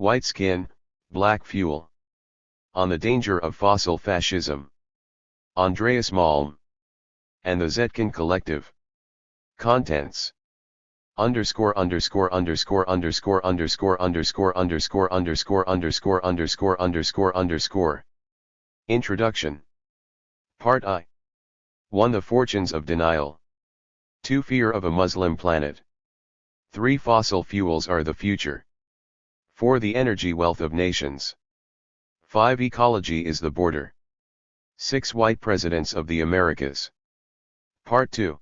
White skin, black fuel. On the danger of fossil fascism. Andreas Malm. And the Zetkin Collective. Contents. Underscore underscore underscore underscore underscore underscore underscore underscore underscore underscore underscore underscore. Introduction. Part I. 1. The fortunes of denial. 2. Fear of a Muslim planet. 3. Fossil fuels are the future. 4. The energy wealth of nations. 5. Ecology is the border. 6. White presidents of the Americas. Part 2.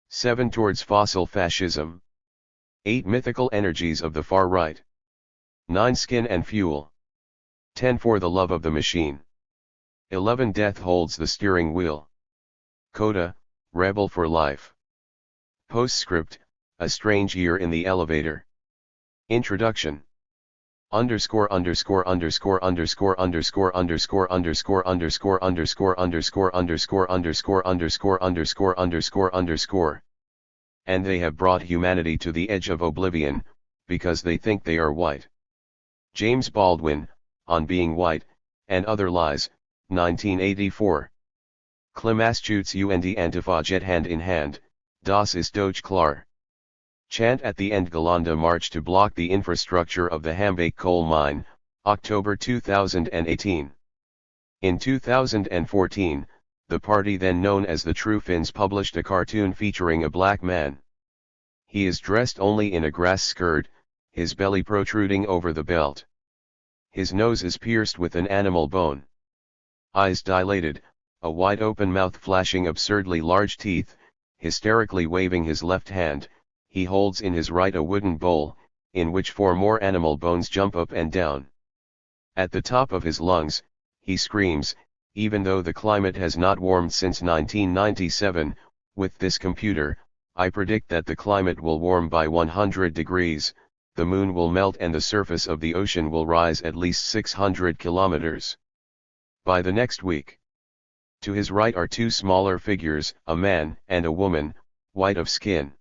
7. Towards fossil fascism. 8. Mythical energies of the far right. 9. Skin and fuel. 10. For the love of the machine. 11. Death holds the steering wheel. Coda, rebel for life. Postscript, a strange year in the elevator. Introduction. Underscore underscore underscore underscore underscore underscore underscore underscore underscore underscore underscore underscore underscore underscore underscore underscore. And they have brought humanity to the edge of oblivion, because they think they are white. James Baldwin, On Being White, and Other Lies, 1984. Klimaschutz und Antifa jet hand in hand, das ist doch klar. Chant at the end. Galanda march to block the infrastructure of the Hambach coal mine, October 2018. In 2014, the party then known as the True Finns published a cartoon featuring a black man. He is dressed only in a grass skirt, his belly protruding over the belt. His nose is pierced with an animal bone. Eyes dilated, a wide open mouth flashing absurdly large teeth, hysterically waving his left hand, he holds in his right a wooden bowl, in which 4 more animal bones jump up and down. At the top of his lungs, he screams, even though the climate has not warmed since 1997, with this computer, I predict that the climate will warm by 100 degrees, the moon will melt and the surface of the ocean will rise at least 600 kilometers. By the next week. To his right are 2 smaller figures, a man and a woman, white of skin.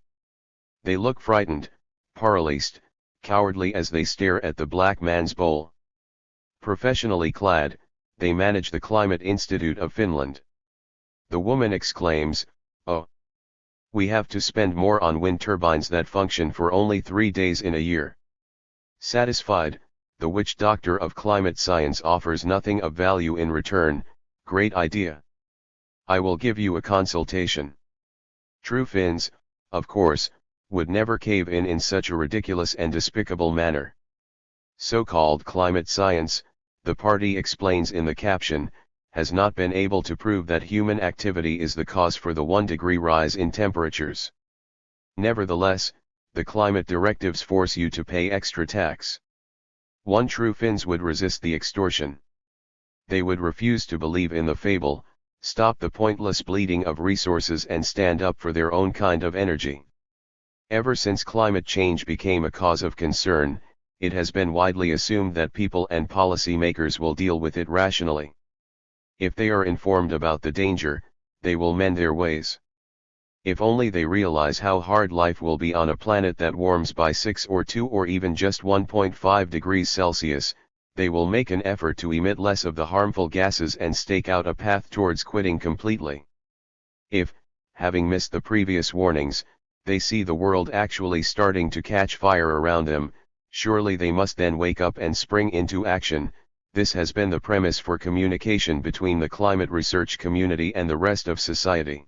They look frightened, paralyzed, cowardly as they stare at the black man's bowl. Professionally clad, they manage the Climate Institute of Finland. The woman exclaims, "Oh! We have to spend more on wind turbines that function for only 3 days in a year." Satisfied, the witch doctor of climate science offers nothing of value in return. Great idea. I will give you a consultation. True Finns, of course, would never cave in such a ridiculous and despicable manner. So-called climate science, the party explains in the caption, has not been able to prove that human activity is the cause for the 1-degree rise in temperatures. Nevertheless, the climate directives force you to pay extra tax. True Finns would resist the extortion. They would refuse to believe in the fable, stop the pointless bleeding of resources and stand up for their own kind of energy. Ever since climate change became a cause of concern, it has been widely assumed that people and policymakers will deal with it rationally. If they are informed about the danger, they will mend their ways. If only they realize how hard life will be on a planet that warms by 6 or 2 or even just 1.5 degrees Celsius, they will make an effort to emit less of the harmful gases and stake out a path towards quitting completely. If, having missed the previous warnings, they see the world actually starting to catch fire around them, surely they must then wake up and spring into action. This has been the premise for communication between the climate research community and the rest of society.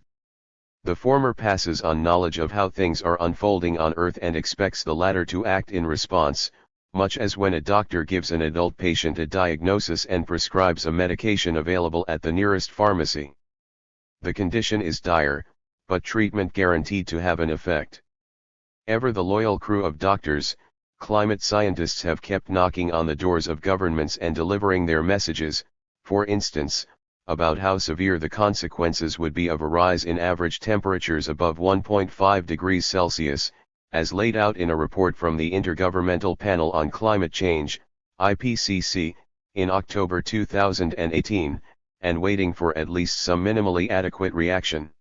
The former passes on knowledge of how things are unfolding on Earth and expects the latter to act in response, much as when a doctor gives an adult patient a diagnosis and prescribes a medication available at the nearest pharmacy. The condition is dire, but treatment guaranteed to have an effect. Ever the loyal crew of doctors, climate scientists have kept knocking on the doors of governments and delivering their messages, for instance, about how severe the consequences would be of a rise in average temperatures above 1.5 degrees Celsius, as laid out in a report from the Intergovernmental Panel on Climate Change, IPCC, in October 2018, and waiting for at least some minimally adequate reaction.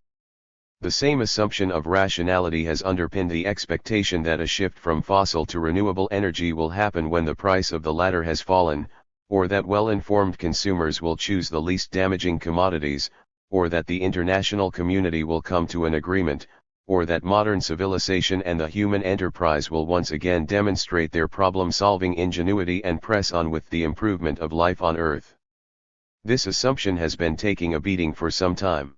The same assumption of rationality has underpinned the expectation that a shift from fossil to renewable energy will happen when the price of the latter has fallen, or that well-informed consumers will choose the least damaging commodities, or that the international community will come to an agreement, or that modern civilization and the human enterprise will once again demonstrate their problem-solving ingenuity and press on with the improvement of life on Earth. This assumption has been taking a beating for some time.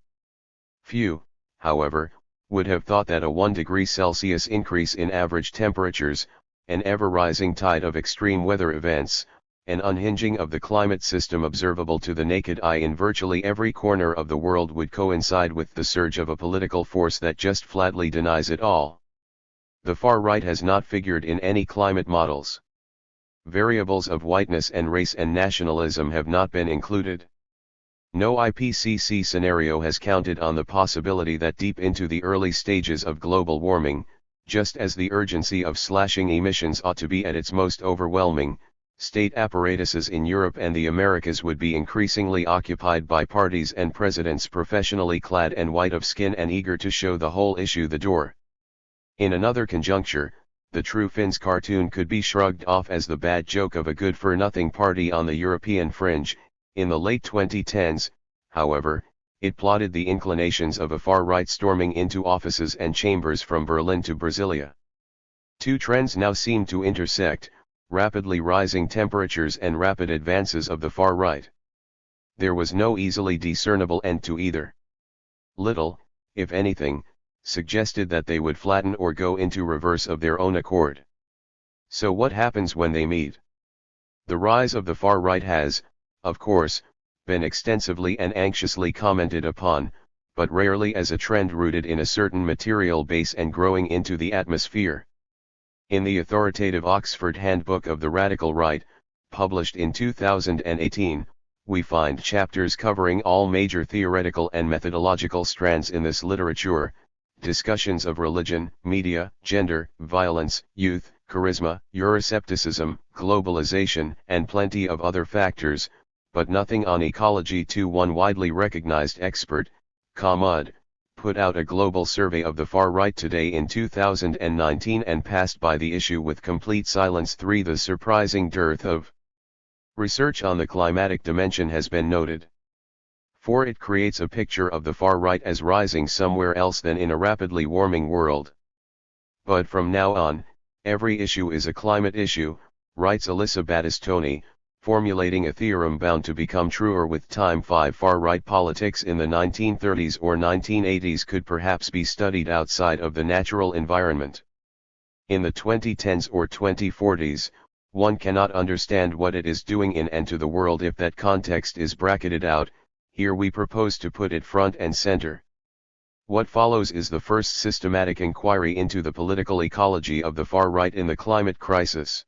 Few, however, would have thought that a 1 degree Celsius increase in average temperatures, an ever-rising tide of extreme weather events, an unhinging of the climate system observable to the naked eye in virtually every corner of the world would coincide with the surge of a political force that just flatly denies it all. The far right has not figured in any climate models. Variables of whiteness and race and nationalism have not been included. No IPCC scenario has counted on the possibility that deep into the early stages of global warming, just as the urgency of slashing emissions ought to be at its most overwhelming, state apparatuses in Europe and the Americas would be increasingly occupied by parties and presidents professionally clad and white of skin and eager to show the whole issue the door. In another conjuncture, the True Finns cartoon could be shrugged off as the bad joke of a good-for-nothing party on the European fringe. In the late 2010s, however, it plotted the inclinations of a far-right storming into offices and chambers from Berlin to Brasilia. Two trends now seem to intersect: rapidly rising temperatures and rapid advances of the far right. There was no easily discernible end to either. Little, if anything, suggested that they would flatten or go into reverse of their own accord. So what happens when they meet? The rise of the far right has, of course, been extensively and anxiously commented upon, but rarely as a trend rooted in a certain material base and growing into the atmosphere. In the authoritative Oxford Handbook of the Radical Right, published in 2018, we find chapters covering all major theoretical and methodological strands in this literature, discussions of religion, media, gender, violence, youth, charisma, Euroscepticism, globalization, and plenty of other factors, but nothing on ecology. One widely recognized expert, Kamud, put out a global survey of the far right today in 2019 and passed by the issue with complete silence. 3. The surprising dearth of research on the climatic dimension has been noted. 4. It creates a picture of the far right as rising somewhere else than in a rapidly warming world. But from now on, every issue is a climate issue, writes Alyssa Battistoni, formulating a theorem bound to become truer with time. 5. Far-right politics in the 1930s or 1980s could perhaps be studied outside of the natural environment. In the 2010s or 2040s, one cannot understand what it is doing in and to the world if that context is bracketed out. Here we propose to put it front and center. What follows is the first systematic inquiry into the political ecology of the far right in the climate crisis.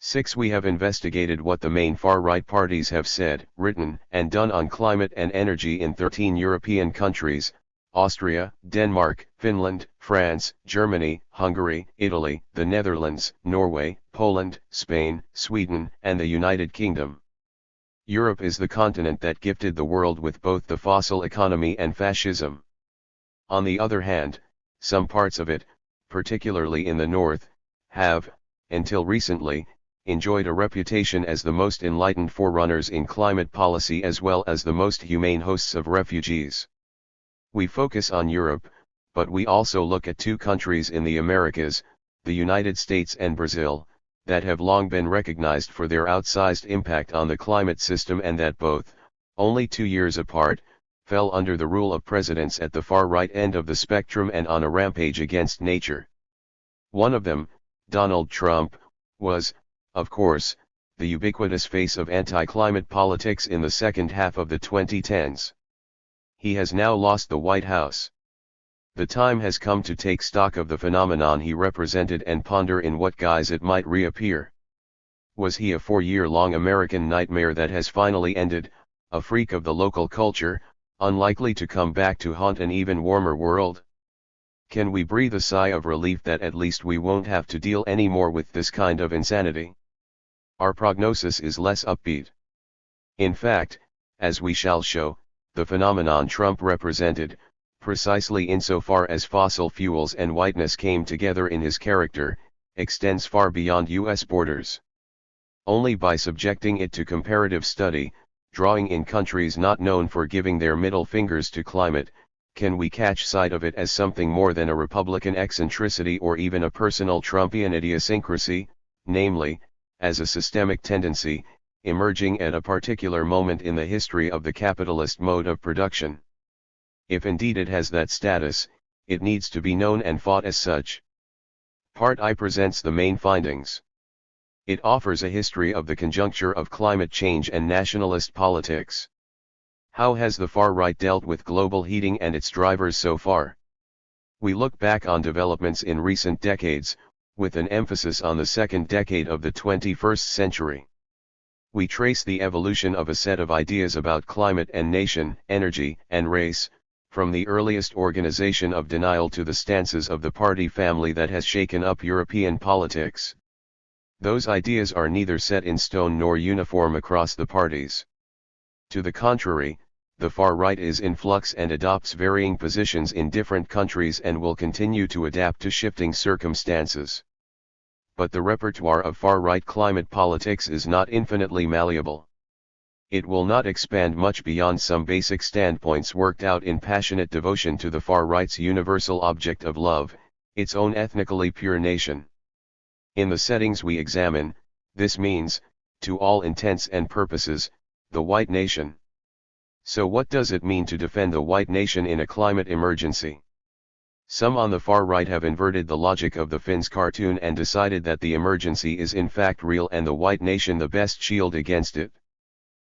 6. We have investigated what the main far-right parties have said, written, and done on climate and energy in 13 European countries: Austria, Denmark, Finland, France, Germany, Hungary, Italy, the Netherlands, Norway, Poland, Spain, Sweden, and the United Kingdom. Europe is the continent that gifted the world with both the fossil economy and fascism. On the other hand, some parts of it, particularly in the north, have, until recently, enjoyed a reputation as the most enlightened forerunners in climate policy as well as the most humane hosts of refugees. We focus on Europe, but we also look at two countries in the Americas, the United States and Brazil, that have long been recognized for their outsized impact on the climate system and that both, only 2 years apart, fell under the rule of presidents at the far right end of the spectrum and on a rampage against nature. One of them, Donald Trump, was, of course, the ubiquitous face of anti-climate politics in the second half of the 2010s. He has now lost the White House. The time has come to take stock of the phenomenon he represented and ponder in what guise it might reappear. Was he a 4-year-long American nightmare that has finally ended, a freak of the local culture, unlikely to come back to haunt an even warmer world? Can we breathe a sigh of relief that at least we won't have to deal anymore with this kind of insanity? Our prognosis is less upbeat. In fact, as we shall show, the phenomenon Trump represented, precisely insofar as fossil fuels and whiteness came together in his character, extends far beyond US borders. Only by subjecting it to comparative study, drawing in countries not known for giving their middle fingers to climate, can we catch sight of it as something more than a Republican eccentricity or even a personal Trumpian idiosyncrasy, namely, as a systemic tendency, emerging at a particular moment in the history of the capitalist mode of production. If indeed it has that status, it needs to be known and fought as such. Part I presents the main findings. It offers a history of the conjuncture of climate change and nationalist politics. How has the far right dealt with global heating and its drivers so far? We look back on developments in recent decades, with an emphasis on the second decade of the 21st century. We trace the evolution of a set of ideas about climate and nation, energy and race, from the earliest organization of denial to the stances of the party family that has shaken up European politics. Those ideas are neither set in stone nor uniform across the parties. To the contrary, the far right is in flux and adopts varying positions in different countries and will continue to adapt to shifting circumstances. But the repertoire of far-right climate politics is not infinitely malleable. It will not expand much beyond some basic standpoints worked out in passionate devotion to the far right's universal object of love, its own ethnically pure nation. In the settings we examine, this means, to all intents and purposes, the white nation. So what does it mean to defend the white nation in a climate emergency? Some on the far right have inverted the logic of the Finns cartoon and decided that the emergency is in fact real and the white nation the best shield against it.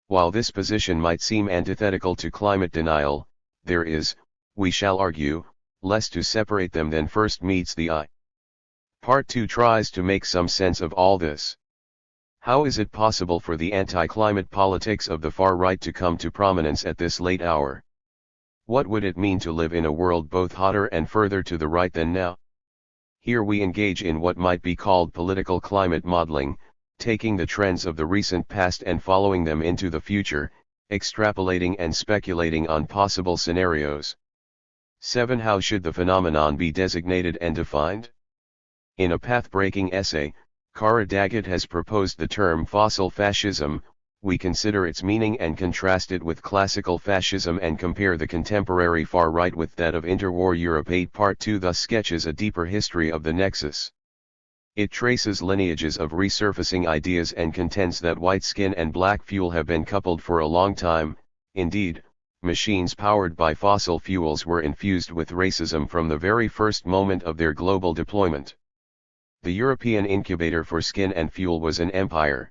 While this position might seem antithetical to climate denial, there is, we shall argue, less to separate them than first meets the eye. Part 2 tries to make some sense of all this. How is it possible for the anti-climate politics of the far right to come to prominence at this late hour? What would it mean to live in a world both hotter and further to the right than now? Here we engage in what might be called political climate modeling, taking the trends of the recent past and following them into the future, extrapolating and speculating on possible scenarios. 7. How should the phenomenon be designated and defined? In a path-breaking essay, Kara Daggett has proposed the term fossil fascism. We consider its meaning and contrast it with classical fascism and compare the contemporary far right with that of interwar Europe. 8. Part 2 thus sketches a deeper history of the nexus. It traces lineages of resurfacing ideas and contends that white skin and black fuel have been coupled for a long time. Indeed, machines powered by fossil fuels were infused with racism from the very first moment of their global deployment. The European incubator for skin and fuel was an empire.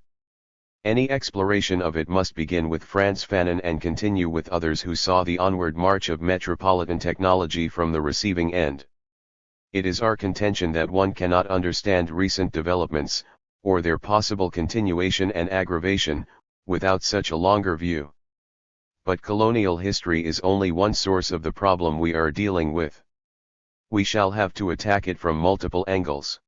Any exploration of it must begin with Frantz Fanon and continue with others who saw the onward march of metropolitan technology from the receiving end. It is our contention that one cannot understand recent developments, or their possible continuation and aggravation, without such a longer view. But colonial history is only one source of the problem we are dealing with. We shall have to attack it from multiple angles.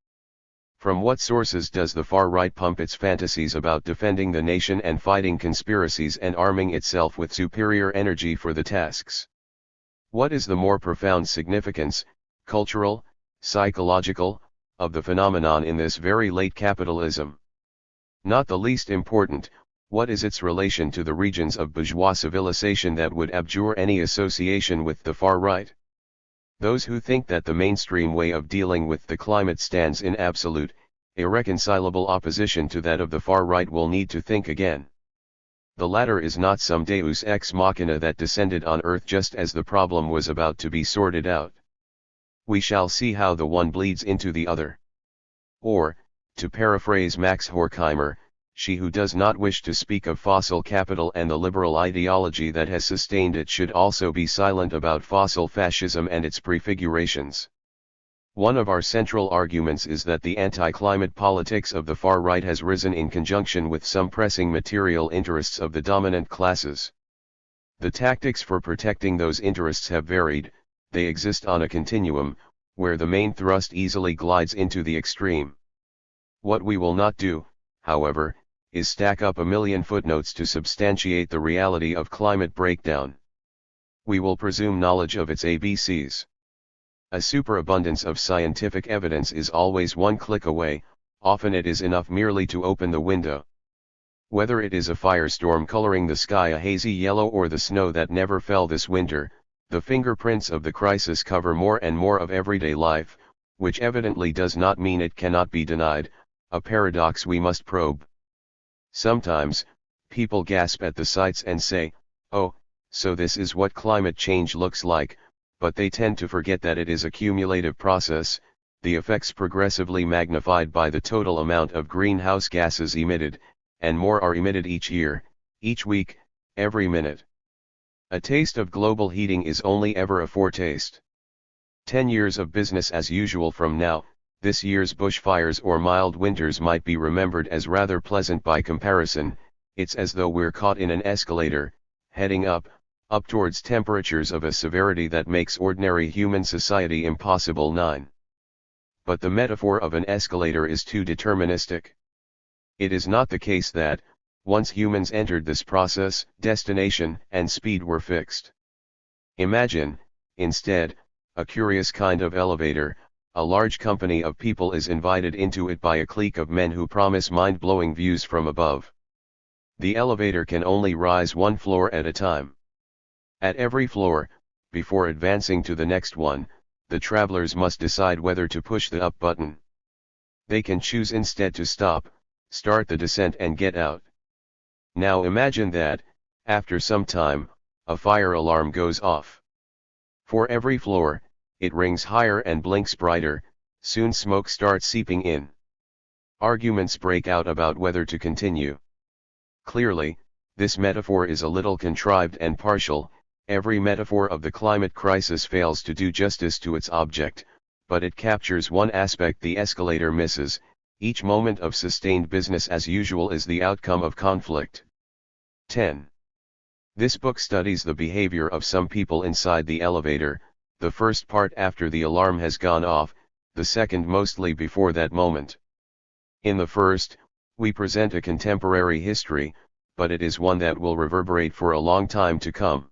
From what sources does the far right pump its fantasies about defending the nation and fighting conspiracies and arming itself with superior energy for the tasks? What is the more profound significance, cultural, psychological, of the phenomenon in this very late capitalism? Not the least important, what is its relation to the regions of bourgeois civilization that would abjure any association with the far right? Those who think that the mainstream way of dealing with the climate stands in absolute, irreconcilable opposition to that of the far right will need to think again. The latter is not some deus ex machina that descended on earth just as the problem was about to be sorted out. We shall see how the one bleeds into the other. Or, to paraphrase Max Horkheimer, she who does not wish to speak of fossil capital and the liberal ideology that has sustained it should also be silent about fossil fascism and its prefigurations. One of our central arguments is that the anti-climate politics of the far right has risen in conjunction with some pressing material interests of the dominant classes. The tactics for protecting those interests have varied, they exist on a continuum, where the main thrust easily glides into the extreme. What we will not do, however, is stack up a million footnotes to substantiate the reality of climate breakdown. we will presume knowledge of its ABCs. A superabundance of scientific evidence is always one click away, often it is enough merely to open the window. Whether it is a firestorm coloring the sky a hazy yellow or the snow that never fell this winter, the fingerprints of the crisis cover more and more of everyday life, which evidently does not mean it cannot be denied, a paradox we must probe. Sometimes, people gasp at the sights and say, "Oh, so this is what climate change looks like," but they tend to forget that it is a cumulative process, the effects progressively magnified by the total amount of greenhouse gases emitted, and more are emitted each year, each week, every minute. A taste of global heating is only ever a foretaste. 10 years of business as usual from now, this year's bushfires or mild winters might be remembered as rather pleasant by comparison. It's as though we're caught in an escalator, heading up towards temperatures of a severity that makes ordinary human society impossible. 9. But the metaphor of an escalator is too deterministic. It is not the case that, once humans entered this process, destination and speed were fixed. Imagine, instead, a curious kind of elevator. A large company of people is invited into it by a clique of men who promise mind-blowing views from above. The elevator can only rise one floor at a time. At every floor, before advancing to the next one, the travelers must decide whether to push the up button. They can choose instead to stop, start the descent and get out. Now imagine that, after some time, a fire alarm goes off. For every floor, it rings higher and blinks brighter, soon smoke starts seeping in. Arguments break out about whether to continue. Clearly, this metaphor is a little contrived and partial. Every metaphor of the climate crisis fails to do justice to its object, but it captures one aspect the escalator misses. Each moment of sustained business as usual is the outcome of conflict. 10. This book studies the behavior of some people inside the elevator, the first part after the alarm has gone off, the second mostly before that moment. In the first, we present a contemporary history, but it is one that will reverberate for a long time to come.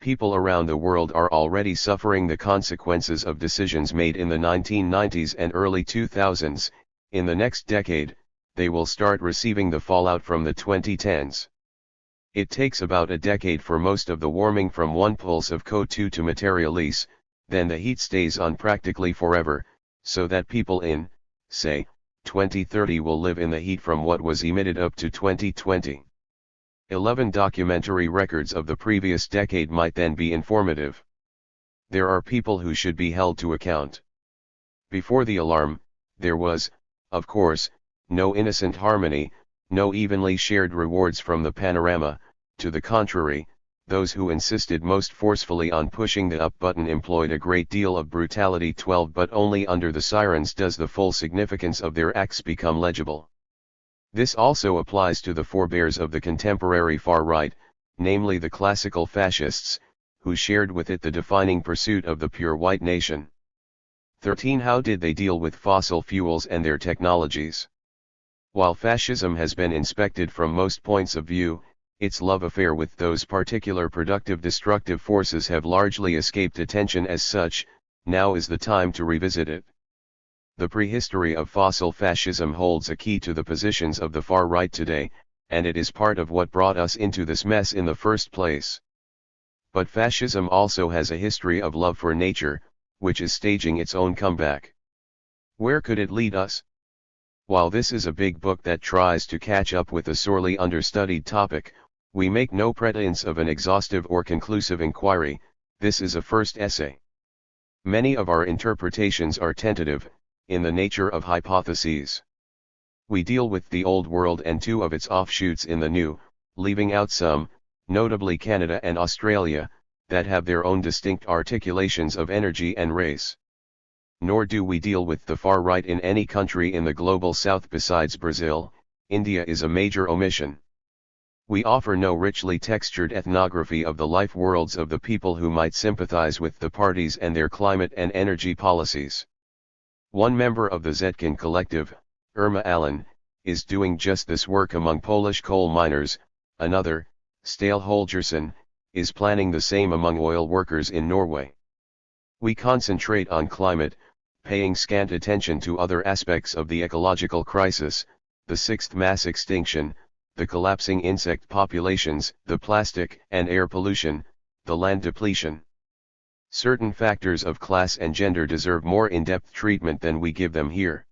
People around the world are already suffering the consequences of decisions made in the 1990s and early 2000s, in the next decade, they will start receiving the fallout from the 2010s. It takes about a decade for most of the warming from one pulse of CO2 to materialize, then the heat stays on practically forever, so that people in, say, 2030 will live in the heat from what was emitted up to 2020. 11 documentary records of the previous decade might then be informative. There are people who should be held to account. Before the alarm, there was, of course, no innocent harmony, no evenly shared rewards from the panorama. To the contrary, those who insisted most forcefully on pushing the up button employed a great deal of brutality. 12 But only under the sirens does the full significance of their acts become legible. This also applies to the forebears of the contemporary far right, namely the classical fascists, who shared with it the defining pursuit of the pure white nation. 13 How did they deal with fossil fuels and their technologies? While fascism has been inspected from most points of view, its love affair with those particular productive destructive forces have largely escaped attention as such. Now is the time to revisit it. The prehistory of fossil fascism holds a key to the positions of the far right today, and it is part of what brought us into this mess in the first place. But fascism also has a history of love for nature, which is staging its own comeback. Where could it lead us? While this is a big book that tries to catch up with a sorely understudied topic, we make no pretense of an exhaustive or conclusive inquiry. This is a first essay. Many of our interpretations are tentative, in the nature of hypotheses. We deal with the old world and two of its offshoots in the new, leaving out some, notably Canada and Australia, that have their own distinct articulations of energy and race. Nor do we deal with the far right in any country in the global south besides Brazil. India is a major omission. We offer no richly textured ethnography of the life worlds of the people who might sympathize with the parties and their climate and energy policies. One member of the Zetkin collective, Irma Allen, is doing just this work among Polish coal miners. Another, Stale Holgerson, is planning the same among oil workers in Norway. We concentrate on climate, paying scant attention to other aspects of the ecological crisis, the sixth mass extinction, the collapsing insect populations, the plastic and air pollution, the land depletion. Certain factors of class and gender deserve more in-depth treatment than we give them here.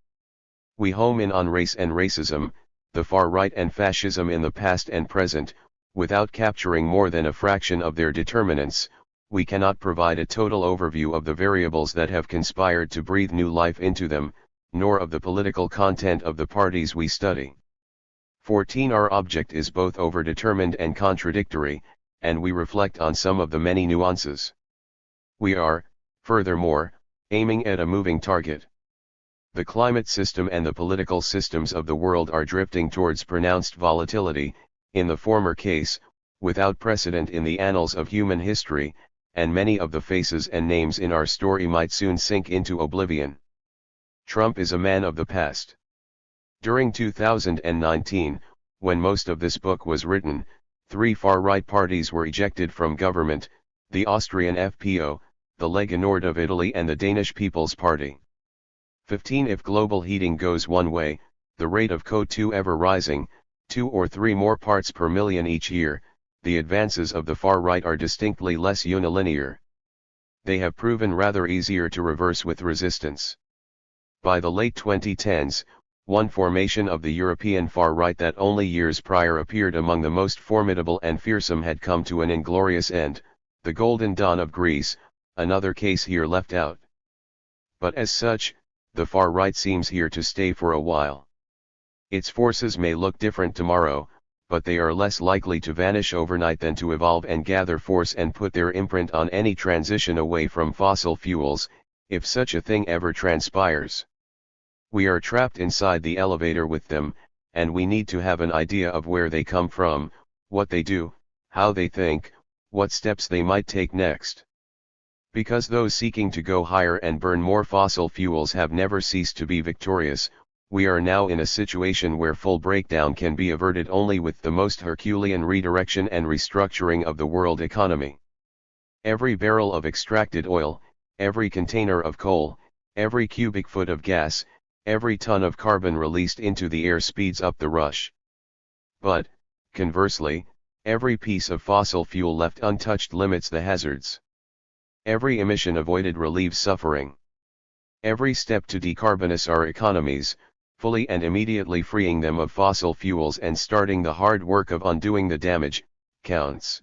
We home in on race and racism, the far right and fascism in the past and present, without capturing more than a fraction of their determinants. We cannot provide a total overview of the variables that have conspired to breathe new life into them, nor of the political content of the parties we study. 14. Our object is both overdetermined and contradictory, and we reflect on some of the many nuances. We are, furthermore, aiming at a moving target. The climate system and the political systems of the world are drifting towards pronounced volatility, in the former case, without precedent in the annals of human history, and many of the faces and names in our story might soon sink into oblivion. Trump is a man of the past. During 2019, when most of this book was written, 3 far-right parties were ejected from government, the Austrian FPO, the Lega Nord of Italy and the Danish People's Party. 15. If global heating goes one way, the rate of CO2 ever rising, 2 or 3 more parts per million each year, the advances of the far right are distinctly less unilinear. They have proven rather easier to reverse with resistance. By the late 2010s, one formation of the European far right that only years prior appeared among the most formidable and fearsome had come to an inglorious end, the Golden Dawn of Greece, another case here left out. But as such, the far right seems here to stay for a while. Its forces may look different tomorrow, but they are less likely to vanish overnight than to evolve and gather force and put their imprint on any transition away from fossil fuels, if such a thing ever transpires. We are trapped inside the elevator with them, and we need to have an idea of where they come from, what they do, how they think, what steps they might take next. Because those seeking to go higher and burn more fossil fuels have never ceased to be victorious, we are now in a situation where full breakdown can be averted only with the most Herculean redirection and restructuring of the world economy. Every barrel of extracted oil, every container of coal, every cubic foot of gas, every ton of carbon released into the air speeds up the rush. But, conversely, every piece of fossil fuel left untouched limits the hazards. Every emission avoided relieves suffering. Every step to decarbonize our economies, fully and immediately freeing them of fossil fuels and starting the hard work of undoing the damage, counts.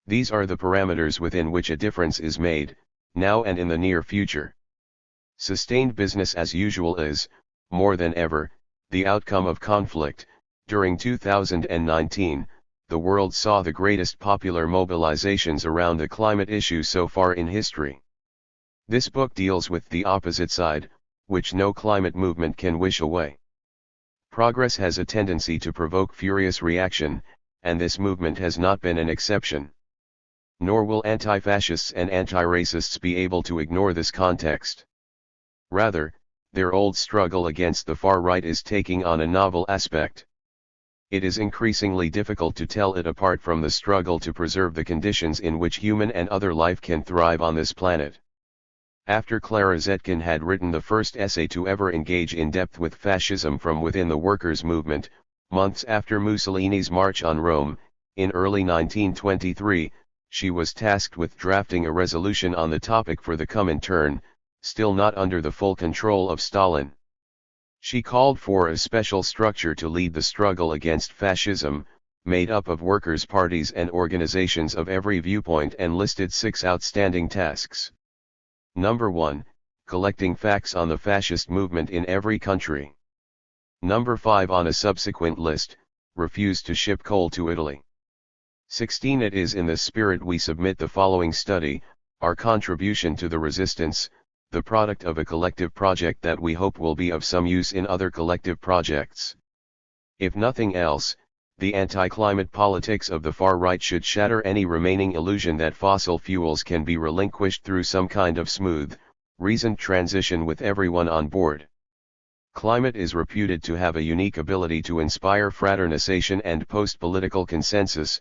These are the parameters within which a difference is made, now and in the near future. Sustained business as usual is, more than ever, the outcome of conflict. During 2019, the world saw the greatest popular mobilizations around the climate issue so far in history. This book deals with the opposite side, which no climate movement can wish away. Progress has a tendency to provoke furious reaction, and this movement has not been an exception. Nor will anti-fascists and anti-racists be able to ignore this context. Rather, their old struggle against the far right is taking on a novel aspect. It is increasingly difficult to tell it apart from the struggle to preserve the conditions in which human and other life can thrive on this planet. After Clara Zetkin had written the first essay to ever engage in depth with fascism from within the workers' movement, months after Mussolini's march on Rome, in early 1923, she was tasked with drafting a resolution on the topic for the Comintern, still not under the full control of Stalin. She called for a special structure to lead the struggle against fascism, made up of workers' parties and organizations of every viewpoint, and listed 6 outstanding tasks. Number 1, collecting facts on the fascist movement in every country. Number 5 on a subsequent list, refuse to ship coal to Italy. 16 It is in this spirit we submit the following study, our contribution to the resistance, the product of a collective project that we hope will be of some use in other collective projects. If nothing else, the anti-climate politics of the far right should shatter any remaining illusion that fossil fuels can be relinquished through some kind of smooth, reasoned transition with everyone on board. Climate is reputed to have a unique ability to inspire fraternization and post-political consensus,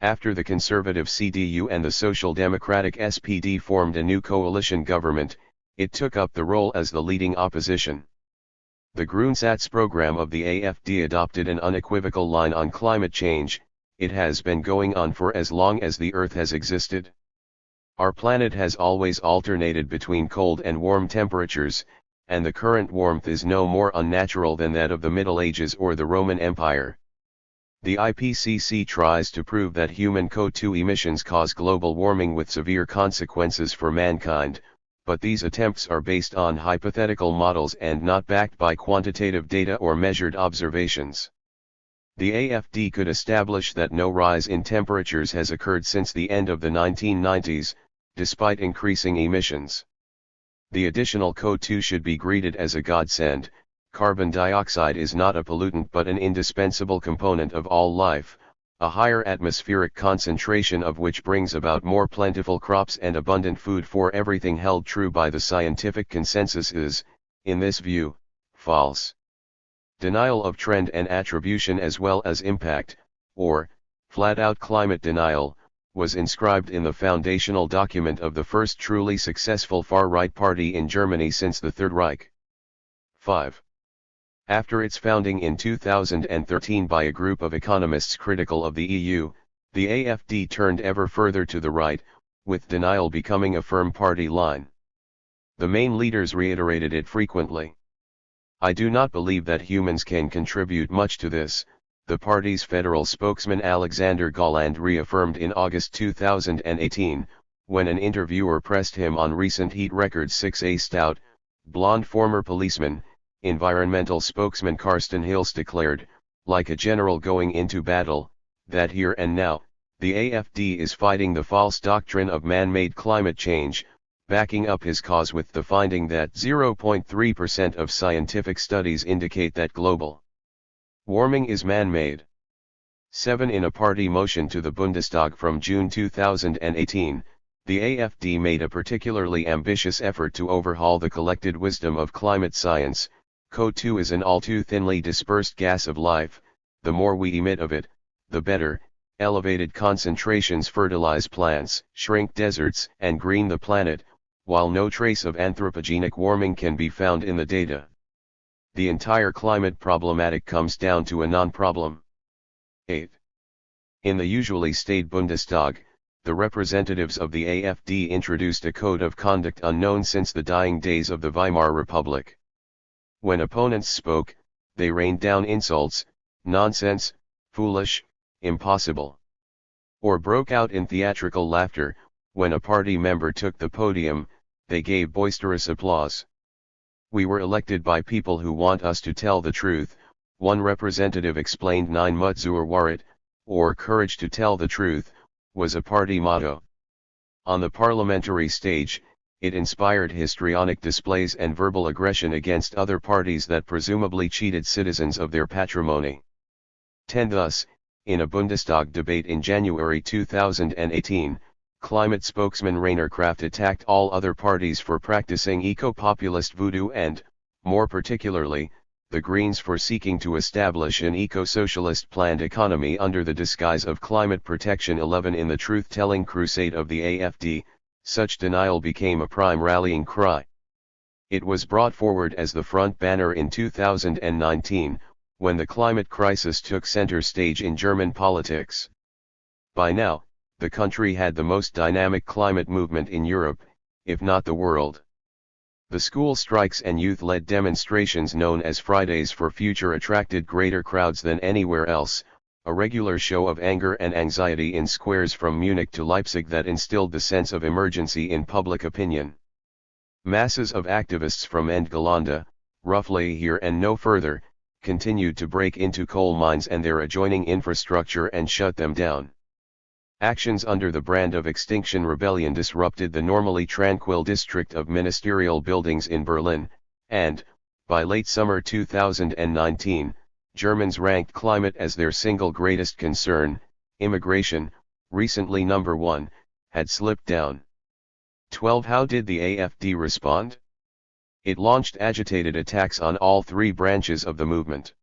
After the conservative CDU and the Social Democratic SPD formed a new coalition government, it took up the role as the leading opposition. The Grundsatzprogramm of the AfD adopted an unequivocal line on climate change. It has been going on for as long as the Earth has existed. Our planet has always alternated between cold and warm temperatures, and the current warmth is no more unnatural than that of the Middle Ages or the Roman Empire. The IPCC tries to prove that human CO2 emissions cause global warming with severe consequences for mankind, but these attempts are based on hypothetical models and not backed by quantitative data or measured observations. The AfD could establish that no rise in temperatures has occurred since the end of the 1990s, despite increasing emissions. The additional CO2 should be greeted as a godsend. Carbon dioxide is not a pollutant but an indispensable component of all life, a higher atmospheric concentration of which brings about more plentiful crops and abundant food for everything held true by the scientific consensus is, in this view, false. Denial of trend and attribution as well as impact, or, flat-out climate denial, was inscribed in the foundational document of the first truly successful far-right party in Germany since the Third Reich. 5. After its founding in 2013 by a group of economists critical of the EU, the AfD turned ever further to the right, with denial becoming a firm party line. The main leaders reiterated it frequently. I do not believe that humans can contribute much to this, the party's federal spokesman Alexander Gauland reaffirmed in August 2018, when an interviewer pressed him on recent heat records. 6A stout, blonde former policeman, environmental spokesman Karsten Hills declared, like a general going into battle, that here and now, the AfD is fighting the false doctrine of man-made climate change, backing up his cause with the finding that 0.3% of scientific studies indicate that global warming is man-made. 7. In a party motion to the Bundestag from June 2018, the AfD made a particularly ambitious effort to overhaul the collected wisdom of climate science. CO2 is an all too thinly dispersed gas of life, the more we emit of it, the better. Elevated concentrations fertilize plants, shrink deserts, and green the planet, while no trace of anthropogenic warming can be found in the data. The entire climate problematic comes down to a non-problem. 8. In the usually staid Bundestag, the representatives of the AfD introduced a code of conduct unknown since the dying days of the Weimar Republic. When opponents spoke, they rained down insults, nonsense, foolish, impossible, or broke out in theatrical laughter. When a party member took the podium, they gave boisterous applause. We were elected by people who want us to tell the truth, one representative explained. 9 Mut zur Wahrheit, or courage to tell the truth, was a party motto. On the parliamentary stage, it inspired histrionic displays and verbal aggression against other parties that presumably cheated citizens of their patrimony. 10 Thus, in a Bundestag debate in January 2018, climate spokesman Rainer Kraft attacked all other parties for practicing eco-populist voodoo and, more particularly, the Greens for seeking to establish an eco-socialist planned economy under the disguise of climate protection. 11 In the truth-telling crusade of the AfD, such denial became a prime rallying cry. It was brought forward as the front banner in 2019, when the climate crisis took center stage in German politics. By now, the country had the most dynamic climate movement in Europe, if not the world. The school strikes and youth-led demonstrations known as Fridays for Future attracted greater crowds than anywhere else, a regular show of anger and anxiety in squares from Munich to Leipzig that instilled the sense of emergency in public opinion. Masses of activists from Endgelände, roughly here and no further, continued to break into coal mines and their adjoining infrastructure and shut them down. Actions under the brand of Extinction Rebellion disrupted the normally tranquil district of ministerial buildings in Berlin, and, by late summer 2019, Germans ranked climate as their single greatest concern. Immigration, recently number 1, had slipped down. 12 How did the AfD respond? It launched agitated attacks on all three branches of the movement.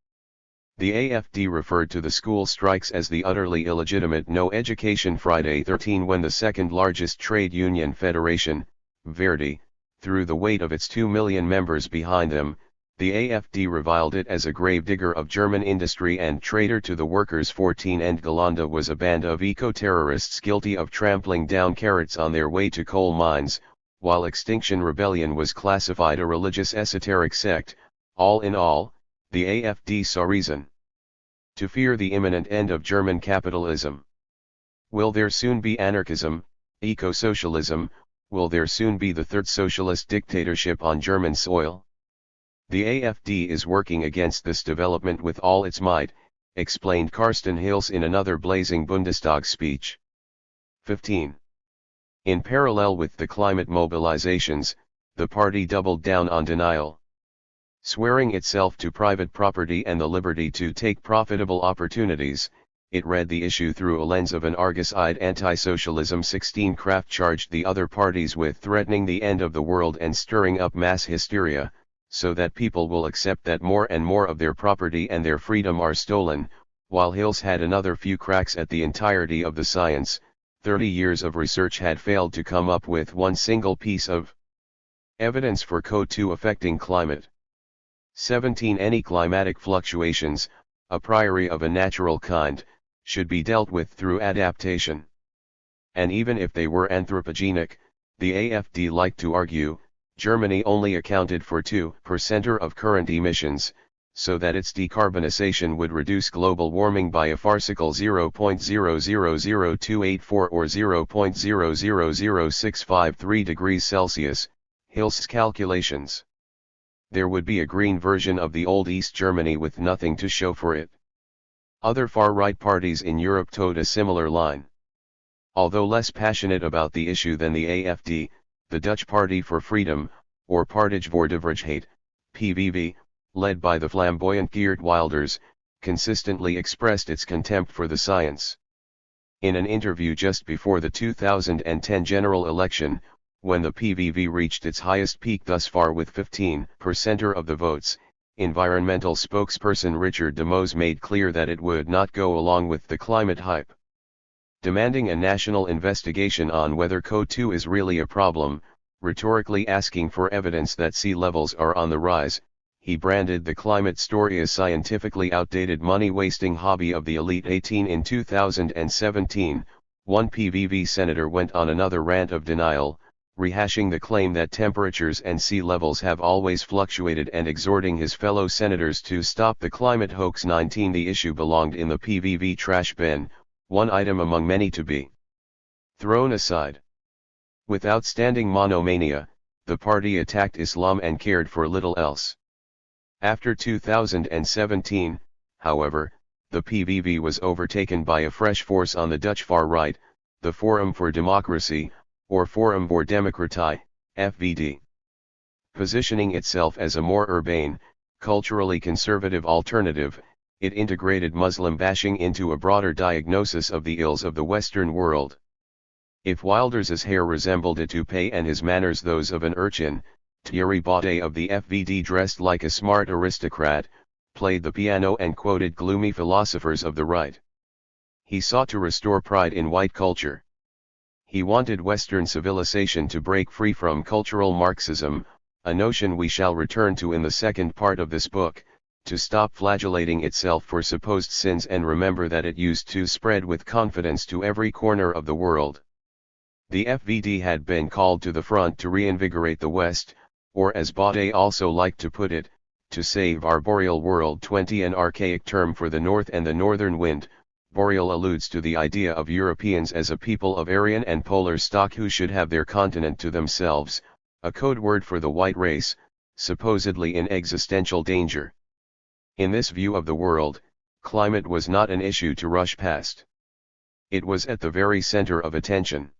The AFD referred to the school strikes as the utterly illegitimate No Education Friday 13 when the second largest trade union federation, Verdi, threw the weight of its 2 million members behind them. The AFD reviled it as a gravedigger of German industry and traitor to the workers. 14 and Galanda was a band of eco-terrorists guilty of trampling down carrots on their way to coal mines, while Extinction Rebellion was classified a religious esoteric sect. All in all, the AFD saw reason to fear the imminent end of German capitalism. Will there soon be anarchism, eco-socialism? Will there soon be the third socialist dictatorship on German soil? The AFD is working against this development with all its might, explained Carsten Hills in another blazing Bundestag speech. 15. In parallel with the climate mobilizations, the party doubled down on denial. Swearing itself to private property and the liberty to take profitable opportunities, it read the issue through a lens of an Argus-eyed anti-socialism. 16. Kraft charged the other parties with threatening the end of the world and stirring up mass hysteria, so that people will accept that more and more of their property and their freedom are stolen, while Hills had another few cracks at the entirety of the science. 30 years of research had failed to come up with one single piece of evidence for CO2 affecting climate. 17. Any climatic fluctuations, a priori of a natural kind, should be dealt with through adaptation. And even if they were anthropogenic, the AFD liked to argue, Germany only accounted for 2% of current emissions, so that its decarbonization would reduce global warming by a farcical 0.000284 or 0.000653 degrees Celsius, Hill's calculations. There would be a green version of the old East Germany with nothing to show for it. Other far-right parties in Europe towed a similar line. Although less passionate about the issue than the AFD, the Dutch Party for Freedom, or Partij voor de Vrijheid, PVV, led by the flamboyant Geert Wilders, consistently expressed its contempt for the science. In an interview just before the 2010 general election, when the PVV reached its highest peak thus far with 15% of the votes, environmental spokesperson Richard de Moos made clear that it would not go along with the climate hype. Demanding a national investigation on whether CO2 is really a problem, rhetorically asking for evidence that sea levels are on the rise, he branded the climate story as scientifically outdated money-wasting hobby of the elite 18. In 2017, one PVV senator went on another rant of denial, rehashing the claim that temperatures and sea levels have always fluctuated and exhorting his fellow senators to stop the climate hoax. 19. The issue belonged in the PVV trash bin, one item among many to be thrown aside. With outstanding monomania, the party attacked Islam and cared for little else. After 2017, however, the PVV was overtaken by a fresh force on the Dutch far right, the Forum for Democracy, or Forum voor Democratie, FVD. Positioning itself as a more urbane, culturally conservative alternative, it integrated Muslim bashing into a broader diagnosis of the ills of the Western world. If Wilders's hair resembled a toupee and his manners those of an urchin, Thierry Baudet of the FVD dressed like a smart aristocrat, played the piano and quoted gloomy philosophers of the right. He sought to restore pride in white culture. He wanted Western civilization to break free from cultural Marxism, a notion we shall return to in the second part of this book, to stop flagellating itself for supposed sins and remember that it used to spread with confidence to every corner of the world. The FVD had been called to the front to reinvigorate the West, or as Baudet also liked to put it, to save our boreal world. 20. An archaic term for the North and the Northern Wind. Boreal alludes to the idea of Europeans as a people of Aryan and polar stock who should have their continent to themselves, a code word for the white race, supposedly in existential danger. In this view of the world, climate was not an issue to rush past. It was at the very center of attention.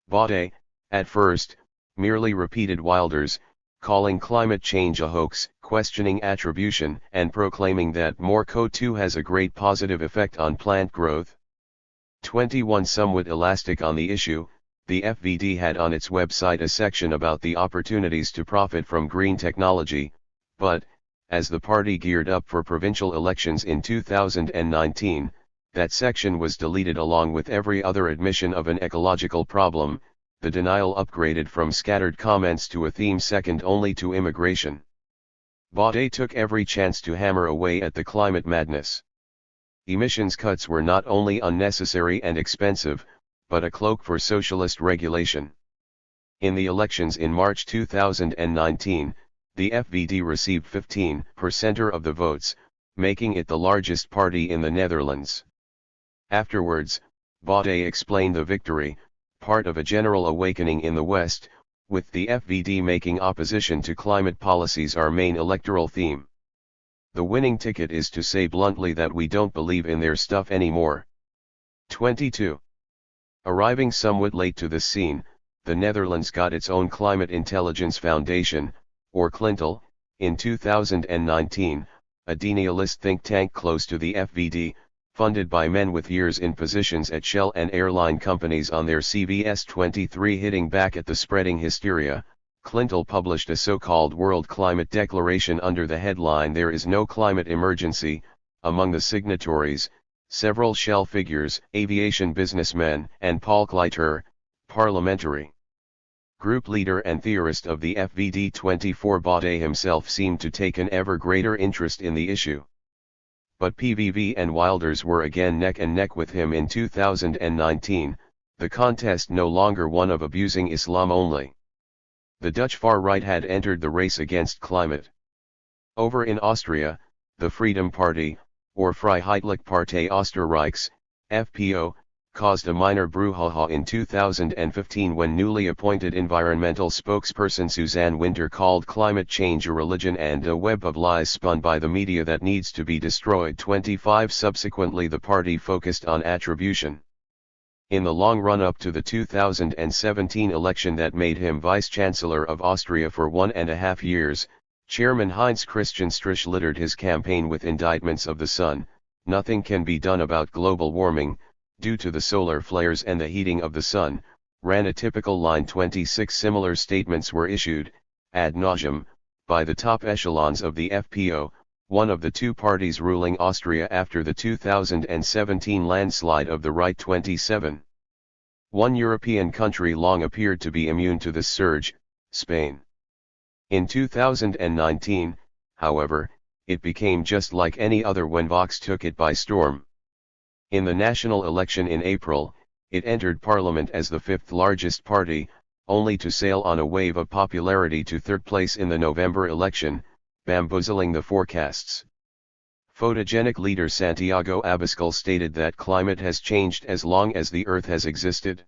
Baudet, at first, merely repeated Wilders, calling climate change a hoax, questioning attribution, and proclaiming that more CO2 has a great positive effect on plant growth. 21. Somewhat elastic on the issue, the FVD had on its website a section about the opportunities to profit from green technology, but, as the party geared up for provincial elections in 2019, that section was deleted along with every other admission of an ecological problem, the denial upgraded from scattered comments to a theme second only to immigration. Baudet took every chance to hammer away at the climate madness. Emissions cuts were not only unnecessary and expensive, but a cloak for socialist regulation. In the elections in March 2019, the FVD received 15% of the votes, making it the largest party in the Netherlands. Afterwards, Baudet explained the victory, part of a general awakening in the West, with the FVD making opposition to climate policies our main electoral theme. The winning ticket is to say bluntly that we don't believe in their stuff anymore. 22. Arriving somewhat late to this scene, the Netherlands got its own Climate Intelligence Foundation, or CLINTEL, in 2019, a denialist think tank close to the FVD, funded by men with years in positions at Shell and airline companies on their CVS 23. Hitting back at the spreading hysteria, CLINTEL published a so-called World Climate Declaration under the headline "There is no climate emergency." Among the signatories, several Shell figures, aviation businessmen, and Paul Kleiter, parliamentary group leader and theorist of the FVD-24. Baudet himself seemed to take an ever greater interest in the issue. But PVV and Wilders were again neck and neck with him in 2019, the contest no longer one of abusing Islam only. The Dutch far right had entered the race against climate. Over in Austria, the Freedom Party, or Freiheitliche Österreichs, FPO, caused a minor brouhaha in 2015 when newly appointed environmental spokesperson Suzanne Winter called climate change a religion and a web of lies spun by the media that needs to be destroyed. 25. Subsequently, the party focused on attribution. In the long run-up to the 2017 election that made him Vice-Chancellor of Austria for 1.5 years, Chairman Heinz Christian Strich littered his campaign with indictments of the sun. Nothing can be done about global warming, due to the solar flares and the heating of the sun, ran a typical line. 26. Similar statements were issued, ad nauseam, by the top echelons of the FPO, one of the two parties ruling Austria after the 2017 landslide of the right. 27. One European country long appeared to be immune to this surge, Spain. In 2019, however, it became just like any other when Vox took it by storm. In the national election in April, it entered parliament as the fifth largest party, only to sail on a wave of popularity to third place in the November election, bamboozling the forecasts. Photogenic leader Santiago Abascal stated that climate has changed as long as the Earth has existed.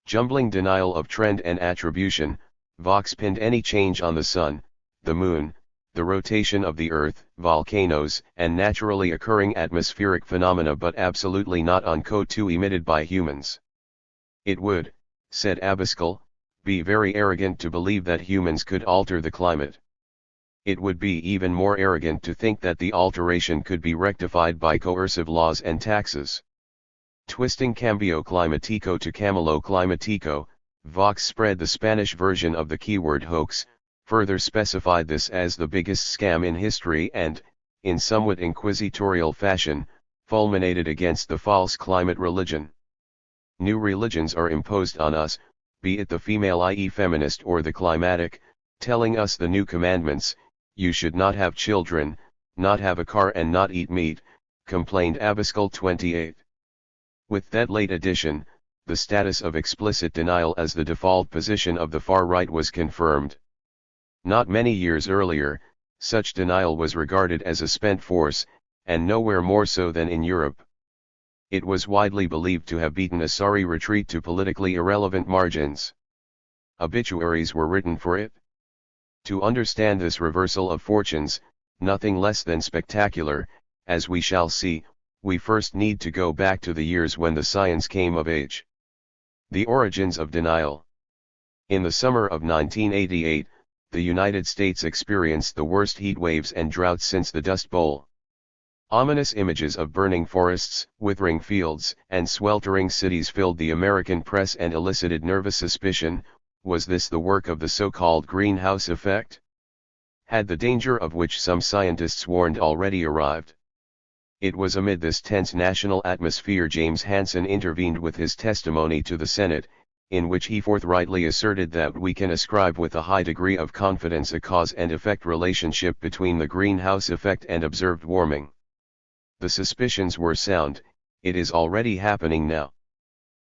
Jumbling denial of trend and attribution, Vox pinned any change on the sun, the moon, the rotation of the Earth, volcanoes, and naturally occurring atmospheric phenomena, but absolutely not on CO2 emitted by humans. It would, said Abascal, be very arrogant to believe that humans could alter the climate. It would be even more arrogant to think that the alteration could be rectified by coercive laws and taxes. Twisting cambio climatico to camelo climatico, Vox spread the Spanish version of the keyword hoax, further specified this as the biggest scam in history and, in somewhat inquisitorial fashion, fulminated against the false climate religion. New religions are imposed on us, be it the female i.e. feminist or the climatic, telling us the new commandments: you should not have children, not have a car and not eat meat, complained Abascal. 28. With that late addition, the status of explicit denial as the default position of the far right was confirmed. Not many years earlier, such denial was regarded as a spent force, and nowhere more so than in Europe. It was widely believed to have beaten a sorry retreat to politically irrelevant margins. Obituaries were written for it. To understand this reversal of fortunes, nothing less than spectacular, as we shall see, we first need to go back to the years when the science came of age. The origins of denial. In the summer of 1988, the United States experienced the worst heat waves and droughts since the Dust Bowl. Ominous images of burning forests, withering fields, and sweltering cities filled the American press and elicited nervous suspicion: was this the work of the so-called greenhouse effect? had the danger of which some scientists warned already arrived. It was amid this tense national atmosphere James Hansen intervened with his testimony to the Senate, in which he forthrightly asserted that we can ascribe with a high degree of confidence a cause and effect relationship between the greenhouse effect and observed warming. The suspicions were sound, it is already happening now.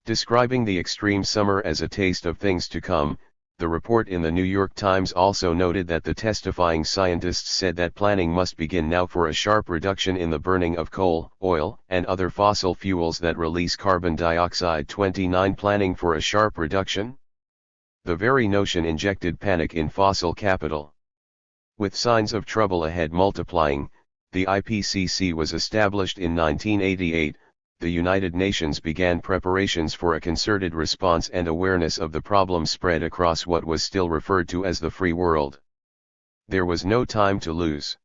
Describing the extreme summer as a taste of things to come, the report in the New York Times also noted that the testifying scientists said that planning must begin now for a sharp reduction in the burning of coal, oil, and other fossil fuels that release carbon dioxide. 29 Planning for a sharp reduction? The very notion injected panic in fossil capital. With signs of trouble ahead multiplying, the IPCC was established in 1988. The United Nations began preparations for a concerted response, and awareness of the problem spread across what was still referred to as the free world. There was no time to lose.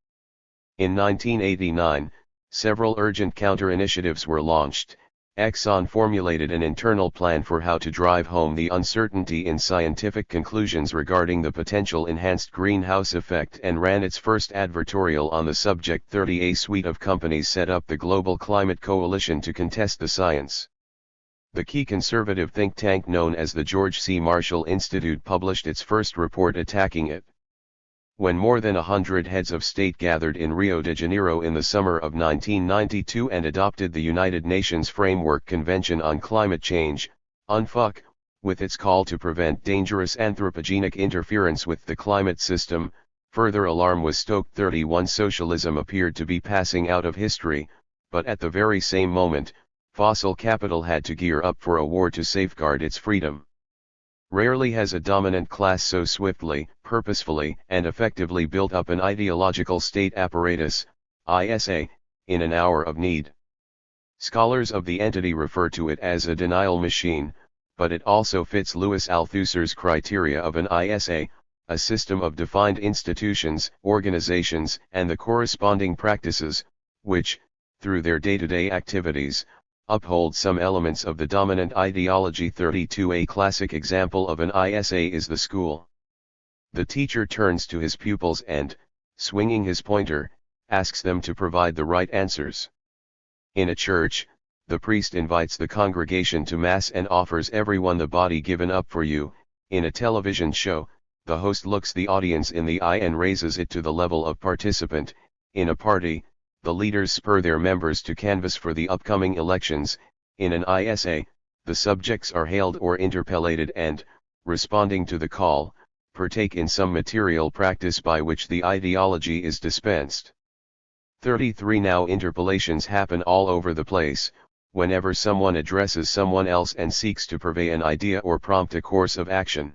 In 1989, several urgent counter-initiatives were launched. Exxon formulated an internal plan for how to drive home the uncertainty in scientific conclusions regarding the potential enhanced greenhouse effect and ran its first advertorial on the subject. 30 A suite of companies set up the Global Climate Coalition to contest the science. The key conservative think tank known as the George C. Marshall Institute published its first report attacking it. When more than 100 heads of state gathered in Rio de Janeiro in the summer of 1992 and adopted the United Nations Framework Convention on Climate Change, UNFUC, with its call to prevent dangerous anthropogenic interference with the climate system, further alarm was stoked. 31 Socialism appeared to be passing out of history, but at the very same moment, fossil capital had to gear up for a war to safeguard its freedom. Rarely has a dominant class so swiftly, purposefully, and effectively built up an ideological state apparatus, ISA, in an hour of need. Scholars of the entity refer to it as a denial machine, but it also fits Louis Althusser's criteria of an ISA, a system of defined institutions, organizations, and the corresponding practices, which, through their day-to-day activities, uphold some elements of the dominant ideology. 32 A classic example of an ISA is the school. The teacher turns to his pupils and, swinging his pointer, asks them to provide the right answers. In a church, the priest invites the congregation to Mass and offers everyone the body given up for you. In a television show, the host looks the audience in the eye and raises it to the level of participant. In a party, the leaders spur their members to canvass for the upcoming elections. In an ISA, the subjects are hailed or interpellated and, responding to the call, partake in some material practice by which the ideology is dispensed. 33 Now interpellations happen all over the place, whenever someone addresses someone else and seeks to purvey an idea or prompt a course of action.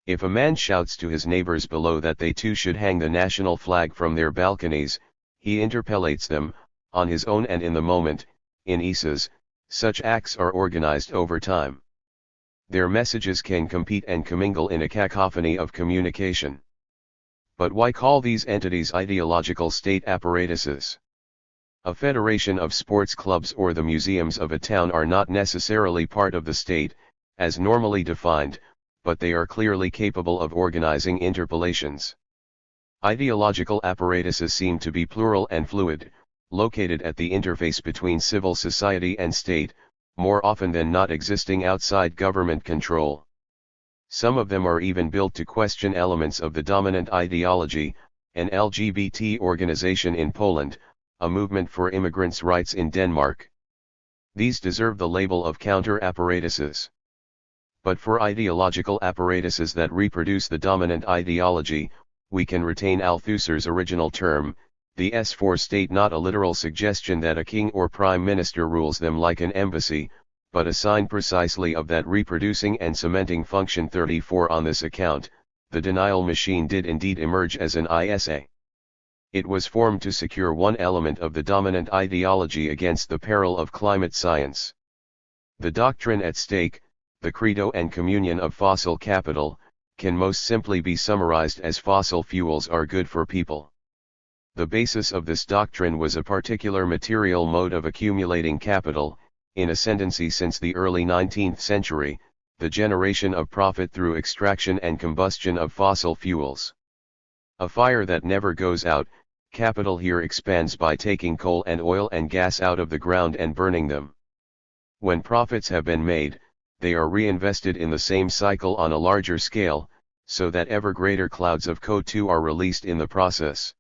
If a man shouts to his neighbors below that they too should hang the national flag from their balconies, he interpellates them, on his own and in the moment. In ISAs, such acts are organized over time. Their messages can compete and commingle in a cacophony of communication. But why call these entities ideological state apparatuses? A federation of sports clubs or the museums of a town are not necessarily part of the state, as normally defined, but they are clearly capable of organizing interpellations. Ideological apparatuses seem to be plural and fluid, located at the interface between civil society and state, more often than not existing outside government control. Some of them are even built to question elements of the dominant ideology. An LGBT organization in Poland, a movement for immigrants' rights in Denmark. These deserve the label of counter-apparatuses. But for ideological apparatuses that reproduce the dominant ideology, we can retain Althusser's original term, the S4 state, not a literal suggestion that a king or prime minister rules them like an embassy, but a sign precisely of that reproducing and cementing function. 34 On this account, the denial machine did indeed emerge as an ISA. It was formed to secure one element of the dominant ideology against the peril of climate science. The doctrine at stake, the credo and communion of fossil capital, can most simply be summarized as fossil fuels are good for people. The basis of this doctrine was a particular material mode of accumulating capital, in ascendancy since the early 19th century, the generation of profit through extraction and combustion of fossil fuels. A fire that never goes out. Capital here expands by taking coal and oil and gas out of the ground and burning them. When profits have been made, they are reinvested in the same cycle on a larger scale, so that ever greater clouds of CO2 are released in the process.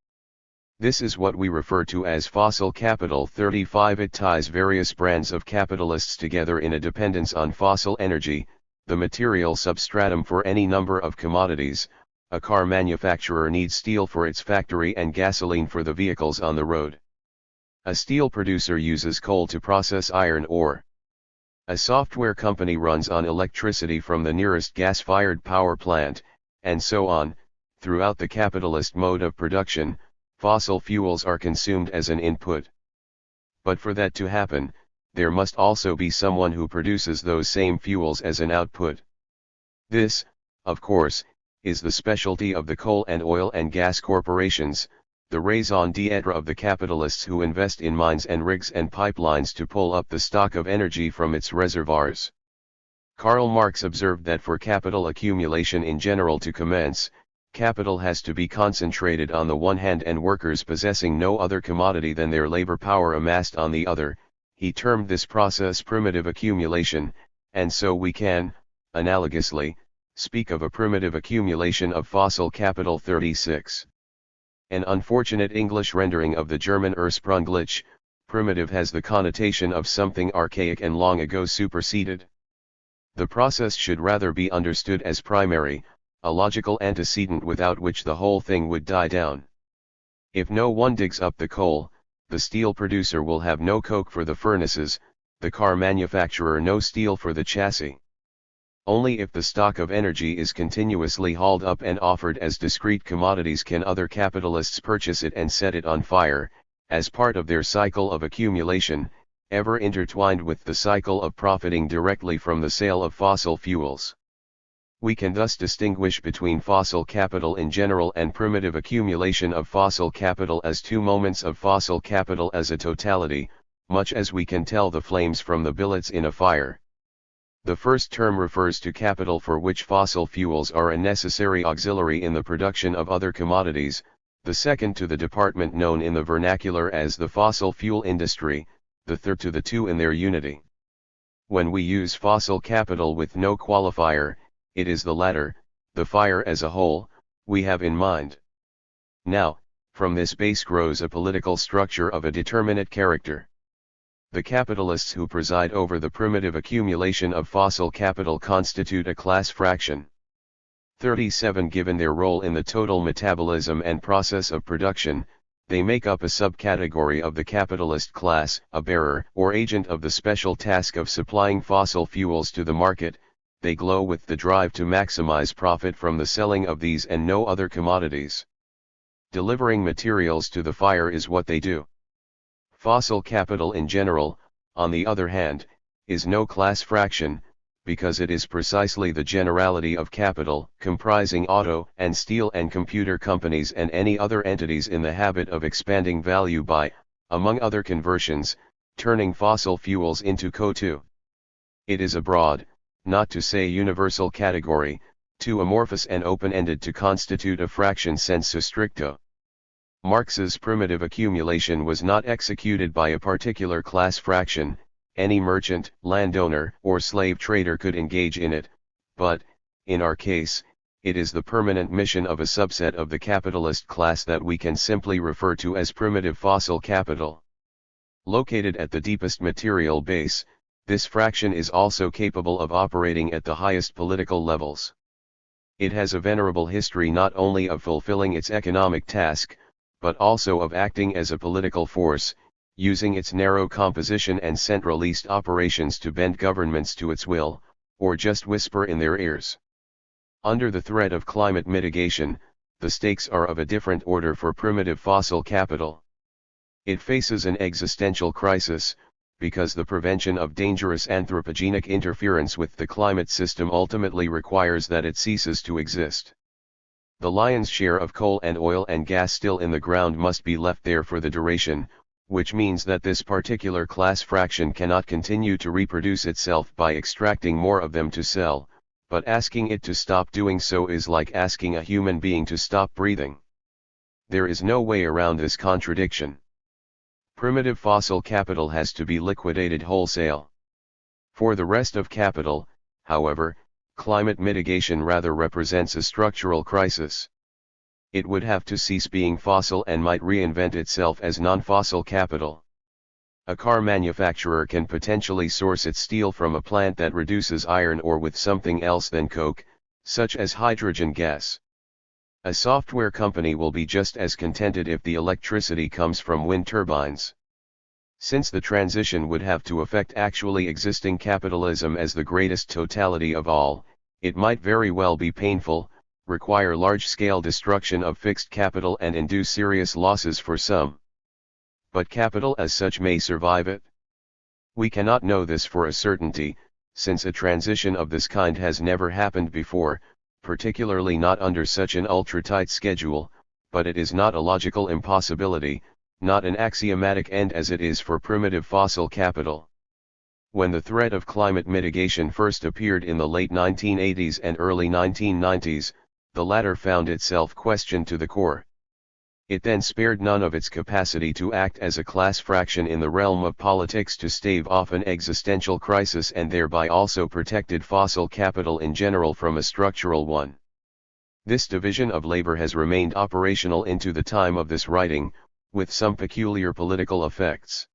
This is what we refer to as fossil capital. 35 It ties various brands of capitalists together in a dependence on fossil energy, the material substratum for any number of commodities. A car manufacturer needs steel for its factory and gasoline for the vehicles on the road. A steel producer uses coal to process iron ore. A software company runs on electricity from the nearest gas-fired power plant, and so on. Throughout the capitalist mode of production, fossil fuels are consumed as an input. But for that to happen, there must also be someone who produces those same fuels as an output. This, of course, is the specialty of the coal and oil and gas corporations, the raison d'etre of the capitalists who invest in mines and rigs and pipelines to pull up the stock of energy from its reservoirs. Karl Marx observed that for capital accumulation in general to commence, capital has to be concentrated on the one hand and workers possessing no other commodity than their labor power amassed on the other. He termed this process primitive accumulation, and so we can, analogously, speak of a primitive accumulation of fossil capital. 36. An unfortunate English rendering of the German ursprünglich, primitive has the connotation of something archaic and long ago superseded. The process should rather be understood as primary, a logical antecedent without which the whole thing would die down. If no one digs up the coal, the steel producer will have no coke for the furnaces, the car manufacturer no steel for the chassis. Only if the stock of energy is continuously hauled up and offered as discrete commodities can other capitalists purchase it and set it on fire, as part of their cycle of accumulation, ever intertwined with the cycle of profiting directly from the sale of fossil fuels. We can thus distinguish between fossil capital in general and primitive accumulation of fossil capital as two moments of fossil capital as a totality, much as we can tell the flames from the billets in a fire. The first term refers to capital for which fossil fuels are a necessary auxiliary in the production of other commodities, the second to the department known in the vernacular as the fossil fuel industry, the third to the two in their unity. When we use fossil capital with no qualifier, it is the latter, the fire as a whole, we have in mind. Now, from this base grows a political structure of a determinate character. The capitalists who preside over the primitive accumulation of fossil capital constitute a class fraction. 37 Given their role in the total metabolism and process of production, they make up a subcategory of the capitalist class, a bearer or agent of the special task of supplying fossil fuels to the market. They glow with the drive to maximize profit from the selling of these and no other commodities. Delivering materials to the fire is what they do. Fossil capital in general, on the other hand, is no class fraction, because it is precisely the generality of capital, comprising auto and steel and computer companies and any other entities in the habit of expanding value by, among other conversions, turning fossil fuels into CO2. It is a broad, not to say universal category, too amorphous and open-ended to constitute a fraction sensu stricto. Marx's primitive accumulation was not executed by a particular class fraction, any merchant, landowner, or slave trader could engage in it, but, in our case, it is the permanent mission of a subset of the capitalist class that we can simply refer to as primitive fossil capital. Located at the deepest material base, this fraction is also capable of operating at the highest political levels. It has a venerable history not only of fulfilling its economic task, but also of acting as a political force, using its narrow composition and centralist operations to bend governments to its will, or just whisper in their ears. Under the threat of climate mitigation, the stakes are of a different order for primitive fossil capital. It faces an existential crisis, because the prevention of dangerous anthropogenic interference with the climate system ultimately requires that it ceases to exist. The lion's share of coal and oil and gas still in the ground must be left there for the duration, which means that this particular class fraction cannot continue to reproduce itself by extracting more of them to sell, but asking it to stop doing so is like asking a human being to stop breathing. There is no way around this contradiction. Primitive fossil capital has to be liquidated wholesale. For the rest of capital, however, climate mitigation rather represents a structural crisis. It would have to cease being fossil and might reinvent itself as non-fossil capital. A car manufacturer can potentially source its steel from a plant that reduces iron ore with something else than coke, such as hydrogen gas. A software company will be just as contented if the electricity comes from wind turbines. Since the transition would have to affect actually existing capitalism as the greatest totality of all, it might very well be painful, require large-scale destruction of fixed capital and induce serious losses for some. But capital as such may survive it? We cannot know this for a certainty, since a transition of this kind has never happened before, particularly not under such an ultra-tight schedule, but it is not a logical impossibility, not an axiomatic end as it is for primitive fossil capital. When the threat of climate mitigation first appeared in the late 1980s and early 1990s, the latter found itself questioned to the core. It then spared none of its capacity to act as a class fraction in the realm of politics to stave off an existential crisis and thereby also protected fossil capital in general from a structural one. This division of labor has remained operational into the time of this writing, with some peculiar political effects.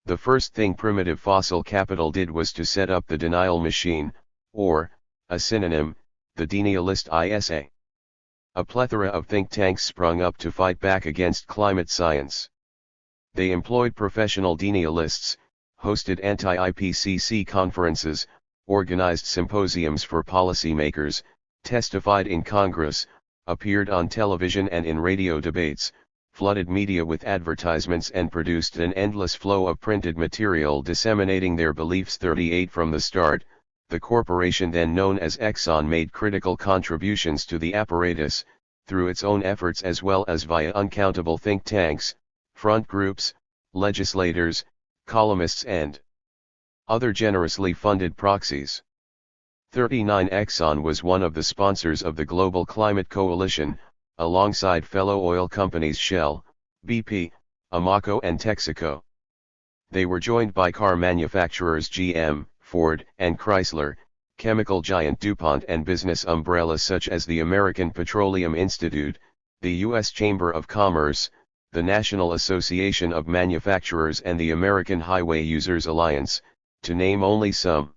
The first thing primitive fossil capital did was to set up the denial machine, or, a synonym, the denialist ISA. A plethora of think tanks sprung up to fight back against climate science. They employed professional denialists, hosted anti-IPCC conferences, organized symposiums for policymakers, testified in Congress, appeared on television and in radio debates, flooded media with advertisements and produced an endless flow of printed material disseminating their beliefs. 38 From the start, the corporation then known as Exxon made critical contributions to the apparatus, through its own efforts as well as via uncountable think tanks, front groups, legislators, columnists and other generously funded proxies. 39 Exxon was one of the sponsors of the Global Climate Coalition, alongside fellow oil companies Shell, BP, Amoco and Texaco. They were joined by car manufacturers GM, Ford, and Chrysler, chemical giant DuPont and business umbrellas such as the American Petroleum Institute, the U.S. Chamber of Commerce, the National Association of Manufacturers and the American Highway Users Alliance, to name only some.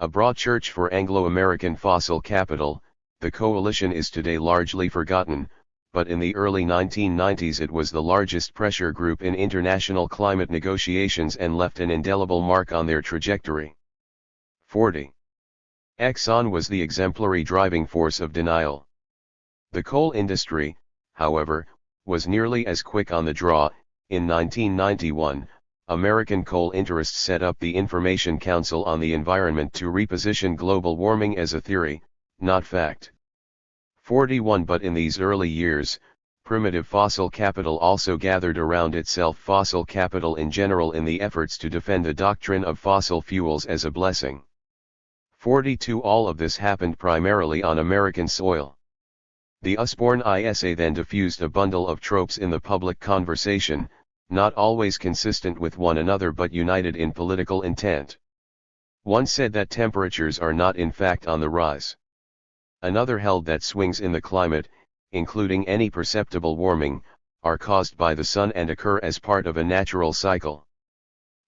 A broad church for Anglo-American fossil capital, the coalition is today largely forgotten, but in the early 1990s it was the largest pressure group in international climate negotiations and left an indelible mark on their trajectory. 40. Exxon was the exemplary driving force of denial. The coal industry, however, was nearly as quick on the draw. In 1991, American coal interests set up the Information Council on the Environment to reposition global warming as a theory, not fact. 41 But in these early years, primitive fossil capital also gathered around itself fossil capital in general in the efforts to defend the doctrine of fossil fuels as a blessing. 42 All of this happened primarily on American soil. The US-born ISA then diffused a bundle of tropes in the public conversation, not always consistent with one another but united in political intent. One said that temperatures are not in fact on the rise. Another held that swings in the climate, including any perceptible warming, are caused by the sun and occur as part of a natural cycle.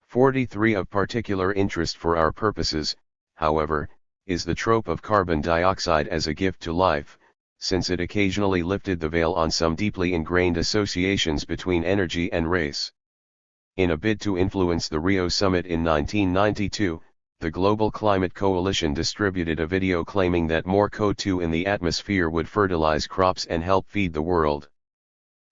43 Of particular interest for our purposes, however, is the trope of carbon dioxide as a gift to life, since it occasionally lifted the veil on some deeply ingrained associations between energy and race. In a bid to influence the Rio summit in 1992, the Global Climate Coalition distributed a video claiming that more CO2 in the atmosphere would fertilize crops and help feed the world.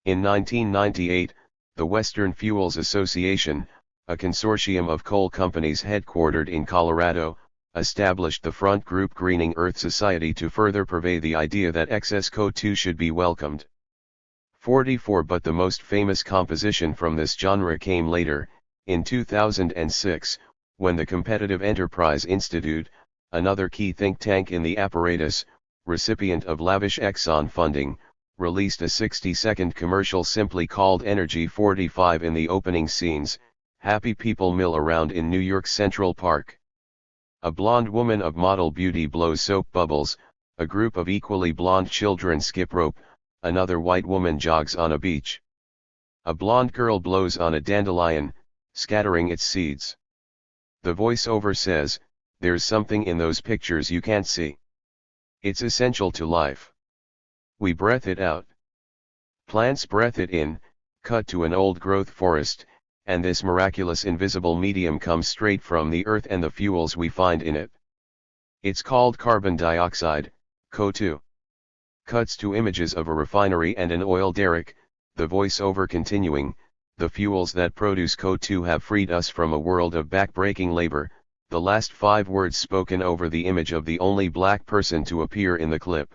In 1998, the Western Fuels Association, a consortium of coal companies headquartered in Colorado, established the front group Greening Earth Society to further purvey the idea that excess CO2 should be welcomed. 44 But the most famous composition from this genre came later, in 2006, when the Competitive Enterprise Institute, another key think tank in the apparatus, recipient of lavish Exxon funding, released a 60-second commercial simply called Energy 45 in the opening scenes. Happy people mill around in New York Central Park. A blonde woman of model beauty blows soap bubbles, a group of equally blonde children skip rope, another white woman jogs on a beach. A blonde girl blows on a dandelion, scattering its seeds. The voiceover says, "There's something in those pictures you can't see. It's essential to life. We breath it out. Plants breath it in." Cut to an old growth forest, and this miraculous invisible medium comes straight from the earth and the fuels we find in it. It's called carbon dioxide, CO2. Cuts to images of a refinery and an oil derrick, the voiceover continuing, "The fuels that produce CO2 have freed us from a world of back-breaking labor." The last 5 words spoken over the image of the only black person to appear in the clip.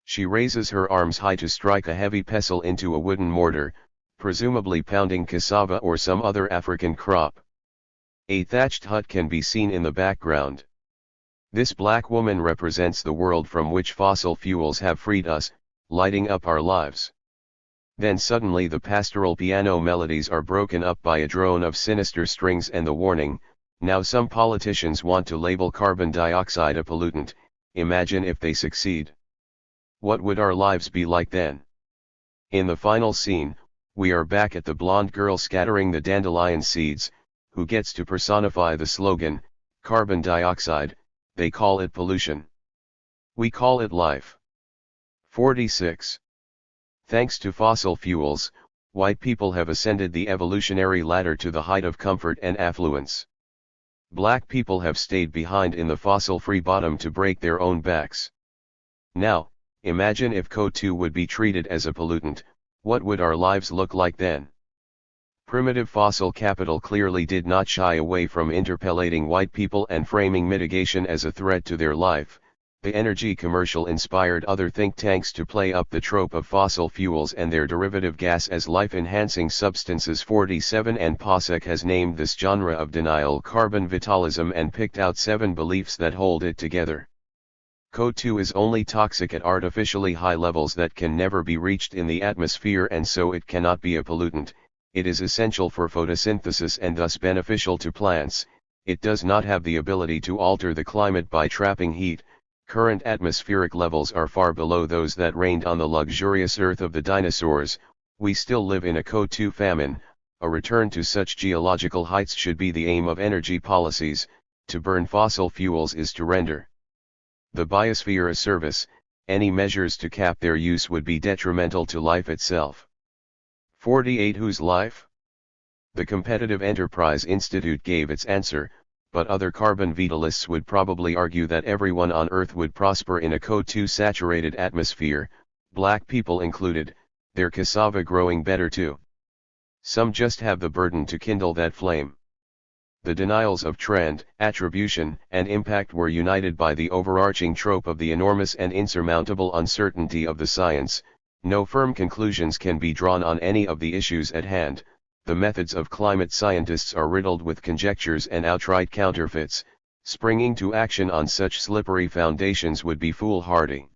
She raises her arms high to strike a heavy pestle into a wooden mortar, presumably pounding cassava or some other African crop. A thatched hut can be seen in the background. This black woman represents the world from which fossil fuels have freed us, lighting up our lives. Then suddenly the pastoral piano melodies are broken up by a drone of sinister strings and the warning, "Now some politicians want to label carbon dioxide a pollutant, imagine if they succeed. What would our lives be like then?" In the final scene, we are back at the blonde girl scattering the dandelion seeds, who gets to personify the slogan, "Carbon dioxide, they call it pollution. We call it life." 46. Thanks to fossil fuels, white people have ascended the evolutionary ladder to the height of comfort and affluence. Black people have stayed behind in the fossil-free bottom to break their own backs. Now, imagine if CO2 would be treated as a pollutant, what would our lives look like then? Primitive fossil capital clearly did not shy away from interpellating white people and framing mitigation as a threat to their life. The energy commercial inspired other think tanks to play up the trope of fossil fuels and their derivative gas as life-enhancing substances. 47 And Pasek has named this genre of denial carbon vitalism and picked out 7 beliefs that hold it together. CO2 is only toxic at artificially high levels that can never be reached in the atmosphere, and so it cannot be a pollutant. It is essential for photosynthesis and thus beneficial to plants. It does not have the ability to alter the climate by trapping heat. Current atmospheric levels are far below those that reigned on the luxurious earth of the dinosaurs. We still live in a CO2 famine. A return to such geological heights should be the aim of energy policies. To burn fossil fuels is to render the biosphere a service. Any measures to cap their use would be detrimental to life itself. 48 Whose life? The Competitive Enterprise Institute gave its answer, but other carbon vitalists would probably argue that everyone on Earth would prosper in a CO2-saturated atmosphere, black people included, their cassava growing better too. Some just have the burden to kindle that flame. The denials of trend, attribution, and impact were united by the overarching trope of the enormous and insurmountable uncertainty of the science. No firm conclusions can be drawn on any of the issues at hand. The methods of climate scientists are riddled with conjectures and outright counterfeits. Springing to action on such slippery foundations would be foolhardy.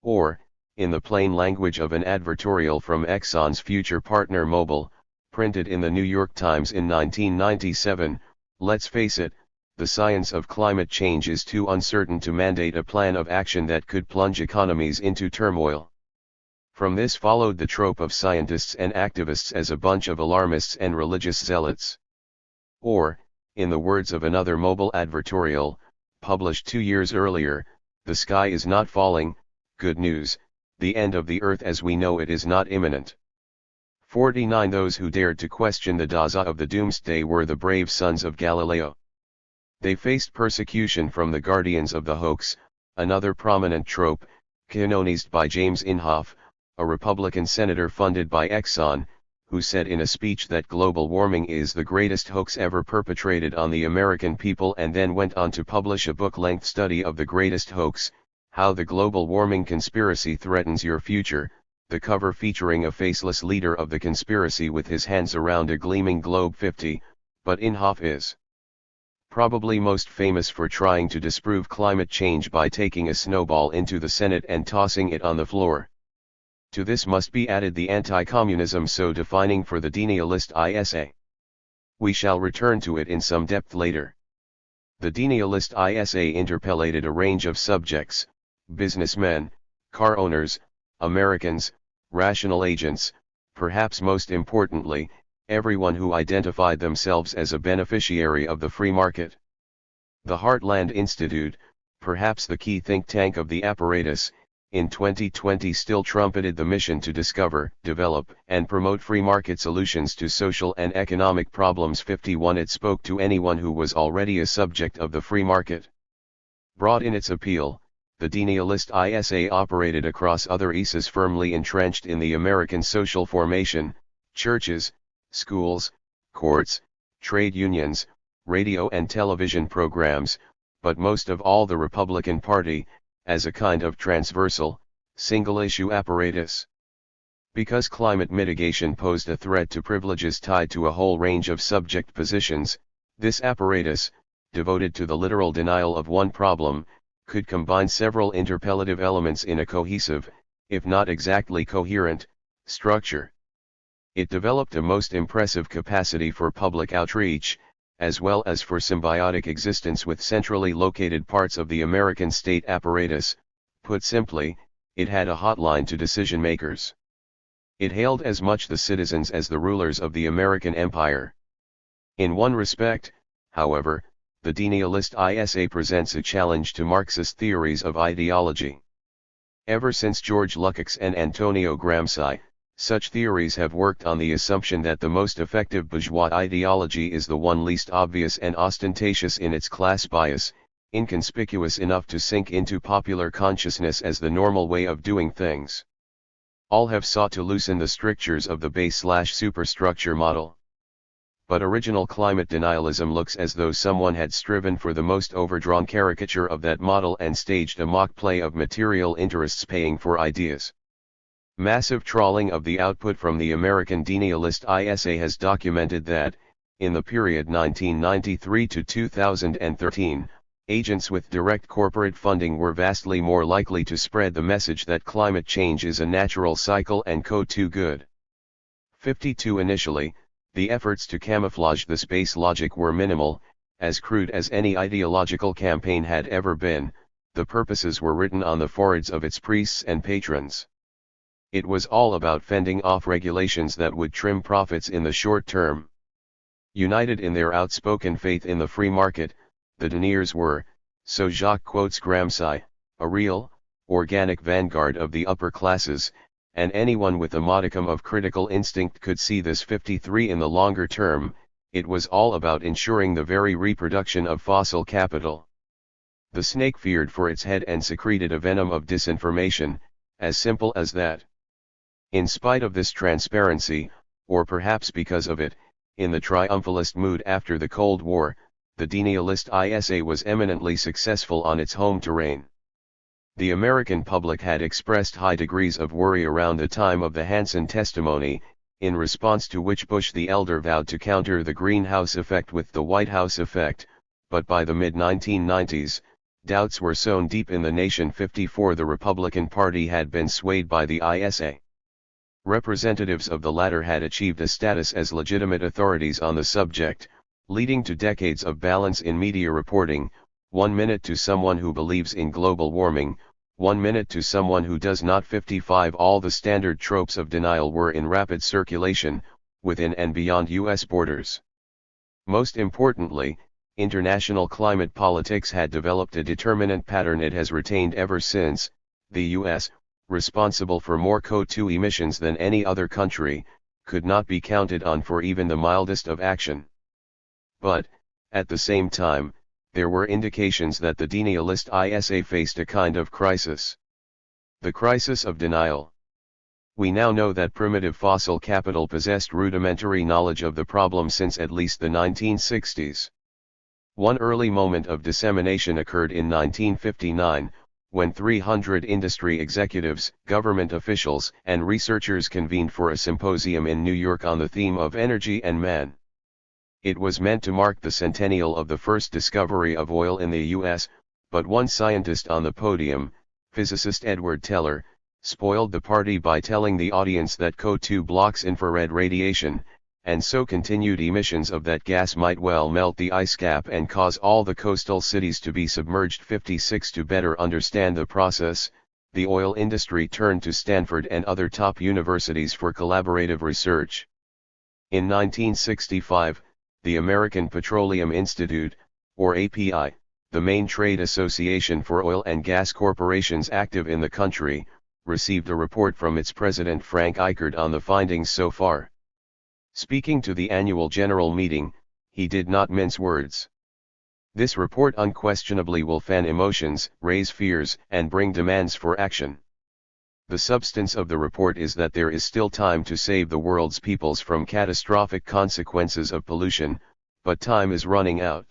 Or, in the plain language of an advertorial from Exxon's future partner Mobil, printed in the New York Times in 1997, let's face it, the science of climate change is too uncertain to mandate a plan of action that could plunge economies into turmoil. From this followed the trope of scientists and activists as a bunch of alarmists and religious zealots. Or, in the words of another Mobil advertorial, published 2 years earlier, the sky is not falling, good news, the end of the earth as we know it is not imminent. 49 Those who dared to question the Daza of the doomsday were the brave sons of Galileo. They faced persecution from the guardians of the hoax, another prominent trope, canonized by James Inhofe, a Republican senator funded by Exxon, who said in a speech that global warming is the greatest hoax ever perpetrated on the American people, and then went on to publish a book-length study of the greatest hoax, How the Global Warming Conspiracy Threatens Your Future, the cover featuring a faceless leader of the conspiracy with his hands around a gleaming globe. 50, but Inhofe is probably most famous for trying to disprove climate change by taking a snowball into the Senate and tossing it on the floor. To this must be added the anti-communism so defining for the denialist ISA. We shall return to it in some depth later. The denialist ISA interpellated a range of subjects: businessmen, car owners, Americans, rational agents, perhaps most importantly, everyone who identified themselves as a beneficiary of the free market. The Heartland Institute, perhaps the key think tank of the apparatus, in 2020 still trumpeted the mission to discover, develop, and promote free market solutions to social and economic problems. 51 It spoke to anyone who was already a subject of the free market. Broad in its appeal, the denialist ISA operated across other ISAs firmly entrenched in the American social formation: churches, schools, courts, trade unions, radio and television programs, but most of all the Republican Party, as a kind of transversal, single-issue apparatus. Because climate mitigation posed a threat to privileges tied to a whole range of subject positions, this apparatus, devoted to the literal denial of one problem, could combine several interpellative elements in a cohesive, if not exactly coherent, structure. It developed a most impressive capacity for public outreach, as well as for symbiotic existence with centrally located parts of the American state apparatus. Put simply, it had a hotline to decision makers. It hailed as much the citizens as the rulers of the American empire. In one respect, however, the denialist ISA presents a challenge to Marxist theories of ideology. Ever since George Lukács and Antonio Gramsci, such theories have worked on the assumption that the most effective bourgeois ideology is the one least obvious and ostentatious in its class bias, inconspicuous enough to sink into popular consciousness as the normal way of doing things. All have sought to loosen the strictures of the base/superstructure model. But original climate denialism looks as though someone had striven for the most overdrawn caricature of that model and staged a mock play of material interests paying for ideas. Massive trawling of the output from the American denialist ISA has documented that, in the period 1993 to 2013, agents with direct corporate funding were vastly more likely to spread the message that climate change is a natural cycle and too good. 52 Initially, the efforts to camouflage this base logic were minimal, as crude as any ideological campaign had ever been. The purposes were written on the foreheads of its priests and patrons. It was all about fending off regulations that would trim profits in the short term. United in their outspoken faith in the free market, the deniers were, so Jacques quotes Gramsci, a real, organic vanguard of the upper classes, and anyone with a modicum of critical instinct could see this. 53 In the longer term, it was all about ensuring the very reproduction of fossil capital. The snake feared for its head and secreted a venom of disinformation, as simple as that. In spite of this transparency, or perhaps because of it, in the triumphalist mood after the Cold War, the denialist ISA was eminently successful on its home terrain. The American public had expressed high degrees of worry around the time of the Hansen testimony, in response to which Bush the elder vowed to counter the greenhouse effect with the White House effect, but by the mid-1990s, doubts were sown deep in the nation. 54 The Republican Party had been swayed by the ISA. Representatives of the latter had achieved a status as legitimate authorities on the subject, leading to decades of balance in media reporting: 1 minute to someone who believes in global warming, 1 minute to someone who does not. 55 All the standard tropes of denial were in rapid circulation, within and beyond U.S. borders. Most importantly, international climate politics had developed a determinant pattern it has retained ever since. The U.S., responsible for more CO2 emissions than any other country, could not be counted on for even the mildest of action. But, at the same time, there were indications that the denialist ISA faced a kind of crisis. The crisis of denial. We now know that primitive fossil capital possessed rudimentary knowledge of the problem since at least the 1960s. One early moment of dissemination occurred in 1959, when 300 industry executives, government officials, and researchers convened for a symposium in New York on the theme of energy and man. It was meant to mark the centennial of the first discovery of oil in the U.S., but one scientist on the podium, physicist Edward Teller, spoiled the party by telling the audience that CO2 blocks infrared radiation, and so continued emissions of that gas might well melt the ice cap and cause all the coastal cities to be submerged. 56 To better understand the process, the oil industry turned to Stanford and other top universities for collaborative research. In 1965, the American Petroleum Institute, or API, the main trade association for oil and gas corporations active in the country, received a report from its president Frank Eichert on the findings so far. Speaking to the annual general meeting, he did not mince words. This report unquestionably will fan emotions, raise fears, and bring demands for action. The substance of the report is that there is still time to save the world's peoples from catastrophic consequences of pollution, but time is running out.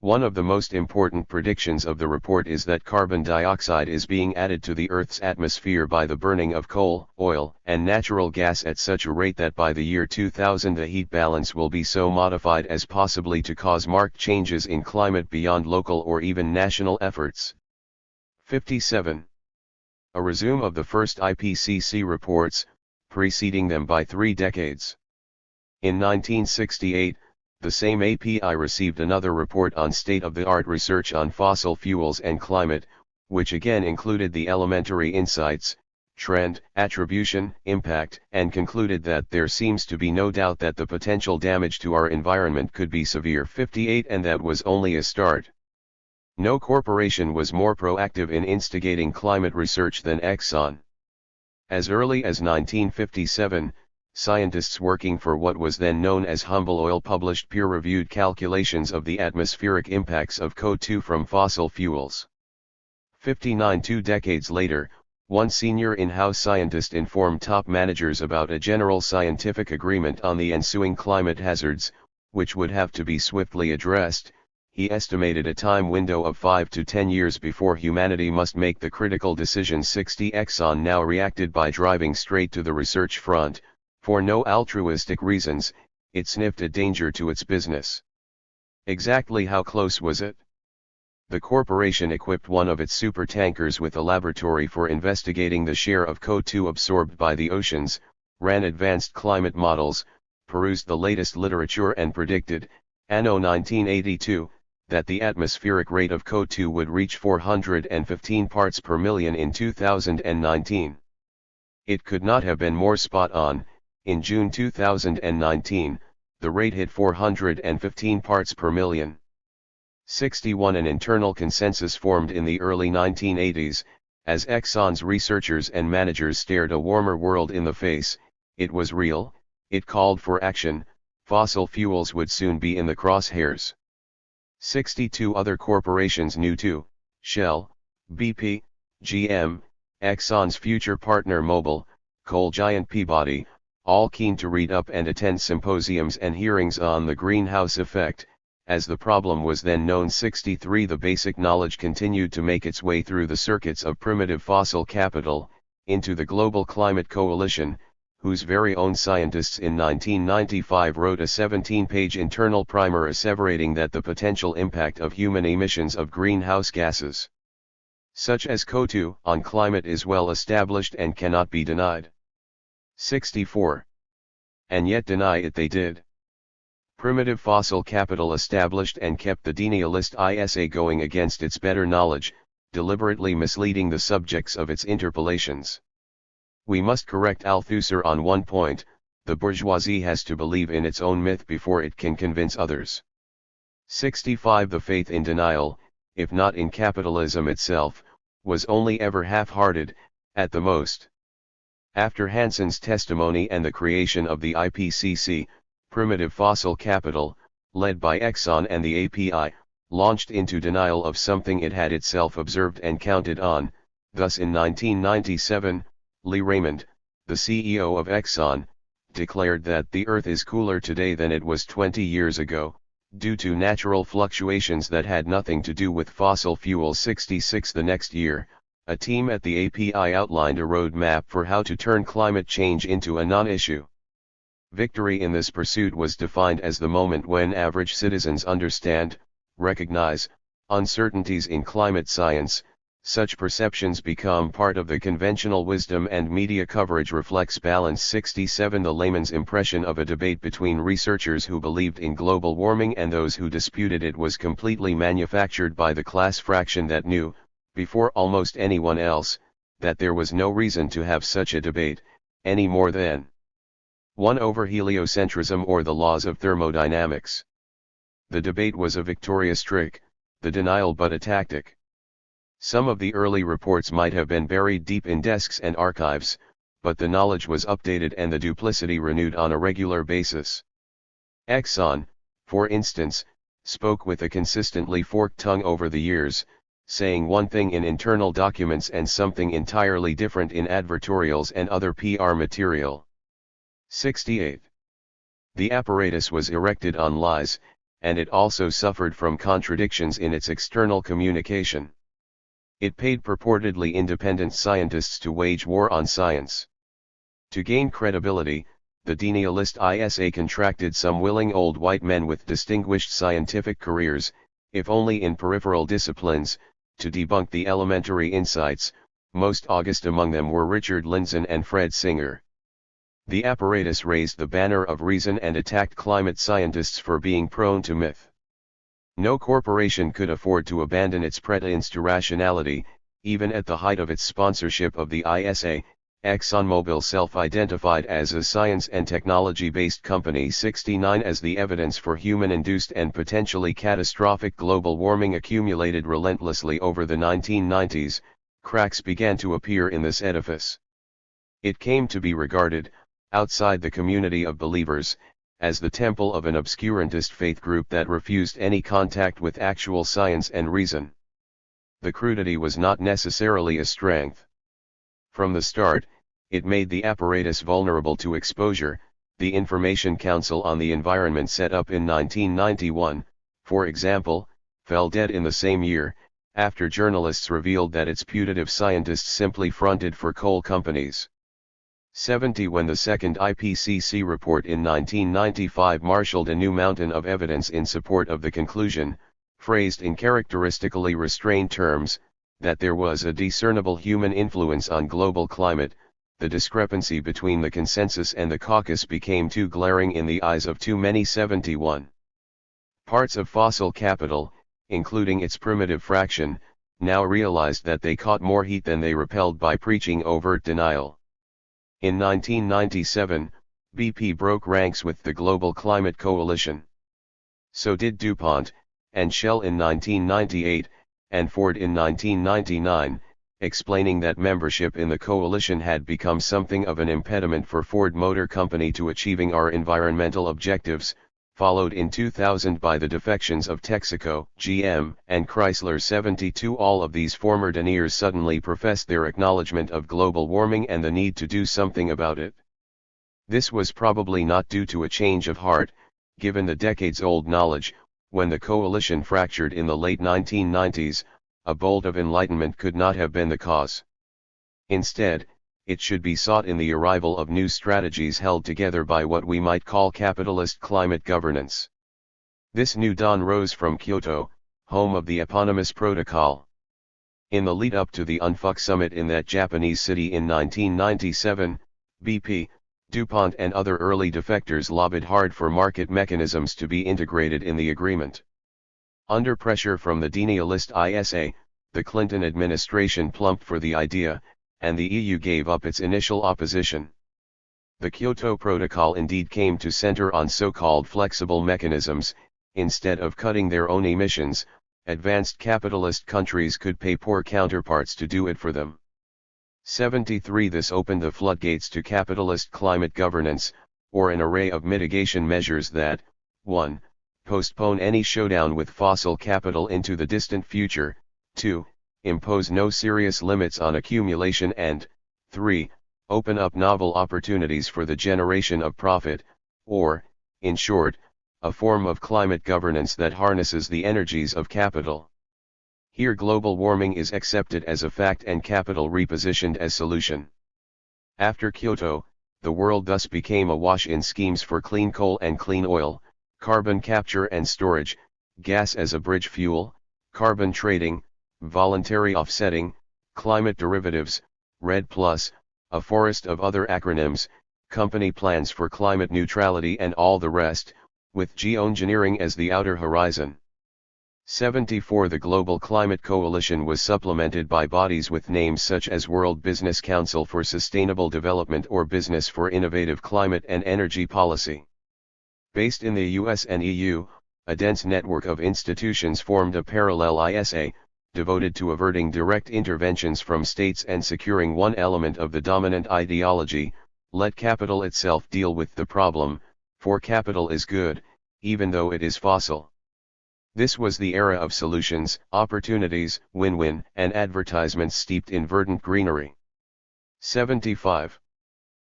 One of the most important predictions of the report is that carbon dioxide is being added to the Earth's atmosphere by the burning of coal, oil, and natural gas at such a rate that by the year 2000 the heat balance will be so modified as possibly to cause marked changes in climate beyond local or even national efforts. 57. A resume of the first IPCC reports, preceding them by 3 decades. In 1968, the same API received another report on state-of-the-art research on fossil fuels and climate, which again included the elementary insights, trend, attribution, impact, and concluded that there seems to be no doubt that the potential damage to our environment could be severe. 58 And that was only a start. No corporation was more proactive in instigating climate research than Exxon. As early as 1957, scientists working for what was then known as Humble Oil published peer-reviewed calculations of the atmospheric impacts of CO2 from fossil fuels. 59 2 decades later, one senior in-house scientist informed top managers about a general scientific agreement on the ensuing climate hazards, which would have to be swiftly addressed. He estimated a time window of 5 to 10 years before humanity must make the critical decision. 60 Exxon now reacted by driving straight to the research front. For no altruistic reasons, it sniffed a danger to its business. Exactly how close was it? The corporation equipped one of its supertankers with a laboratory for investigating the share of CO2 absorbed by the oceans, ran advanced climate models, perused the latest literature and predicted, anno 1982, that the atmospheric rate of CO2 would reach 415 parts per million in 2019. It could not have been more spot on. In June 2019, the rate hit 415 parts per million. 61 An internal consensus formed in the early 1980s, as Exxon's researchers and managers stared a warmer world in the face. It was real, it called for action, fossil fuels would soon be in the crosshairs. 62 Other corporations knew too: Shell, BP, GM, Exxon's future partner Mobil, coal giant Peabody, all keen to read up and attend symposiums and hearings on the greenhouse effect, as the problem was then known. 63 The basic knowledge continued to make its way through the circuits of primitive fossil capital, into the Global Climate Coalition, whose very own scientists in 1995 wrote a 17-page internal primer asseverating that the potential impact of human emissions of greenhouse gases, such as CO2, on climate is well established and cannot be denied. 64. And yet deny it they did. Primitive fossil capital established and kept the denialist ISA going against its better knowledge, deliberately misleading the subjects of its interpellations. We must correct Althusser on one point: the bourgeoisie has to believe in its own myth before it can convince others. 65 The faith in denial, if not in capitalism itself, was only ever half-hearted, at the most. After Hanson's testimony and the creation of the IPCC, primitive fossil capital, led by Exxon and the API, launched into denial of something it had itself observed and counted on. Thus in 1997, Lee Raymond, the CEO of Exxon, declared that the Earth is cooler today than it was 20 years ago, due to natural fluctuations that had nothing to do with fossil fuels. 66 The next year, a team at the API outlined a roadmap for how to turn climate change into a non-issue. Victory in this pursuit was defined as the moment when average citizens understand, recognize, uncertainties in climate science, Such perceptions become part of the conventional wisdom and media coverage reflects balance. 67 The layman's impression of a debate between researchers who believed in global warming and those who disputed it was completely manufactured by the class fraction that knew, before almost anyone else, that there was no reason to have such a debate, any more than 1 over heliocentrism or the laws of thermodynamics. The debate was a victorious trick, the denial but a tactic. Some of the early reports might have been buried deep in desks and archives, but the knowledge was updated and the duplicity renewed on a regular basis. Exxon, for instance, spoke with a consistently forked tongue over the years, saying one thing in internal documents and something entirely different in advertorials and other PR material. 68. The apparatus was erected on lies, and it also suffered from contradictions in its external communication. It paid purportedly independent scientists to wage war on science. To gain credibility, the denialist ISA contracted some willing old white men with distinguished scientific careers, if only in peripheral disciplines, to debunk the elementary insights. Most august among them were Richard Lindzen and Fred Singer. The apparatus raised the banner of reason and attacked climate scientists for being prone to myth. No corporation could afford to abandon its pretense to rationality, even at the height of its sponsorship of the ISA. ExxonMobil self-identified as a science and technology-based company. 69 As the evidence for human-induced and potentially catastrophic global warming accumulated relentlessly over the 1990s, cracks began to appear in this edifice. It came to be regarded, outside the community of believers, as the temple of an obscurantist faith group that refused any contact with actual science and reason. The crudity was not necessarily a strength. From the start, it made the apparatus vulnerable to exposure. The Information Council on the Environment, set up in 1991, for example, fell dead in the same year, after journalists revealed that its putative scientists simply fronted for coal companies. 70 When the second IPCC report in 1995 marshaled a new mountain of evidence in support of the conclusion, phrased in characteristically restrained terms, that there was a discernible human influence on global climate, the discrepancy between the consensus and the caucus became too glaring in the eyes of too many. 71 Parts of fossil capital, including its primitive fraction, now realized that they caught more heat than they repelled by preaching overt denial. In 1997, BP broke ranks with the Global Climate Coalition. So did DuPont, and Shell in 1998, and Ford in 1999, explaining that membership in the coalition had become something of an impediment for Ford Motor Company to achieving our environmental objectives, followed in 2000 by the defections of Texaco, GM, and Chrysler. 72 All of these former deniers suddenly professed their acknowledgement of global warming and the need to do something about it. This was probably not due to a change of heart, given the decades-old knowledge. When the coalition fractured in the late 1990s, a bolt of enlightenment could not have been the cause. Instead, it should be sought in the arrival of new strategies held together by what we might call capitalist climate governance. This new dawn rose from Kyoto, home of the eponymous protocol. In the lead-up to the UNFUC summit in that Japanese city in 1997, BP, DuPont and other early defectors lobbied hard for market mechanisms to be integrated in the agreement. Under pressure from the denialist ISA, the Clinton administration plumped for the idea, and the EU gave up its initial opposition. The Kyoto Protocol indeed came to center on so-called flexible mechanisms. Instead of cutting their own emissions, advanced capitalist countries could pay poor counterparts to do it for them. 73 This opened the floodgates to capitalist climate governance, or an array of mitigation measures that, 1. Postpone any showdown with fossil capital into the distant future, 2. Impose no serious limits on accumulation, and 3. Open up novel opportunities for the generation of profit, or, in short, a form of climate governance that harnesses the energies of capital. Here global warming is accepted as a fact and capital repositioned as solution. After Kyoto, the world thus became awash in schemes for clean coal and clean oil, carbon capture and storage, gas as a bridge fuel, carbon trading, voluntary offsetting, climate derivatives, REDD+, a forest of other acronyms, company plans for climate neutrality and all the rest, with geoengineering as the outer horizon. 74 The Global Climate Coalition was supplemented by bodies with names such as World Business Council for Sustainable Development or Business for Innovative Climate and Energy Policy. Based in the US and EU, a dense network of institutions formed a parallel ISA, devoted to averting direct interventions from states and securing one element of the dominant ideology: let capital itself deal with the problem, for capital is good, even though it is fossil. This was the era of solutions, opportunities, win-win, and advertisements steeped in verdant greenery. 75.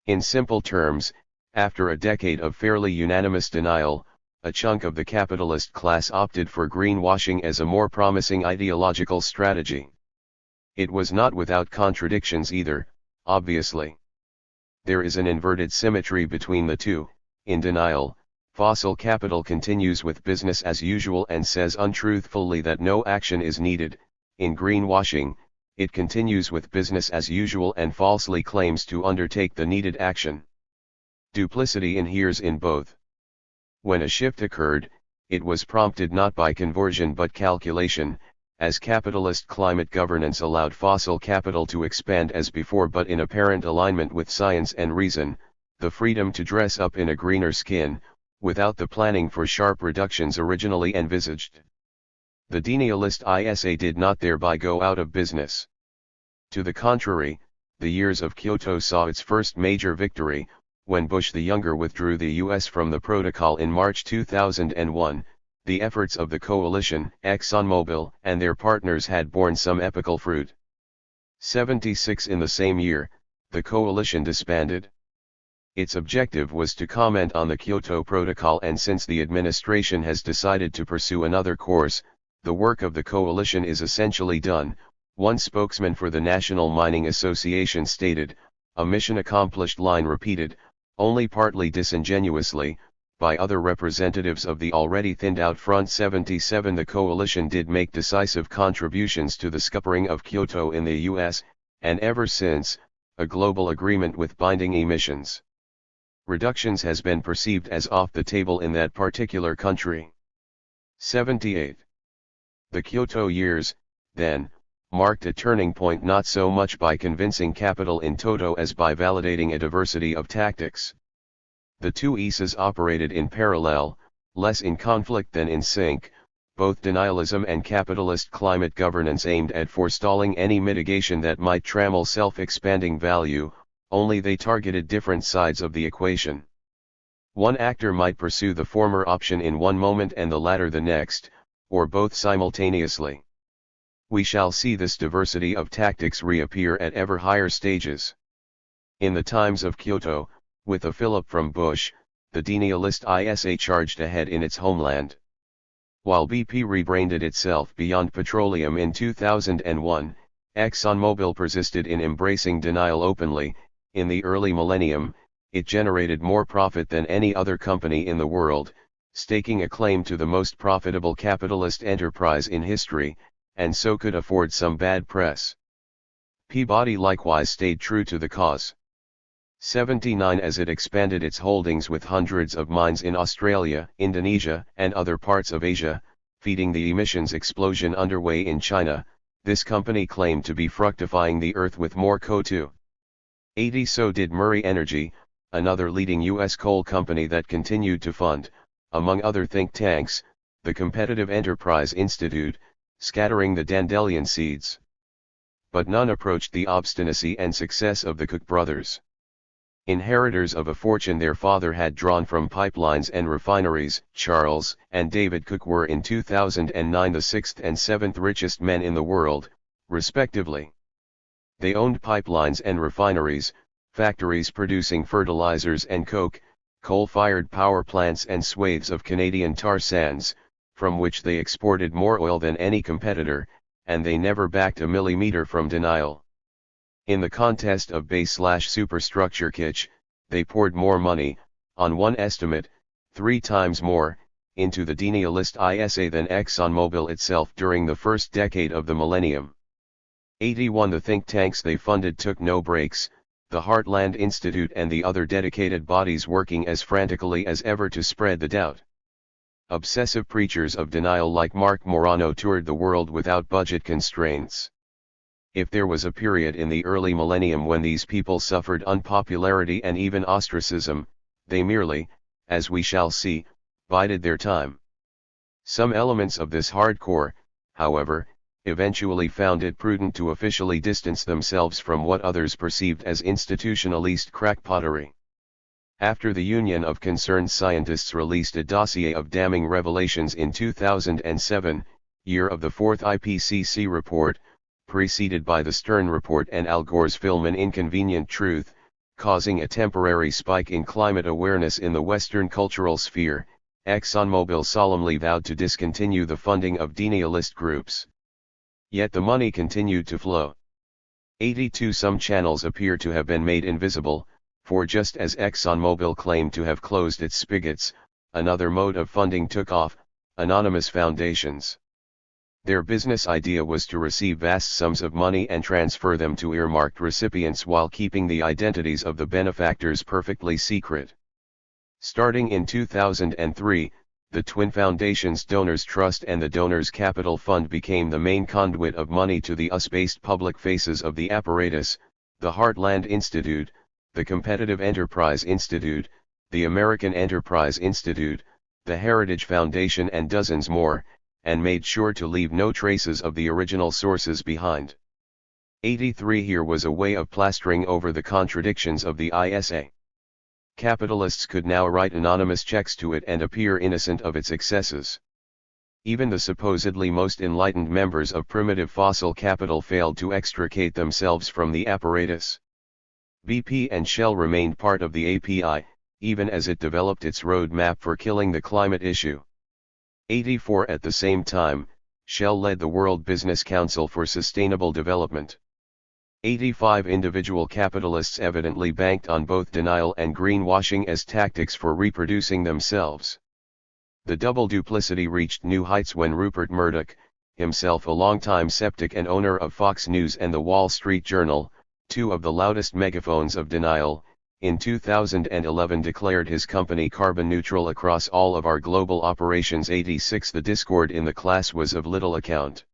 In simple terms, after a decade of fairly unanimous denial, a chunk of the capitalist class opted for greenwashing as a more promising ideological strategy. It was not without contradictions either, obviously. There is an inverted symmetry between the two. In denial, fossil capital continues with business as usual and says untruthfully that no action is needed. In greenwashing, it continues with business as usual and falsely claims to undertake the needed action. Duplicity inheres in both. When a shift occurred, it was prompted not by conversion but calculation, as capitalist climate governance allowed fossil capital to expand as before but in apparent alignment with science and reason, the freedom to dress up in a greener skin, without the planning for sharp reductions originally envisaged. The denialist ISA did not thereby go out of business. To the contrary, the years of Kyoto saw its first major victory, when Bush the Younger withdrew the US from the protocol in March 2001. The efforts of the coalition, ExxonMobil, and their partners had borne some epical fruit. 76 In the same year, the coalition disbanded. Its objective was to comment on the Kyoto Protocol, and since the administration has decided to pursue another course, the work of the coalition is essentially done. One spokesman for the National Mining Association stated, a mission accomplished line repeated, only partly disingenuously, by other representatives of the already thinned out front. 77 The coalition did make decisive contributions to the scuppering of Kyoto in the US, and ever since, a global agreement with binding emissions reductions has been perceived as off the table in that particular country. 78. The Kyoto years, then, marked a turning point not so much by convincing capital in toto as by validating a diversity of tactics. The two ISAs operated in parallel, less in conflict than in sync. Both denialism and capitalist climate governance aimed at forestalling any mitigation that might trammel self-expanding value, only they targeted different sides of the equation. One actor might pursue the former option in one moment and the latter the next, or both simultaneously. We shall see this diversity of tactics reappear at ever higher stages. In the times of Kyoto, with a fillip from Bush, the denialist ISA charged ahead in its homeland. While BP rebranded itself Beyond Petroleum in 2001, ExxonMobil persisted in embracing denial openly. In the early millennium, it generated more profit than any other company in the world, staking a claim to the most profitable capitalist enterprise in history, and so could afford some bad press. Peabody likewise stayed true to the cause. 79 As it expanded its holdings with hundreds of mines in Australia, Indonesia, and other parts of Asia, feeding the emissions explosion underway in China, this company claimed to be fructifying the earth with more CO2. 80 So did Murray Energy, another leading U.S. coal company that continued to fund, among other think tanks, the Competitive Enterprise Institute, scattering the dandelion seeds. But none approached the obstinacy and success of the Koch brothers. Inheritors of a fortune their father had drawn from pipelines and refineries, Charles and David Koch were in 2009 the sixth and seventh richest men in the world, respectively. They owned pipelines and refineries, factories producing fertilizers and coke, coal-fired power plants and swathes of Canadian tar sands, from which they exported more oil than any competitor, and they never backed a millimeter from denial. In the contest of base/superstructure kitsch, they poured more money, on one estimate, 3 times more, into the denialist ISA than ExxonMobil itself during the first decade of the millennium. 81 The think tanks they funded took no breaks, the Heartland Institute and the other dedicated bodies working as frantically as ever to spread the doubt. Obsessive preachers of denial like Mark Morano toured the world without budget constraints. If there was a period in the early millennium when these people suffered unpopularity and even ostracism, they merely, as we shall see, bided their time. Some elements of this hardcore, however, eventually found it prudent to officially distance themselves from what others perceived as institutionalist crackpottery. After the Union of Concerned Scientists released a dossier of damning revelations in 2007, year of the fourth IPCC report, preceded by the Stern Report and Al Gore's film An Inconvenient Truth, causing a temporary spike in climate awareness in the Western cultural sphere, ExxonMobil solemnly vowed to discontinue the funding of denialist groups. Yet the money continued to flow. 82 Some channels appear to have been made invisible, for just as ExxonMobil claimed to have closed its spigots, another mode of funding took off, anonymous foundations. Their business idea was to receive vast sums of money and transfer them to earmarked recipients while keeping the identities of the benefactors perfectly secret. Starting in 2003, the twin foundations Donors Trust and the Donors Capital Fund became the main conduit of money to the US-based public faces of the apparatus, the Heartland Institute, the Competitive Enterprise Institute, the American Enterprise Institute, the Heritage Foundation and dozens more, and made sure to leave no traces of the original sources behind. 83 Here was a way of plastering over the contradictions of the ISA. Capitalists could now write anonymous checks to it and appear innocent of its excesses. Even the supposedly most enlightened members of primitive fossil capital failed to extricate themselves from the apparatus. BP and Shell remained part of the API, even as it developed its roadmap for killing the climate issue. 84 At the same time, Shell led the World Business Council for Sustainable Development. 85 Individual capitalists evidently banked on both denial and greenwashing as tactics for reproducing themselves. The double duplicity reached new heights when Rupert Murdoch, himself a longtime skeptic and owner of Fox News and The Wall Street Journal, two of the loudest megaphones of denial, in 2011 declared his company carbon neutral across all of our global operations. 86 The discord in the class was of little account.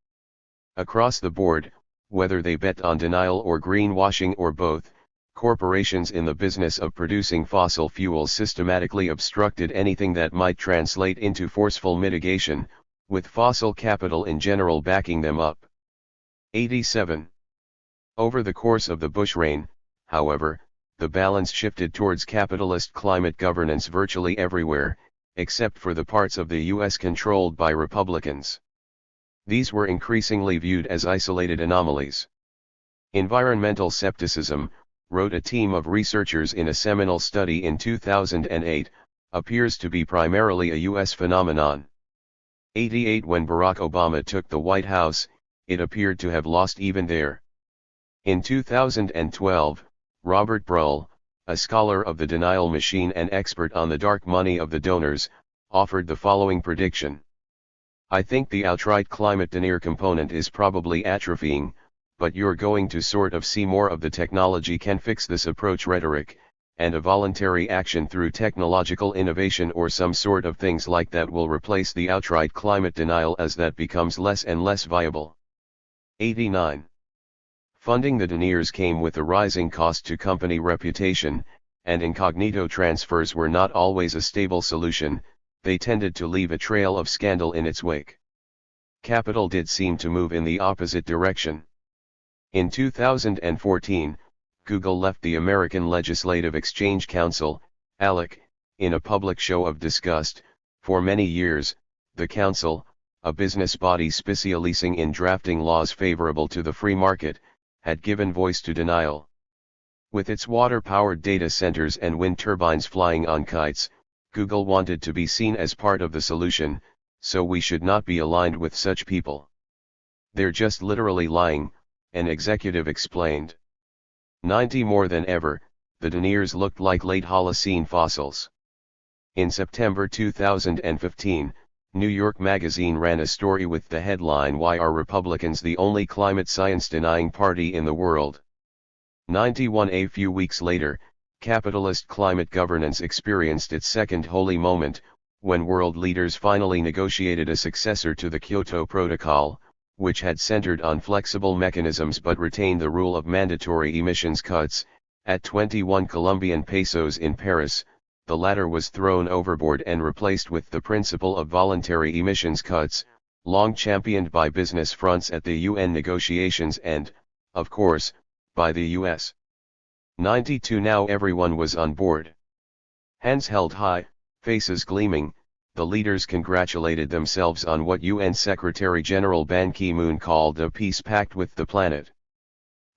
Across the board, whether they bet on denial or greenwashing or both, corporations in the business of producing fossil fuels systematically obstructed anything that might translate into forceful mitigation, with fossil capital in general backing them up. 87. Over the course of the Bush reign, however, the balance shifted towards capitalist climate governance virtually everywhere, except for the parts of the U.S. controlled by Republicans. These were increasingly viewed as isolated anomalies. Environmental skepticism, wrote a team of researchers in a seminal study in 2008, appears to be primarily a U.S. phenomenon. 88 When Barack Obama took the White House, it appeared to have lost even there. In 2012, Robert Brull, a scholar of the denial machine and expert on the dark money of the donors, offered the following prediction. I think the outright climate denier component is probably atrophying, but you're going to sort of see more of the technology can fix this approach rhetoric, and a voluntary action through technological innovation or some sort of things like that will replace the outright climate denial as that becomes less and less viable. 89. Funding the deniers came with a rising cost to company reputation, and incognito transfers were not always a stable solution, they tended to leave a trail of scandal in its wake. Capital did seem to move in the opposite direction. In 2014, Google left the American Legislative Exchange Council, ALEC, in a public show of disgust. For many years, the council, a business body specializing in drafting laws favorable to the free market, had given voice to denial. With its water-powered data centers and wind turbines flying on kites, Google wanted to be seen as part of the solution, so we should not be aligned with such people. They're just literally lying, an executive explained. 90 More than ever, the deniers looked like late Holocene fossils. In September 2015, New York Magazine ran a story with the headline "Why Are Republicans the Only Climate Science Denying Party in the World?" 91. A few weeks later, capitalist climate governance experienced its second holy moment, when world leaders finally negotiated a successor to the Kyoto Protocol, which had centered on flexible mechanisms but retained the rule of mandatory emissions cuts. At 21 Colombian pesos in Paris, the latter was thrown overboard and replaced with the principle of voluntary emissions cuts, long championed by business fronts at the UN negotiations and, of course, by the US. 92. Now everyone was on board. Hands held high, faces gleaming, the leaders congratulated themselves on what UN Secretary-General Ban Ki-moon called a peace pact with the planet.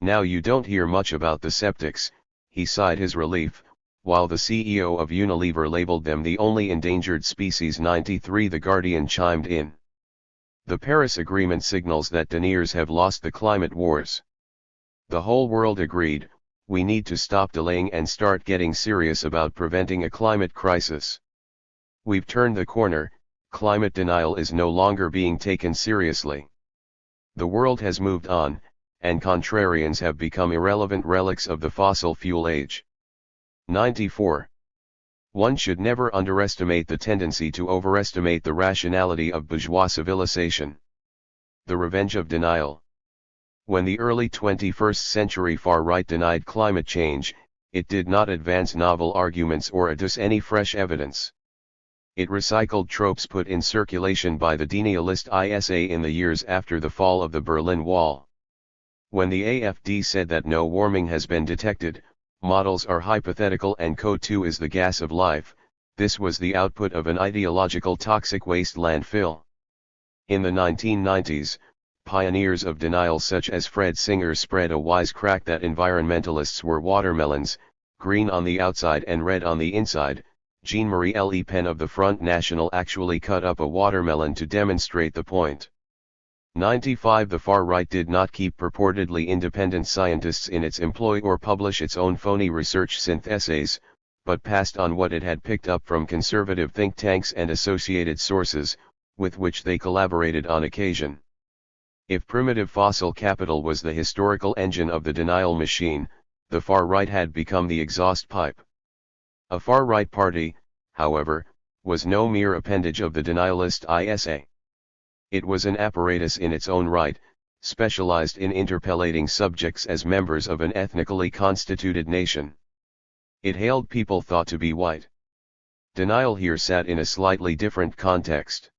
Now you don't hear much about the skeptics, he sighed his relief, while the CEO of Unilever labeled them the only endangered species. 93. The Guardian chimed in. The Paris Agreement signals that deniers have lost the climate wars. The whole world agreed, we need to stop delaying and start getting serious about preventing a climate crisis. We've turned the corner, climate denial is no longer being taken seriously. The world has moved on, and contrarians have become irrelevant relics of the fossil fuel age. 94. One should never underestimate the tendency to overestimate the rationality of bourgeois civilization. The revenge of denial. When the early 21st century far-right denied climate change, it did not advance novel arguments or adduce any fresh evidence. It recycled tropes put in circulation by the denialist ISA in the years after the fall of the Berlin Wall. When the AfD said that no warming has been detected, models are hypothetical and CO2 is the gas of life, this was the output of an ideological toxic waste landfill. In the 1990s, pioneers of denial such as Fred Singer spread a wisecrack that environmentalists were watermelons, green on the outside and red on the inside. Jean-Marie Le Pen of the Front National actually cut up a watermelon to demonstrate the point. 95. The far right did not keep purportedly independent scientists in its employ or publish its own phony research syntheses, but passed on what it had picked up from conservative think tanks and associated sources, with which they collaborated on occasion. If primitive fossil capital was the historical engine of the denial machine, the far right had become the exhaust pipe. A far-right party, however, was no mere appendage of the denialist ISA. It was an apparatus in its own right, specialized in interpellating subjects as members of an ethnically constituted nation. It hailed people thought to be white. Denial here sat in a slightly different context.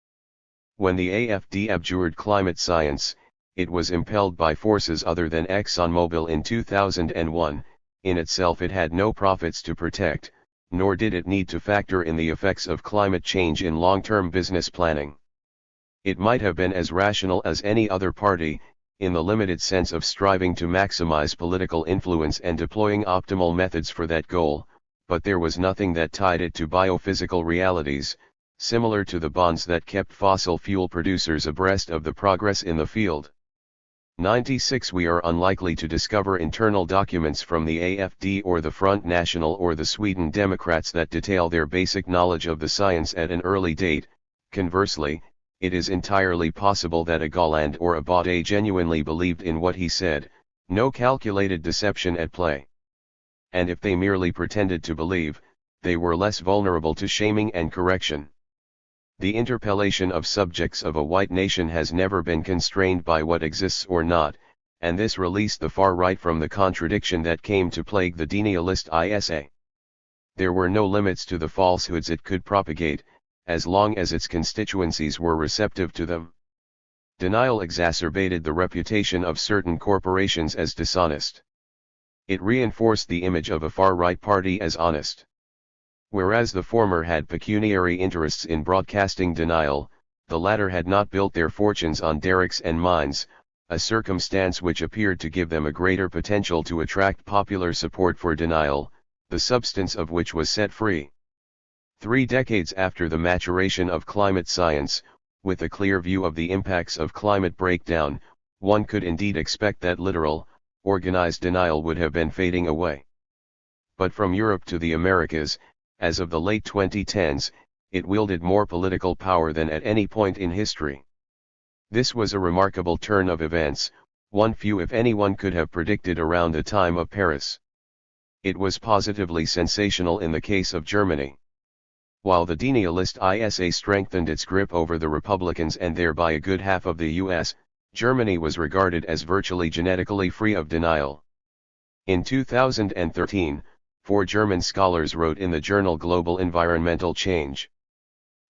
When the AfD abjured climate science, it was impelled by forces other than ExxonMobil in 2001, in itself it had no profits to protect, nor did it need to factor in the effects of climate change in long-term business planning. It might have been as rational as any other party, in the limited sense of striving to maximize political influence and deploying optimal methods for that goal, but there was nothing that tied it to biophysical realities, similar to the bonds that kept fossil fuel producers abreast of the progress in the field. 96. We are unlikely to discover internal documents from the AfD or the Front National or the Sweden Democrats that detail their basic knowledge of the science at an early date. Conversely, it is entirely possible that a Galland or a Baudet genuinely believed in what he said, no calculated deception at play. And if they merely pretended to believe, they were less vulnerable to shaming and correction. The interpellation of subjects of a white nation has never been constrained by what exists or not, and this released the far right from the contradiction that came to plague the denialist ISA. There were no limits to the falsehoods it could propagate, as long as its constituencies were receptive to them. Denial exacerbated the reputation of certain corporations as dishonest. It reinforced the image of a far-right party as honest. Whereas the former had pecuniary interests in broadcasting denial, the latter had not built their fortunes on derricks and mines, a circumstance which appeared to give them a greater potential to attract popular support for denial, the substance of which was set free. 3 decades after the maturation of climate science, with a clear view of the impacts of climate breakdown, one could indeed expect that literal, organized denial would have been fading away. But from Europe to the Americas, As of the late 2010s, it wielded more political power than at any point in history. This was a remarkable turn of events, one few if anyone could have predicted around the time of Paris. It was positively sensational in the case of Germany. While the denialist ISA strengthened its grip over the Republicans and thereby a good half of the US, Germany was regarded as virtually genetically free of denial. In 2013, 4 German scholars wrote in the journal Global Environmental Change.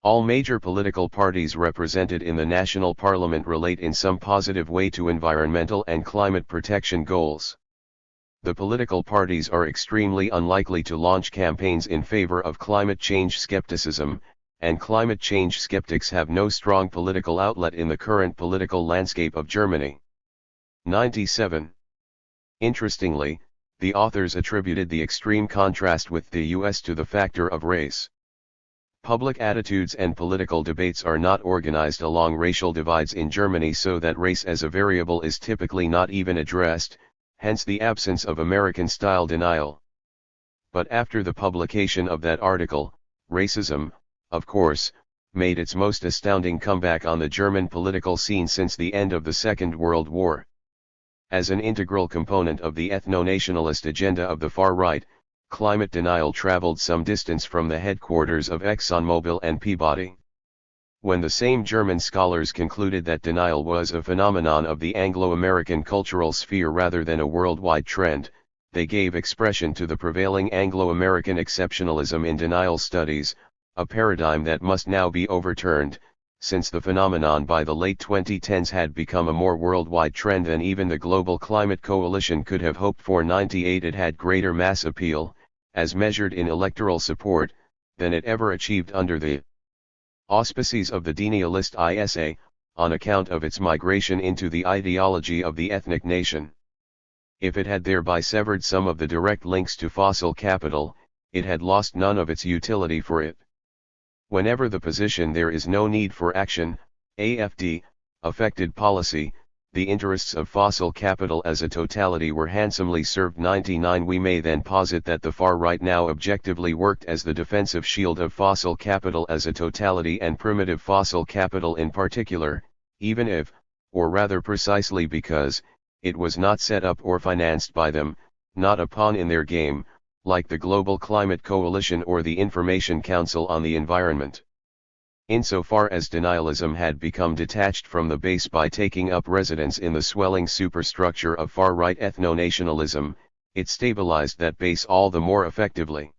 All major political parties represented in the national parliament relate in some positive way to environmental and climate protection goals. The political parties are extremely unlikely to launch campaigns in favor of climate change skepticism, and climate change skeptics have no strong political outlet in the current political landscape of Germany. 97. Interestingly, the authors attributed the extreme contrast with the US to the factor of race. Public attitudes and political debates are not organized along racial divides in Germany, so that race as a variable is typically not even addressed, hence the absence of American-style denial. But after the publication of that article, racism, of course, made its most astounding comeback on the German political scene since the end of the Second World War. As an integral component of the ethno-nationalist agenda of the far right, climate denial traveled some distance from the headquarters of ExxonMobil and Peabody. When the same German scholars concluded that denial was a phenomenon of the Anglo-American cultural sphere rather than a worldwide trend, they gave expression to the prevailing Anglo-American exceptionalism in denial studies, a paradigm that must now be overturned, since the phenomenon by the late 2010s had become a more worldwide trend than even the Global Climate Coalition could have hoped for. 98. It had greater mass appeal, as measured in electoral support, than it ever achieved under the auspices of the denialist ISA, on account of its migration into the ideology of the ethnic nation. If it had thereby severed some of the direct links to fossil capital, it had lost none of its utility for it. Whenever the position "there is no need for action," AFD, affected policy, the interests of fossil capital as a totality were handsomely served. 99. We may then posit that the far right now objectively worked as the defensive shield of fossil capital as a totality and primitive fossil capital in particular, even if, or rather precisely because, it was not set up or financed by them, not a pawn in their game, like the Global Climate Coalition or the Information Council on the Environment. Insofar as denialism had become detached from the base by taking up residence in the swelling superstructure of far-right ethno-nationalism, it stabilized that base all the more effectively.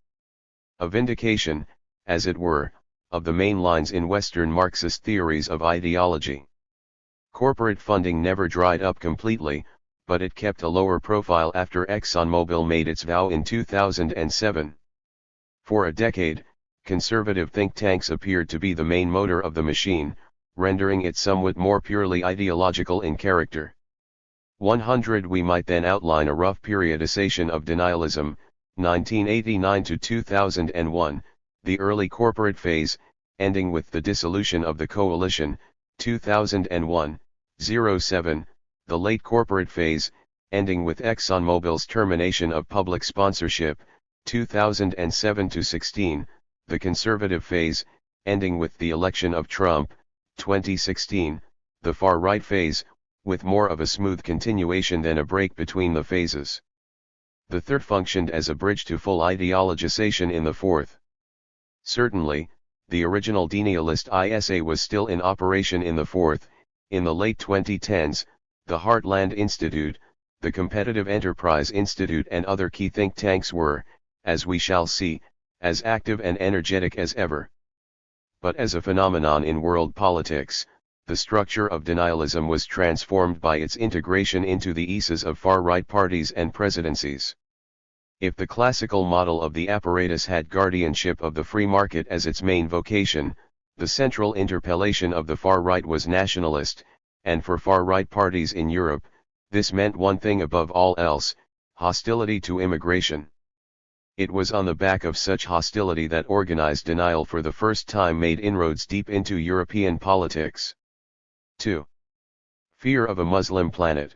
A vindication, as it were, of the main lines in Western Marxist theories of ideology. Corporate funding never dried up completely, but it kept a lower profile after ExxonMobil made its vow in 2007. For a decade, conservative think tanks appeared to be the main motor of the machine, rendering it somewhat more purely ideological in character. 100. We might then outline a rough periodization of denialism, 1989 to 2001, the early corporate phase, ending with the dissolution of the coalition, 2001, 07, the late corporate phase, ending with ExxonMobil's termination of public sponsorship, 2007 to 16, the conservative phase, ending with the election of Trump, 2016, the far-right phase, with more of a smooth continuation than a break between the phases. The third functioned as a bridge to full ideologization in the fourth. Certainly, the original denialist ISA was still in operation in the fourth. In the late 2010s, the Heartland Institute, the Competitive Enterprise Institute and other key think tanks were, as we shall see, as active and energetic as ever. But as a phenomenon in world politics, the structure of denialism was transformed by its integration into the ISAs of far-right parties and presidencies. If the classical model of the apparatus had guardianship of the free market as its main vocation, the central interpellation of the far right was nationalist, and for far-right parties in Europe, this meant one thing above all else: hostility to immigration. It was on the back of such hostility that organized denial for the first time made inroads deep into European politics. 2. Fear of a Muslim planet.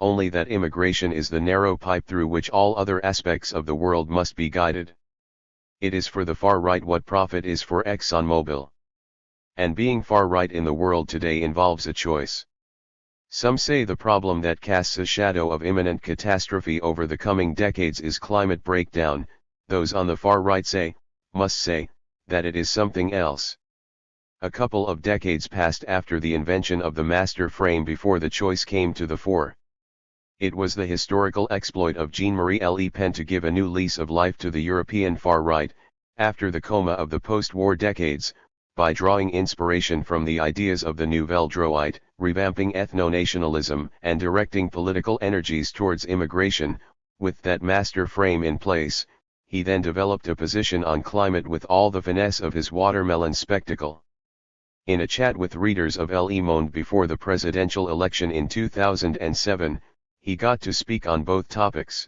only that immigration is the narrow pipe through which all other aspects of the world must be guided. It is for the far right what profit is for ExxonMobil. And being far right in the world today involves a choice. Some say the problem that casts a shadow of imminent catastrophe over the coming decades is climate breakdown. Those on the far right must say, that it is something else. A couple of decades passed after the invention of the master frame before the choice came to the fore. It was the historical exploit of Jean-Marie Le Pen to give a new lease of life to the European far right, after the coma of the post-war decades, by drawing inspiration from the ideas of the Nouvelle Droite, revamping ethno-nationalism and directing political energies towards immigration. With that master frame in place, he then developed a position on climate with all the finesse of his watermelon spectacle. In a chat with readers of Le Monde before the presidential election in 2007, he got to speak on both topics.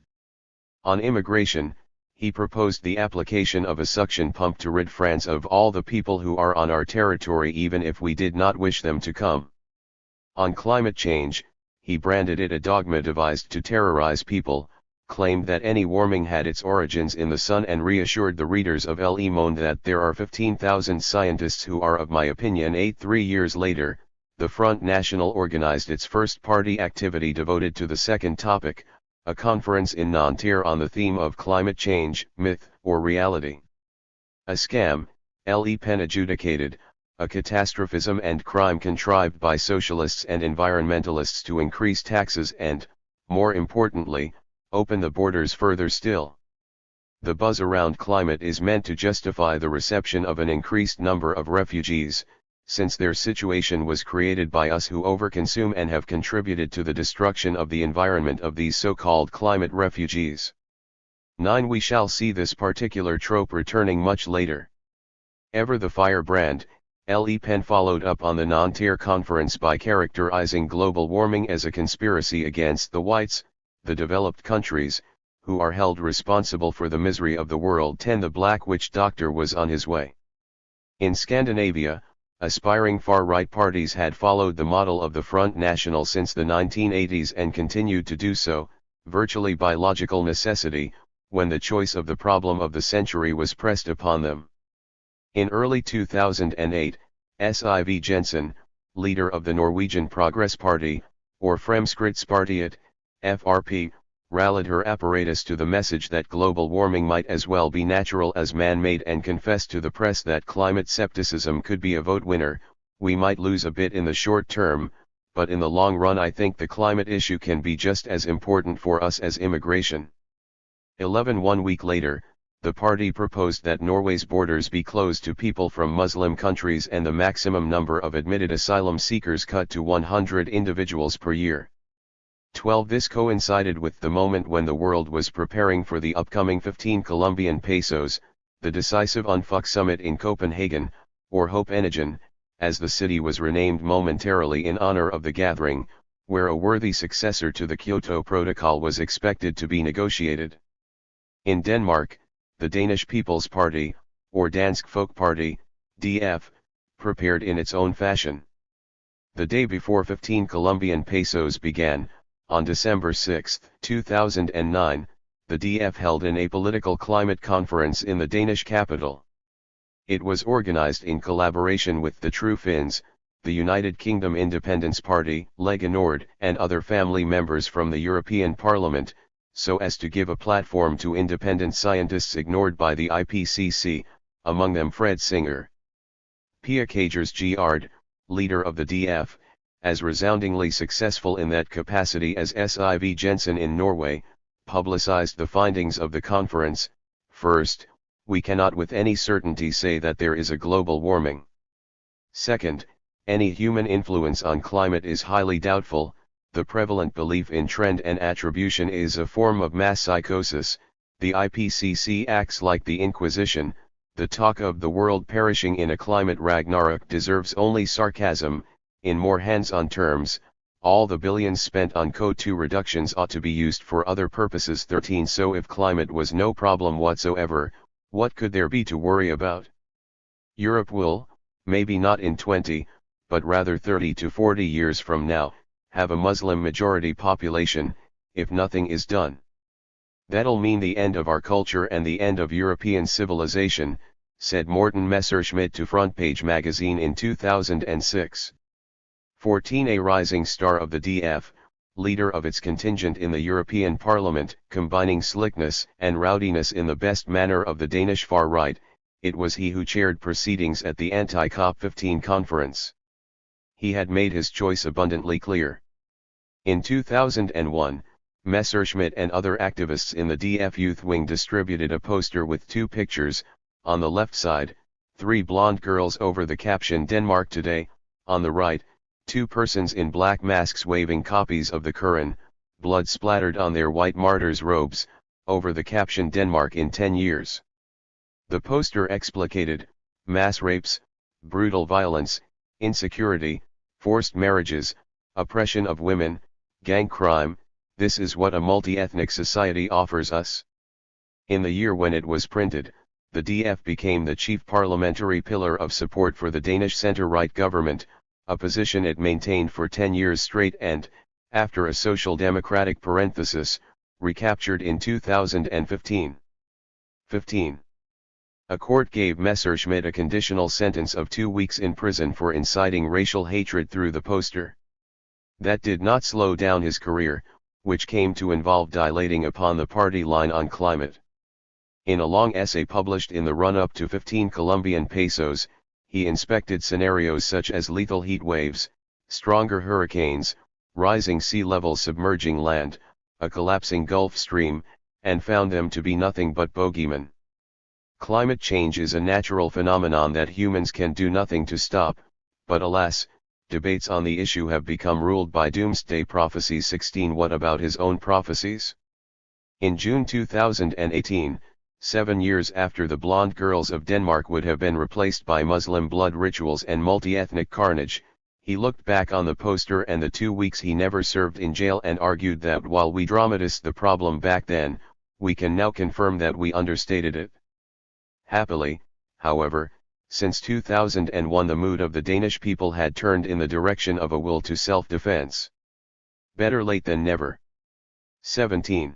On immigration, he proposed the application of a suction pump to rid France of all the people who are on our territory even if we did not wish them to come. On climate change, he branded it a dogma devised to terrorize people, claimed that any warming had its origins in the sun and reassured the readers of Le Monde that there are 15,000 scientists who are of my opinion. 3 years later, the Front National organized its first party activity devoted to the second topic, a conference in Nanterre on the theme of climate change, myth or reality. A scam, Le Pen adjudicated, a catastrophism and crime contrived by socialists and environmentalists to increase taxes and, more importantly, open the borders further still. The buzz around climate is meant to justify the reception of an increased number of refugees, since their situation was created by us who overconsume and have contributed to the destruction of the environment of these so-called climate refugees. 9. We shall see this particular trope returning much later. Ever the firebrand, Le Pen followed up on the Nanterre conference by characterizing global warming as a conspiracy against the whites, the developed countries, who are held responsible for the misery of the world. 10. The Black Witch Doctor was on his way. In Scandinavia, aspiring far-right parties had followed the model of the Front National since the 1980s and continued to do so, virtually by logical necessity, when the choice of the problem of the century was pressed upon them. In early 2008, Siv Jensen, leader of the Norwegian Progress Party, or Fremskrittspartiet, FRP, rallied her apparatus to the message that global warming might as well be natural as man-made and confessed to the press that climate skepticism could be a vote winner. We might lose a bit in the short term, but in the long run I think the climate issue can be just as important for us as immigration. 11. 1 week later, the party proposed that Norway's borders be closed to people from Muslim countries and the maximum number of admitted asylum seekers cut to 100 individuals per year. 12. This coincided with the moment when the world was preparing for the upcoming 15 Colombian pesos, the decisive UNFUC summit in Copenhagen, or Copenhagen, as the city was renamed momentarily in honor of the gathering, where a worthy successor to the Kyoto Protocol was expected to be negotiated. In Denmark, the Danish People's Party, or Dansk Folkeparti, DF, prepared in its own fashion. The day before 15 Colombian pesos began, on December 6, 2009, the DF held an apolitical climate conference in the Danish capital. It was organized in collaboration with the True Finns, the United Kingdom Independence Party, Lega Nord, and other family members from the European Parliament, so as to give a platform to independent scientists ignored by the IPCC, among them Fred Singer. Pia Kjærsgaard, leader of the DF, as resoundingly successful in that capacity as Siv Jensen in Norway, publicized the findings of the conference. First, we cannot with any certainty say that there is a global warming. Second, any human influence on climate is highly doubtful. The prevalent belief in trend and attribution is a form of mass psychosis. The IPCC acts like the Inquisition. The talk of the world perishing in a climate Ragnarok deserves only sarcasm. In more hands-on terms, all the billions spent on CO2 reductions ought to be used for other purposes. 13. So if climate was no problem whatsoever, what could there be to worry about? Europe will, maybe not in 20, but rather 30 to 40 years from now, have a Muslim majority population, if nothing is done. That'll mean the end of our culture and the end of European civilization, said Morten Messerschmidt to Front Page magazine in 2006. 14. A rising star of the DF, leader of its contingent in the European Parliament, combining slickness and rowdiness in the best manner of the Danish far right, it was he who chaired proceedings at the anti-COP15 conference. He had made his choice abundantly clear. In 2001, Messerschmidt and other activists in the DF youth wing distributed a poster with two pictures, on the left side, three blonde girls over the caption "Denmark Today," on the right, two persons in black masks waving copies of the Quran, blood splattered on their white martyrs' robes, over the caption "Denmark in 10 years. The poster explicated mass rapes, brutal violence, insecurity, forced marriages, oppression of women, gang crime. This is what a multi-ethnic society offers us. In the year when it was printed, the DF became the chief parliamentary pillar of support for the Danish centre-right government, a position it maintained for 10 years straight and, after a social democratic parenthesis, recaptured in 2015. 15. A court gave Messerschmidt a conditional sentence of 2 weeks in prison for inciting racial hatred through the poster. That did not slow down his career, which came to involve dilating upon the party line on climate. In a long essay published in the run-up to 15 Colombian pesos, he inspected scenarios such as lethal heat waves, stronger hurricanes, rising sea levels submerging land, a collapsing Gulf Stream, and found them to be nothing but bogeymen. Climate change is a natural phenomenon that humans can do nothing to stop, but alas, debates on the issue have become ruled by doomsday prophecies. 16. What about his own prophecies? In June 2018, 7 years after the blonde girls of Denmark would have been replaced by Muslim blood rituals and multi-ethnic carnage, he looked back on the poster and the 2 weeks he never served in jail and argued that while we dramatized the problem back then, we can now confirm that we understated it. Happily, however, since 2001 the mood of the Danish people had turned in the direction of a will to self-defense. Better late than never. 17.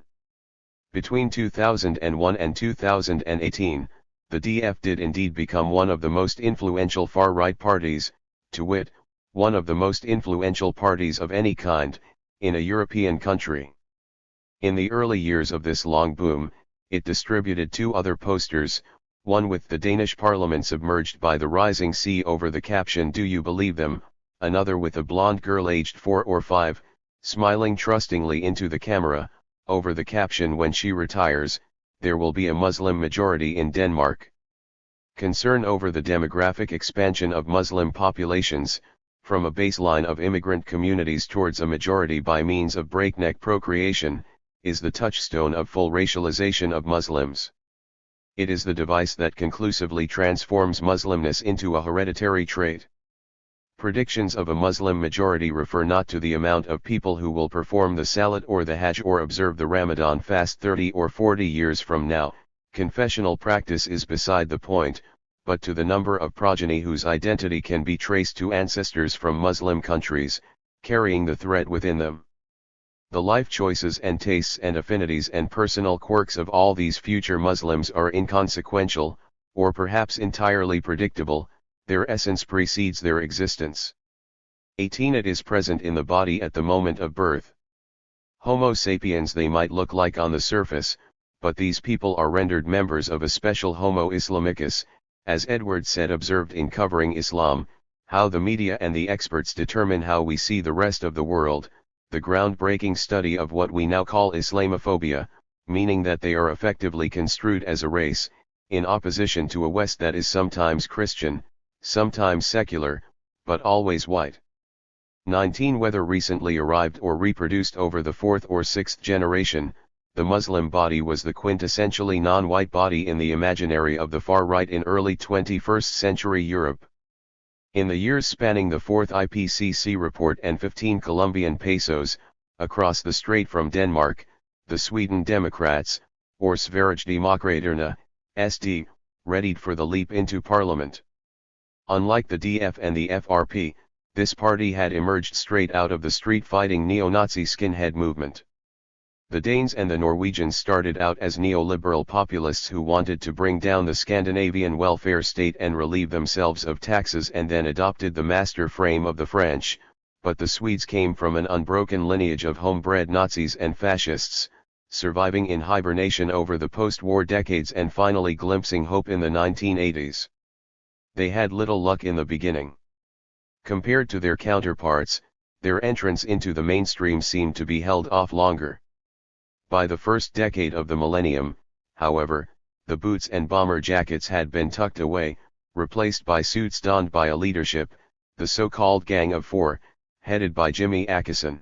Between 2001 and 2018, the DF did indeed become one of the most influential far-right parties, to wit, one of the most influential parties of any kind, in a European country. In the early years of this long boom, it distributed 2 other posters, one with the Danish parliament submerged by the rising sea over the caption "Do you believe them?", another with a blonde girl aged 4 or 5, smiling trustingly into the camera, over the caption "When she retires, there will be a Muslim majority in Denmark." Concern over the demographic expansion of Muslim populations, from a baseline of immigrant communities towards a majority by means of breakneck procreation, is the touchstone of full racialization of Muslims. It is the device that conclusively transforms Muslimness into a hereditary trait. Predictions of a Muslim majority refer not to the amount of people who will perform the Salat or the Hajj or observe the Ramadan fast 30 or 40 years from now. Confessional practice is beside the point, but to the number of progeny whose identity can be traced to ancestors from Muslim countries, carrying the thread within them. The life choices and tastes and affinities and personal quirks of all these future Muslims are inconsequential, or perhaps entirely predictable. Their essence precedes their existence. 18. It is present in the body at the moment of birth. Homo sapiens they might look like on the surface, but these people are rendered members of a special Homo Islamicus, as Edward said observed in Covering Islam, How the Media and the Experts Determine How We See the Rest of the World, the groundbreaking study of what we now call Islamophobia, meaning that they are effectively construed as a race, in opposition to a West that is sometimes Christian, sometimes secular, but always white. 19. Whether recently arrived or reproduced over the 4th or 6th generation, the Muslim body was the quintessentially non-white body in the imaginary of the far right in early 21st century Europe. In the years spanning the 4th IPCC report and 15 Colombian pesos, across the strait from Denmark, the Sweden Democrats, or Sverigedemokraterna, SD, readied for the leap into parliament. Unlike the DF and the FRP, This party had emerged straight out of the street-fighting neo-Nazi skinhead movement. The Danes and the Norwegians started out as neoliberal populists who wanted to bring down the Scandinavian welfare state and relieve themselves of taxes, and then adopted the master frame of the French, but the Swedes came from an unbroken lineage of homebred Nazis and fascists, surviving in hibernation over the post-war decades and finally glimpsing hope in the 1980s. They had little luck in the beginning. Compared to their counterparts, their entrance into the mainstream seemed to be held off longer. By the first decade of the millennium, however, the boots and bomber jackets had been tucked away, replaced by suits donned by a leadership, the so-called Gang of Four, headed by Jimmy Åkesson.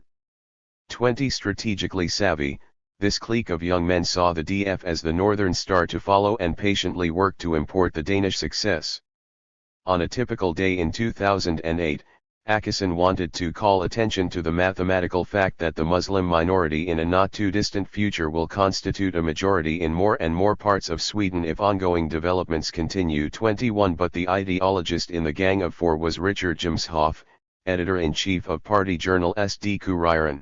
20 strategically savvy, this clique of young men saw the DF as the northern star to follow and patiently worked to import the Danish success. On a typical day in 2008, Åkesson wanted to call attention to the mathematical fact that the Muslim minority in a not-too-distant future will constitute a majority in more and more parts of Sweden if ongoing developments continue. 21 But the ideologist in the Gang of Four was Richard Jomshof, editor-in-chief of party journal SD-Kuriren.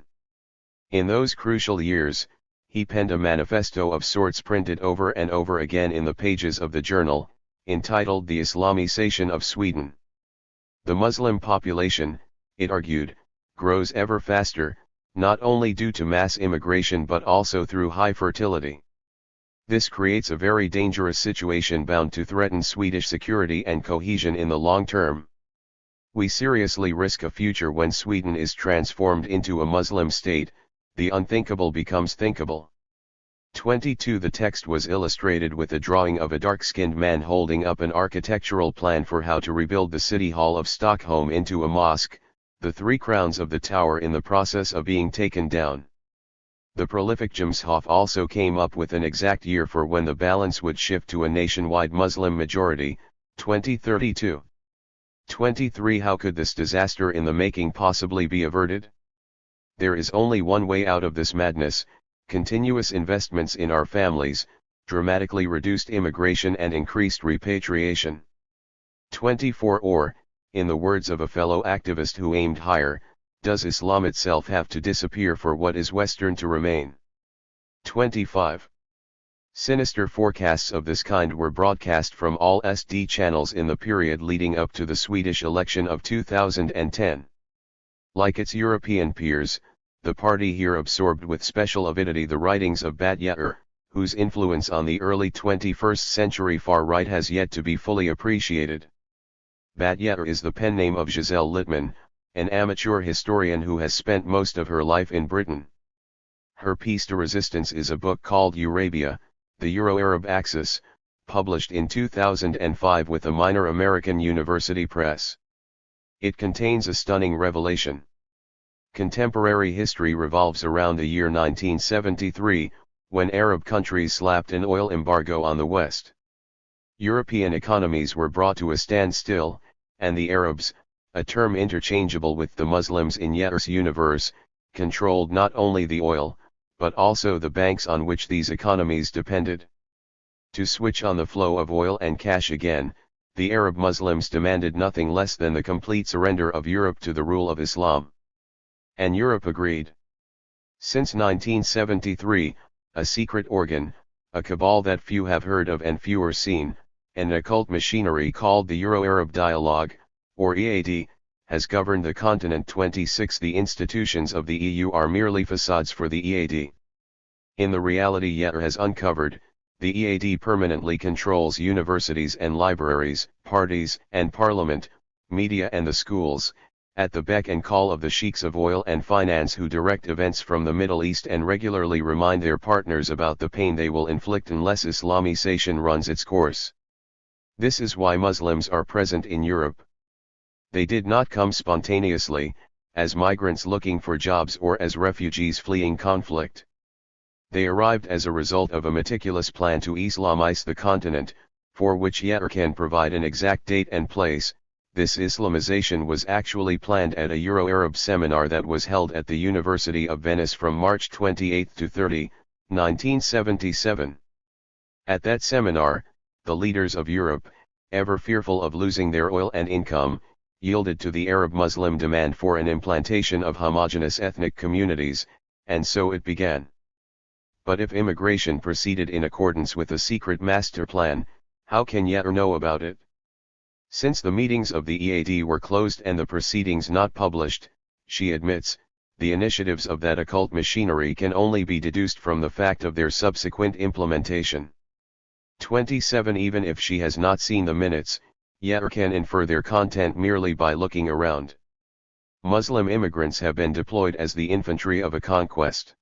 In those crucial years, he penned a manifesto of sorts printed over and over again in the pages of the journal, entitled The Islamization of Sweden. The Muslim population, it argued, grows ever faster, not only due to mass immigration but also through high fertility. This creates a very dangerous situation bound to threaten Swedish security and cohesion in the long term. We seriously risk a future when Sweden is transformed into a Muslim state. The unthinkable becomes thinkable. 22 The text was illustrated with a drawing of a dark-skinned man holding up an architectural plan for how to rebuild the City Hall of Stockholm into a mosque, the three crowns of the tower in the process of being taken down. The prolific Jomshof also came up with an exact year for when the balance would shift to a nationwide Muslim majority, 2032. 23 How could this disaster in the making possibly be averted? There is only one way out of this madness: continuous investments in our families, dramatically reduced immigration and increased repatriation. 24 Or, in the words of a fellow activist who aimed higher, does Islam itself have to disappear for what is Western to remain? 25 Sinister forecasts of this kind were broadcast from all SD channels in the period leading up to the Swedish election of 2010. Like its European peers, the party here absorbed with special avidity the writings of Batjer, whose influence on the early 21st century far right has yet to be fully appreciated. Batjer is the pen name of Giselle Littman, an amateur historian who has spent most of her life in Britain. Her piece de resistance is a book called Eurabia, the Euro-Arab Axis, published in 2005 with a minor American university press. It contains a stunning revelation. Contemporary history revolves around the year 1973, when Arab countries slapped an oil embargo on the West. European economies were brought to a standstill, and the Arabs, a term interchangeable with the Muslims in Yetter's universe, controlled not only the oil, but also the banks on which these economies depended. To switch on the flow of oil and cash again, the Arab Muslims demanded nothing less than the complete surrender of Europe to the rule of Islam. And Europe agreed. Since 1973, a secret organ, a cabal that few have heard of and fewer seen, an occult machinery called the Euro-Arab Dialogue, or EAD, has governed the continent. 26 The institutions of the EU are merely facades for the EAD. In the reality Yetter has uncovered, the EAD permanently controls universities and libraries, parties and parliament, media and the schools, at the beck and call of the sheiks of oil and finance who direct events from the Middle East and regularly remind their partners about the pain they will inflict unless Islamization runs its course. This is why Muslims are present in Europe. They did not come spontaneously, as migrants looking for jobs or as refugees fleeing conflict. They arrived as a result of a meticulous plan to Islamize the continent, for which Yetter can provide an exact date and place. This Islamization was actually planned at a Euro-Arab seminar that was held at the University of Venice from March 28 to 30, 1977. At that seminar, the leaders of Europe, ever fearful of losing their oil and income, yielded to the Arab-Muslim demand for an implantation of homogeneous ethnic communities, and so it began. But if immigration proceeded in accordance with a secret master plan, how can Yetter know about it? Since the meetings of the EAD were closed and the proceedings not published, she admits, the initiatives of that occult machinery can only be deduced from the fact of their subsequent implementation. 27 Even if she has not seen the minutes, Yetter can infer their content merely by looking around. Muslim immigrants have been deployed as the infantry of a conquest.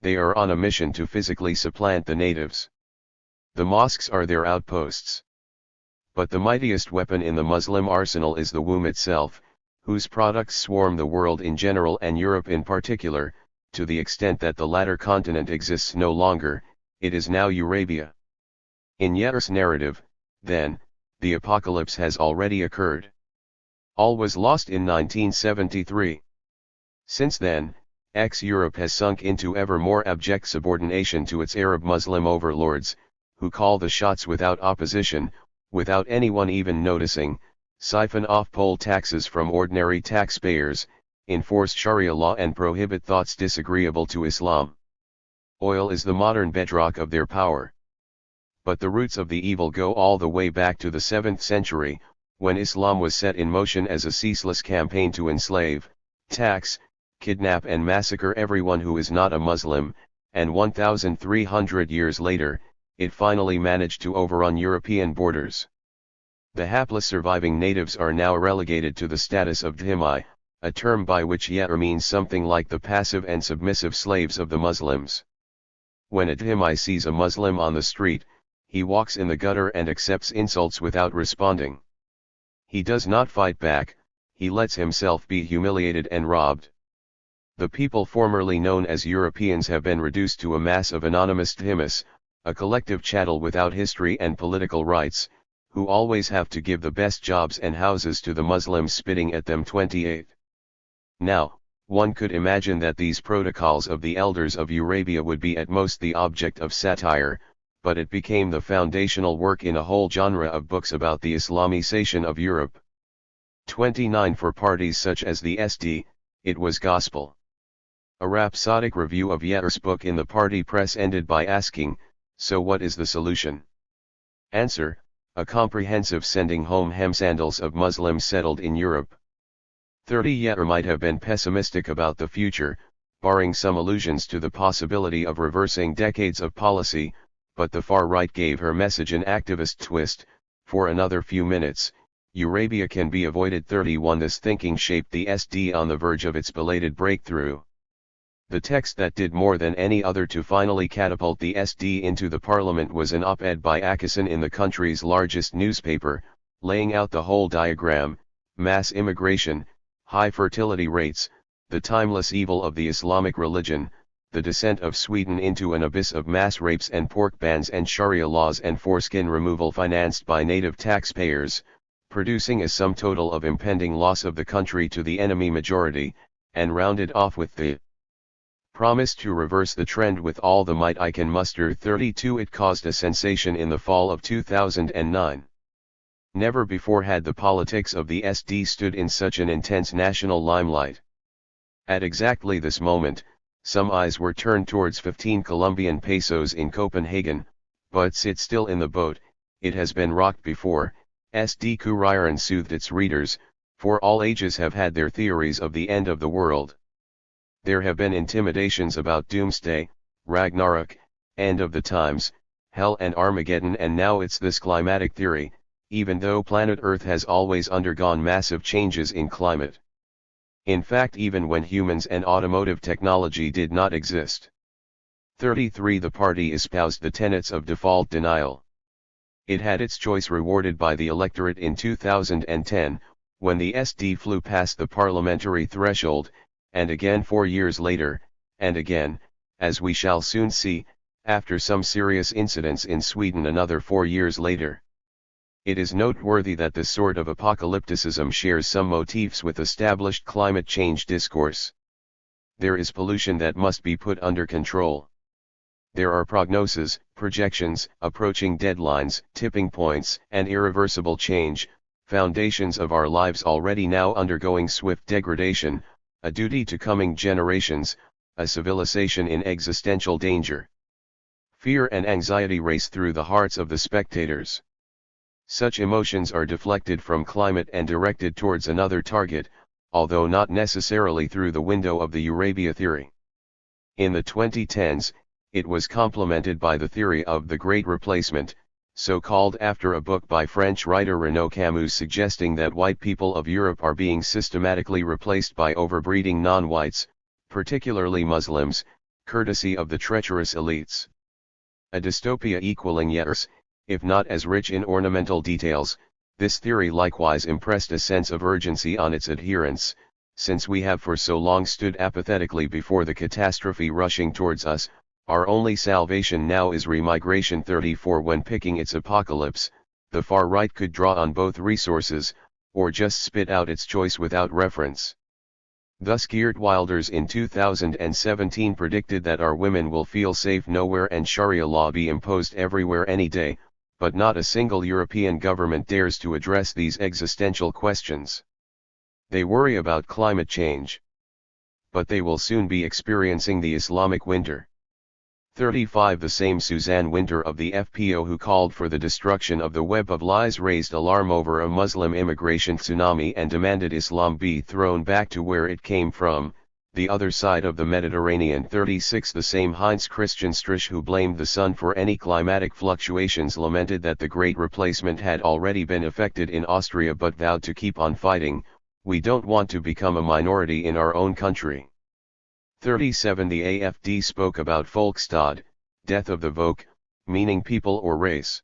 They are on a mission to physically supplant the natives. The mosques are their outposts. But the mightiest weapon in the Muslim arsenal is the womb itself, whose products swarm the world in general and Europe in particular, to the extent that the latter continent exists no longer, it is now Eurabia. In Yetter's narrative, then, the apocalypse has already occurred. All was lost in 1973. Since then, ex-Europe has sunk into ever more abject subordination to its Arab-Muslim overlords, who call the shots without opposition, without anyone even noticing, siphon off poll taxes from ordinary taxpayers, enforce Sharia law and prohibit thoughts disagreeable to Islam. Oil is the modern bedrock of their power. But the roots of the evil go all the way back to the 7th century, when Islam was set in motion as a ceaseless campaign to enslave, tax, kidnap and massacre everyone who is not a Muslim, and 1,300 years later, it finally managed to overrun European borders. The hapless surviving natives are now relegated to the status of dhimmi, a term by which Yetter means something like the passive and submissive slaves of the Muslims. When a dhimmi sees a Muslim on the street, he walks in the gutter and accepts insults without responding. He does not fight back, he lets himself be humiliated and robbed. The people formerly known as Europeans have been reduced to a mass of anonymous dhimmis, a collective chattel without history and political rights, who always have to give the best jobs and houses to the Muslims spitting at them. 28. Now, one could imagine that these protocols of the elders of Eurabia would be at most the object of satire, but it became the foundational work in a whole genre of books about the Islamization of Europe. 29 For parties such as the SD, it was gospel. A rhapsodic review of Yetter's book in the party press ended by asking, so what is the solution? Answer, a comprehensive sending home hemsandals of Muslims settled in Europe. 30 Yetter might have been pessimistic about the future, barring some allusions to the possibility of reversing decades of policy, but the far right gave her message an activist twist. For another few minutes, Eurabia can be avoided. 31 This thinking shaped the SD on the verge of its belated breakthrough. The text that did more than any other to finally catapult the SD into the parliament was an op-ed by Akison in the country's largest newspaper, laying out the whole diagram: mass immigration, high fertility rates, the timeless evil of the Islamic religion, the descent of Sweden into an abyss of mass rapes and pork bans and Sharia laws and foreskin removal financed by native taxpayers, producing a sum total of impending loss of the country to the enemy majority, and rounded off with the promise to reverse the trend with all the might I can muster. 32 It caused a sensation in the fall of 2009. Never before had the politics of the SD stood in such an intense national limelight. At exactly this moment, some eyes were turned towards 15 Colombian pesos in Copenhagen, but sit still in the boat, it has been rocked before. SD Kuriren soothed its readers, for all ages have had their theories of the end of the world. There have been intimidations about doomsday, Ragnarok, end of the times, hell and Armageddon, and now it's this climatic theory, even though planet Earth has always undergone massive changes in climate. In fact, even when humans and automotive technology did not exist. 33 The party espoused the tenets of default denial. It had its choice rewarded by the electorate in 2010, when the SD flew past the parliamentary threshold, and again 4 years later, and again, as we shall soon see, after some serious incidents in Sweden another 4 years later. It is noteworthy that this sort of apocalypticism shares some motifs with established climate change discourse. There is pollution that must be put under control. There are prognoses, projections, approaching deadlines, tipping points, and irreversible change, foundations of our lives already now undergoing swift degradation, a duty to coming generations, a civilization in existential danger. Fear and anxiety race through the hearts of the spectators. Such emotions are deflected from climate and directed towards another target, although not necessarily through the window of the Eurasia theory. In the 2010s, it was complemented by the theory of the Great Replacement, so called after a book by French writer Renaud Camus suggesting that white people of Europe are being systematically replaced by overbreeding non-whites, particularly Muslims, courtesy of the treacherous elites. A dystopia equaling years, if not as rich in ornamental details. This theory likewise impressed a sense of urgency on its adherents, since we have for so long stood apathetically before the catastrophe rushing towards us. Our only salvation now is remigration. 34 When picking its apocalypse, the far right could draw on both resources, or just spit out its choice without reference. Thus Geert Wilders in 2017 predicted that our women will feel safe nowhere and Sharia law be imposed everywhere any day, but not a single European government dares to address these existential questions. They worry about climate change. But they will soon be experiencing the Islamic winter. 35 The same Suzanne Winter of the FPO who called for the destruction of the web of lies raised alarm over a Muslim immigration tsunami and demanded Islam be thrown back to where it came from, the other side of the Mediterranean. 36 The same Heinz Christian Strich who blamed the sun for any climatic fluctuations lamented that the Great Replacement had already been effected in Austria but vowed to keep on fighting. We don't want to become a minority in our own country. 37 The AfD spoke about Volksstaat, death of the Volk, meaning people or race.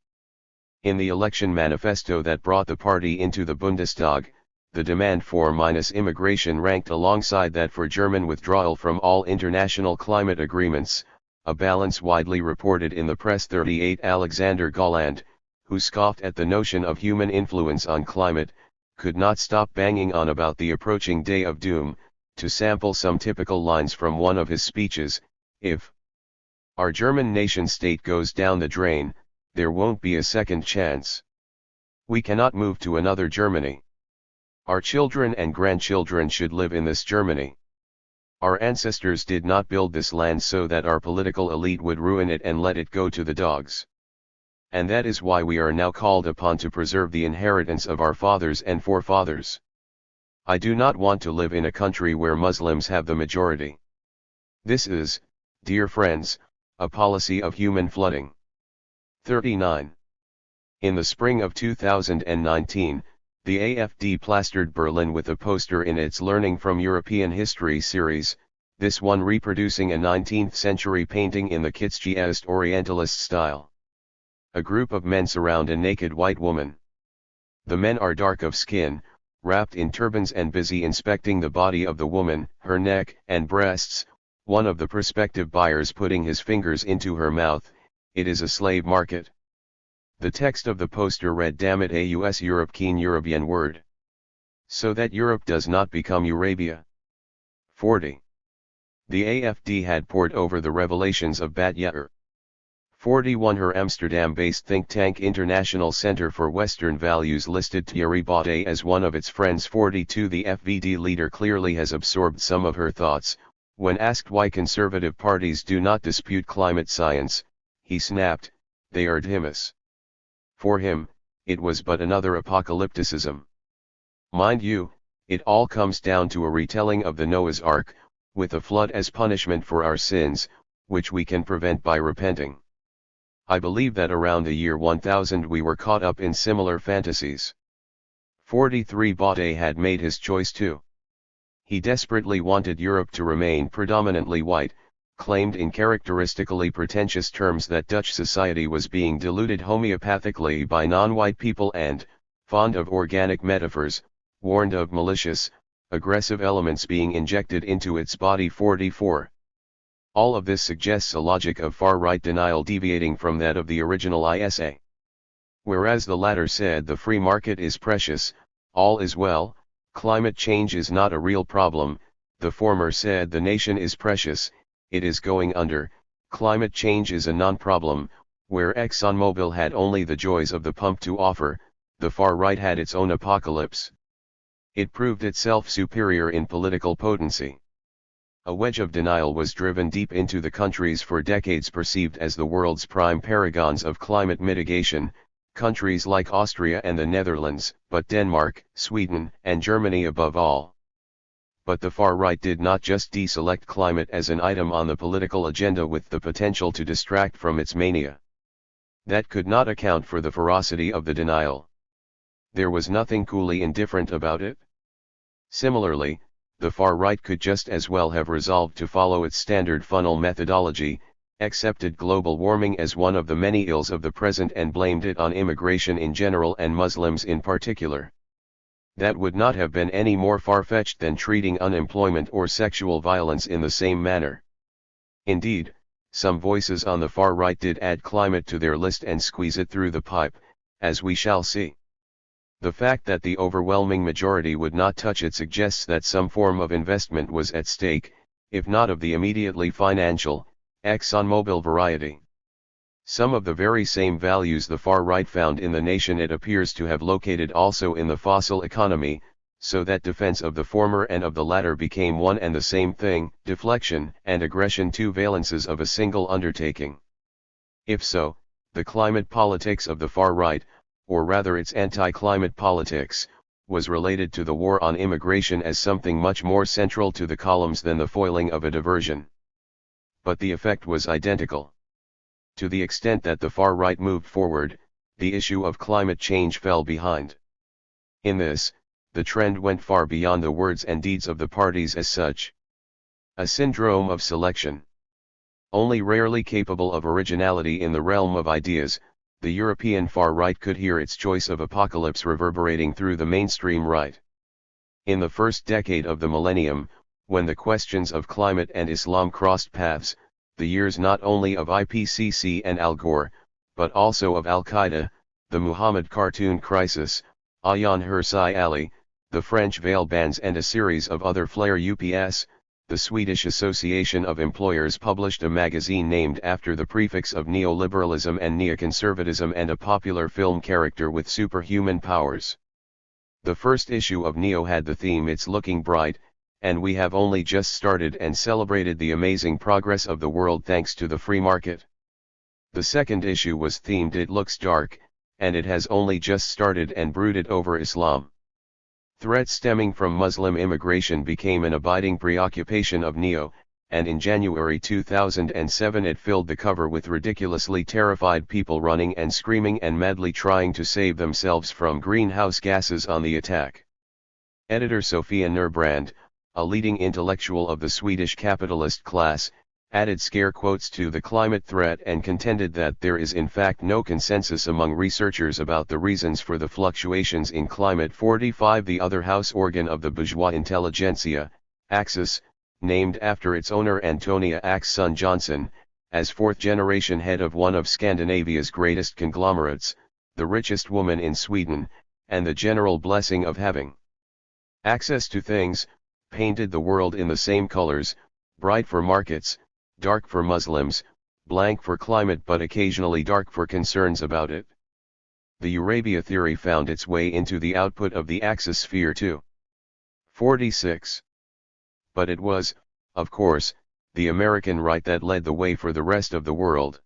In the election manifesto that brought the party into the Bundestag, the demand for minus immigration ranked alongside that for German withdrawal from all international climate agreements, a balance widely reported in the press. 38 Alexander Galland, who scoffed at the notion of human influence on climate, could not stop banging on about the approaching day of doom. To sample some typical lines from one of his speeches, if our German nation-state goes down the drain, there won't be a second chance. We cannot move to another Germany. Our children and grandchildren should live in this Germany. Our ancestors did not build this land so that our political elite would ruin it and let it go to the dogs. And that is why we are now called upon to preserve the inheritance of our fathers and forefathers. I do not want to live in a country where Muslims have the majority. This is, dear friends, a policy of human flooding. 39. In the spring of 2019, the AfD plastered Berlin with a poster in its Learning from European History series, this one reproducing a 19th century painting in the Kitschist Orientalist style. A group of men surround a naked white woman. The men are dark of skin, wrapped in turbans and busy inspecting the body of the woman, her neck and breasts, one of the prospective buyers putting his fingers into her mouth. It is a slave market. The text of the poster read, "Damn it, AUS Europe keen European word. So that Europe does not become Eurabia." 40. The AfD had pored over the revelations of Bat Yair. 41 Her Amsterdam-based think tank International Center for Western Values listed Thierry Baudet as one of its friends. 42 The FVD leader clearly has absorbed some of her thoughts. When asked why conservative parties do not dispute climate science, he snapped, "They are dhimus." For him, it was but another apocalypticism. Mind you, it all comes down to a retelling of the Noah's Ark, with a flood as punishment for our sins, which we can prevent by repenting. I believe that around the year 1000 we were caught up in similar fantasies. 43 Baudet had made his choice too. He desperately wanted Europe to remain predominantly white, claimed in characteristically pretentious terms that Dutch society was being diluted homeopathically by non-white people and, fond of organic metaphors, warned of malicious, aggressive elements being injected into its body. 44. All of this suggests a logic of far-right denial deviating from that of the original ISA. Whereas the latter said the free market is precious, all is well, climate change is not a real problem, the former said the nation is precious, it is going under, climate change is a non-problem, where ExxonMobil had only the joys of the pump to offer, the far right had its own apocalypse. It proved itself superior in political potency. A wedge of denial was driven deep into the countries for decades perceived as the world's prime paragons of climate mitigation, countries like Austria and the Netherlands, but Denmark, Sweden, and Germany above all. But the far right did not just deselect climate as an item on the political agenda with the potential to distract from its mania. That could not account for the ferocity of the denial. There was nothing coolly indifferent about it. Similarly, the far right could just as well have resolved to follow its standard funnel methodology, accepted global warming as one of the many ills of the present and blamed it on immigration in general and Muslims in particular. That would not have been any more far-fetched than treating unemployment or sexual violence in the same manner. Indeed, some voices on the far right did add climate to their list and squeeze it through the pipe, as we shall see. The fact that the overwhelming majority would not touch it suggests that some form of investment was at stake, if not of the immediately financial, ExxonMobil variety. Some of the very same values the far right found in the nation it appears to have located also in the fossil economy, so that defense of the former and of the latter became one and the same thing, deflection and aggression two valences of a single undertaking. If so, the climate politics of the far right, or rather its anti-climate politics, was related to the war on immigration as something much more central to the columns than the foiling of a diversion. But the effect was identical. To the extent that the far right moved forward, the issue of climate change fell behind. In this, the trend went far beyond the words and deeds of the parties as such. A syndrome of selection. Only rarely capable of originality in the realm of ideas, the European far right could hear its choice of apocalypse reverberating through the mainstream right. In the first decade of the millennium, when the questions of climate and Islam crossed paths, the years not only of IPCC and Al Gore, but also of Al-Qaeda, the Muhammad cartoon crisis, Ayaan Hirsi Ali, the French veil bans and a series of other flare ups, the Swedish Association of Employers published a magazine named after the prefix of neoliberalism and neoconservatism and a popular film character with superhuman powers. The first issue of Neo had the theme "It's Looking Bright," and we have only just started and celebrated the amazing progress of the world thanks to the free market. The second issue was themed "It Looks Dark," and it has only just started and brooded over Islam. Threats stemming from Muslim immigration became an abiding preoccupation of Neo, and in January 2007 it filled the cover with ridiculously terrified people running and screaming and madly trying to save themselves from greenhouse gases on the attack. Editor Sofia Nerbrand, a leading intellectual of the Swedish capitalist class, added scare quotes to the climate threat and contended that there is in fact no consensus among researchers about the reasons for the fluctuations in climate. 45 The other house organ of the bourgeois intelligentsia, Axis, named after its owner Antonia Axson Johnson, as fourth-generation head of one of Scandinavia's greatest conglomerates, the richest woman in Sweden, and the general blessing of having access to things, painted the world in the same colors, bright for markets, dark for Muslims, blank for climate but occasionally dark for concerns about it. The Eurabia theory found its way into the output of the Axis sphere too. 46. But it was, of course, the American right that led the way for the rest of the world.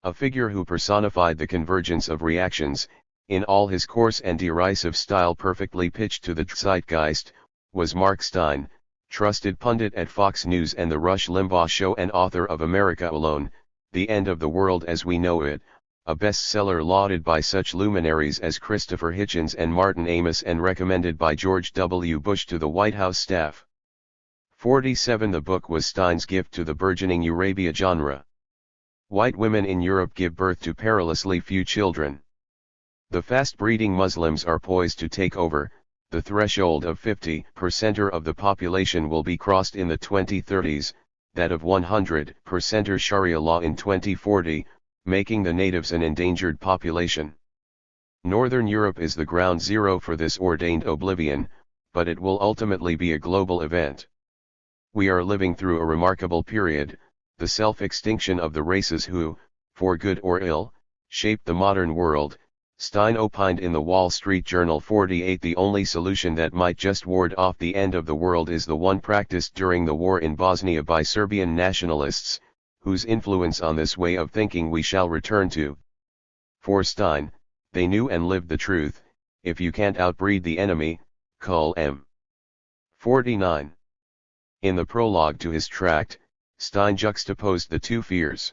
A figure who personified the convergence of reactions, in all his coarse and derisive style perfectly pitched to the zeitgeist, was Mark Steyn, trusted pundit at Fox News and the Rush Limbaugh Show and author of America Alone, The End of the World as We Know It, a bestseller lauded by such luminaries as Christopher Hitchens and Martin Amis and recommended by George W. Bush to the White House staff. 47 The book was Stein's gift to the burgeoning Eurabia genre. White women in Europe give birth to perilously few children. The fast-breeding Muslims are poised to take over. The threshold of 50% of the population will be crossed in the 2030s, that of 100% Sharia law in 2040, making the natives an endangered population. Northern Europe is the ground zero for this ordained oblivion, but it will ultimately be a global event. We are living through a remarkable period, the self-extinction of the races who, for good or ill, shaped the modern world, Stein opined in the Wall Street Journal 48 the only solution that might just ward off the end of the world is the one practiced during the war in Bosnia by Serbian nationalists, whose influence on this way of thinking we shall return to. For Stein, they knew and lived the truth: if you can't outbreed the enemy, cull 'em. 49. In the prologue to his tract, Stein juxtaposed the two fears.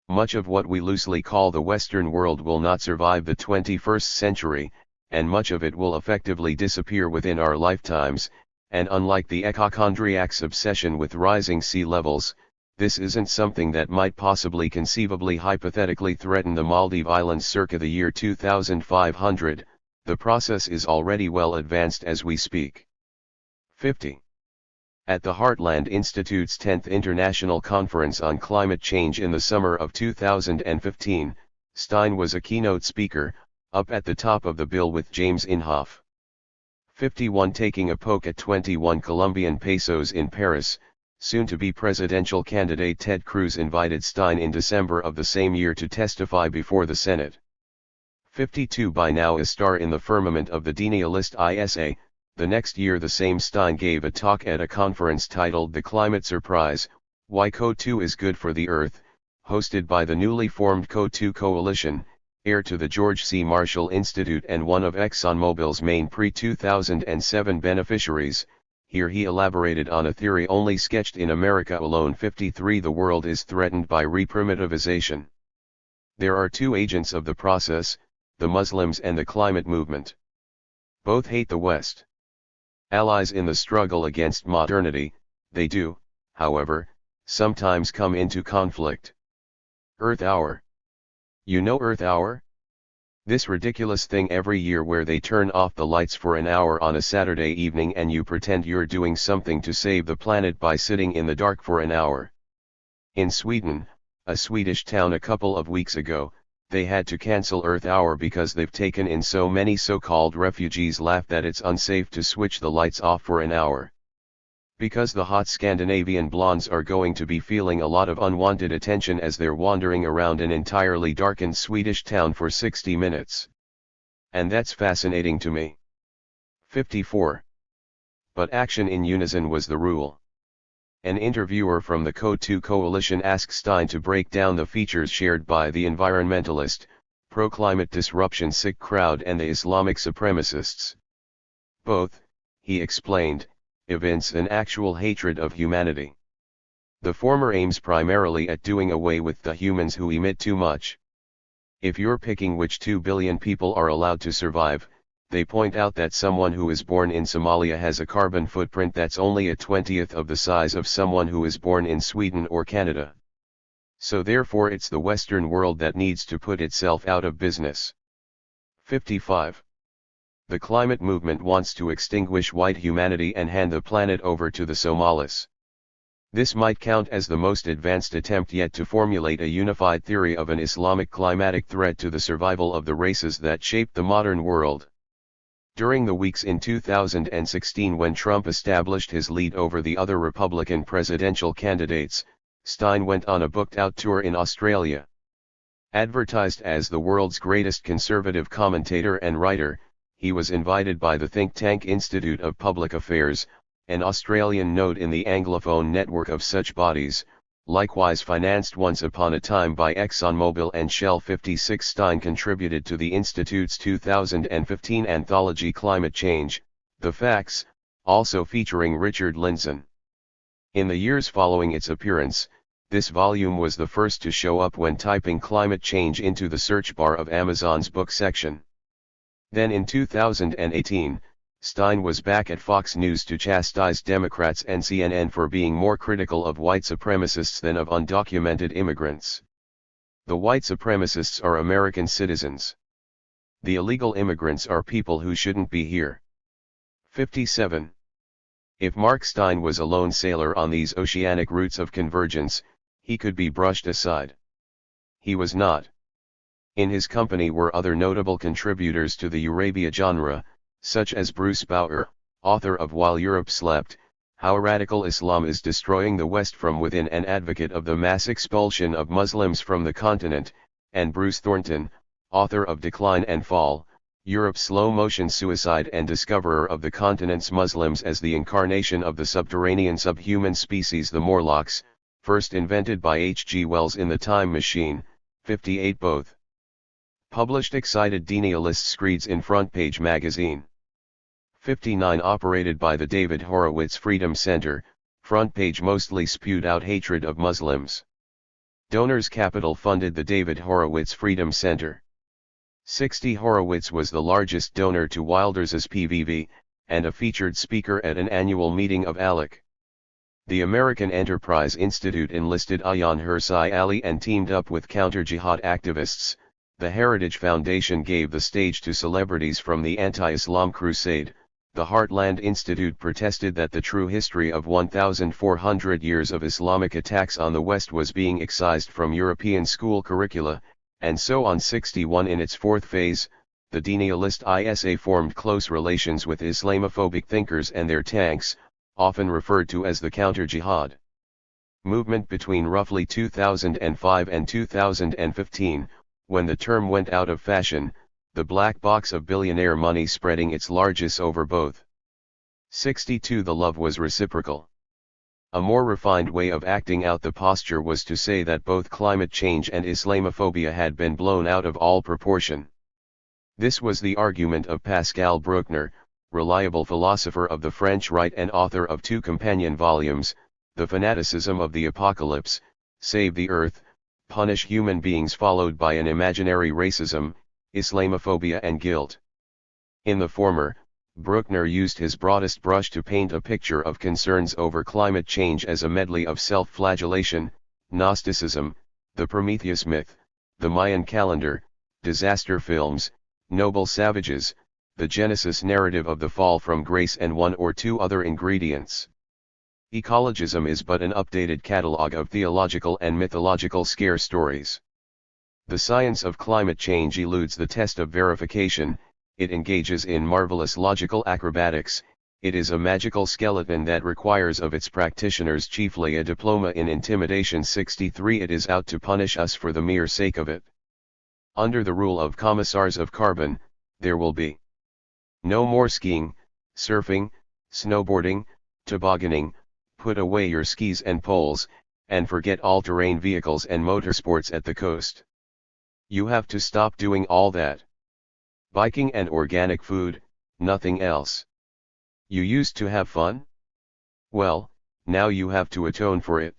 Much of what we loosely call the Western world will not survive the 21st century, and much of it will effectively disappear within our lifetimes, and unlike the ecochondriac's obsession with rising sea levels, this isn't something that might possibly conceivably hypothetically threaten the Maldive Islands circa the year 2500, the process is already well advanced as we speak. 50. At the Heartland Institute's 10th International Conference on Climate Change in the summer of 2015, Stein was a keynote speaker, up at the top of the bill with James Inhofe. 51. Taking a poke at 21 Colombian pesos in Paris, soon-to-be presidential candidate Ted Cruz invited Stein in December of the same year to testify before the Senate. 52. By now a star in the firmament of the denialist ISA, the next year the same Stein gave a talk at a conference titled The Climate Surprise, Why CO2 is Good for the Earth, hosted by the newly formed CO2 Coalition, heir to the George C. Marshall Institute and one of ExxonMobil's main pre-2007 beneficiaries. Here he elaborated on a theory only sketched in America alone. 53. The world is threatened by reprimitivization. There are two agents of the process, the Muslims and the climate movement. Both hate the West. Allies in the struggle against modernity, they do, however, sometimes come into conflict. Earth Hour. You know Earth Hour? This ridiculous thing every year where they turn off the lights for an hour on a Saturday evening and you pretend you're doing something to save the planet by sitting in the dark for an hour. In Sweden, a Swedish town a couple of weeks ago, they had to cancel Earth Hour because they've taken in so many so-called refugees laugh that it's unsafe to switch the lights off for an hour. Because the hot Scandinavian blondes are going to be feeling a lot of unwanted attention as they're wandering around an entirely darkened Swedish town for 60 minutes. And that's fascinating to me. 54. But action in unison was the rule. An interviewer from the CO2 Coalition asked Stein to break down the features shared by the environmentalist, pro-climate disruption sick crowd and the Islamic supremacists. Both, he explained, evince an actual hatred of humanity. The former aims primarily at doing away with the humans who emit too much. If you're picking which 2 billion people are allowed to survive, they point out that someone who is born in Somalia has a carbon footprint that's only a 20th of the size of someone who is born in Sweden or Canada. So therefore it's the Western world that needs to put itself out of business. 55. The climate movement wants to extinguish white humanity and hand the planet over to the Somalis. This might count as the most advanced attempt yet to formulate a unified theory of an Islamic climatic threat to the survival of the races that shaped the modern world. During the weeks in 2016 when Trump established his lead over the other Republican presidential candidates, Stein went on a booked-out tour in Australia. Advertised as the world's greatest conservative commentator and writer, he was invited by the think tank Institute of Public Affairs, an Australian node in the Anglophone network of such bodies, likewise financed once upon a time by ExxonMobil and Shell. 56. Stein contributed to the Institute's 2015 anthology Climate Change, The Facts, also featuring Richard Lindzen. In the years following its appearance, this volume was the first to show up when typing climate change into the search bar of Amazon's book section. Then in 2018, Stein was back at Fox News to chastise Democrats and CNN for being more critical of white supremacists than of undocumented immigrants. The white supremacists are American citizens. The illegal immigrants are people who shouldn't be here. 57. If Mark Stein was a lone sailor on these oceanic routes of convergence, he could be brushed aside. He was not. In his company were other notable contributors to the Eurabia genre, such as Bruce Bauer, author of While Europe Slept, How Radical Islam is Destroying the West from Within and advocate of the mass expulsion of Muslims from the continent, and Bruce Thornton, author of Decline and Fall, Europe's slow-motion suicide and discoverer of the continent's Muslims as the incarnation of the subterranean subhuman species the Morlocks, first invented by H. G. Wells in The Time Machine, 58 both. Published Excited Denialists Screeds in Front Page Magazine. 59 Operated by the David Horowitz Freedom Center, Front Page mostly spewed out hatred of Muslims. Donors Capital funded the David Horowitz Freedom Center. 60 Horowitz was the largest donor to Wilders' PVV, and a featured speaker at an annual meeting of ALEC. The American Enterprise Institute enlisted Ayaan Hirsi Ali and teamed up with counter-jihad activists. The Heritage Foundation gave the stage to celebrities from the anti-Islam crusade. The Heartland Institute protested that the true history of 1,400 years of Islamic attacks on the West was being excised from European school curricula, and so on. 61 In its fourth phase, the denialist ISA formed close relations with Islamophobic thinkers and their tanks, often referred to as the counter-jihad movement between roughly 2005 and 2015, when the term went out of fashion, the black box of billionaire money spreading its largesse over both. 62 The love was reciprocal. A more refined way of acting out the posture was to say that both climate change and Islamophobia had been blown out of all proportion. This was the argument of Pascal Bruckner, reliable philosopher of the French right and author of 2 companion volumes, The Fanaticism of the Apocalypse, Save the Earth, Punish Human Beings, followed by an imaginary racism, Islamophobia and guilt. In the former, Bruckner used his broadest brush to paint a picture of concerns over climate change as a medley of self-flagellation, Gnosticism, the Prometheus myth, the Mayan calendar, disaster films, noble savages, the Genesis narrative of the fall from grace, and 1 or 2 other ingredients. Ecologism is but an updated catalogue of theological and mythological scare stories. The science of climate change eludes the test of verification. It engages in marvelous logical acrobatics. It is a magical skeleton that requires of its practitioners chiefly a diploma in intimidation. 63 It is out to punish us for the mere sake of it. Under the rule of commissars of carbon, there will be no more skiing, surfing, snowboarding, tobogganing. Put away your skis and poles, and forget all-terrain vehicles and motorsports at the coast. You have to stop doing all that. Biking and organic food, nothing else. You used to have fun? Well, now you have to atone for it.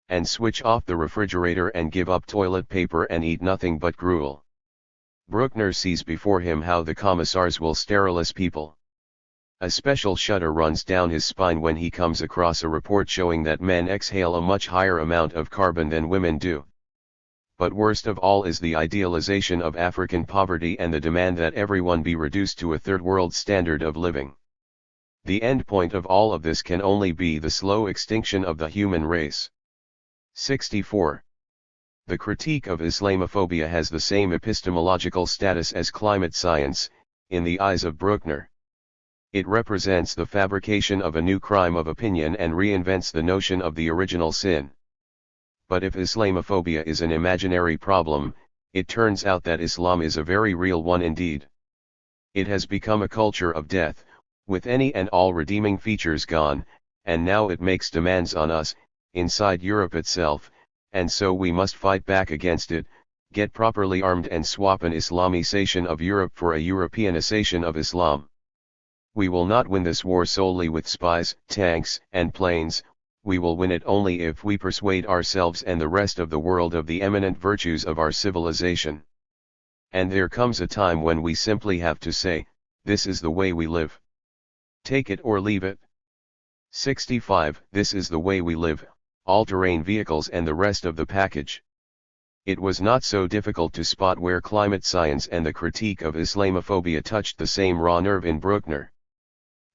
And switch off the refrigerator and give up toilet paper and eat nothing but gruel. Bruckner sees before him how the commissars will sterilize people. A special shudder runs down his spine when he comes across a report showing that men exhale a much higher amount of carbon than women do. But worst of all is the idealization of African poverty and the demand that everyone be reduced to a third world standard of living. The end point of all of this can only be the slow extinction of the human race. 64. The critique of Islamophobia has the same epistemological status as climate science, in the eyes of Bruckner. It represents the fabrication of a new crime of opinion and reinvents the notion of the original sin. But if Islamophobia is an imaginary problem, it turns out that Islam is a very real one indeed. It has become a culture of death, with any and all redeeming features gone, and now it makes demands on us, inside Europe itself, and so we must fight back against it, get properly armed and swap an Islamization of Europe for a Europeanization of Islam. We will not win this war solely with spies, tanks, and planes. We will win it only if we persuade ourselves and the rest of the world of the eminent virtues of our civilization. And there comes a time when we simply have to say, this is the way we live. Take it or leave it. 65 This is the way we live, all-terrain vehicles and the rest of the package. It was not so difficult to spot where climate science and the critique of Islamophobia touched the same raw nerve in Bruckner.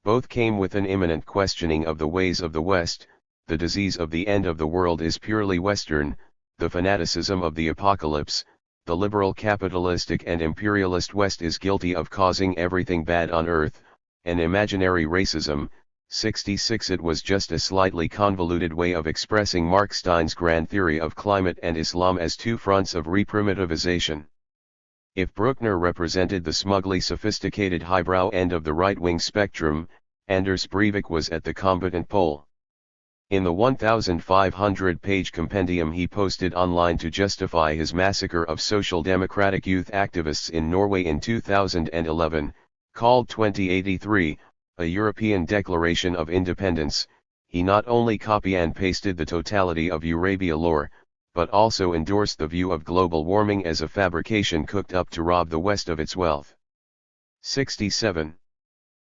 Both came with an imminent questioning of the ways of the West. The disease of the end of the world is purely Western, the fanaticism of the apocalypse, the liberal capitalistic and imperialist West is guilty of causing everything bad on earth, an imaginary racism. 66 It was just a slightly convoluted way of expressing Mark Stein's grand theory of climate and Islam as 2 fronts of reprimitivization. If Bruckner represented the smugly sophisticated highbrow end of the right-wing spectrum, Anders Breivik was at the combatant pole. In the 1,500-page compendium he posted online to justify his massacre of social democratic youth activists in Norway in 2011, called 2083, a European Declaration of Independence, he not only copy and pasted the totality of Eurabia lore, but also endorsed the view of global warming as a fabrication cooked up to rob the West of its wealth. 67.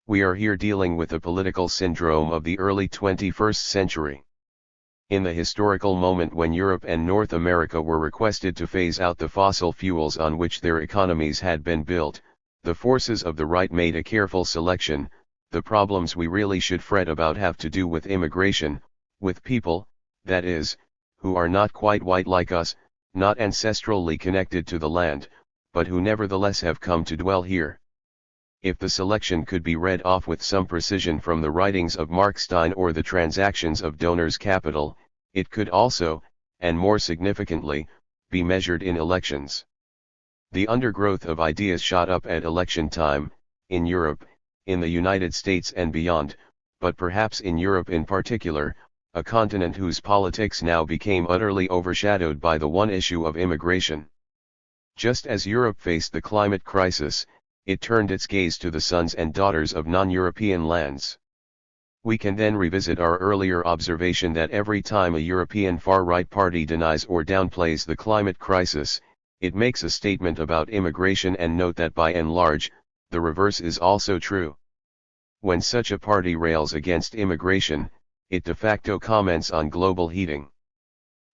We are here dealing with the political syndrome of the early 21st century. In the historical moment when Europe and North America were requested to phase out the fossil fuels on which their economies had been built, the forces of the right made a careful selection. The problems we really should fret about have to do with immigration, with people, that is, who are not quite white like us, not ancestrally connected to the land, but who nevertheless have come to dwell here. If the selection could be read off with some precision from the writings of Mark Stein or the transactions of donors' capital, it could also, and more significantly, be measured in elections. The undergrowth of ideas shot up at election time, in Europe, in the United States and beyond, but perhaps in Europe in particular, a continent whose politics now became utterly overshadowed by the one issue of immigration. Just as Europe faced the climate crisis, it turned its gaze to the sons and daughters of non-European lands. We can then revisit our earlier observation that every time a European far-right party denies or downplays the climate crisis, it makes a statement about immigration, and note that by and large, the reverse is also true. When such a party rails against immigration, it de facto comments on global heating.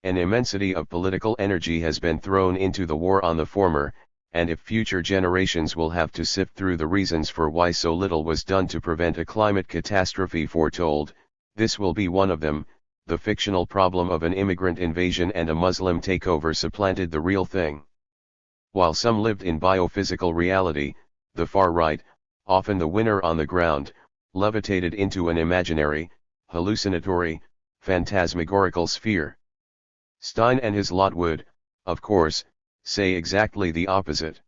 An immensity of political energy has been thrown into the war on the former, and if future generations will have to sift through the reasons for why so little was done to prevent a climate catastrophe foretold, this will be one of them. The fictional problem of an immigrant invasion and a Muslim takeover supplanted the real thing. While some lived in biophysical reality, the far right, often the winner on the ground, levitated into an imaginary, hallucinatory, phantasmagorical sphere. Stein and his lot would, of course, say exactly the opposite.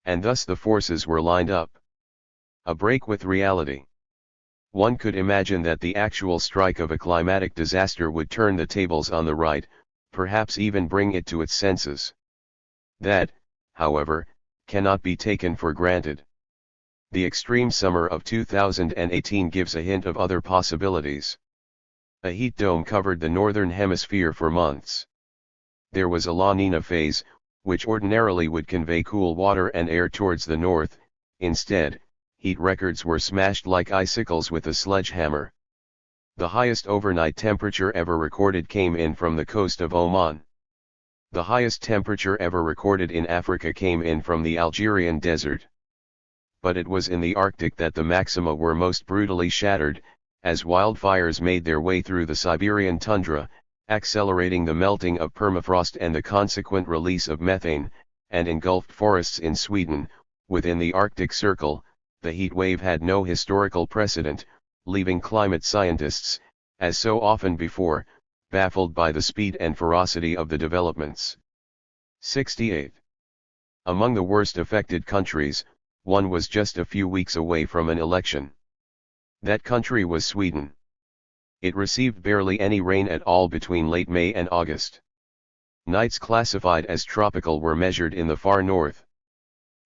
And thus the forces were lined up. A break with reality. One could imagine that the actual strike of a climatic disaster would turn the tables on the right, perhaps even bring it to its senses. That, however, cannot be taken for granted. The extreme summer of 2018 gives a hint of other possibilities. A heat dome covered the northern hemisphere for months. There was a La Nina phase, which ordinarily would convey cool water and air towards the north. Instead, heat records were smashed like icicles with a sledgehammer. The highest overnight temperature ever recorded came in from the coast of Oman. The highest temperature ever recorded in Africa came in from the Algerian desert. But it was in the Arctic that the maxima were most brutally shattered, as wildfires made their way through the Siberian tundra, accelerating the melting of permafrost and the consequent release of methane, and engulfed forests in Sweden. Within the Arctic Circle, the heat wave had no historical precedent, leaving climate scientists, as so often before, baffled by the speed and ferocity of the developments. 68. Among the worst affected countries, one was just a few weeks away from an election. That country was Sweden. It received barely any rain at all between late May and August. Nights classified as tropical were measured in the far north.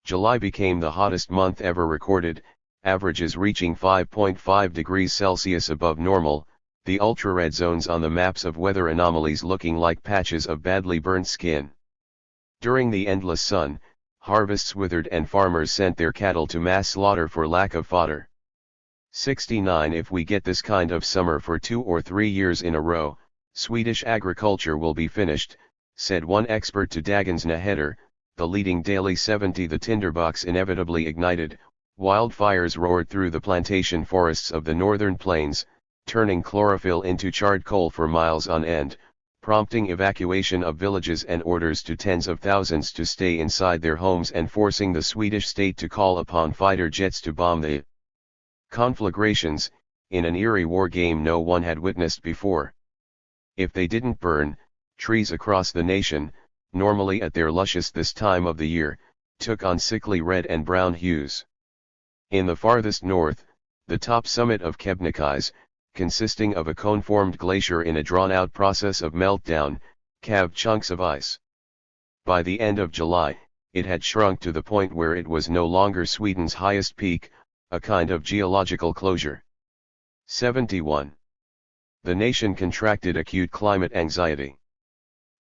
July became the hottest month ever recorded, averages reaching 5.5 degrees Celsius above normal, the ultra-red zones on the maps of weather anomalies looking like patches of badly burnt skin. During the endless sun, harvests withered and farmers sent their cattle to mass slaughter for lack of fodder. 69. If we get this kind of summer for 2 or 3 years in a row, Swedish agriculture will be finished, said one expert to Dagens Nyheter, the leading daily 70. The tinderbox inevitably ignited, wildfires roared through the plantation forests of the northern plains, turning chlorophyll into charred coal for miles on end, prompting evacuation of villages and orders to tens of thousands to stay inside their homes and forcing the Swedish state to call upon fighter jets to bomb the conflagrations, in an eerie war game no one had witnessed before. If they didn't burn, trees across the nation, normally at their lushest this time of the year, took on sickly red and brown hues. In the farthest north, the top summit of Kebnekaise, consisting of a cone-formed glacier in a drawn-out process of meltdown, calved chunks of ice. By the end of July, it had shrunk to the point where it was no longer Sweden's highest peak, a kind of geological closure. 71. The nation contracted acute climate anxiety.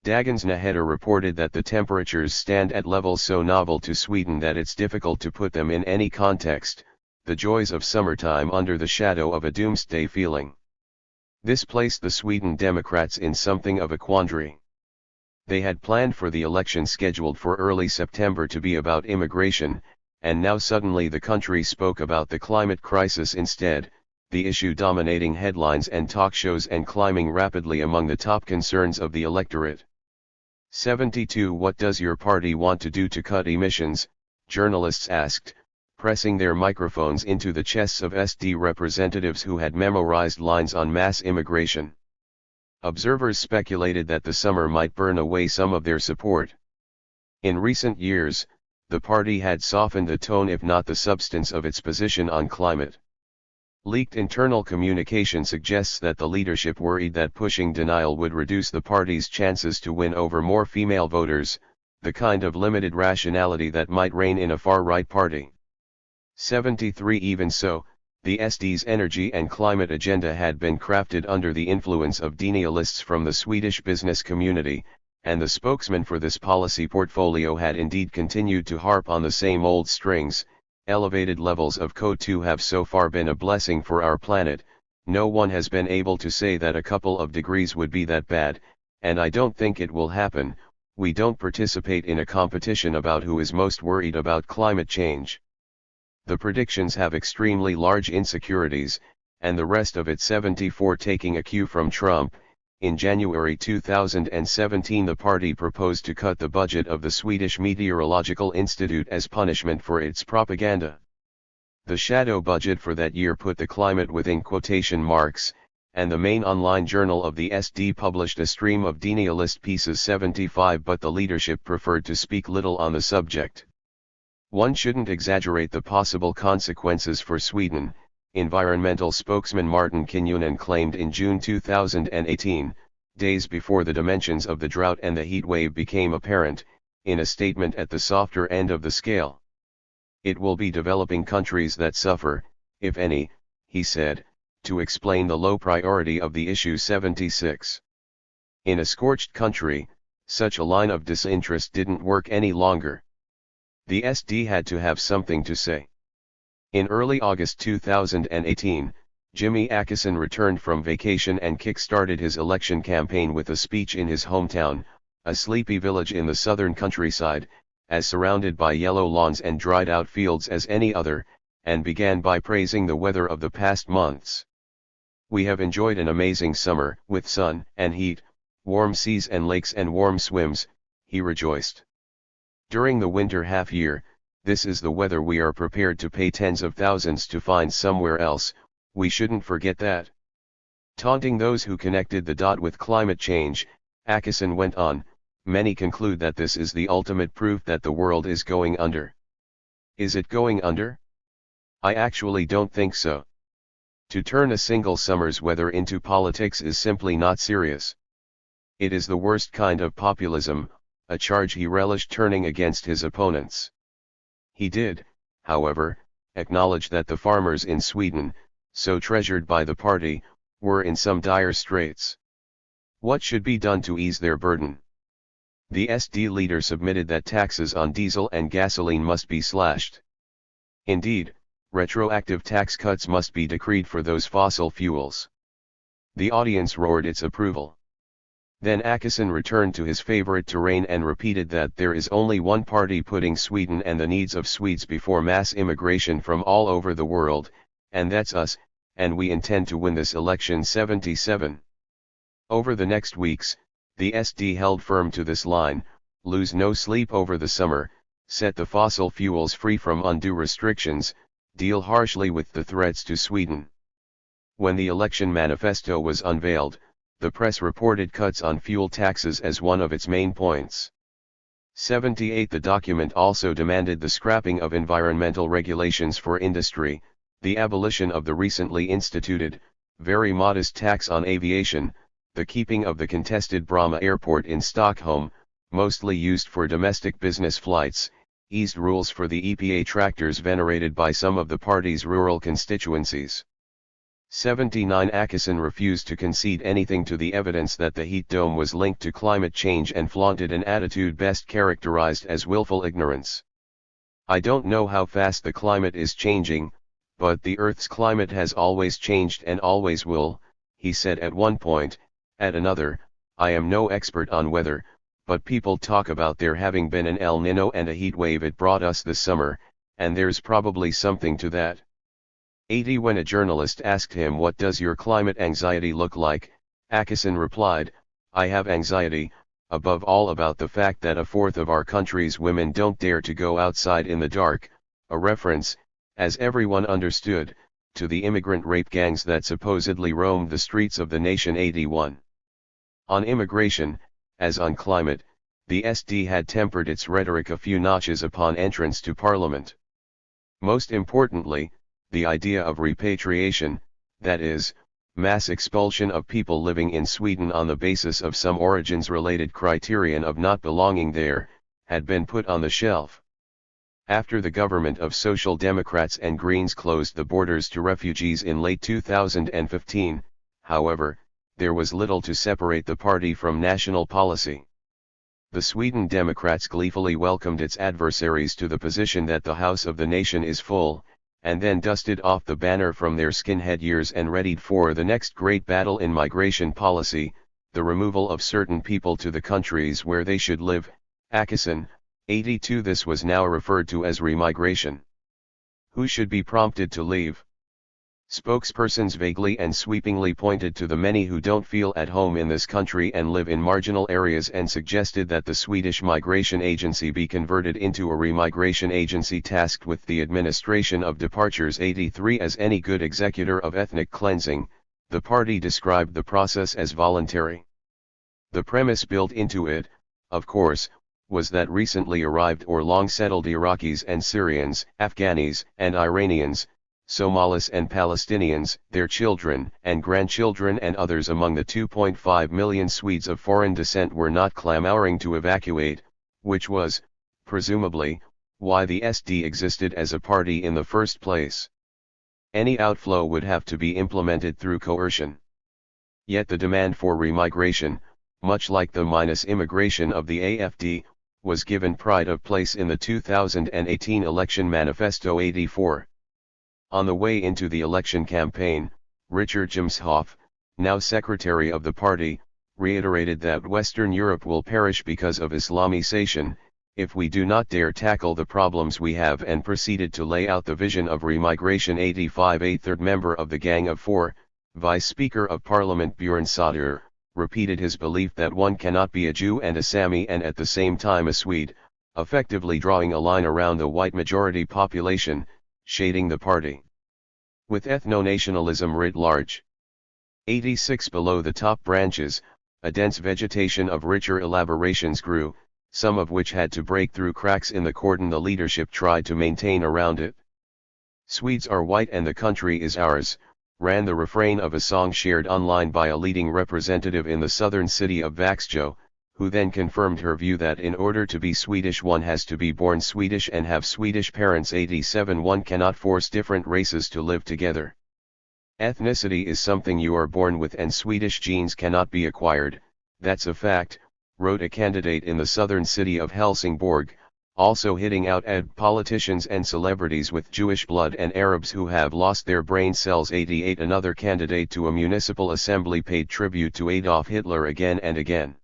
Dagens Nyheter reported that the temperatures stand at levels so novel to Sweden that it's difficult to put them in any context, the joys of summertime under the shadow of a doomsday feeling. This placed the Sweden Democrats in something of a quandary. They had planned for the election scheduled for early September to be about immigration, and now suddenly the country spoke about the climate crisis instead, the issue dominating headlines and talk shows and climbing rapidly among the top concerns of the electorate. 72. What does your party want to do to cut emissions? Journalists asked, pressing their microphones into the chests of SD representatives who had memorized lines on mass immigration. Observers speculated that the summer might burn away some of their support. In recent years, the party had softened the tone if not the substance of its position on climate. Leaked internal communication suggests that the leadership worried that pushing denial would reduce the party's chances to win over more female voters, the kind of limited rationality that might reign in a far-right party. 73. Even so, the SD's energy and climate agenda had been crafted under the influence of denialists from the Swedish business community, and the spokesman for this policy portfolio had indeed continued to harp on the same old strings. Elevated levels of CO2 have so far been a blessing for our planet. No one has been able to say that a couple of degrees would be that bad, and I don't think it will happen. We don't participate in a competition about who is most worried about climate change. The predictions have extremely large insecurities, and the rest of it. 74. Taking a cue from Trump, in January 2017 the party proposed to cut the budget of the Swedish Meteorological Institute as punishment for its propaganda. The shadow budget for that year put the climate within quotation marks, and the main online journal of the SD published a stream of denialist pieces. 75. But the leadership preferred to speak little on the subject. One shouldn't exaggerate the possible consequences for Sweden, environmental spokesman Martin Kinnunen claimed in June 2018, days before the dimensions of the drought and the heat wave became apparent, in a statement at the softer end of the scale. It will be developing countries that suffer, if any, he said, to explain the low priority of the issue. 76. In a scorched country, such a line of disinterest didn't work any longer. The SD had to have something to say. In early August 2018, Jimmy Åkesson returned from vacation and kick-started his election campaign with a speech in his hometown, a sleepy village in the southern countryside, as surrounded by yellow lawns and dried-out fields as any other, and began by praising the weather of the past months. We have enjoyed an amazing summer, with sun and heat, warm seas and lakes and warm swims, he rejoiced. During the winter half-year, this is the weather we are prepared to pay tens of thousands to find somewhere else. We shouldn't forget that. Taunting those who connected the dot with climate change, Åkesson went on, many conclude that this is the ultimate proof that the world is going under. Is it going under? I actually don't think so. To turn a single summer's weather into politics is simply not serious. It is the worst kind of populism, a charge he relished turning against his opponents. He did, however, acknowledge that the farmers in Sweden, so treasured by the party, were in some dire straits. What should be done to ease their burden? The SD leader submitted that taxes on diesel and gasoline must be slashed. Indeed, retroactive tax cuts must be decreed for those fossil fuels. The audience roared its approval. Then Åkesson returned to his favorite terrain and repeated that there is only one party putting Sweden and the needs of Swedes before mass immigration from all over the world, and that's us, and we intend to win this election. 77. Over the next weeks, the SD held firm to this line, lose no sleep over the summer, set the fossil fuels free from undue restrictions, deal harshly with the threats to Sweden. When the election manifesto was unveiled, the press reported cuts on fuel taxes as one of its main points. 78. The document also demanded the scrapping of environmental regulations for industry, the abolition of the recently instituted, very modest tax on aviation, the keeping of the contested Bromma Airport in Stockholm, mostly used for domestic business flights, eased rules for the EPA tractors venerated by some of the party's rural constituencies. 79. Akison refused to concede anything to the evidence that the heat dome was linked to climate change and flaunted an attitude best characterized as willful ignorance. I don't know how fast the climate is changing, but the Earth's climate has always changed and always will, he said at one point. At another, I am no expert on weather, but people talk about there having been an El Niño and a heat wave it brought us this summer, and there's probably something to that. 80. When a journalist asked him what does your climate anxiety look like, Akison replied, I have anxiety, above all about the fact that a fourth of our country's women don't dare to go outside in the dark, a reference, as everyone understood, to the immigrant rape gangs that supposedly roamed the streets of the nation. 81. On immigration, as on climate, the SD had tempered its rhetoric a few notches upon entrance to parliament. Most importantly, the idea of repatriation, that is, mass expulsion of people living in Sweden on the basis of some origins-related criterion of not belonging there, had been put on the shelf. After the government of Social Democrats and Greens closed the borders to refugees in late 2015, however, there was little to separate the party from national policy. The Sweden Democrats gleefully welcomed its adversaries to the position that the House of the Nation is full, and then dusted off the banner from their skinhead years and readied for the next great battle in migration policy, the removal of certain people to the countries where they should live. Akison, 82. This was now referred to as remigration. Who should be prompted to leave? Spokespersons vaguely and sweepingly pointed to the many who don't feel at home in this country and live in marginal areas and suggested that the Swedish Migration Agency be converted into a remigration agency tasked with the administration of departures. 83. As any good executor of ethnic cleansing, the party described the process as voluntary. The premise built into it, of course, was that recently arrived or long-settled Iraqis and Syrians, Afghanis and Iranians, Somalis and Palestinians, their children and grandchildren and others among the 2.5 million Swedes of foreign descent were not clamoring to evacuate, which was, presumably, why the SD existed as a party in the first place. Any outflow would have to be implemented through coercion. Yet the demand for remigration, much like the minus immigration of the AFD, was given pride of place in the 2018 election manifesto. 84. On the way into the election campaign, Richard Jomshof, now secretary of the party, reiterated that Western Europe will perish because of Islamization, if we do not dare tackle the problems we have, and proceeded to lay out the vision of remigration. 85. A third member of the Gang of Four, Vice Speaker of Parliament Björn Söder, repeated his belief that one cannot be a Jew and a Sami and at the same time a Swede, effectively drawing a line around the white majority population, shading the party with ethno-nationalism writ large. 86. Below the top branches, a dense vegetation of richer elaborations grew, some of which had to break through cracks in the cordon the leadership tried to maintain around it. Swedes are white and the country is ours, ran the refrain of a song shared online by a leading representative in the southern city of Vaxjo, who then confirmed her view that in order to be Swedish one has to be born Swedish and have Swedish parents. 87. One cannot force different races to live together. Ethnicity is something you are born with and Swedish genes cannot be acquired, that's a fact, wrote a candidate in the southern city of Helsingborg, also hitting out at politicians and celebrities with Jewish blood and Arabs who have lost their brain cells. 88. Another candidate to a municipal assembly paid tribute to Adolf Hitler again and again.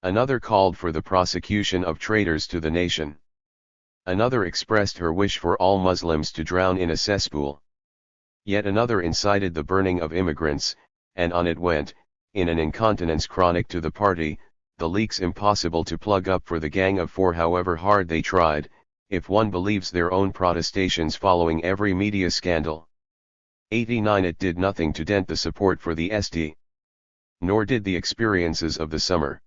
Another called for the prosecution of traitors to the nation. Another expressed her wish for all Muslims to drown in a cesspool. Yet another incited the burning of immigrants, and on it went, in an incontinence chronic to the party, the leaks impossible to plug up for the Gang of Four however hard they tried, if one believes their own protestations following every media scandal. 89. It did nothing to dent the support for the SD. Nor did the experiences of the summer.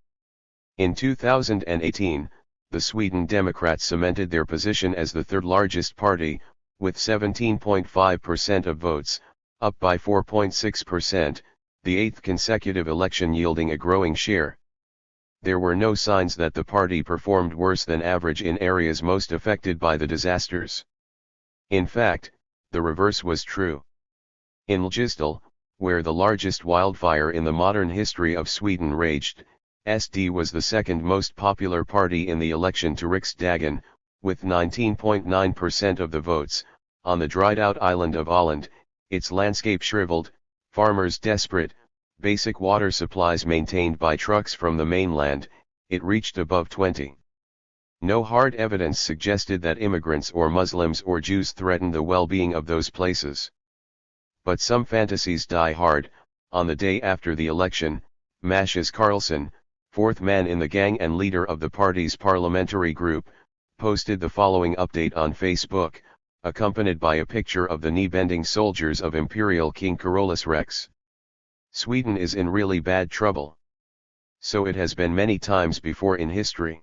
In 2018, the Sweden Democrats cemented their position as the third largest party, with 17.5% of votes, up by 4.6%, the eighth consecutive election yielding a growing share. There were no signs that the party performed worse than average in areas most affected by the disasters. In fact, the reverse was true. In Ljusdal, where the largest wildfire in the modern history of Sweden raged, SD was the second most popular party in the election to Riksdagen, with 19.9% of the votes. On the dried-out island of Åland, its landscape shriveled, farmers desperate, basic water supplies maintained by trucks from the mainland, it reached above 20. No hard evidence suggested that immigrants or Muslims or Jews threatened the well-being of those places. But some fantasies die hard. On the day after the election, Mattias Karlsson, fourth man in the gang and leader of the party's parliamentary group, posted the following update on Facebook, accompanied by a picture of the knee-bending soldiers of Imperial King Carolus Rex. Sweden is in really bad trouble. So it has been many times before in history.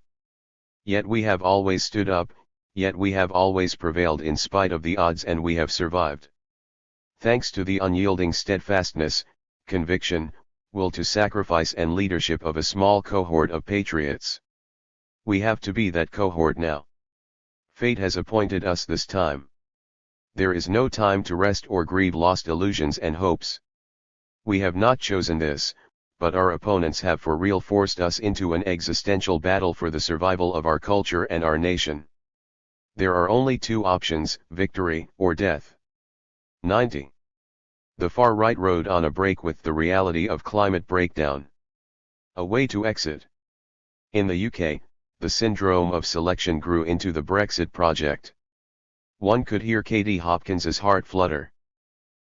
Yet we have always stood up, yet we have always prevailed in spite of the odds, and we have survived. Thanks to the unyielding steadfastness, conviction, will to sacrifice and leadership of a small cohort of patriots. We have to be that cohort now. Fate has appointed us this time. There is no time to rest or grieve lost illusions and hopes. We have not chosen this, but our opponents have for real forced us into an existential battle for the survival of our culture and our nation. There are only two options, victory or death. 90. The far right rode on a break with the reality of climate breakdown. A way to exit. In the UK, the syndrome of selection grew into the Brexit project. One could hear Katie Hopkins's heart flutter.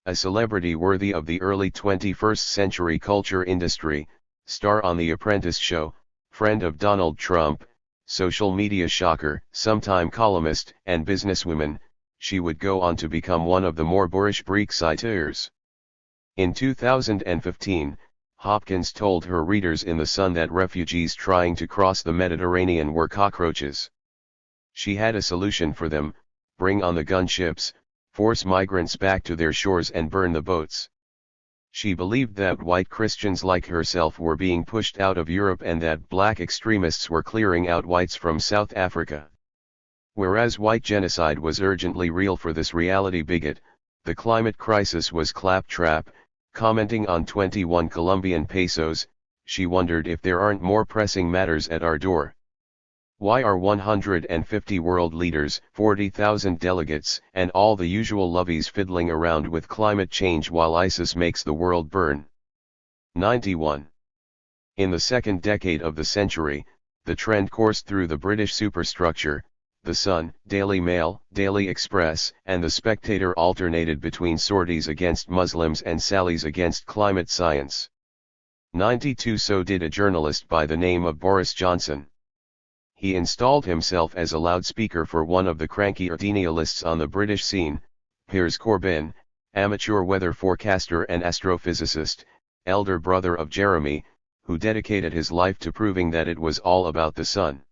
A celebrity worthy of the early 21st century culture industry, star on The Apprentice show, friend of Donald Trump, social media shocker, sometime columnist and businesswoman, she would go on to become one of the more boorish Brexiteers. In 2015, Hopkins told her readers in The Sun that refugees trying to cross the Mediterranean were cockroaches. She had a solution for them: bring on the gunships, force migrants back to their shores and burn the boats. She believed that white Christians like herself were being pushed out of Europe and that black extremists were clearing out whites from South Africa. Whereas white genocide was urgently real for this reality bigot, the climate crisis was claptrap. Commenting on 21 Colombian pesos, she wondered if there aren't more pressing matters at our door. Why are 150 world leaders, 40,000 delegates, and all the usual lovies fiddling around with climate change while ISIS makes the world burn? 91. In the second decade of the century, the trend coursed through the British superstructure. The Sun, Daily Mail, Daily Express, and The Spectator alternated between sorties against Muslims and sallies against climate science. 92. So did a journalist by the name of Boris Johnson. He installed himself as a loudspeaker for one of the crankier denialists on the British scene, Piers Corbyn, amateur weather forecaster and astrophysicist, elder brother of Jeremy, who dedicated his life to proving that it was all about the sun.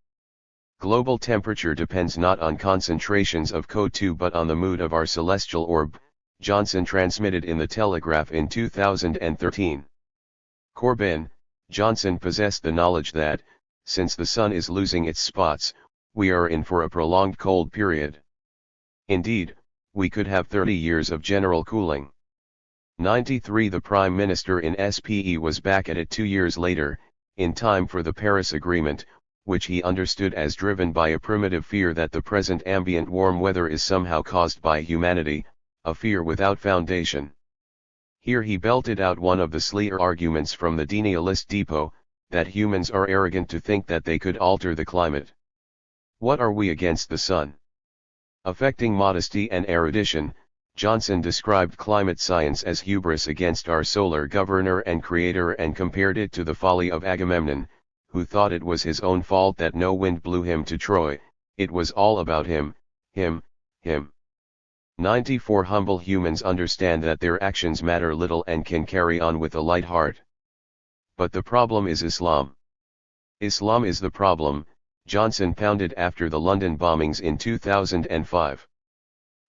Global temperature depends not on concentrations of CO2 but on the mood of our celestial orb, Johnson transmitted in The Telegraph in 2013. Corbyn, Johnson possessed the knowledge that, since the sun is losing its spots, we are in for a prolonged cold period. Indeed, we could have 30 years of general cooling. 93. The Prime Minister in SPE was back at it 2 years later, in time for the Paris Agreement, which he understood as driven by a primitive fear that the present ambient warm weather is somehow caused by humanity, a fear without foundation. Here he belted out one of the sleer arguments from the denialist depot, that humans are arrogant to think that they could alter the climate. What are we against the sun? Affecting modesty and erudition, Johnson described climate science as hubris against our solar governor and creator and compared it to the folly of Agamemnon, who thought it was his own fault that no wind blew him to Troy. It was all about him. 94. Humble humans understand that their actions matter little and can carry on with a light heart. But the problem is Islam. Islam is the problem, Johnson pounded after the London bombings in 2005.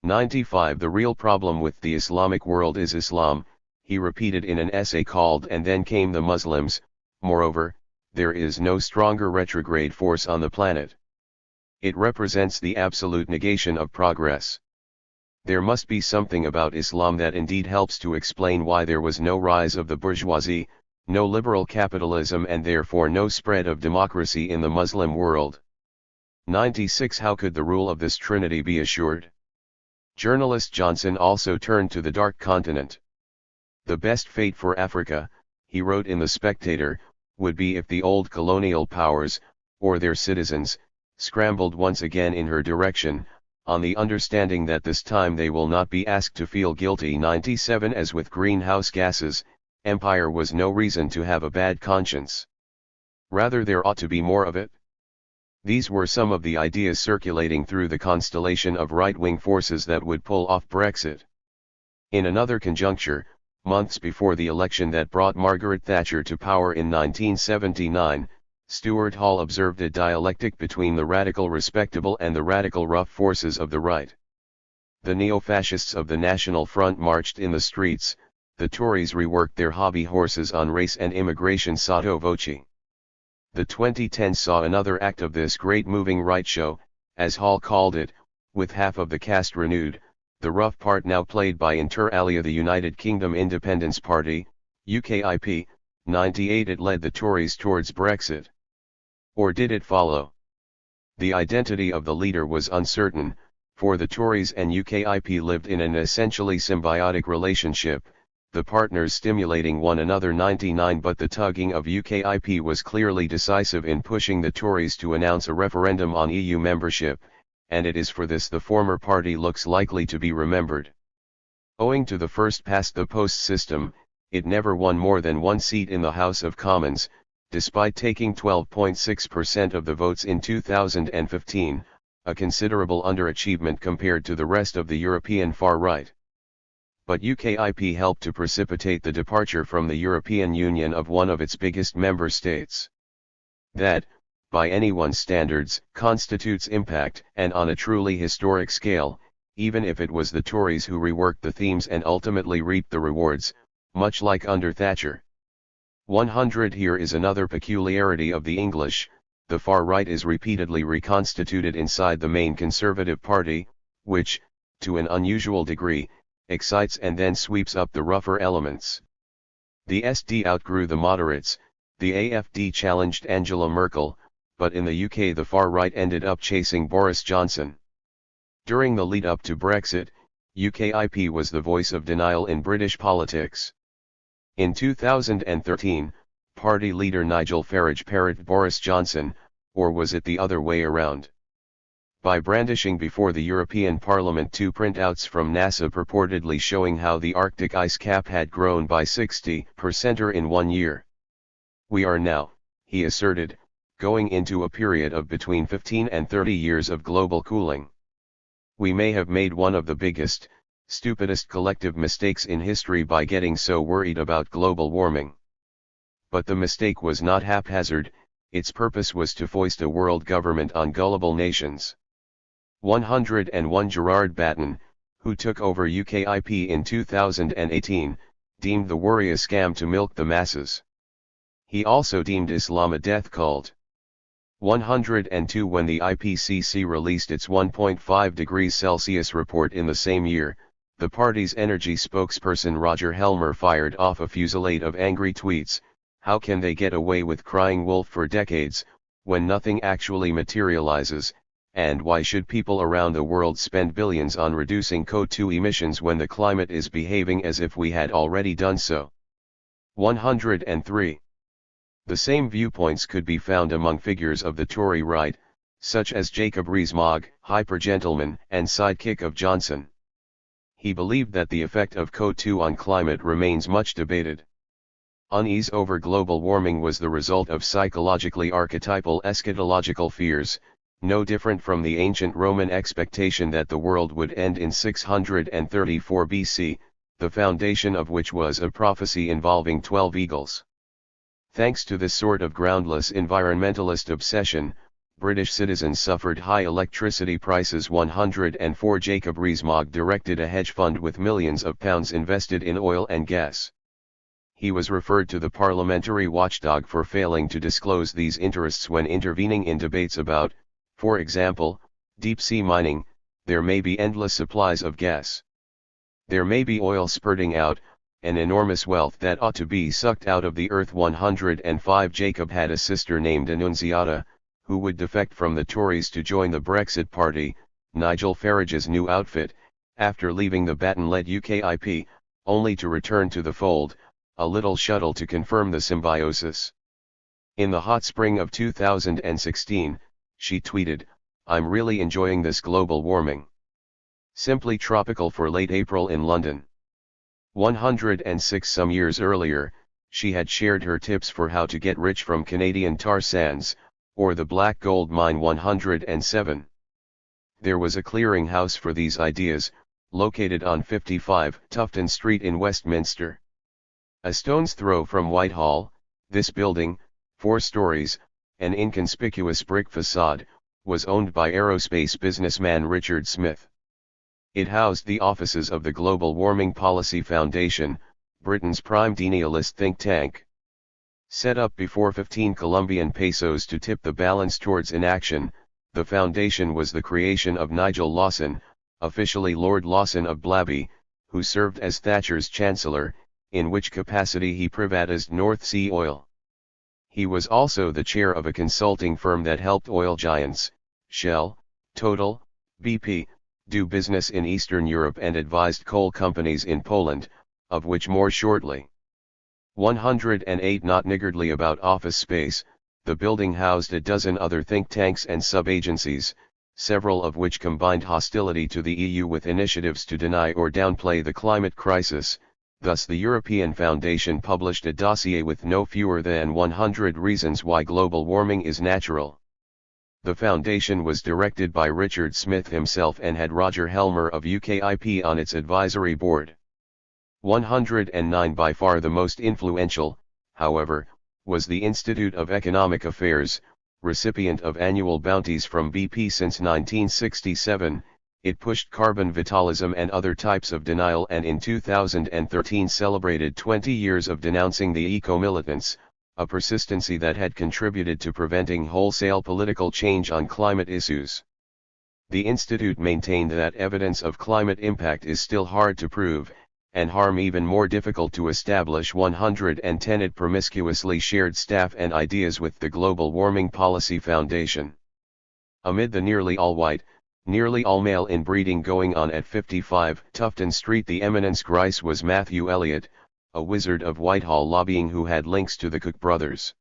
95 The real problem with the Islamic world is Islam, he repeated in an essay called And Then Came the Muslims. Moreover, there is no stronger retrograde force on the planet. It represents the absolute negation of progress. There must be something about Islam that indeed helps to explain why there was no rise of the bourgeoisie, no liberal capitalism, and therefore no spread of democracy in the Muslim world. 96 How could the rule of this trinity be assured? Journalist Johnson also turned to the Dark Continent. The best fate for Africa, he wrote in The Spectator, would be if the old colonial powers, or their citizens, scrambled once again in her direction, on the understanding that this time they will not be asked to feel guilty. 97 As with greenhouse gases, empire was no reason to have a bad conscience. Rather, there ought to be more of it. These were some of the ideas circulating through the constellation of right-wing forces that would pull off Brexit. In another conjuncture, months before the election that brought Margaret Thatcher to power in 1979, Stuart Hall observed a dialectic between the radical respectable and the radical rough forces of the right. The neo-fascists of the National Front marched in the streets, the Tories reworked their hobby horses on race and immigration sotto voce. The 2010s saw another act of this great moving right show, as Hall called it, with half of the cast renewed, the rough part now played by inter alia the United Kingdom Independence Party, UKIP. 98 It led the Tories towards Brexit. Or did it follow? The identity of the leader was uncertain, for the Tories and UKIP lived in an essentially symbiotic relationship, the partners stimulating one another. 99 But the tugging of UKIP was clearly decisive in pushing the Tories to announce a referendum on EU membership, and it is for this the former party looks likely to be remembered. Owing to the first-past-the-post system, it never won more than one seat in the House of Commons, despite taking 12.6% of the votes in 2015, a considerable underachievement compared to the rest of the European far right. But UKIP helped to precipitate the departure from the European Union of one of its biggest member states. That, by anyone's standards, constitutes impact, and on a truly historic scale, even if it was the Tories who reworked the themes and ultimately reaped the rewards, much like under Thatcher. 100 Here is another peculiarity of the English: the far right is repeatedly reconstituted inside the main Conservative Party, which, to an unusual degree, excites and then sweeps up the rougher elements. The SD outgrew the moderates, the AFD challenged Angela Merkel, but in the UK the far right ended up chasing Boris Johnson. During the lead-up to Brexit, UKIP was the voice of denial in British politics. In 2013, party leader Nigel Farage parried Boris Johnson, or was it the other way around? By brandishing before the European Parliament two printouts from NASA purportedly showing how the Arctic ice cap had grown by 60% in 1 year. We are now, he asserted, going into a period of between 15 and 30 years of global cooling. We may have made one of the biggest, stupidest collective mistakes in history by getting so worried about global warming. But the mistake was not haphazard, its purpose was to foist a world government on gullible nations. 101 Gerard Batten, who took over UKIP in 2018, deemed the worry a scam to milk the masses. He also deemed Islam a death cult. 102 When the IPCC released its 1.5 degrees Celsius report in the same year, the party's energy spokesperson Roger Helmer fired off a fusillade of angry tweets. How can they get away with crying wolf for decades, when nothing actually materializes, and why should people around the world spend billions on reducing CO2 emissions when the climate is behaving as if we had already done so? 103. The same viewpoints could be found among figures of the Tory right, such as Jacob Rees-Mogg, hyper-gentleman and sidekick of Johnson. He believed that the effect of CO2 on climate remains much debated. Unease over global warming was the result of psychologically archetypal eschatological fears, no different from the ancient Roman expectation that the world would end in 634 BC, the foundation of which was a prophecy involving 12 eagles. Thanks to this sort of groundless environmentalist obsession, British citizens suffered high electricity prices. 104 Jacob Rees-Mogg directed a hedge fund with millions of pounds invested in oil and gas. He was referred to the parliamentary watchdog for failing to disclose these interests when intervening in debates about, for example, deep-sea mining. There may be endless supplies of gas. There may be oil spurting out, an enormous wealth that ought to be sucked out of the earth. 105 Jacob had a sister named Annunziata, who would defect from the Tories to join the Brexit Party, Nigel Farage's new outfit, after leaving the Batten-led UKIP, only to return to the fold, a little shuttle to confirm the symbiosis. In the hot spring of 2016, she tweeted, "I'm really enjoying this global warming. Simply tropical." for late April in London. 106 Some years earlier, she had shared her tips for how to get rich from Canadian tar sands, or the black gold mine. 107. There was a clearinghouse for these ideas, located on 55 Tufton Street in Westminster. A stone's throw from Whitehall, this building, 4 stories, an inconspicuous brick facade, was owned by aerospace businessman Richard Smith. It housed the offices of the Global Warming Policy Foundation, Britain's prime denialist think tank. Set up before 15 Colombian pesos to tip the balance towards inaction, the foundation was the creation of Nigel Lawson, officially Lord Lawson of Blabby, who served as Thatcher's Chancellor, in which capacity he privatised North Sea oil. He was also the chair of a consulting firm that helped oil giants, Shell, Total, BP, do business in Eastern Europe and advised coal companies in Poland, of which more shortly. 108 Not niggardly about office space, the building housed a dozen other think tanks and sub-agencies, several of which combined hostility to the EU with initiatives to deny or downplay the climate crisis. Thus the European Foundation published a dossier with no fewer than 100 reasons why global warming is natural. The foundation was directed by Richard Smith himself and had Roger Helmer of UKIP on its advisory board. 109 By far the most influential, however, was the Institute of Economic Affairs, recipient of annual bounties from BP since 1967. It pushed carbon vitalism and other types of denial, and in 2013 celebrated 20 years of denouncing the eco-militants, a persistency that had contributed to preventing wholesale political change on climate issues. The Institute maintained that evidence of climate impact is still hard to prove, and harm even more difficult to establish. 110 It promiscuously shared staff and ideas with the Global Warming Policy Foundation. Amid the nearly all-white, nearly all-male inbreeding going on at 55 Tufton Street, the eminence grise was Matthew Elliott, a wizard of Whitehall lobbying who had links to the Cook brothers.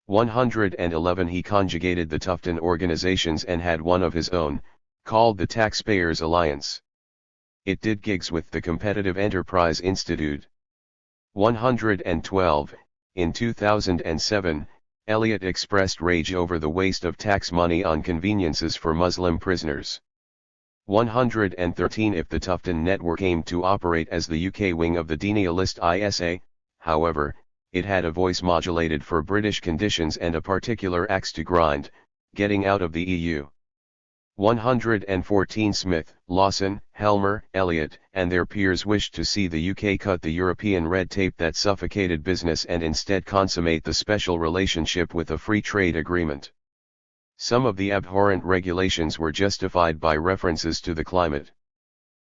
111 He conjugated the Tufton organizations and had one of his own, called the Taxpayers Alliance. It did gigs with the Competitive Enterprise Institute. 112 In 2007, Elliott expressed rage over the waste of tax money on conveniences for Muslim prisoners. 113 If the Tufton network aimed to operate as the UK wing of the denialist ISA, however, it had a voice modulated for British conditions and a particular axe to grind, getting out of the EU. 114 Smith, Lawson, Helmer, Elliott, and their peers wished to see the UK cut the European red tape that suffocated business and instead consummate the special relationship with a free trade agreement. Some of the abhorrent regulations were justified by references to the climate.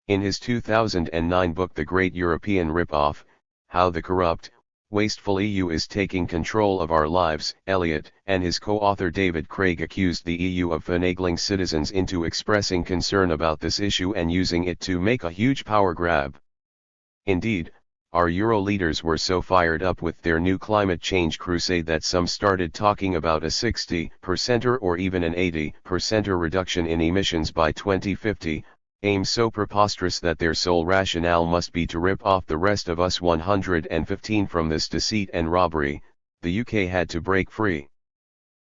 In his 2009 book The Great European Rip-Off, How the Corrupt, Wasteful EU is Taking Control of Our Lives, Elliott and his co-author David Craig accused the EU of finagling citizens into expressing concern about this issue and using it to make a huge power grab. Indeed, our Euro leaders were so fired up with their new climate change crusade that some started talking about a 60% or even an 80% reduction in emissions by 2050, aim so preposterous that their sole rationale must be to rip off the rest of us. 115 From this deceit and robbery, the UK had to break free.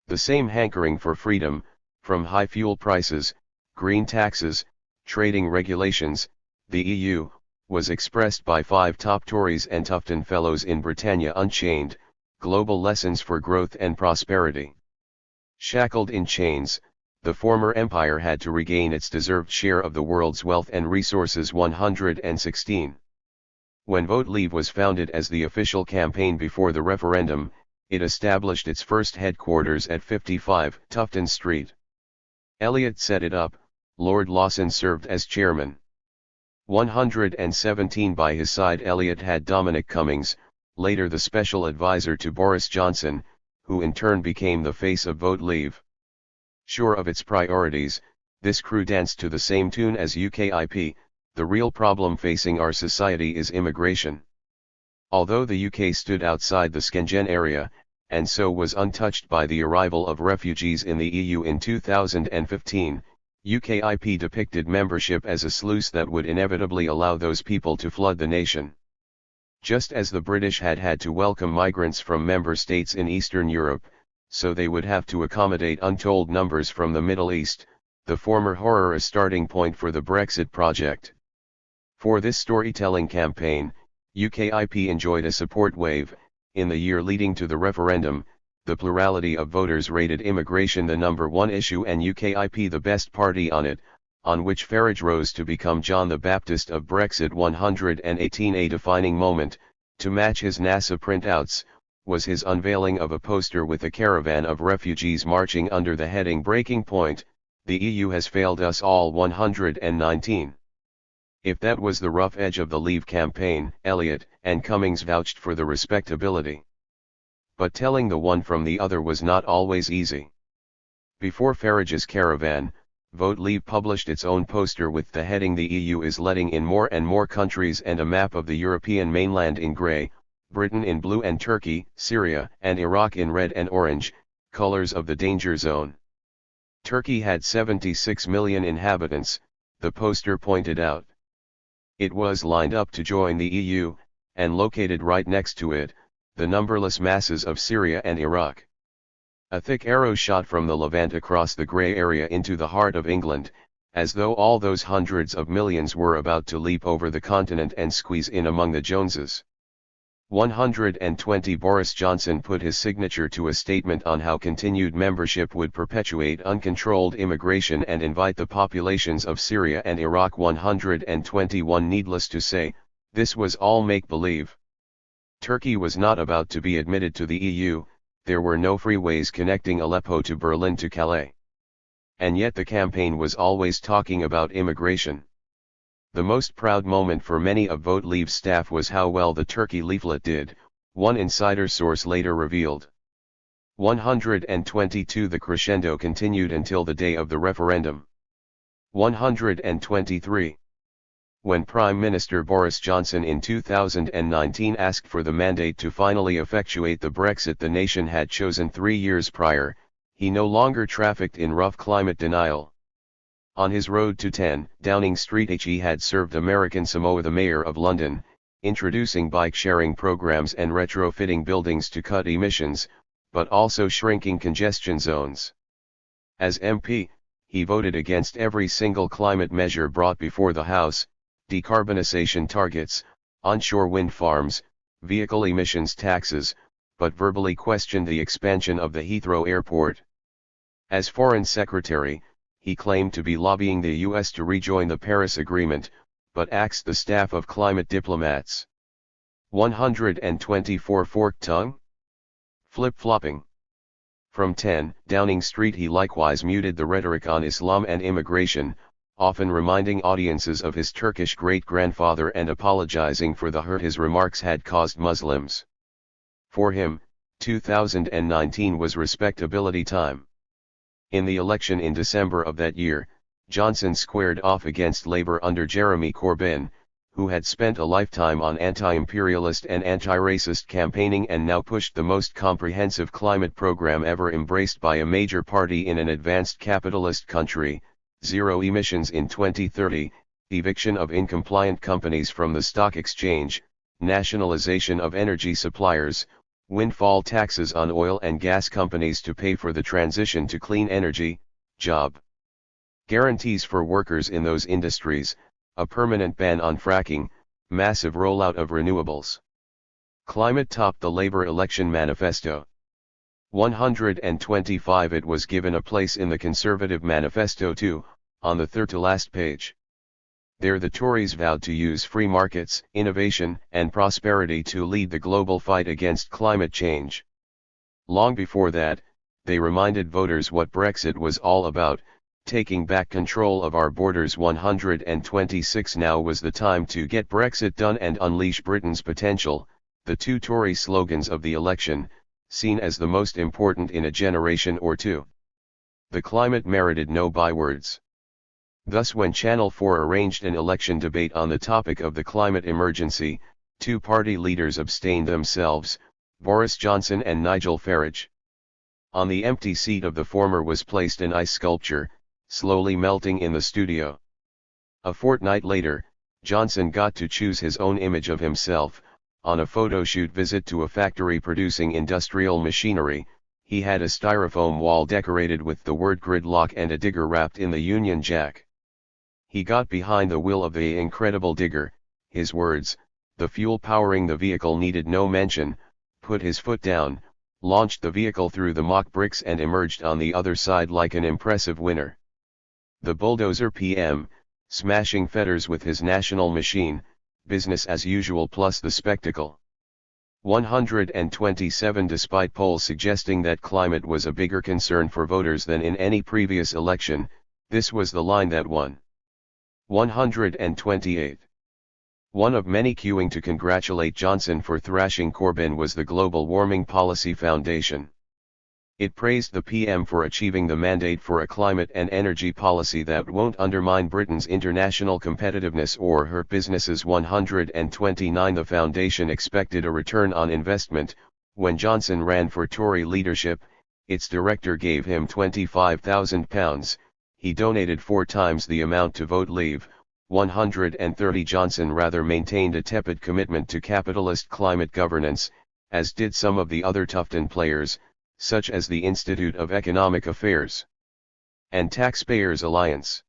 The same hankering for freedom, from high fuel prices, green taxes, trading regulations, the EU, was expressed by 5 top Tories and Tufton Fellows in Britannia Unchained, Global Lessons for Growth and Prosperity. Shackled in chains, the former empire had to regain its deserved share of the world's wealth and resources. 116. When Vote Leave was founded as the official campaign before the referendum, it established its first headquarters at 55 Tufton Street. Eliot set it up, Lord Lawson served as chairman. 117. By his side Eliot had Dominic Cummings, later the special advisor to Boris Johnson, who in turn became the face of Vote Leave. Sure of its priorities, this crew danced to the same tune as UKIP. The real problem facing our society is immigration. Although the UK stood outside the Schengen area, and so was untouched by the arrival of refugees in the EU in 2015, UKIP depicted membership as a sluice that would inevitably allow those people to flood the nation. Just as the British had to welcome migrants from member states in Eastern Europe, so they would have to accommodate untold numbers from the Middle East, the former horror a starting point for the Brexit project. For this storytelling campaign, UKIP enjoyed a support wave. In the year leading to the referendum, the plurality of voters rated immigration the number one issue and UKIP the best party on it, on which Farage rose to become John the Baptist of Brexit. 118. A defining moment, to match his NASA printouts, was his unveiling of a poster with a caravan of refugees marching under the heading "Breaking Point, the EU has failed us all." 119. If that was the rough edge of the Leave campaign, Eliot and Cummings vouched for the respectability. But telling the one from the other was not always easy. Before Farage's caravan, Vote Leave published its own poster with the heading "The EU is letting in more and more countries" and a map of the European mainland in grey, Britain in blue and Turkey, Syria and Iraq in red and orange, colors of the danger zone. Turkey had 76 million inhabitants, the poster pointed out. It was lined up to join the EU, and located right next to it, the numberless masses of Syria and Iraq. A thick arrow shot from the Levant across the grey area into the heart of England, as though all those hundreds of millions were about to leap over the continent and squeeze in among the Joneses. 120. Boris Johnson put his signature to a statement on how continued membership would perpetuate uncontrolled immigration and invite the populations of Syria and Iraq. 121. Needless to say, this was all make-believe. Turkey was not about to be admitted to the EU, there were no freeways connecting Aleppo to Berlin to Calais. And yet the campaign was always talking about immigration. The most proud moment for many of Vote Leave's staff was how well the Turkey leaflet did, one insider source later revealed. 122. The crescendo continued until the day of the referendum. 123. When Prime Minister Boris Johnson in 2019 asked for the mandate to finally effectuate the Brexit the nation had chosen 3 years prior, he no longer trafficked in rough climate denial. On his road to 10 Downing Street he had served American Samoa the Mayor of London, introducing bike-sharing programs and retrofitting buildings to cut emissions, but also shrinking congestion zones. As MP, he voted against every single climate measure brought before the House, decarbonization targets, onshore wind farms, vehicle emissions taxes, but verbally questioned the expansion of the Heathrow Airport. As Foreign Secretary, he claimed to be lobbying the US to rejoin the Paris Agreement, but axed the staff of climate diplomats. 124. Forked tongue? Flip-flopping. From 10 Downing Street he likewise muted the rhetoric on Islam and immigration, often reminding audiences of his Turkish great-grandfather and apologizing for the hurt his remarks had caused Muslims. For him, 2019 was respectability time. In the election in December of that year, Johnson squared off against Labour under Jeremy Corbyn, who had spent a lifetime on anti-imperialist and anti-racist campaigning and now pushed the most comprehensive climate program ever embraced by a major party in an advanced capitalist country: zero emissions in 2030, eviction of incompliant companies from the stock exchange, nationalization of energy suppliers, windfall taxes on oil and gas companies to pay for the transition to clean energy, job guarantees for workers in those industries, a permanent ban on fracking, massive rollout of renewables. Climate topped the Labour election manifesto. 125 It was given a place in the Conservative Manifesto too, on the third to last page. There the Tories vowed to use free markets, innovation, and prosperity to lead the global fight against climate change. Long before that, they reminded voters what Brexit was all about, taking back control of our borders. 126 Now was the time to get Brexit done and unleash Britain's potential, the two Tory slogans of the election, seen as the most important in a generation or two. The climate merited no bywords. Thus when Channel 4 arranged an election debate on the topic of the climate emergency, two party leaders abstained themselves, Boris Johnson and Nigel Farage. On the empty seat of the former was placed an ice sculpture, slowly melting in the studio. A fortnight later, Johnson got to choose his own image of himself. On a photoshoot visit to a factory producing industrial machinery, he had a styrofoam wall decorated with the word gridlock and a digger wrapped in the Union Jack. He got behind the wheel of the incredible digger, his words, the fuel powering the vehicle needed no mention, put his foot down, launched the vehicle through the mock bricks and emerged on the other side like an impressive winner. The bulldozer PM, smashing fetters with his national machine, business as usual plus the spectacle. 127 Despite polls suggesting that climate was a bigger concern for voters than in any previous election, this was the line that won. 128. One of many queuing to congratulate Johnson for thrashing Corbyn was the Global Warming Policy Foundation. It praised the PM for achieving the mandate for a climate and energy policy that won't undermine Britain's international competitiveness or hurt businesses. 129 The foundation expected a return on investment. When Johnson ran for Tory leadership, its director gave him £25,000, he donated 4 times the amount to Vote Leave. 130 Johnson rather maintained a tepid commitment to capitalist climate governance, as did some of the other Tufton players, such as the Institute of Economic Affairs and Taxpayers Alliance.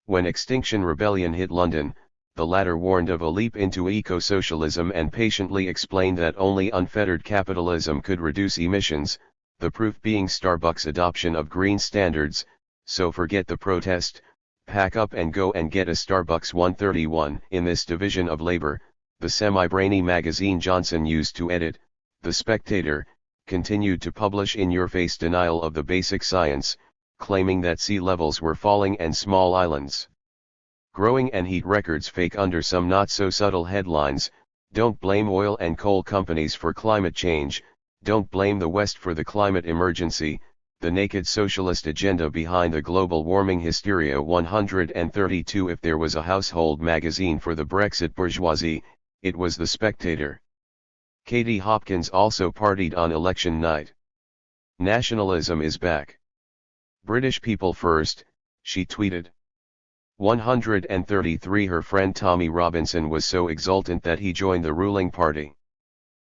When Extinction Rebellion hit London, the latter warned of a leap into eco-socialism and patiently explained that only unfettered capitalism could reduce emissions, the proof being Starbucks' adoption of green standards. So forget the protest, pack up and go and get a Starbucks. 131 In this division of labor, the semi-brainy magazine Johnson used to edit, The Spectator, continued to publish in-your-face denial of the basic science, claiming that sea levels were falling and small islands growing and heat records fake under some not-so-subtle headlines. Don't blame oil and coal companies for climate change, don't blame the West for the climate emergency, the naked socialist agenda behind the global warming hysteria. 132 If there was a household magazine for the Brexit bourgeoisie, it was The Spectator. Katie Hopkins also partied on election night. Nationalism is back. British people first, she tweeted. 133 Her friend Tommy Robinson was so exultant that he joined the ruling party.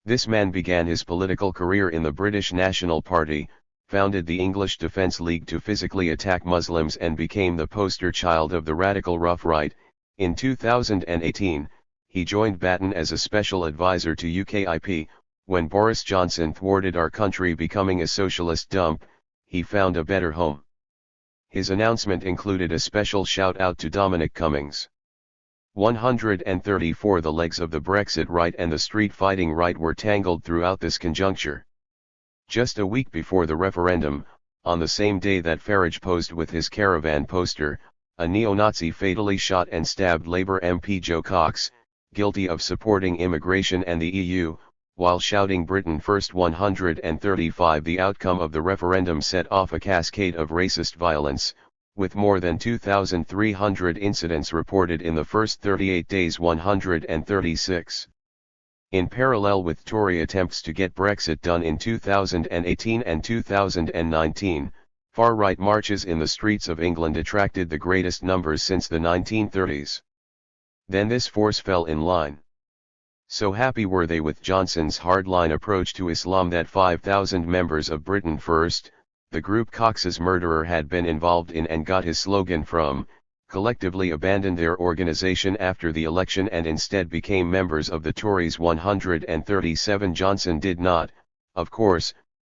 This man began his political career in the British National Party, founded the English Defence League to physically attack Muslims and became the poster child of the radical rough right. In 2018, he joined Batten as a special advisor to UKIP. When Boris Johnson thwarted our country becoming a socialist dump, he found a better home. His announcement included a special shout-out to Dominic Cummings. 134 The legs of the Brexit right and the street-fighting right were tangled throughout this conjuncture. Just a week before the referendum, on the same day that Farage posed with his caravan poster, a neo-Nazi fatally shot and stabbed Labour MP Joe Cox, guilty of supporting immigration and the EU, while shouting Britain First. 135 The outcome of the referendum set off a cascade of racist violence, with more than 2,300 incidents reported in the first 38 days. 136. In parallel with Tory attempts to get Brexit done in 2018 and 2019, far-right marches in the streets of England attracted the greatest numbers since the 1930s. Then this force fell in line. So happy were they with Johnson's hardline approach to Islam that 5,000 members of Britain First, the group Cox's murderer had been involved in and got his slogan from, collectively abandoned their organisation after the election and instead became members of the Tories. 137 Johnson did not, of course,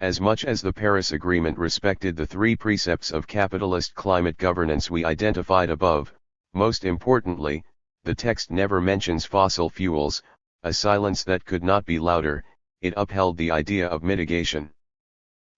As much as the Paris Agreement respected the three precepts of capitalist climate governance we identified above, most importantly, the text never mentions fossil fuels, a silence that could not be louder. It upheld the idea of mitigation.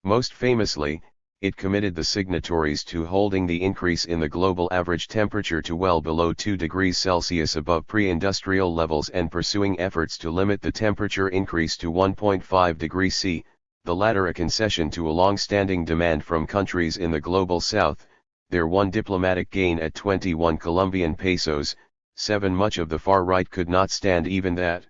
Most famously, it committed the signatories to holding the increase in the global average temperature to well below 2 degrees Celsius above pre-industrial levels and pursuing efforts to limit the temperature increase to 1.5 degrees C, the latter a concession to a long-standing demand from countries in the global south, their one diplomatic gain at 21 Colombian pesos, 7. Much of the far right could not stand even that.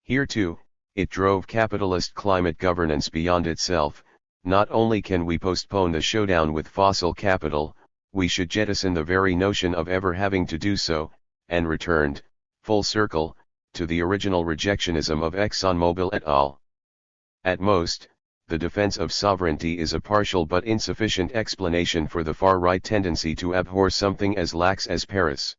Here too, it drove capitalist climate governance beyond itself. Not only can we postpone the showdown with fossil capital, we should jettison the very notion of ever having to do so, and returned, full circle, to the original rejectionism of ExxonMobil et al. At most, the defense of sovereignty is a partial but insufficient explanation for the far-right tendency to abhor something as lax as Paris.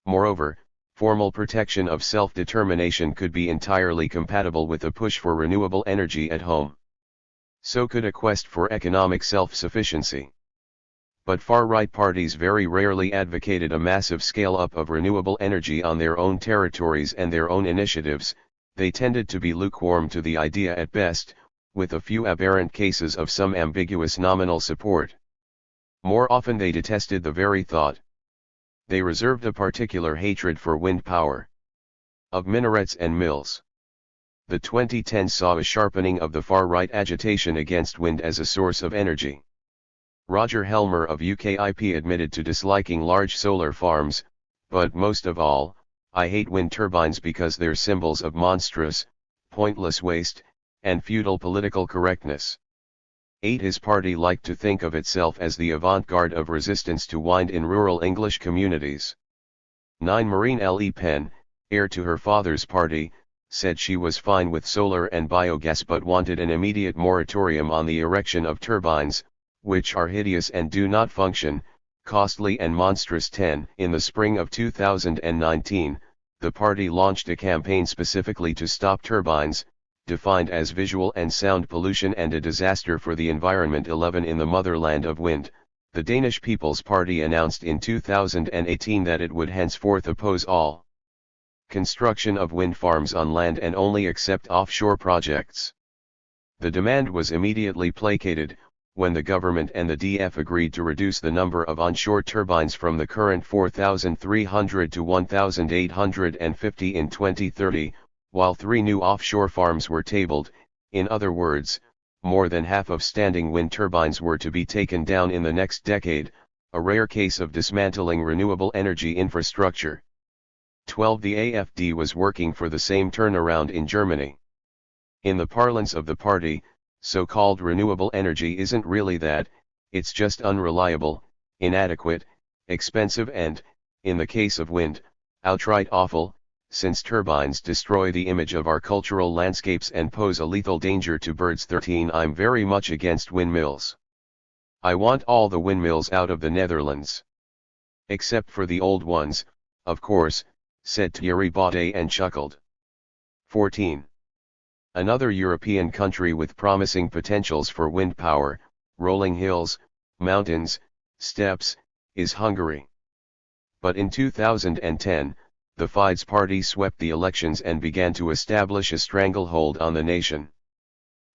Moreover, formal protection of self-determination could be entirely compatible with a push for renewable energy at home. So could a quest for economic self-sufficiency. But far-right parties very rarely advocated a massive scale-up of renewable energy on their own territories and their own initiatives. They tended to be lukewarm to the idea at best, with a few aberrant cases of some ambiguous nominal support. More often they detested the very thought. They reserved a particular hatred for wind power. Of minarets and mills. The 2010s saw a sharpening of the far-right agitation against wind as a source of energy. Roger Helmer of UKIP admitted to disliking large solar farms, but most of all, I hate wind turbines because they're symbols of monstrous, pointless waste, and futile political correctness. 8. His party liked to think of itself as the avant-garde of resistance to wind in rural English communities. 9. Marine Le Pen, heir to her father's party, said she was fine with solar and biogas but wanted an immediate moratorium on the erection of turbines, which are hideous and do not function, costly and monstrous. 10. In the spring of 2019, the party launched a campaign specifically to stop turbines, defined as visual and sound pollution and a disaster for the environment. 11. In the motherland of wind, the Danish People's Party announced in 2018 that it would henceforth oppose all construction of wind farms on land and only accept offshore projects. The demand was immediately placated, when the government and the DF agreed to reduce the number of onshore turbines from the current 4,300 to 1,850 in 2030, while 3 new offshore farms were tabled. In other words, more than half of standing wind turbines were to be taken down in the next decade, a rare case of dismantling renewable energy infrastructure. 12. The AfD was working for the same turnaround in Germany. In the parlance of the party, so-called renewable energy isn't really that, it's just unreliable, inadequate, expensive and, in the case of wind, outright awful, since turbines destroy the image of our cultural landscapes and pose a lethal danger to birds. 13. I'm very much against windmills. I want all the windmills out of the Netherlands. Except for the old ones, of course, said Thierry Baudet and chuckled. 14. Another European country with promising potentials for wind power, rolling hills, mountains, steppes, is Hungary. But in 2010, the Fidesz party swept the elections and began to establish a stranglehold on the nation.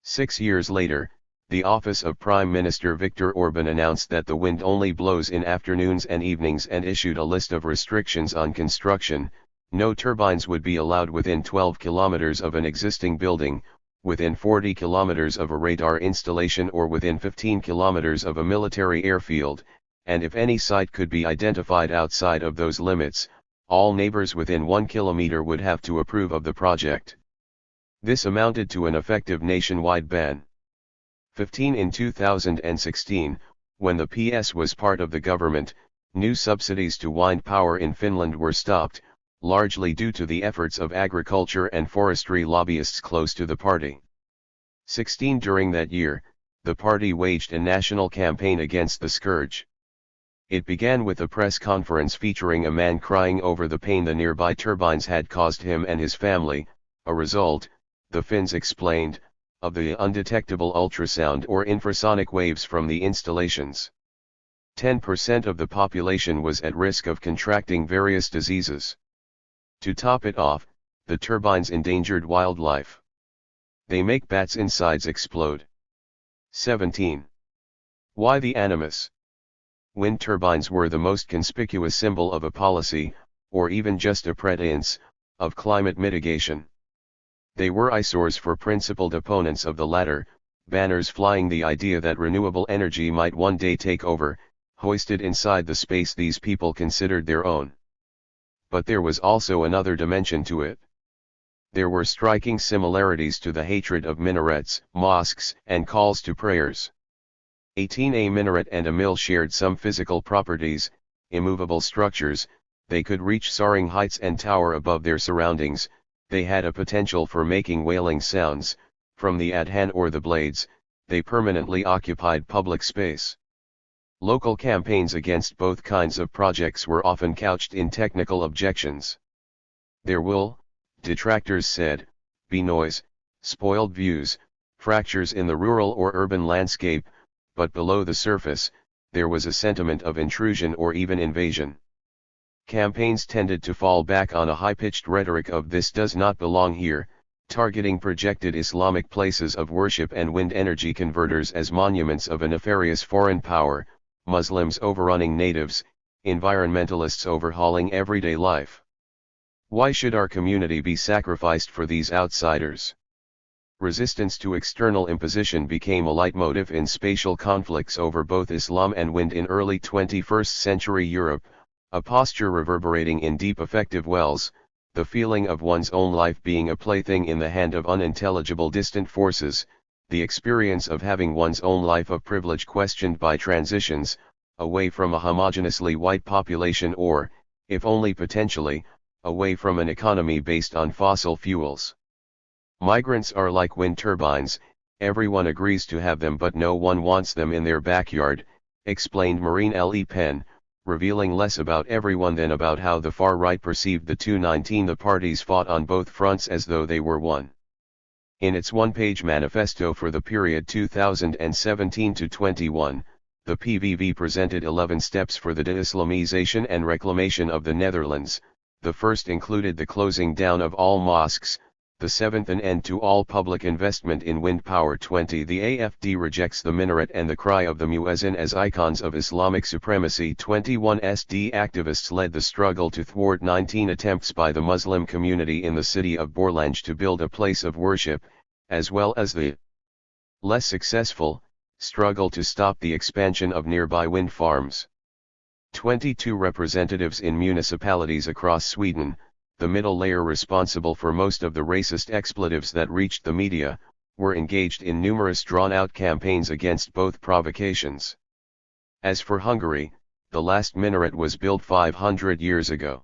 6 years later, the office of Prime Minister Viktor Orban announced that the wind only blows in afternoons and evenings and issued a list of restrictions on construction. No turbines would be allowed within 12 kilometers of an existing building, within 40 kilometers of a radar installation or within 15 kilometers of a military airfield, and if any site could be identified outside of those limits, all neighbors within 1 kilometer would have to approve of the project. This amounted to an effective nationwide ban. 15. In 2016, when the PS was part of the government, new subsidies to wind power in Finland were stopped, largely due to the efforts of agriculture and forestry lobbyists close to the party. 16. During that year, the party waged a national campaign against the scourge. It began with a press conference featuring a man crying over the pain the nearby turbines had caused him and his family. A result, the Finns explained, of the undetectable ultrasound or infrasonic waves from the installations. 10% of the population was at risk of contracting various diseases. To top it off, the turbines endangered wildlife. They make bats' insides explode. 17. Why the animus? Wind turbines were the most conspicuous symbol of a policy, or even just a pretense, of climate mitigation. They were eyesores for principled opponents of the latter, banners flying the idea that renewable energy might one day take over, hoisted inside the space these people considered their own. But there was also another dimension to it. There were striking similarities to the hatred of minarets, mosques, and calls to prayers. 18. A minaret and a mill shared some physical properties, immovable structures. They could reach soaring heights and tower above their surroundings. They had a potential for making wailing sounds, from the adhan or the blades. They permanently occupied public space. Local campaigns against both kinds of projects were often couched in technical objections. There will, detractors said, be noise, spoiled views, fractures in the rural or urban landscape, but below the surface, there was a sentiment of intrusion or even invasion. Campaigns tended to fall back on a high-pitched rhetoric of "this does not belong here," targeting projected Islamic places of worship and wind energy converters as monuments of a nefarious foreign power, Muslims overrunning natives, environmentalists overhauling everyday life. Why should our community be sacrificed for these outsiders? Resistance to external imposition became a leitmotif in spatial conflicts over both Islam and wind in early 21st century Europe, a posture reverberating in deep affective wells, the feeling of one's own life being a plaything in the hand of unintelligible distant forces, the experience of having one's own life of privilege questioned by transitions, away from a homogeneously white population or, if only potentially, away from an economy based on fossil fuels. Migrants are like wind turbines, everyone agrees to have them but no one wants them in their backyard, explained Marine Le Pen, revealing less about everyone than about how the far right perceived the 2019. The parties fought on both fronts as though they were one. In its one-page manifesto for the period 2017 to 21, the PVV presented 11 steps for the de-Islamization and reclamation of the Netherlands. The first included the closing down of all mosques, the seventh an end to all public investment in wind power. 20. The AFD rejects the minaret and the cry of the muezzin as icons of Islamic supremacy. 21. SD activists led the struggle to thwart 19 attempts by the Muslim community in the city of Borlange to build a place of worship, as well as the less successful struggle to stop the expansion of nearby wind farms. 22. Representatives in municipalities across Sweden, the middle layer responsible for most of the racist expletives that reached the media, were engaged in numerous drawn-out campaigns against both provocations. As for Hungary, the last minaret was built 500 years ago.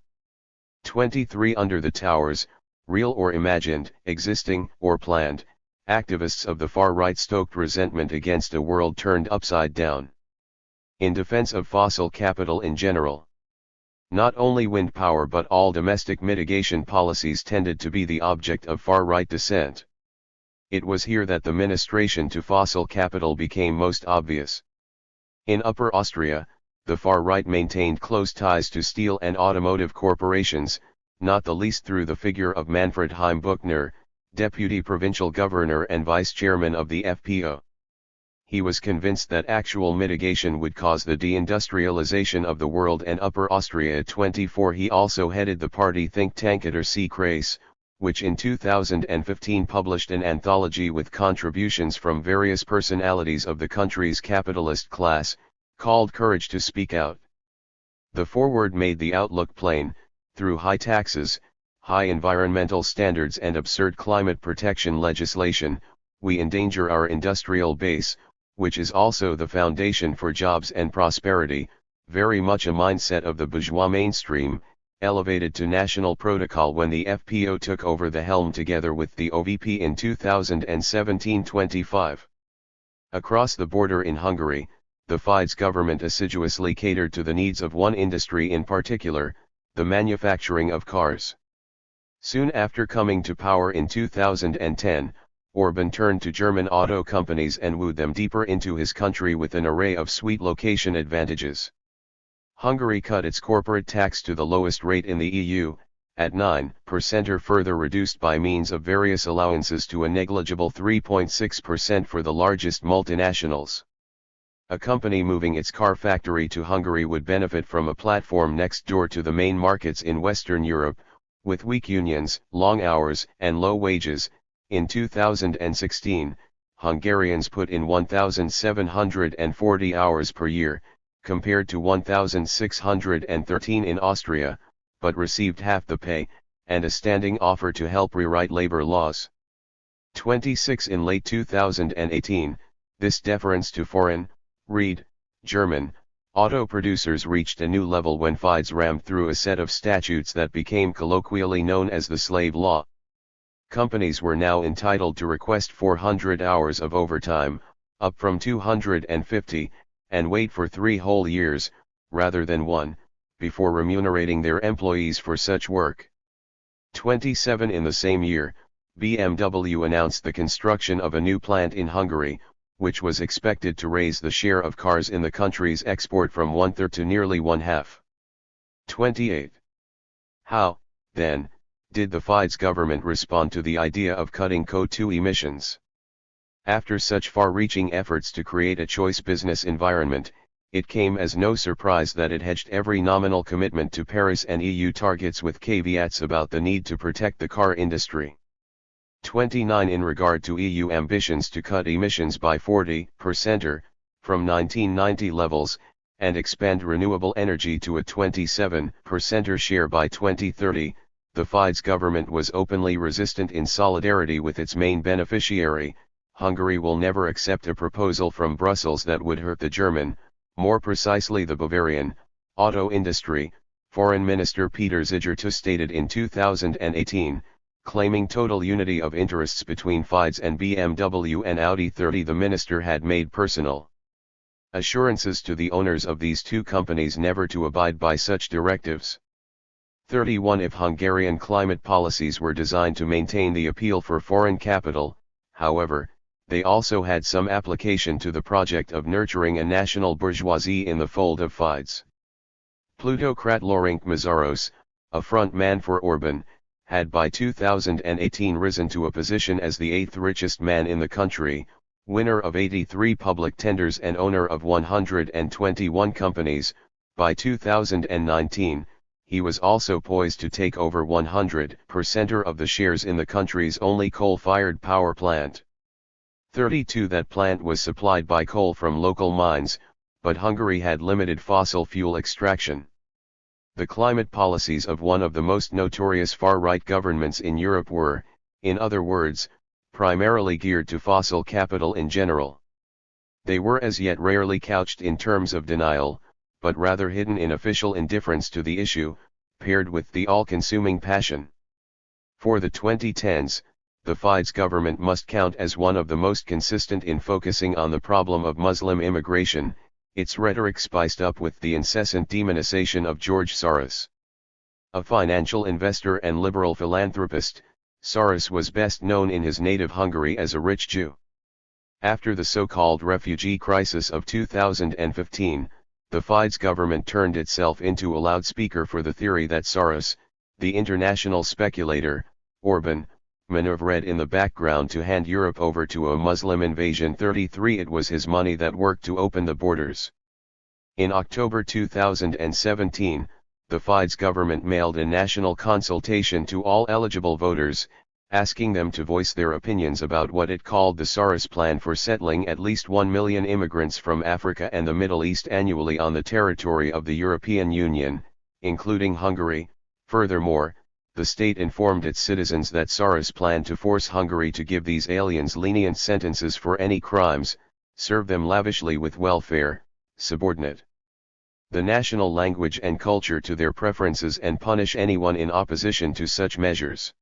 23. Under the towers, real or imagined, existing or planned, activists of the far right stoked resentment against a world turned upside down. In defense of fossil capital in general. Not only wind power but all domestic mitigation policies tended to be the object of far-right dissent. It was here that the ministration to fossil capital became most obvious. In Upper Austria, the far-right maintained close ties to steel and automotive corporations, not the least through the figure of Manfred Heim-Buchner, deputy provincial governor and vice-chairman of the FPO. He was convinced that actual mitigation would cause the deindustrialization of the world and Upper Austria. 24. He also headed the party think tank Der Kreis, which in 2015 published an anthology with contributions from various personalities of the country's capitalist class, called Courage to Speak Out. The foreword made the outlook plain: through high taxes, high environmental standards and absurd climate protection legislation, we endanger our industrial base, which is also the foundation for jobs and prosperity, very much a mindset of the bourgeois mainstream, elevated to national protocol when the FPO took over the helm together with the OVP in 2017-25. Across the border in Hungary, the Fidesz government assiduously catered to the needs of one industry in particular, the manufacturing of cars. Soon after coming to power in 2010, Orban turned to German auto companies and wooed them deeper into his country with an array of sweet location advantages. Hungary cut its corporate tax to the lowest rate in the EU, at 9%, or further reduced by means of various allowances to a negligible 3.6% for the largest multinationals. A company moving its car factory to Hungary would benefit from a platform next door to the main markets in Western Europe, with weak unions, long hours, and low wages. In 2016, Hungarians put in 1,740 hours per year, compared to 1,613 in Austria, but received half the pay, and a standing offer to help rewrite labor laws. 26 In late 2018, this deference to foreign, read, German, auto producers reached a new level when FIDES rammed through a set of statutes that became colloquially known as the slave law. Companies were now entitled to request 400 hours of overtime, up from 250, and wait for 3 whole years, rather than 1, before remunerating their employees for such work. 27 In the same year, BMW announced the construction of a new plant in Hungary, which was expected to raise the share of cars in the country's export from 1/3 to nearly 1/2. 28. How, then, did the FIDES government respond to the idea of cutting CO2 emissions? After such far-reaching efforts to create a choice business environment, it came as no surprise that it hedged every nominal commitment to Paris and EU targets with caveats about the need to protect the car industry. 29 In regard to EU ambitions to cut emissions by 40% from 1990 levels, and expand renewable energy to a 27% share by 2030, the FIDES government was openly resistant in solidarity with its main beneficiary. Hungary will never accept a proposal from Brussels that would hurt the German, more precisely the Bavarian, auto industry, Foreign Minister Peter Zigerto stated in 2018, claiming total unity of interests between FIDES and BMW and Audi. 30 The minister had made personal assurances to the owners of these two companies never to abide by such directives. 31 If Hungarian climate policies were designed to maintain the appeal for foreign capital, however, they also had some application to the project of nurturing a national bourgeoisie in the fold of FIDES. Plutocrat Laurent Mazaros, a front man for Orban, had by 2018 risen to a position as the 8th richest man in the country, winner of 83 public tenders and owner of 121 companies. By 2019, he was also poised to take over 100% of the shares in the country's only coal-fired power plant. 32 That plant was supplied by coal from local mines, but Hungary had limited fossil fuel extraction. The climate policies of one of the most notorious far-right governments in Europe were, in other words, primarily geared to fossil capital in general. They were as yet rarely couched in terms of denial, but rather hidden in official indifference to the issue, paired with the all-consuming passion. For the 2010s, the FIDES government must count as one of the most consistent in focusing on the problem of Muslim immigration, its rhetoric spiced up with the incessant demonization of George Soros. A financial investor and liberal philanthropist, Soros was best known in his native Hungary as a rich Jew. After the so-called refugee crisis of 2015, the FIDES government turned itself into a loudspeaker for the theory that Soros, the international speculator, Orban, maneuvered in the background to hand Europe over to a Muslim invasion. 33 It was his money that worked to open the borders. In October 2017, the FIDES government mailed a national consultation to all eligible voters, asking them to voice their opinions about what it called the Soros plan for settling at least 1 million immigrants from Africa and the Middle East annually on the territory of the European Union, including Hungary. Furthermore, the state informed its citizens that Soros planned to force Hungary to give these aliens lenient sentences for any crimes, serve them lavishly with welfare, subordinate the national language and culture to their preferences, and punish anyone in opposition to such measures.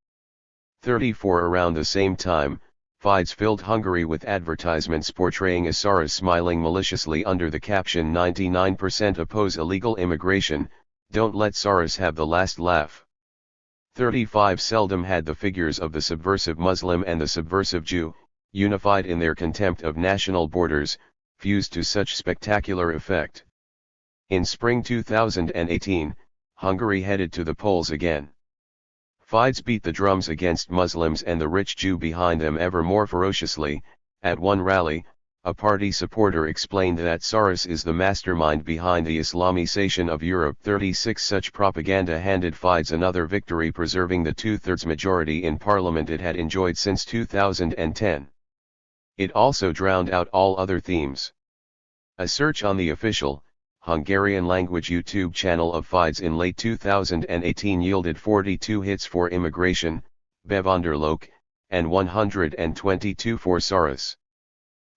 34 Around the same time, FIDES filled Hungary with advertisements portraying a Soros smiling maliciously under the caption 99% oppose illegal immigration, don't let Soros have the last laugh. 35 Seldom had the figures of the subversive Muslim and the subversive Jew, unified in their contempt of national borders, fused to such spectacular effect. In spring 2018, Hungary headed to the polls again. Fides beat the drums against Muslims and the rich Jew behind them ever more ferociously. At one rally, a party supporter explained that Soros is the mastermind behind the Islamization of Europe. 36 Such propaganda handed Fides another victory, preserving the two-thirds majority in parliament it had enjoyed since 2010. It also drowned out all other themes. A search on the official, Hungarian-language YouTube channel of Fides in late 2018 yielded 42 hits for immigration, Bevándorlók, and 122 for Soros.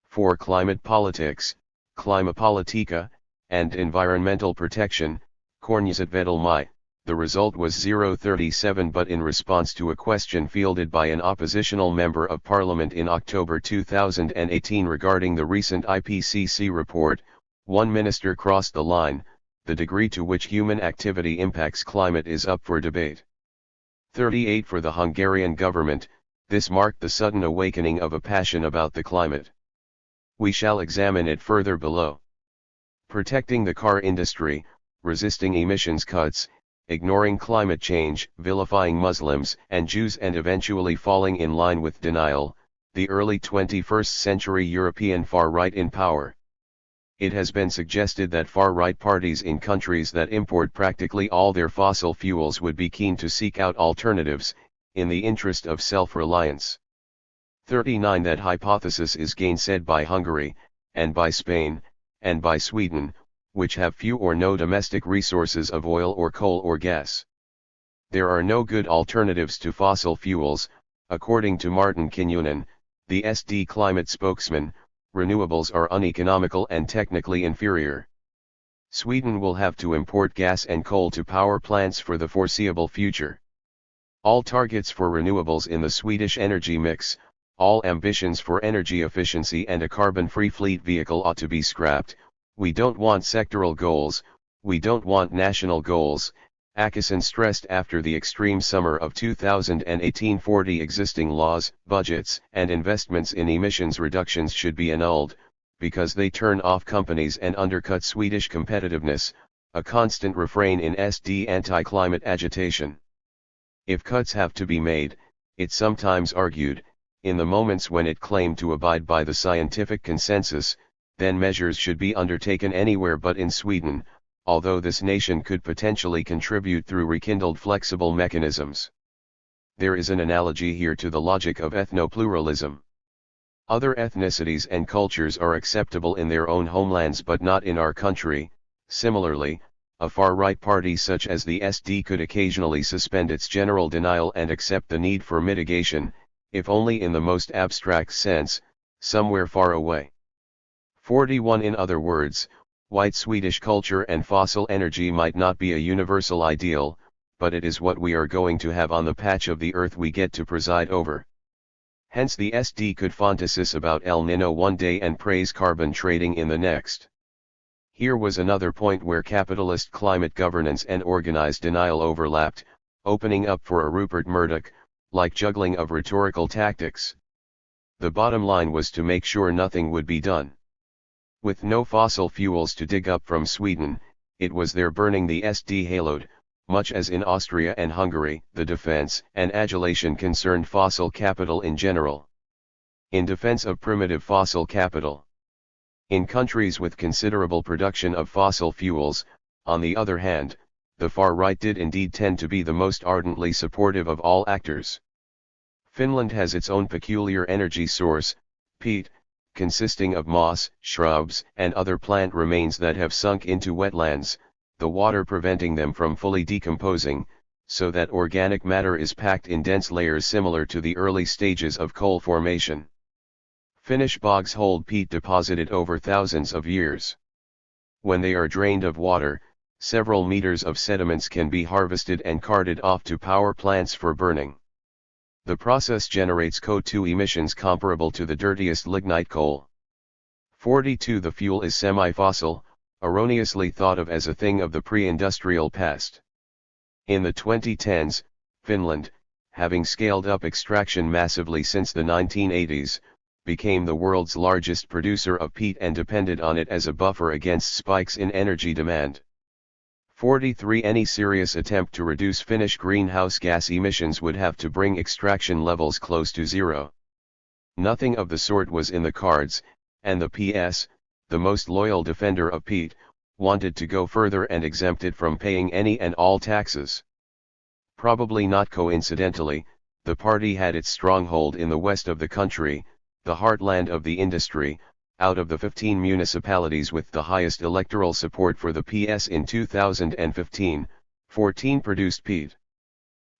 For climate politics, Klimapolitika, and environmental protection, Környezetvédelmi, the result was 0.37, but in response to a question fielded by an oppositional member of parliament in October 2018 regarding the recent IPCC report, one minister crossed the line. The degree to which human activity impacts climate is up for debate. 38 For the Hungarian government, this marked the sudden awakening of a passion about the climate. We shall examine it further below. Protecting the car industry, resisting emissions cuts, ignoring climate change, vilifying Muslims and Jews, and eventually falling in line with denial, the early 21st century European far-right in power. It has been suggested that far-right parties in countries that import practically all their fossil fuels would be keen to seek out alternatives, in the interest of self-reliance. 39 That hypothesis is gainsaid by Hungary, and by Spain, and by Sweden, which have few or no domestic resources of oil or coal or gas. There are no good alternatives to fossil fuels, according to Martin Kinnunen, the SD climate spokesman. Renewables are uneconomical and technically inferior. Sweden will have to import gas and coal to power plants for the foreseeable future. All targets for renewables in the Swedish energy mix, all ambitions for energy efficiency and a carbon-free fleet vehicle ought to be scrapped. We don't want sectoral goals, we don't want national goals, Akison stressed after the extreme summer of 2018. 40 Existing laws, budgets, and investments in emissions reductions should be annulled, because they turn off companies and undercut Swedish competitiveness, a constant refrain in SD anti-climate agitation. If cuts have to be made, it sometimes argued, in the moments when it claimed to abide by the scientific consensus, then measures should be undertaken anywhere but in Sweden, although this nation could potentially contribute through rekindled flexible mechanisms. There is an analogy here to the logic of ethnopluralism. Other ethnicities and cultures are acceptable in their own homelands but not in our country. Similarly, a far-right party such as the SD could occasionally suspend its general denial and accept the need for mitigation, if only in the most abstract sense, somewhere far away. 41 In other words, white Swedish culture and fossil energy might not be a universal ideal, but it is what we are going to have on the patch of the earth we get to preside over. Hence the SD could fantasize about El Niño one day and praise carbon trading in the next. Here was another point where capitalist climate governance and organized denial overlapped, opening up for a Rupert Murdoch-like juggling of rhetorical tactics. The bottom line was to make sure nothing would be done. With no fossil fuels to dig up from Sweden, it was their burning the SD haloed, much as in Austria and Hungary. The defense and adulation concerned fossil capital in general. In defense of primitive fossil capital. In countries with considerable production of fossil fuels, on the other hand, the far right did indeed tend to be the most ardently supportive of all actors. Finland has its own peculiar energy source, peat, consisting of moss, shrubs, and other plant remains that have sunk into wetlands, the water preventing them from fully decomposing, so that organic matter is packed in dense layers similar to the early stages of coal formation. Finnish bogs hold peat deposited over thousands of years. When they are drained of water, several meters of sediments can be harvested and carted off to power plants for burning. The process generates CO2 emissions comparable to the dirtiest lignite coal. 42 The fuel is semi-fossil, erroneously thought of as a thing of the pre-industrial past. In the 2010s, Finland, having scaled up extraction massively since the 1980s, became the world's largest producer of peat and depended on it as a buffer against spikes in energy demand. 43. Any serious attempt to reduce Finnish greenhouse gas emissions would have to bring extraction levels close to zero. Nothing of the sort was in the cards, and the PS, the most loyal defender of peat, wanted to go further and exempt it from paying any and all taxes. Probably not coincidentally, the party had its stronghold in the west of the country, the heartland of the industry. Out of the 15 municipalities with the highest electoral support for the PS in 2015, 14 produced peat.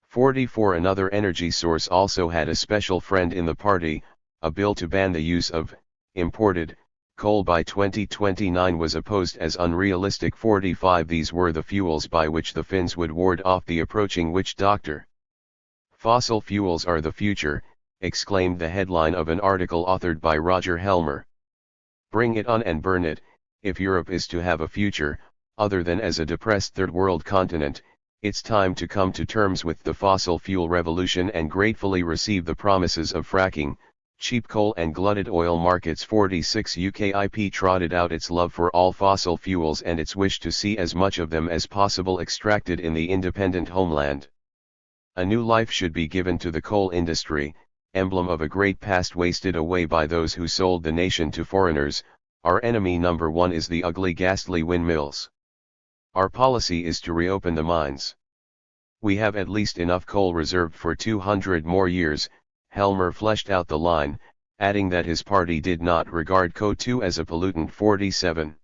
44. Another energy source also had a special friend in the party. A bill to ban the use of imported coal by 2029 was opposed as unrealistic. 45. These were the fuels by which the Finns would ward off the approaching witch doctor. Fossil fuels are the future, exclaimed the headline of an article authored by Roger Helmer. Bring it on and burn it. If Europe is to have a future, other than as a depressed third world continent, it's time to come to terms with the fossil fuel revolution and gratefully receive the promises of fracking, cheap coal and glutted oil markets. 46. UKIP trotted out its love for all fossil fuels and its wish to see as much of them as possible extracted in the independent homeland. A new life should be given to the coal industry, emblem of a great past wasted away by those who sold the nation to foreigners. Our enemy number one is the ugly ghastly windmills. Our policy is to reopen the mines. We have at least enough coal reserved for 200 more years. Helmer fleshed out the line, adding that his party did not regard CO2 as a pollutant. 47.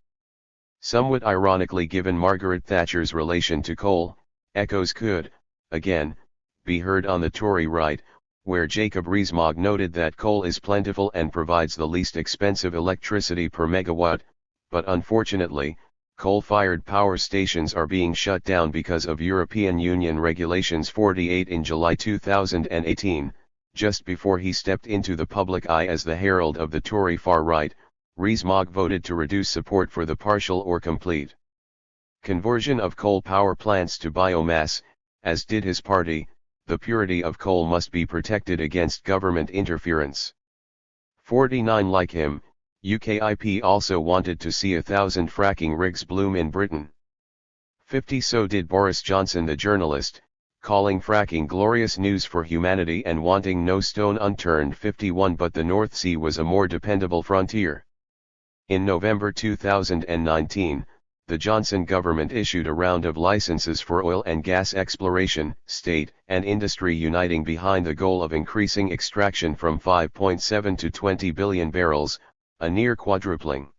Somewhat ironically, given Margaret Thatcher's relation to coal, echoes could, again, be heard on the Tory right, where Jacob Rees-Mogg noted that coal is plentiful and provides the least expensive electricity per megawatt, but unfortunately, coal-fired power stations are being shut down because of European Union regulations. 48. In July 2018, just before he stepped into the public eye as the herald of the Tory far-right, Rees-Mogg voted to reduce support for the partial or complete conversion of coal power plants to biomass, as did his party. The purity of coal must be protected against government interference. 49. Like him, UKIP also wanted to see 1,000 fracking rigs bloom in Britain. 50. So did Boris Johnson, the journalist, calling fracking glorious news for humanity and wanting no stone unturned. 51. But the North Sea was a more dependable frontier. In November 2019, the Johnson government issued a round of licenses for oil and gas exploration, state and industry uniting behind the goal of increasing extraction from 5.7 to 20 billion barrels, a near quadrupling.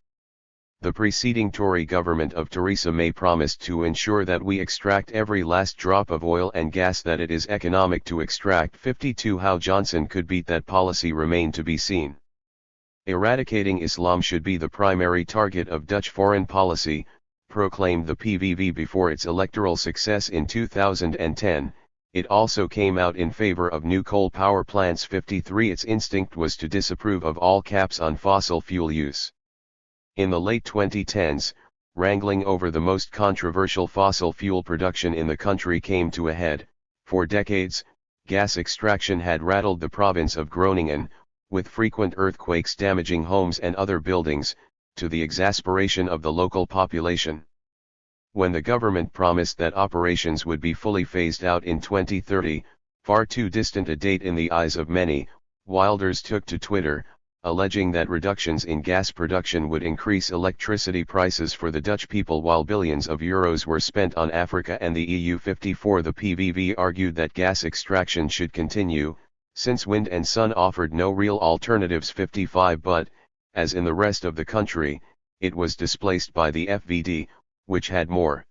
The preceding Tory government of Theresa May promised to ensure that we extract every last drop of oil and gas that it is economic to extract. 52. How Johnson could beat that policy remained to be seen. Eradicating Islam should be the primary target of Dutch foreign policy, proclaimed the PVV before its electoral success in 2010, it also came out in favor of new coal power plants. 53. Its instinct was to disapprove of all caps on fossil fuel use. In the late 2010s, wrangling over the most controversial fossil fuel production in the country came to a head. For decades, gas extraction had rattled the province of Groningen, with frequent earthquakes damaging homes and other buildings, to the exasperation of the local population. When the government promised that operations would be fully phased out in 2030, far too distant a date in the eyes of many, Wilders took to Twitter, alleging that reductions in gas production would increase electricity prices for the Dutch people while billions of euros were spent on Africa and the EU. 54. The PVV argued that gas extraction should continue, since wind and sun offered no real alternatives. 55. But, as in the rest of the country, it was displaced by the FVD, which had more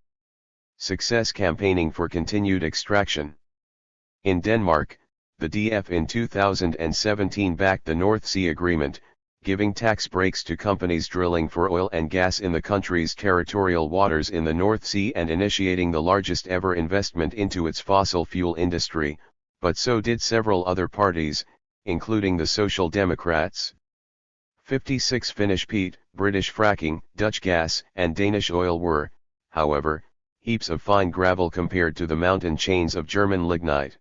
success campaigning for continued extraction. In Denmark, the DF in 2017 backed the North Sea Agreement, giving tax breaks to companies drilling for oil and gas in the country's territorial waters in the North Sea and initiating the largest ever investment into its fossil fuel industry, but so did several other parties, including the Social Democrats. 56. Finnish peat, British fracking, Dutch gas, and Danish oil were, however, heaps of fine gravel compared to the mountain chains of German lignite.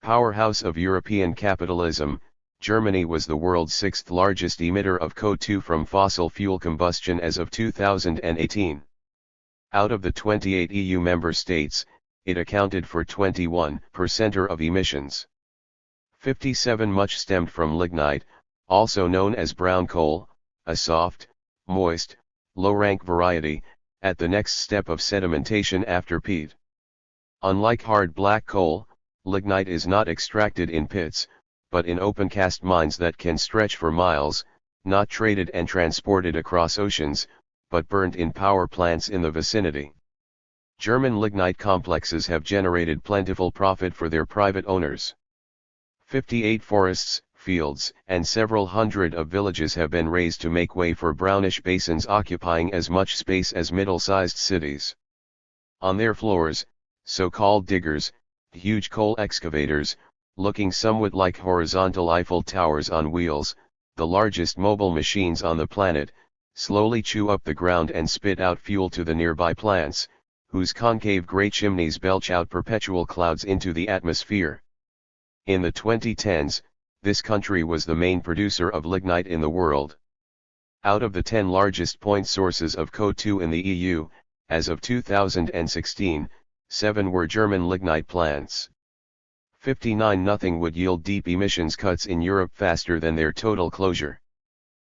Powerhouse of European capitalism, Germany was the world's sixth largest emitter of CO2 from fossil fuel combustion as of 2018. Out of the 28 EU member states, it accounted for 21% of emissions. 57 much stemmed from lignite, also known as brown coal, a soft, moist, low-rank variety, at the next step of sedimentation after peat. Unlike hard black coal, lignite is not extracted in pits, but in open-cast mines that can stretch for miles, not traded and transported across oceans, but burnt in power plants in the vicinity. German lignite complexes have generated plentiful profit for their private owners. 58 forests, fields, and several hundred of villages have been razed to make way for brownish basins occupying as much space as middle-sized cities. On their floors, so-called diggers, huge coal excavators, looking somewhat like horizontal Eiffel Towers on wheels, the largest mobile machines on the planet, slowly chew up the ground and spit out fuel to the nearby plants, whose concave grey chimneys belch out perpetual clouds into the atmosphere. In the 2010s, this country was the main producer of lignite in the world. Out of the 10 largest point sources of CO2 in the EU, as of 2016, 7 were German lignite plants. 59 nothing would yield deep emissions cuts in Europe faster than their total closure.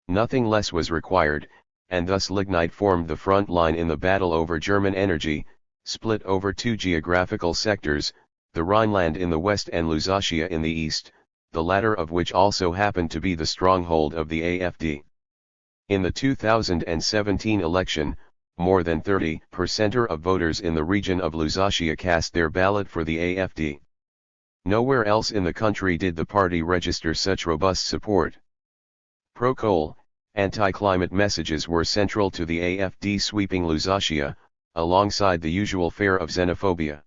Nothing less was required, and thus lignite formed the front line in the battle over German energy, split over 2 geographical sectors, the Rhineland in the west and Lusatia in the east, the latter of which also happened to be the stronghold of the AfD. In the 2017 election, more than 30% of voters in the region of Lusatia cast their ballot for the AfD. Nowhere else in the country did the party register such robust support. Pro-coal, anti-climate messages were central to the AfD sweeping Lusatia, alongside the usual fare of xenophobia.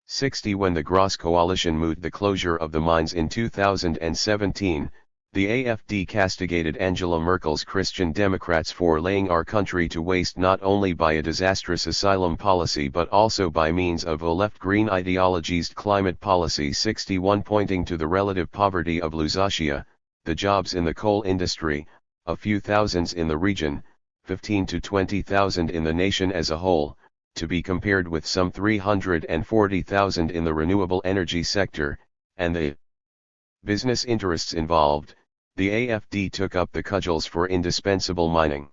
60 When the Gross Coalition moved the closure of the mines in 2017, the AfD castigated Angela Merkel's Christian Democrats for laying our country to waste not only by a disastrous asylum policy but also by means of a left-green ideologized climate policy. 61 Pointing to the relative poverty of Lusatia, the jobs in the coal industry, a few thousands in the region, 15 to 20,000 in the nation as a whole, to be compared with some 340,000 in the renewable energy sector, and the business interests involved, the AfD took up the cudgels for indispensable mining.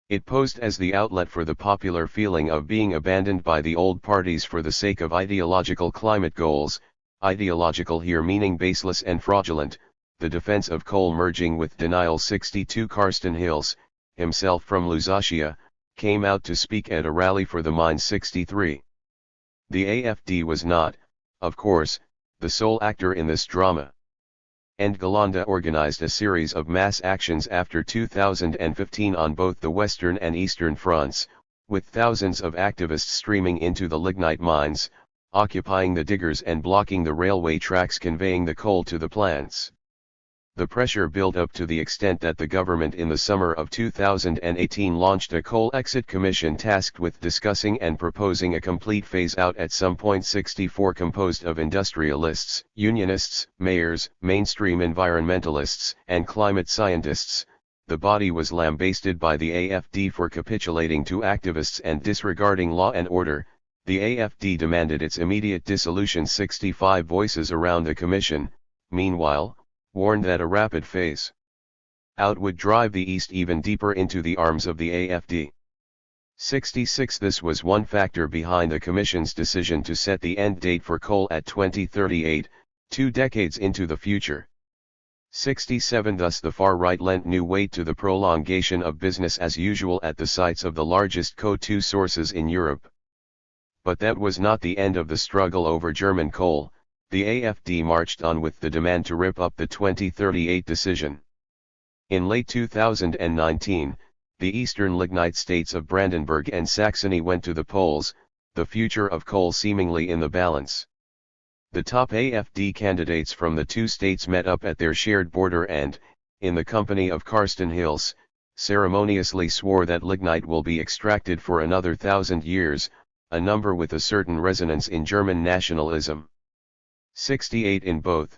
It posed as the outlet for the popular feeling of being abandoned by the old parties for the sake of ideological climate goals, ideological here meaning baseless and fraudulent, the defense of coal merging with denial. 62 Karsten Hills, himself from Lusatia, came out to speak at a rally for the mines. 63. The AfD was not, of course, the sole actor in this drama. Endgelande organized a series of mass actions after 2015 on both the western and eastern fronts, with thousands of activists streaming into the lignite mines, occupying the diggers and blocking the railway tracks conveying the coal to the plants. The pressure built up to the extent that the government in the summer of 2018 launched a coal exit commission tasked with discussing and proposing a complete phase-out at some point. 64 Composed of industrialists, unionists, mayors, mainstream environmentalists, and climate scientists, the body was lambasted by the AfD for capitulating to activists and disregarding law and order. The AfD demanded its immediate dissolution. 65 Voices around the commission, meanwhile, warned that a rapid phase-out would drive the East even deeper into the arms of the AfD. 66 This was one factor behind the Commission's decision to set the end date for coal at 2038, 2 decades into the future. 67 Thus the far right lent new weight to the prolongation of business as usual at the sites of the largest CO2 sources in Europe. But that was not the end of the struggle over German coal. The AfD marched on with the demand to rip up the 2038 decision. In late 2019, the eastern lignite states of Brandenburg and Saxony went to the polls, the future of coal seemingly in the balance. The top AfD candidates from the 2 states met up at their shared border and, in the company of Karsten Hills, ceremoniously swore that lignite will be extracted for another 1,000 years, a number with a certain resonance in German nationalism. 68 In both,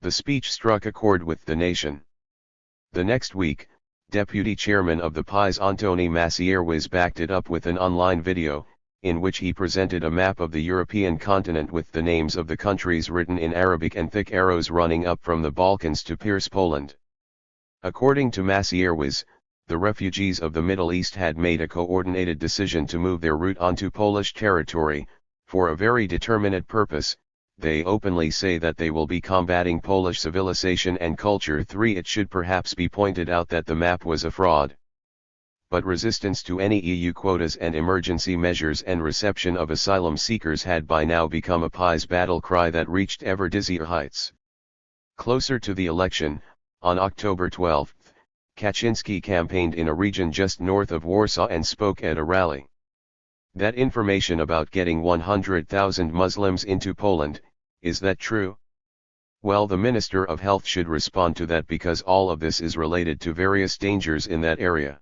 The speech struck a chord with the nation. The next week, Deputy Chairman of the PIS Antoni Macierewicz backed it up with an online video, in which he presented a map of the European continent with the names of the countries written in Arabic and thick arrows running up from the Balkans to pierce Poland. According to Macierewicz, the refugees of the Middle East had made a coordinated decision to move their route onto Polish territory, for a very determinate purpose. They openly say that they will be combating Polish civilization and culture. 3. It should perhaps be pointed out that the map was a fraud. But resistance to any EU quotas and emergency measures and reception of asylum seekers had by now become a PIS battle cry that reached ever dizzier heights. Closer to the election, on October 12, Kaczynski campaigned in a region just north of Warsaw and spoke at a rally. That information about getting 100,000 Muslims into Poland, is that true? Well, the Minister of Health should respond to that, because all of this is related to various dangers in that area.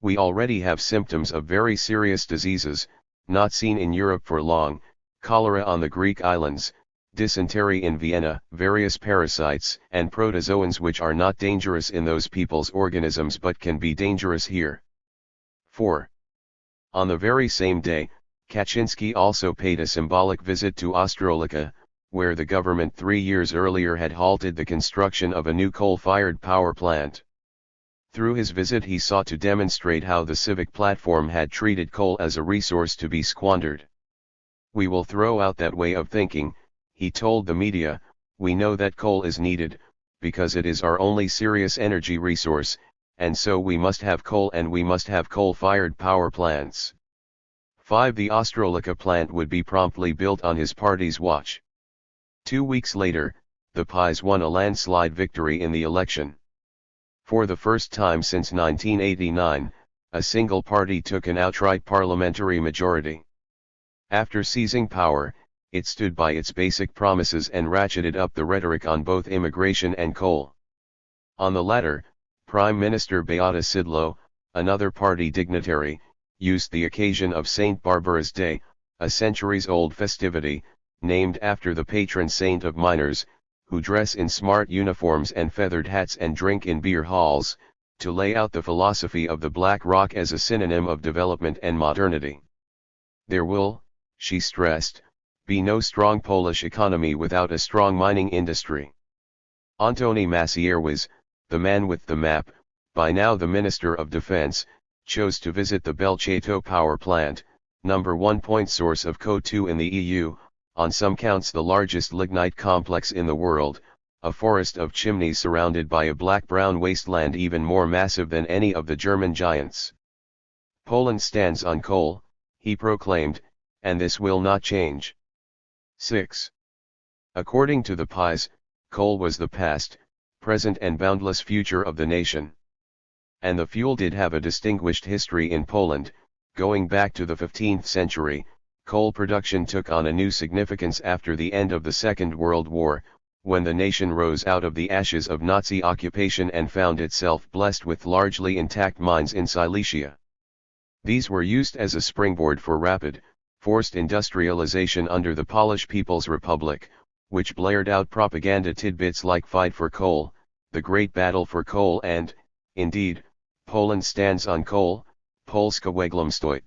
We already have symptoms of very serious diseases, not seen in Europe for long: cholera on the Greek islands, dysentery in Vienna, various parasites and protozoans which are not dangerous in those people's organisms but can be dangerous here. 4. On the very same day, Kaczynski also paid a symbolic visit to Ostrołęka, where the government 3 years earlier had halted the construction of a new coal-fired power plant. Through his visit he sought to demonstrate how the civic platform had treated coal as a resource to be squandered. We will throw out that way of thinking, he told the media. We know that coal is needed, because it is our only serious energy resource, and so we must have coal, and we must have coal-fired power plants. 5. The Ostrołęka plant would be promptly built on his party's watch. 2 weeks later, the PIS won a landslide victory in the election. For the first time since 1989, a single party took an outright parliamentary majority. After seizing power, it stood by its basic promises and ratcheted up the rhetoric on both immigration and coal. On the latter, Prime Minister Beata Szydło, another party dignitary, used the occasion of St. Barbara's Day, a centuries-old festivity, named after the patron saint of miners, who dress in smart uniforms and feathered hats and drink in beer halls, to lay out the philosophy of the Black Rock as a synonym of development and modernity. There will, she stressed, be no strong Polish economy without a strong mining industry. Antoni Macierewicz, the man with the map, by now the Minister of Defense, chose to visit the Belchato power plant, number 1 point source of CO2 in the EU, on some counts the largest lignite complex in the world, a forest of chimneys surrounded by a black-brown wasteland even more massive than any of the German giants. Poland stands on coal, he proclaimed, and this will not change. 6. According to the PIS, coal was the past, present and boundless future of the nation. And the fuel did have a distinguished history in Poland. Going back to the 15th century, coal production took on a new significance after the end of the Second World War, when the nation rose out of the ashes of Nazi occupation and found itself blessed with largely intact mines in Silesia. These were used as a springboard for rapid, forced industrialization under the Polish People's Republic, which blared out propaganda tidbits like "Fight for Coal," "The Great Battle for Coal," and, indeed, "Poland stands on coal, Polska węglem stoi."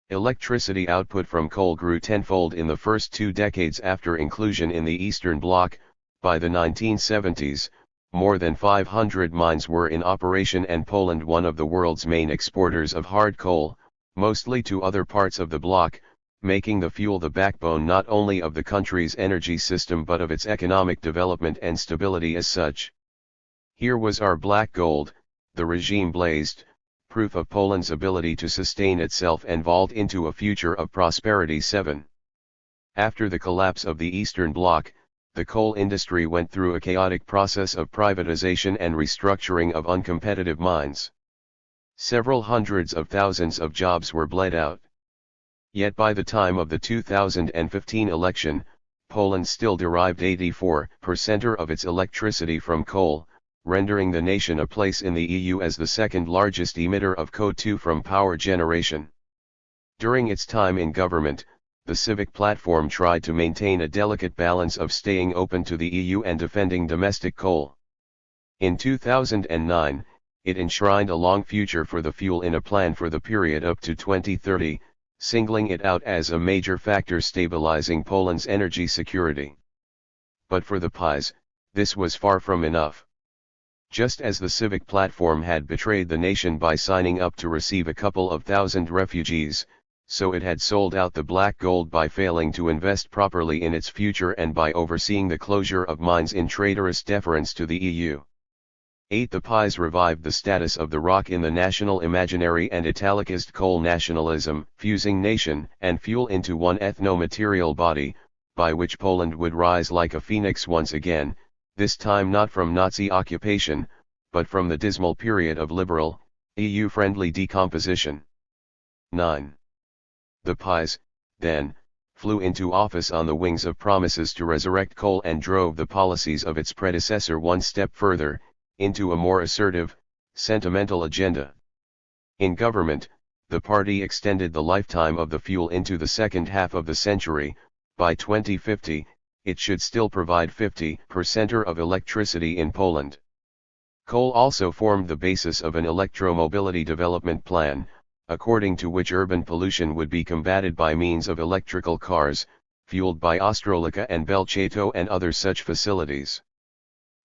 Electricity output from coal grew tenfold in the first 2 decades after inclusion in the Eastern Bloc. By the 1970s, more than 500 mines were in operation and Poland one of the world's main exporters of hard coal, mostly to other parts of the bloc, making the fuel the backbone not only of the country's energy system but of its economic development and stability as such. Here was our black gold, the regime blazed, proof of Poland's ability to sustain itself and vault into a future of prosperity. 7. After the collapse of the Eastern Bloc, the coal industry went through a chaotic process of privatization and restructuring of uncompetitive mines. Several hundreds of thousands of jobs were bled out. Yet by the time of the 2015 election, Poland still derived 84% of its electricity from coal, rendering the nation a place in the EU as the second largest emitter of CO2 from power generation. During its time in government, the civic platform tried to maintain a delicate balance of staying open to the EU and defending domestic coal. In 2009, it enshrined a long future for the fuel in a plan for the period up to 2030, singling it out as a major factor stabilizing Poland's energy security. But for the PiS, this was far from enough. Just as the civic platform had betrayed the nation by signing up to receive a couple of thousand refugees, so it had sold out the black gold by failing to invest properly in its future and by overseeing the closure of mines in traitorous deference to the EU. 8. The PiS revived the status of the rock in the national imaginary and italicized coal nationalism, fusing nation and fuel into one ethno-material body, by which Poland would rise like a phoenix once again, this time not from Nazi occupation, but from the dismal period of liberal, EU-friendly decomposition. 9. The PiS, then, flew into office on the wings of promises to resurrect coal and drove the policies of its predecessor one step further, into a more assertive, sentimental agenda. In government, the party extended the lifetime of the fuel into the second half of the century. By 2050, it should still provide 50% of electricity in Poland. Coal also formed the basis of an electromobility development plan, according to which urban pollution would be combated by means of electrical cars, fueled by Ostroleka and Belchato and other such facilities.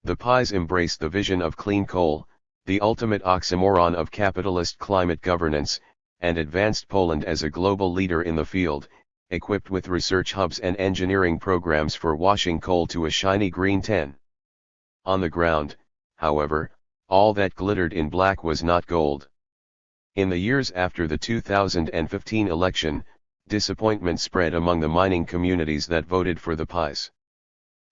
The PiS embraced the vision of clean coal, the ultimate oxymoron of capitalist climate governance, and advanced Poland as a global leader in the field, equipped with research hubs and engineering programs for washing coal to a shiny green tin. On the ground, however, all that glittered in black was not gold. In the years after the 2015 election, disappointment spread among the mining communities that voted for the PiS.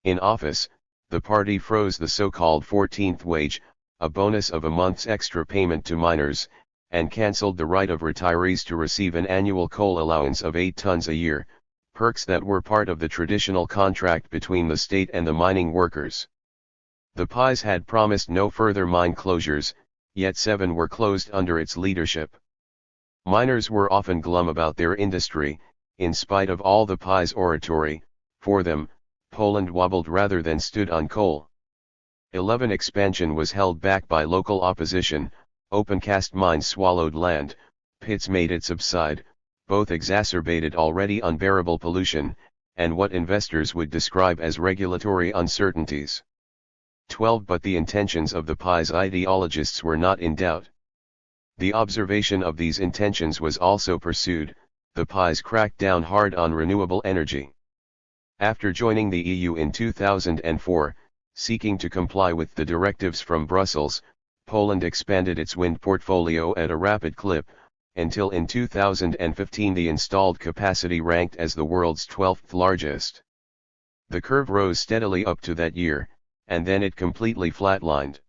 In office, the party froze the so-called 14th wage, a bonus of a month's extra payment to miners, and cancelled the right of retirees to receive an annual coal allowance of 8 tons a year, perks that were part of the traditional contract between the state and the mining workers. The PiS had promised no further mine closures, yet 7 were closed under its leadership. Miners were often glum about their industry, in spite of all the PiS oratory. For them, Poland wobbled rather than stood on coal. 11. Expansion was held back by local opposition, open-cast mines swallowed land, pits made it subside, both exacerbated already unbearable pollution, and what investors would describe as regulatory uncertainties. 12. But the intentions of the PiS ideologists were not in doubt. The observation of these intentions was also pursued. The PiS cracked down hard on renewable energy. After joining the EU in 2004, seeking to comply with the directives from Brussels, Poland expanded its wind portfolio at a rapid clip, until in 2015 the installed capacity ranked as the world's 12th largest. The curve rose steadily up to that year, and then it completely flatlined.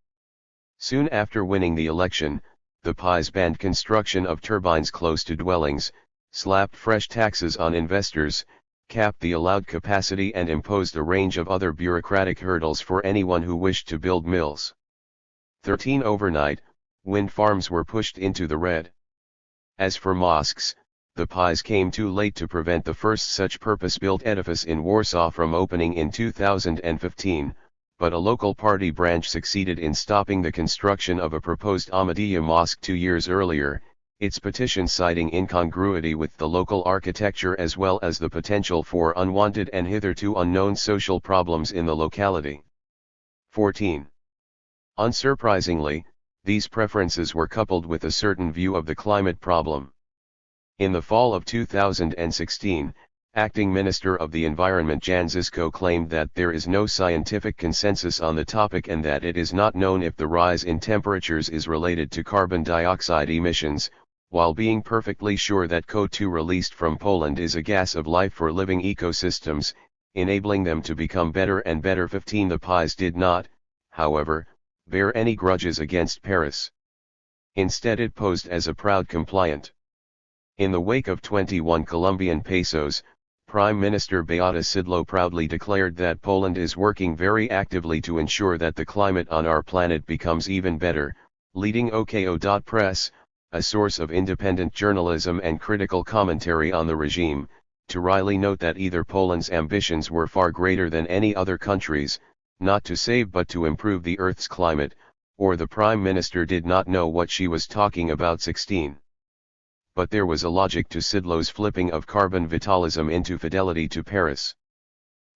Soon after winning the election, the PiS banned construction of turbines close to dwellings, slapped fresh taxes on investors, capped the allowed capacity and imposed a range of other bureaucratic hurdles for anyone who wished to build mills. 13. Overnight, wind farms were pushed into the red. As for mosques, the PiS came too late to prevent the first such purpose-built edifice in Warsaw from opening in 2015, but a local party branch succeeded in stopping the construction of a proposed Ahmadiyya mosque 2 years earlier, its petition citing incongruity with the local architecture as well as the potential for unwanted and hitherto unknown social problems in the locality. 14. Unsurprisingly, these preferences were coupled with a certain view of the climate problem. In the fall of 2016, Acting Minister of the Environment Jan Žižko claimed that there is no scientific consensus on the topic and that it is not known if the rise in temperatures is related to carbon dioxide emissions, while being perfectly sure that CO2 released from Poland is a gas of life for living ecosystems, enabling them to become better and better. 15. The PiS did not, however, bear any grudges against Paris. Instead it posed as a proud compliant. In the wake of 21 Colombian pesos, Prime Minister Beata Szydło proudly declared that Poland is working very actively to ensure that the climate on our planet becomes even better, leading OKO.press, a source of independent journalism and critical commentary on the regime, to wryly note that either Poland's ambitions were far greater than any other country's, not to save but to improve the Earth's climate, or the Prime Minister did not know what she was talking about. 16. But there was a logic to Szydlo's flipping of carbon vitalism into fidelity to Paris.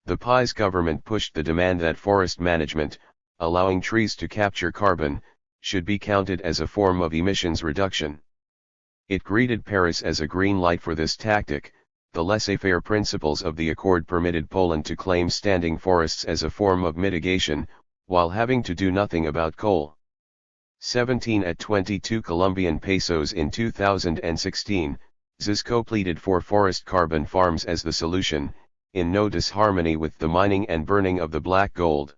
The PiS government pushed the demand that forest management, allowing trees to capture carbon, should be counted as a form of emissions reduction. It greeted Paris as a green light for this tactic. The laissez-faire principles of the accord permitted Poland to claim standing forests as a form of mitigation, while having to do nothing about coal. 17 at 22 Colombian pesos in 2016, Zizko pleaded for forest carbon farms as the solution, in no disharmony with the mining and burning of the black gold.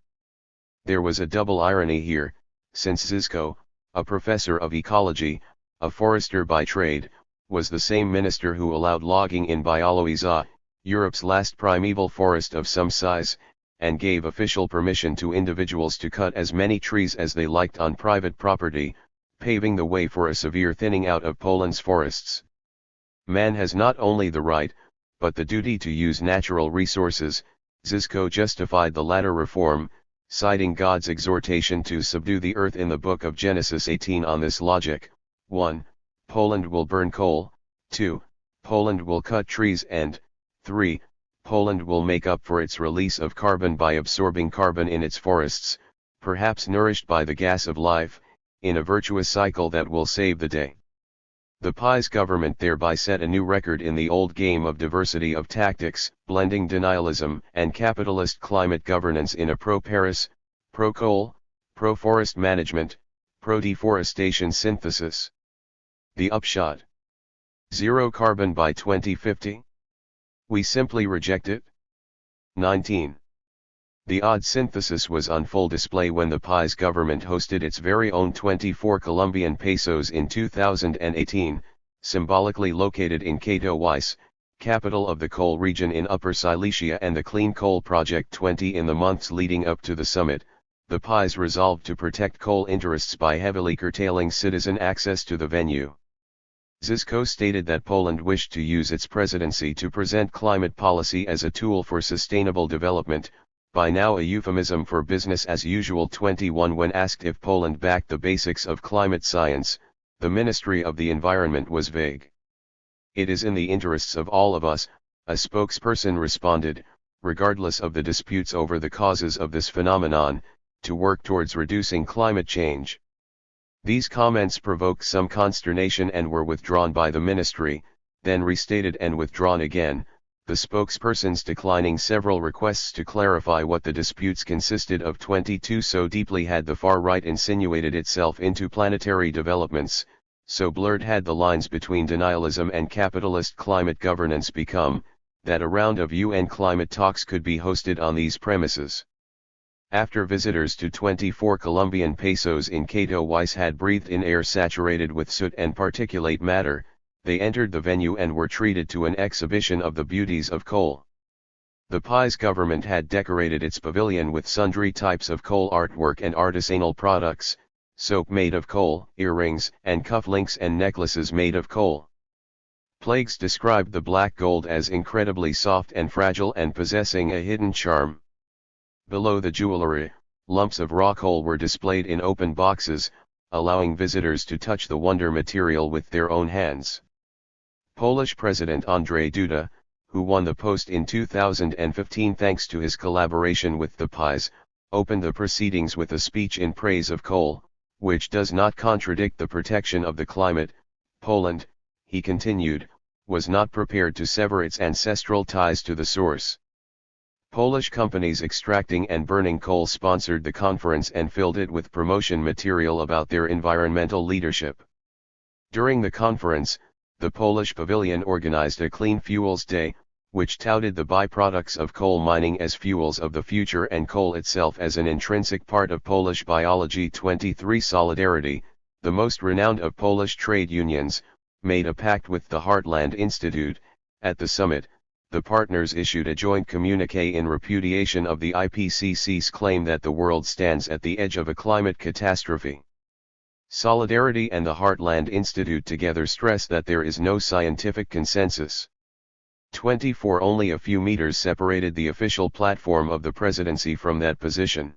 There was a double irony here, since Zizko, a professor of ecology, a forester by trade, was the same minister who allowed logging in Białowieża, Europe's last primeval forest of some size, and gave official permission to individuals to cut as many trees as they liked on private property, paving the way for a severe thinning out of Poland's forests. Man has not only the right, but the duty to use natural resources. Zizko justified the latter reform, citing God's exhortation to subdue the earth in the book of Genesis 18 on this logic. 1. Poland will burn coal, 2. Poland will cut trees, and 3. Poland will make up for its release of carbon by absorbing carbon in its forests, perhaps nourished by the gas of life, in a virtuous cycle that will save the day. The PiS government thereby set a new record in the old game of diversity of tactics, blending denialism and capitalist climate governance in a pro-Paris, pro-coal, pro-forest management, pro-deforestation synthesis. The upshot: zero carbon by 2050? We simply reject it? 19. The odd synthesis was on full display when the PiS government hosted its very own 24 Colombian pesos in 2018, symbolically located in Katowice, capital of the coal region in Upper Silesia, and the Clean Coal Project 20. In the months leading up to the summit, the PiS resolved to protect coal interests by heavily curtailing citizen access to the venue. Zizko stated that Poland wished to use its presidency to present climate policy as a tool for sustainable development, by now a euphemism for business as usual. 21 When asked if Poland backed the basics of climate science, the Ministry of the Environment was vague. It is in the interests of all of us, a spokesperson responded, regardless of the disputes over the causes of this phenomenon, to work towards reducing climate change. These comments provoked some consternation and were withdrawn by the ministry, then restated and withdrawn again, the spokespersons declining several requests to clarify what the disputes consisted of. 22 So deeply had the far right insinuated itself into planetary developments, so blurred had the lines between denialism and capitalist climate governance become, that a round of UN climate talks could be hosted on these premises. After visitors to 24 Colombian pesos in Katowice had breathed in air saturated with soot and particulate matter, they entered the venue and were treated to an exhibition of the beauties of coal. The PiS government had decorated its pavilion with sundry types of coal artwork and artisanal products, soap made of coal, earrings and cufflinks and necklaces made of coal. Plagues described the black gold as incredibly soft and fragile and possessing a hidden charm. Below the jewelry, lumps of raw coal were displayed in open boxes, allowing visitors to touch the wonder material with their own hands. Polish President Andrzej Duda, who won the post in 2015 thanks to his collaboration with the PiS, opened the proceedings with a speech in praise of coal, which does not contradict the protection of the climate. Poland, he continued, was not prepared to sever its ancestral ties to the source. Polish companies extracting and burning coal sponsored the conference and filled it with promotion material about their environmental leadership. During the conference, the Polish Pavilion organized a Clean Fuels Day, which touted the byproducts of coal mining as fuels of the future and coal itself as an intrinsic part of Polish biology. 23 Solidarity, the most renowned of Polish trade unions, made a pact with the Heartland Institute. At the summit, the partners issued a joint communiqué in repudiation of the IPCC's claim that the world stands at the edge of a climate catastrophe. Solidarity and the Heartland Institute together stress that there is no scientific consensus. 24 Only a few meters separated the official platform of the presidency from that position.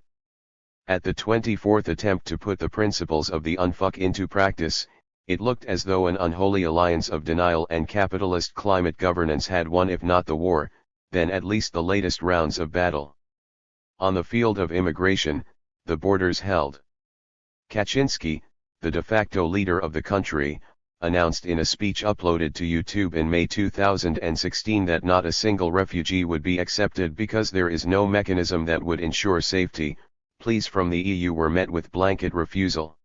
At the 24th attempt to put the principles of the UNFUC into practice, it looked as though an unholy alliance of denial and capitalist climate governance had won, if not the war, then at least the latest rounds of battle. On the field of immigration, the borders held. Kaczynski, the de facto leader of the country, announced in a speech uploaded to YouTube in May 2016 that not a single refugee would be accepted because there is no mechanism that would ensure safety. Pleas from the EU were met with blanket refusal.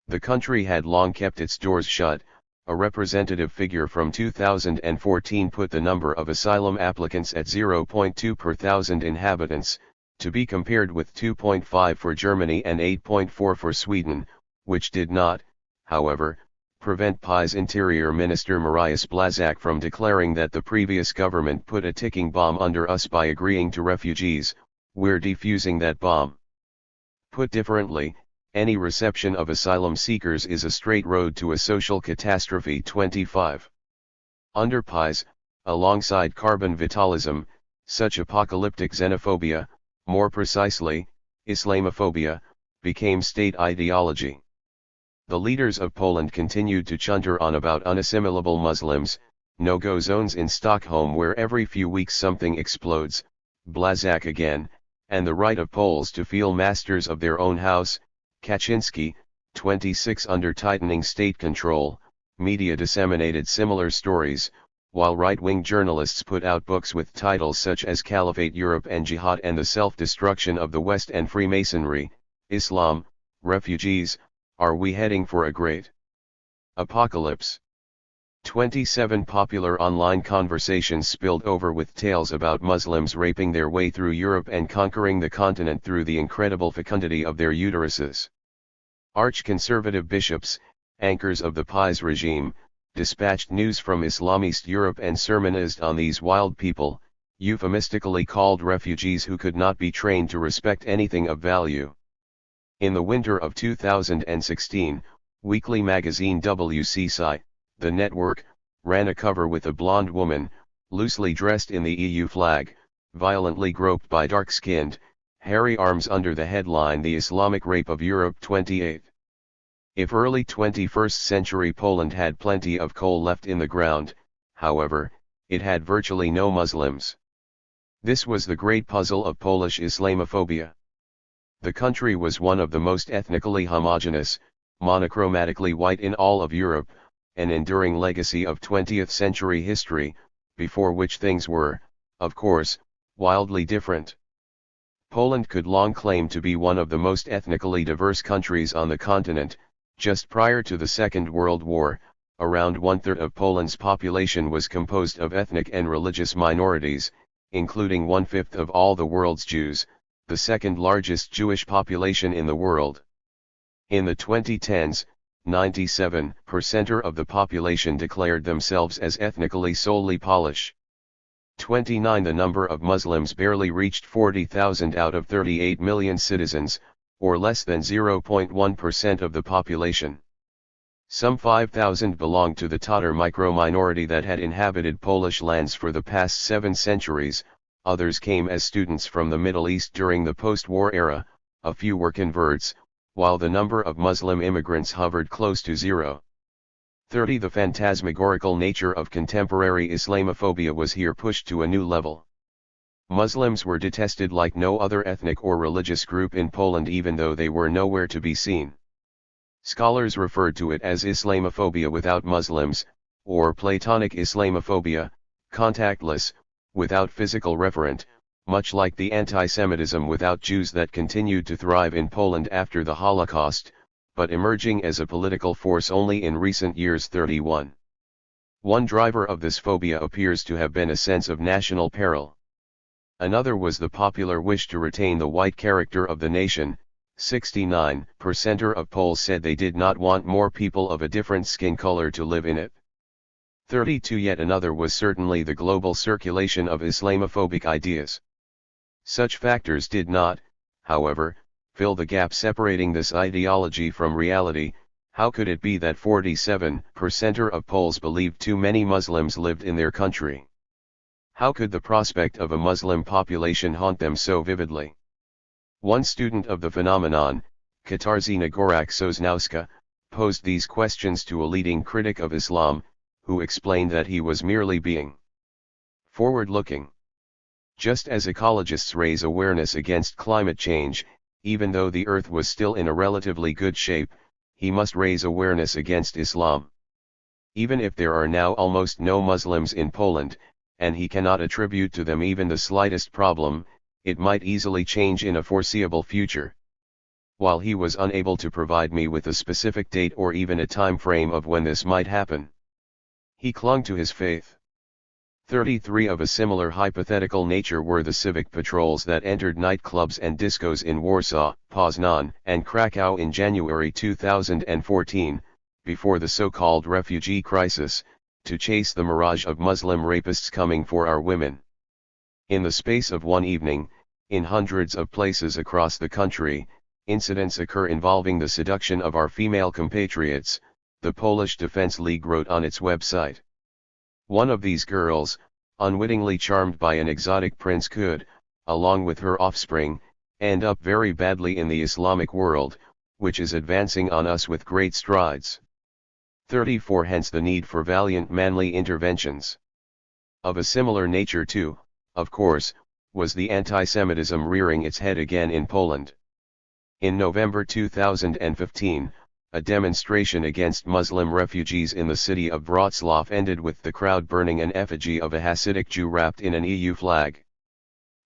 The country had long kept its doors shut. A representative figure from 2014 put the number of asylum applicants at 0.2 per thousand inhabitants, to be compared with 2.5 for Germany and 8.4 for Sweden, which did not, however, prevent PiS Interior Minister Mariusz Błaszczak from declaring that the previous government put a ticking bomb under us by agreeing to refugees. We're defusing that bomb. Put differently, any reception of asylum seekers is a straight road to a social catastrophe. 25. Under PiS, alongside carbon vitalism, such apocalyptic xenophobia, more precisely, Islamophobia, became state ideology. The leaders of Poland continued to chunder on about unassimilable Muslims, no-go zones in Stockholm where every few weeks something explodes, Błaszczak again, and the right of Poles to feel masters of their own house. Kaczynski, 26. Under tightening state control, media disseminated similar stories, while right-wing journalists put out books with titles such as Caliphate Europe and Jihad and the Self-Destruction of the West and Freemasonry. Islam, refugees, are we heading for a great apocalypse? 27. Popular online conversations spilled over with tales about Muslims raping their way through Europe and conquering the continent through the incredible fecundity of their uteruses. Arch-conservative bishops, anchors of the PiS regime, dispatched news from Islamist Europe and sermonized on these wild people, euphemistically called refugees who could not be trained to respect anything of value. In the winter of 2016, weekly magazine WCSI, the network, ran a cover with a blonde woman, loosely dressed in the EU flag, violently groped by dark-skinned, hairy arms under the headline "The Islamic Rape of Europe." 28. If early 21st century Poland had plenty of coal left in the ground, however, it had virtually no Muslims. This was the great puzzle of Polish Islamophobia. The country was one of the most ethnically homogeneous, monochromatically white in all of Europe, an enduring legacy of 20th century history, before which things were, of course, wildly different. Poland could long claim to be one of the most ethnically diverse countries on the continent. Just prior to the Second World War, around one-third of Poland's population was composed of ethnic and religious minorities, including one-fifth of all the world's Jews, the second largest Jewish population in the world. In the 2010s, 97% of the population declared themselves as ethnically solely Polish. 29. The number of Muslims barely reached 40,000 out of 38 million citizens, or less than 0.1% of the population. Some 5,000 belonged to the Tatar micro-minority that had inhabited Polish lands for the past 7 centuries, others came as students from the Middle East during the post-war era, a few were converts, while the number of Muslim immigrants hovered close to zero. 30. The phantasmagorical nature of contemporary Islamophobia was here pushed to a new level. Muslims were detested like no other ethnic or religious group in Poland, even though they were nowhere to be seen. Scholars referred to it as Islamophobia without Muslims, or Platonic Islamophobia, contactless, without physical referent, much like the anti-Semitism without Jews that continued to thrive in Poland after the Holocaust, but emerging as a political force only in recent years. 31. One driver of this phobia appears to have been a sense of national peril. Another was the popular wish to retain the white character of the nation. 69% of Poles said they did not want more people of a different skin color to live in it. 32. Yet another was certainly the global circulation of Islamophobic ideas. Such factors did not, however, fill the gap separating this ideology from reality. How could it be that 47% of Poles believed too many Muslims lived in their country? How could the prospect of a Muslim population haunt them so vividly? One student of the phenomenon, Katarzyna Gorak-Sosnowska, posed these questions to a leading critic of Islam, who explained that he was merely being forward-looking. Just as ecologists raise awareness against climate change, even though the earth was still in a relatively good shape, he must raise awareness against Islam. Even if there are now almost no Muslims in Poland, and he cannot attribute to them even the slightest problem, it might easily change in a foreseeable future. While he was unable to provide me with a specific date or even a time frame of when this might happen, he clung to his faith. 33 of a similar hypothetical nature were the civic patrols that entered nightclubs and discos in Warsaw, Poznan, and Krakow in January 2014, before the so-called refugee crisis, to chase the mirage of Muslim rapists coming for our women. In the space of one evening, in hundreds of places across the country, incidents occur involving the seduction of our female compatriots, the Polish Defense League wrote on its website. One of these girls, unwittingly charmed by an exotic prince could, along with her offspring, end up very badly in the Islamic world, which is advancing on us with great strides. 34 Hence the need for valiant manly interventions. Of a similar nature too, of course, was the anti-Semitism rearing its head again in Poland. In November 2015, a demonstration against Muslim refugees in the city of Wrocław ended with the crowd burning an effigy of a Hasidic Jew wrapped in an EU flag.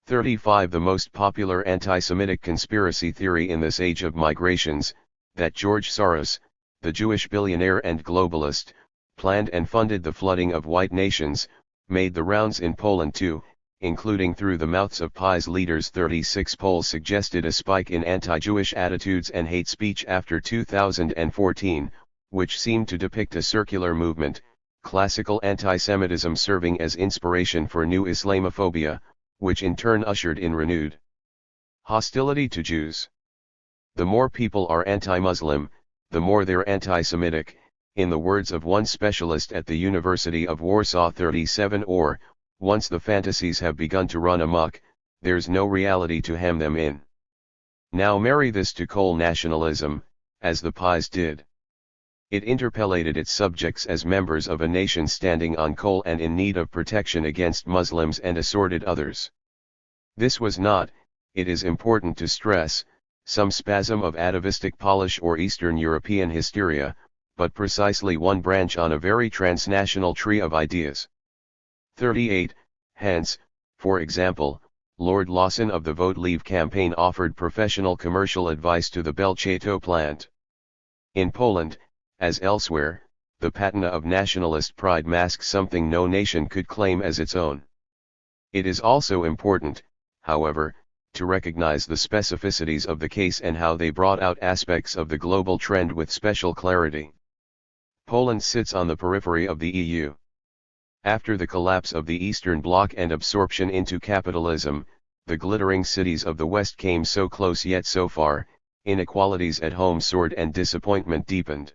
35 The most popular anti-Semitic conspiracy theory in this age of migrations, that George Soros, the Jewish billionaire and globalist, planned and funded the flooding of white nations, made the rounds in Poland too, including through the mouths of PiS leaders. 36 Polls suggested a spike in anti-Jewish attitudes and hate speech after 2014, which seemed to depict a circular movement, classical anti-Semitism serving as inspiration for new Islamophobia, which in turn ushered in renewed hostility to Jews. The more people are anti-Muslim, the more they're anti-Semitic, in the words of one specialist at the University of Warsaw. 37 Or, once the fantasies have begun to run amok, there's no reality to hem them in. Now marry this to coal nationalism, as the PiS did. It interpellated its subjects as members of a nation standing on coal and in need of protection against Muslims and assorted others. This was not, it is important to stress, some spasm of atavistic Polish or Eastern European hysteria, but precisely one branch on a very transnational tree of ideas. 38, hence, for example, Lord Lawson of the Vote Leave campaign offered professional commercial advice to the Belchato plant. In Poland, as elsewhere, the patina of nationalist pride masks something no nation could claim as its own. It is also important, however, to recognize the specificities of the case and how they brought out aspects of the global trend with special clarity. Poland sits on the periphery of the EU. After the collapse of the Eastern Bloc and absorption into capitalism, the glittering cities of the West came so close yet so far, inequalities at home soared and disappointment deepened.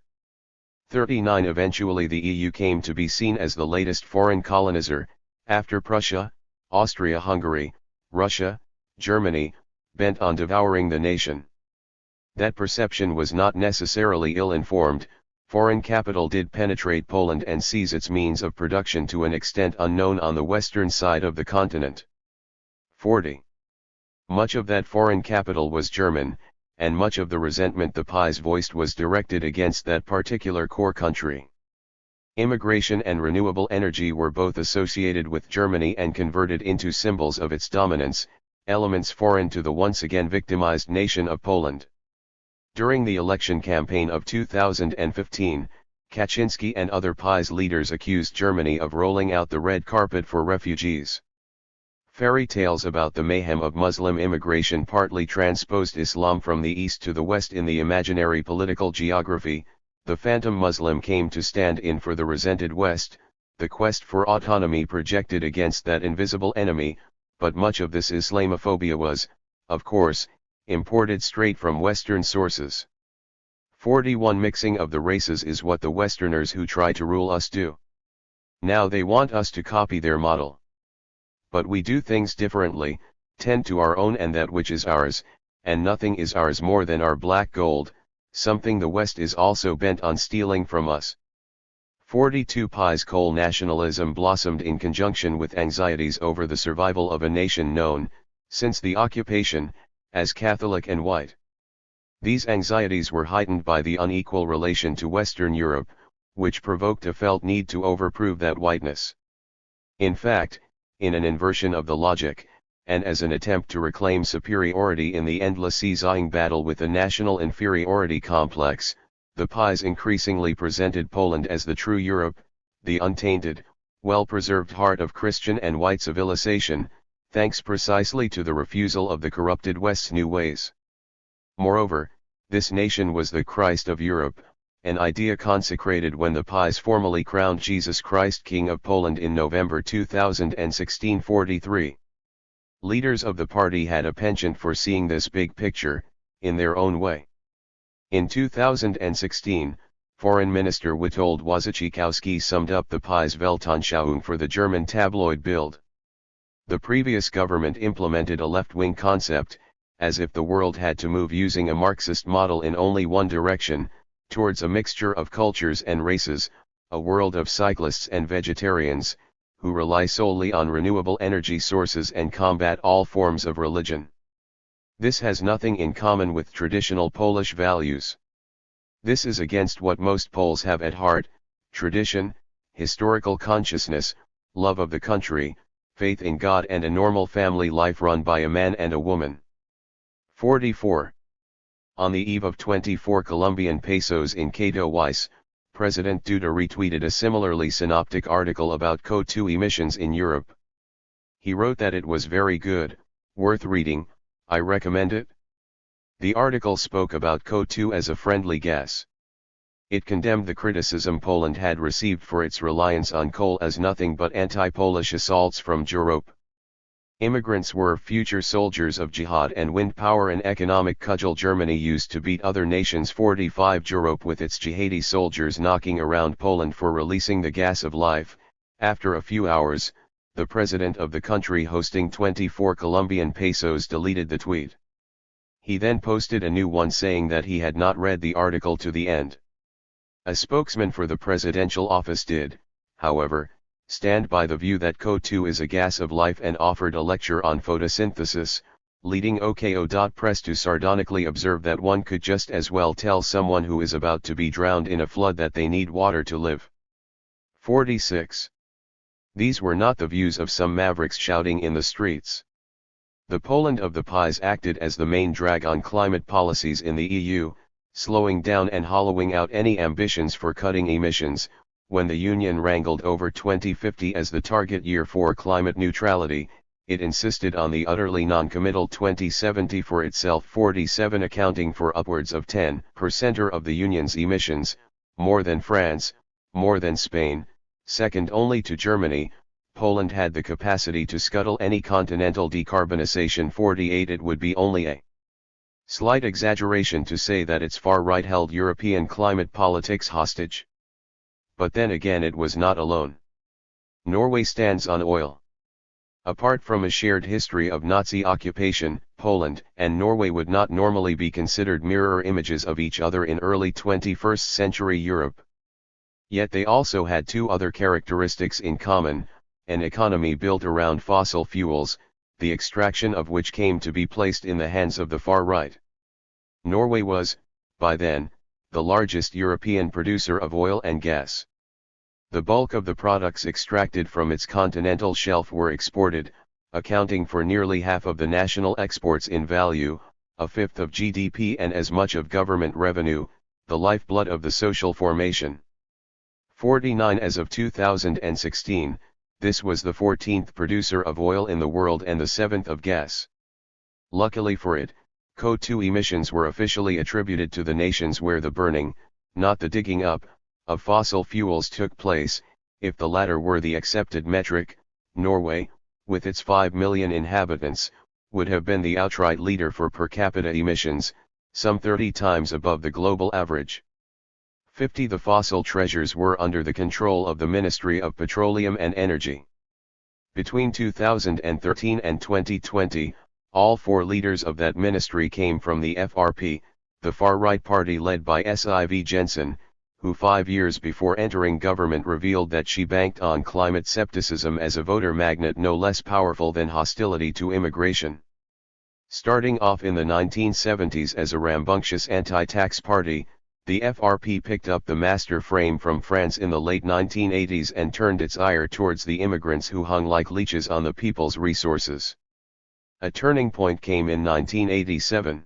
39 Eventually the EU came to be seen as the latest foreign colonizer, after Prussia, Austria-Hungary, Russia, Germany, bent on devouring the nation. That perception was not necessarily ill-informed. Foreign capital did penetrate Poland and seize its means of production to an extent unknown on the western side of the continent. 40. Much of that foreign capital was German, and much of the resentment the PiS voiced was directed against that particular core country. Immigration and renewable energy were both associated with Germany and converted into symbols of its dominance, elements foreign to the once again victimized nation of Poland. During the election campaign of 2015, Kaczynski and other PiS leaders accused Germany of rolling out the red carpet for refugees. Fairy tales about the mayhem of Muslim immigration partly transposed Islam from the east to the west in the imaginary political geography. The phantom Muslim came to stand in for the resented West, the quest for autonomy projected against that invisible enemy, but much of this Islamophobia was, of course, imported straight from Western sources. 41 Mixing of the races is what the Westerners who try to rule us do. Now they want us to copy their model. but we do things differently, tend to our own and that which is ours, and nothing is ours more than our black gold, something the West is also bent on stealing from us. 42 Pies coal nationalism blossomed in conjunction with anxieties over the survival of a nation known, since the occupation, as Catholic and white. These anxieties were heightened by the unequal relation to Western Europe, which provoked a felt need to overprove that whiteness. In fact, in an inversion of the logic, and as an attempt to reclaim superiority in the endless seesawing battle with a national inferiority complex, the Pies increasingly presented Poland as the true Europe, the untainted, well-preserved heart of Christian and white civilization, thanks precisely to the refusal of the corrupted West's new ways. Moreover, this nation was the Christ of Europe, an idea consecrated when the Pies formally crowned Jesus Christ King of Poland in November 2016. 43. Leaders of the party had a penchant for seeing this big picture, in their own way. In 2016, Foreign Minister Witold Waszczykowski summed up the Pies Weltanschauung for the German tabloid Bild. The previous government implemented a left-wing concept, as if the world had to move using a Marxist model in only one direction, towards a mixture of cultures and races, a world of cyclists and vegetarians, who rely solely on renewable energy sources and combat all forms of religion. This has nothing in common with traditional Polish values. This is against what most Poles have at heart: tradition, historical consciousness, love of the country, faith in God and a normal family life run by a man and a woman. 44. On the eve of 24 Colombian pesos in Katowice, President Duda retweeted a similarly synoptic article about CO2 emissions in Europe. He wrote that it was very good, worth reading, I recommend it. The article spoke about CO2 as a friendly gas. It condemned the criticism Poland had received for its reliance on coal as nothing but anti-Polish assaults from Europe. Immigrants were future soldiers of jihad and wind power, an economic cudgel Germany used to beat other nations. 45 Europe with its jihadi soldiers knocking around Poland for releasing the gas of life. After a few hours, the president of the country hosting 24 Colombian pesos deleted the tweet. He then posted a new one saying that he had not read the article to the end. A spokesman for the presidential office did, however, stand by the view that CO2 is a gas of life and offered a lecture on photosynthesis, leading OKO.press to sardonically observe that one could just as well tell someone who is about to be drowned in a flood that they need water to live. 46. These were not the views of some mavericks shouting in the streets. The Poland of the Pies acted as the main drag on climate policies in the EU, slowing down and hollowing out any ambitions for cutting emissions. When the Union wrangled over 2050 as the target year for climate neutrality, it insisted on the utterly non-committal 2070 for itself. 47 accounting for upwards of 10% of the Union's emissions, more than France, more than Spain, second only to Germany, Poland had the capacity to scuttle any continental decarbonization. 48 It would be only a slight exaggeration to say that its far-right held European climate politics hostage. But then again, it was not alone. Norway stands on oil. Apart from a shared history of Nazi occupation, Poland and Norway would not normally be considered mirror images of each other in early 21st century Europe. Yet they also had two other characteristics in common: an economy built around fossil fuels, the extraction of which came to be placed in the hands of the far right. Norway was, by then, the largest European producer of oil and gas. The bulk of the products extracted from its continental shelf were exported, accounting for nearly half of the national exports in value, a fifth of GDP and as much of government revenue, the lifeblood of the social formation. 49 As of 2016, this was the 14th producer of oil in the world and the 7th of gas. Luckily for it, CO2 emissions were officially attributed to the nations where the burning, not the digging up, of fossil fuels took place. If the latter were the accepted metric, Norway, with its 5 million inhabitants, would have been the outright leader for per capita emissions, some 30 times above the global average. 50 The fossil treasures were under the control of the Ministry of Petroleum and Energy. Between 2013 and 2020, all four leaders of that ministry came from the FRP, the far-right party led by Siv Jensen, who 5 years before entering government revealed that she banked on climate skepticism as a voter magnet no less powerful than hostility to immigration. Starting off in the 1970s as a rambunctious anti-tax party, the FRP picked up the master frame from France in the late 1980s and turned its ire towards the immigrants who hung like leeches on the people's resources. A turning point came in 1987.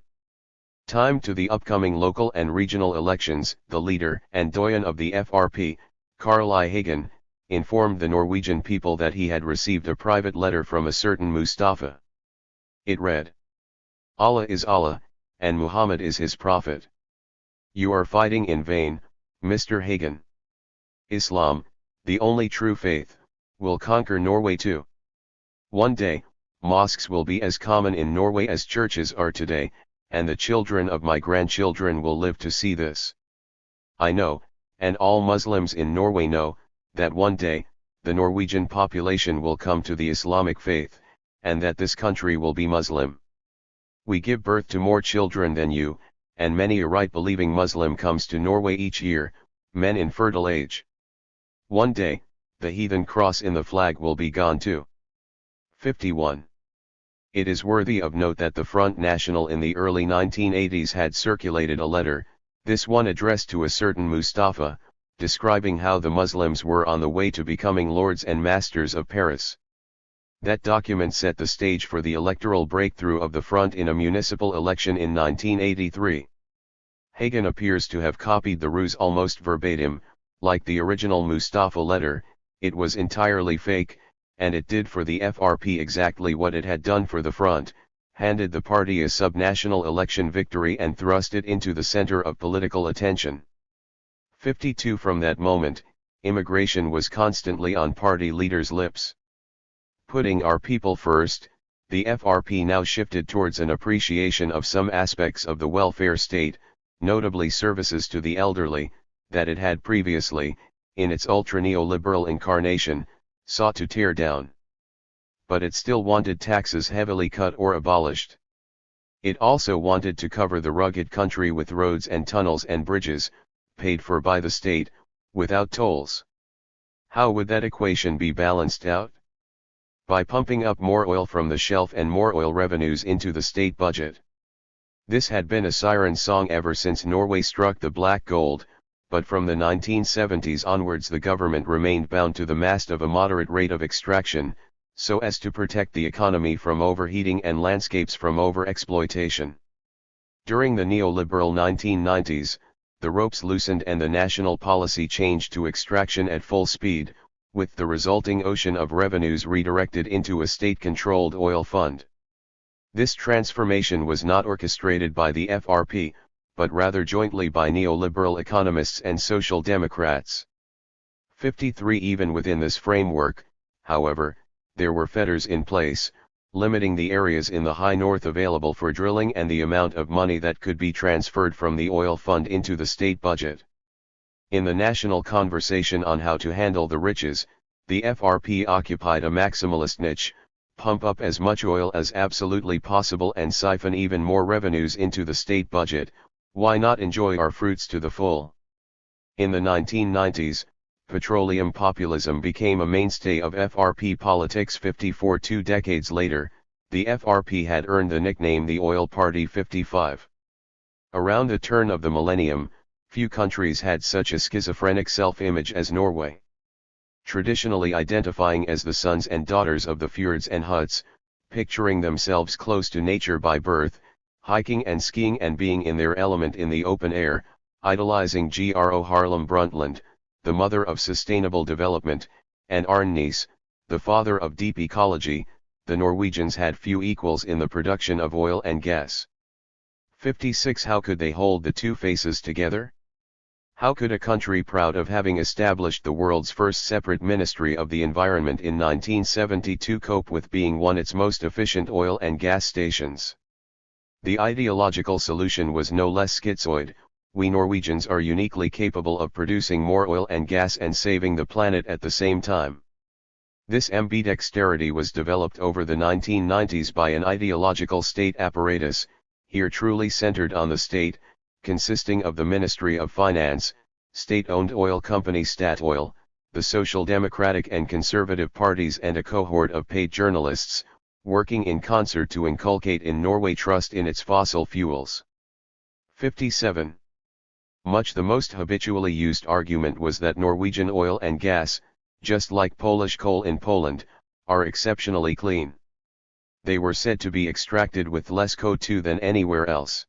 Timed to the upcoming local and regional elections, the leader and doyen of the FRP, Carl I. Hagen, informed the Norwegian people that he had received a private letter from a certain Mustafa. It read, "Allah is Allah, and Muhammad is his prophet. You are fighting in vain, Mr. Hagen. Islam, the only true faith, will conquer Norway too. One day, mosques will be as common in Norway as churches are today, and the children of my grandchildren will live to see this. I know, and all Muslims in Norway know, that one day, the Norwegian population will come to the Islamic faith, and that this country will be Muslim. We give birth to more children than you, and many a right-believing Muslim comes to Norway each year, men in fertile age. One day, the heathen cross in the flag will be gone too." 51. It is worthy of note that the Front National in the early 1980s had circulated a letter, this one addressed to a certain Mustafa, describing how the Muslims were on the way to becoming lords and masters of Paris. That document set the stage for the electoral breakthrough of the Front in a municipal election in 1983. Hagen appears to have copied the ruse almost verbatim. Like the original Mustafa letter, it was entirely fake, and it did for the FRP exactly what it had done for the Front, handed the party a subnational election victory and thrust it into the center of political attention. 52. From that moment, immigration was constantly on party leaders' lips. Putting our people first, the FRP now shifted towards an appreciation of some aspects of the welfare state, notably services to the elderly, that it had previously, in its ultra-neoliberal incarnation, sought to tear down. But it still wanted taxes heavily cut or abolished. It also wanted to cover the rugged country with roads and tunnels and bridges, paid for by the state, without tolls. How would that equation be balanced out? By pumping up more oil from the shelf and more oil revenues into the state budget. This had been a siren song ever since Norway struck the black gold, but from the 1970s onwards the government remained bound to the mast of a moderate rate of extraction, so as to protect the economy from overheating and landscapes from overexploitation. During the neoliberal 1990s, the ropes loosened and the national policy changed to extraction at full speed, with the resulting ocean of revenues redirected into a state-controlled oil fund. This transformation was not orchestrated by the FRP, but rather jointly by neoliberal economists and social democrats. 53. Even within this framework, however, there were fetters in place, limiting the areas in the high north available for drilling and the amount of money that could be transferred from the oil fund into the state budget. In the national conversation on how to handle the riches, the FRP occupied a maximalist niche, pump up as much oil as absolutely possible and siphon even more revenues into the state budget. Why not enjoy our fruits to the full? In the 1990s, petroleum populism became a mainstay of FRP politics. 54. 2 decades later, the FRP had earned the nickname the Oil Party. 55. Around the turn of the millennium, few countries had such a schizophrenic self-image as Norway. Traditionally identifying as the sons and daughters of the fjords and huts, picturing themselves close to nature by birth, hiking and skiing and being in their element in the open air, idolizing Gro Harlem Brundtland, the mother of sustainable development, and Arneas, the father of deep ecology, the Norwegians had few equals in the production of oil and gas. 56. How could they hold the two faces together? How could a country proud of having established the world's first separate Ministry of the Environment in 1972 cope with being one its most efficient oil and gas stations? The ideological solution was no less schizoid: we Norwegians are uniquely capable of producing more oil and gas and saving the planet at the same time. This ambidexterity was developed over the 1990s by an ideological state apparatus, here truly centered on the state, consisting of the Ministry of Finance, state-owned oil company Statoil, the Social Democratic and Conservative parties and a cohort of paid journalists, working in concert to inculcate in Norway trust in its fossil fuels. 57. Much the most habitually used argument was that Norwegian oil and gas, just like Polish coal in Poland, are exceptionally clean. They were said to be extracted with less CO2 than anywhere else.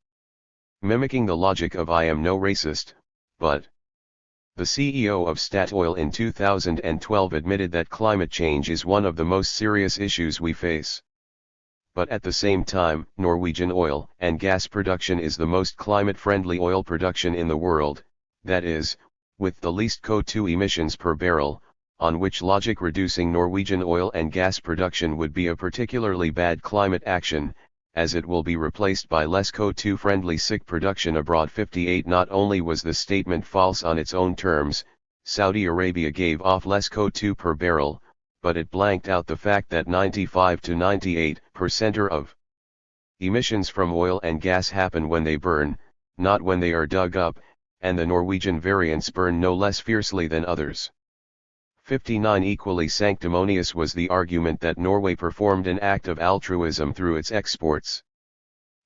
Mimicking the logic of "I am no racist, but..." The CEO of Statoil in 2012 admitted that climate change is one of the most serious issues we face. But at the same time, Norwegian oil and gas production is the most climate-friendly oil production in the world, that is, with the least CO2 emissions per barrel, on which logic reducing Norwegian oil and gas production would be a particularly bad climate action, as it will be replaced by less CO2-friendly SIC production abroad. 58. Not only was the statement false on its own terms, Saudi Arabia gave off less CO2 per barrel, but it blanked out the fact that 95 to 98% of emissions from oil and gas happen when they burn, not when they are dug up, and the Norwegian variants burn no less fiercely than others. 59. Equally sanctimonious was the argument that Norway performed an act of altruism through its exports.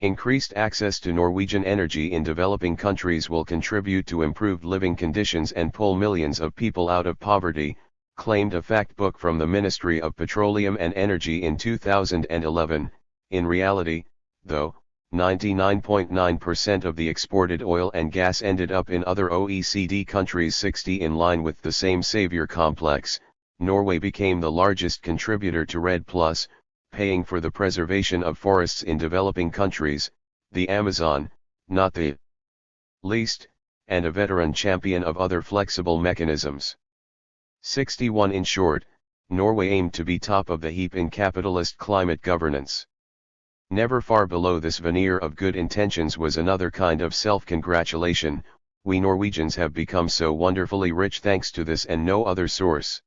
Increased access to Norwegian energy in developing countries will contribute to improved living conditions and pull millions of people out of poverty, claimed a fact book from the Ministry of Petroleum and Energy in 2011. In reality, though, 99.9% of the exported oil and gas ended up in other OECD countries. 60. In line with the same savior complex, Norway became the largest contributor to REDD+, paying for the preservation of forests in developing countries, the Amazon, not the least, and a veteran champion of other flexible mechanisms. 61. In short, Norway aimed to be top of the heap in capitalist climate governance. Never far below this veneer of good intentions was another kind of self-congratulation: we Norwegians have become so wonderfully rich thanks to this and no other source.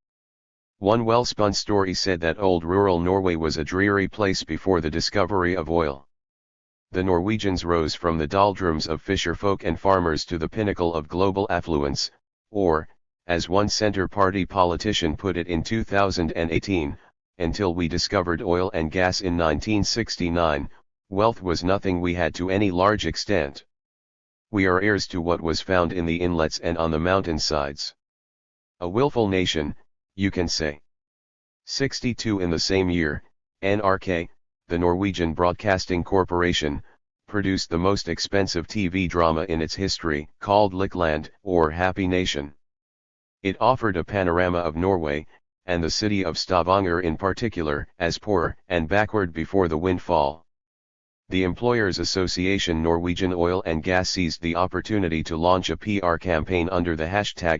One well-spun story said that old rural Norway was a dreary place before the discovery of oil. The Norwegians rose from the doldrums of fisherfolk and farmers to the pinnacle of global affluence, or, as one Centre Party politician put it in 2018, until we discovered oil and gas in 1969, wealth was nothing we had to any large extent. We are heirs to what was found in the inlets and on the mountainsides. A willful nation, you can say. 62. In the same year, NRK, the Norwegian Broadcasting Corporation, produced the most expensive TV drama in its history, called Lykkeland, or Happy Nation. It offered a panorama of Norway, and the city of Stavanger in particular, as poor and backward before the windfall. The Employers Association Norwegian Oil and Gas seized the opportunity to launch a PR campaign under the hashtag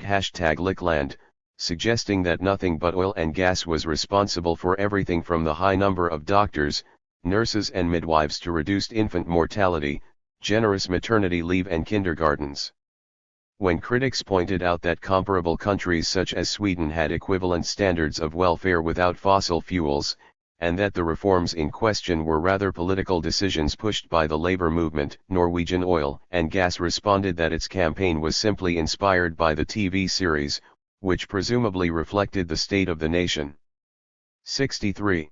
#Lykkeland, suggesting that nothing but oil and gas was responsible for everything from the high number of doctors, nurses and midwives to reduced infant mortality, generous maternity leave and kindergartens. When critics pointed out that comparable countries such as Sweden had equivalent standards of welfare without fossil fuels, and that the reforms in question were rather political decisions pushed by the labor movement, Norwegian Oil and Gas responded that its campaign was simply inspired by the TV series, which presumably reflected the state of the nation. 63.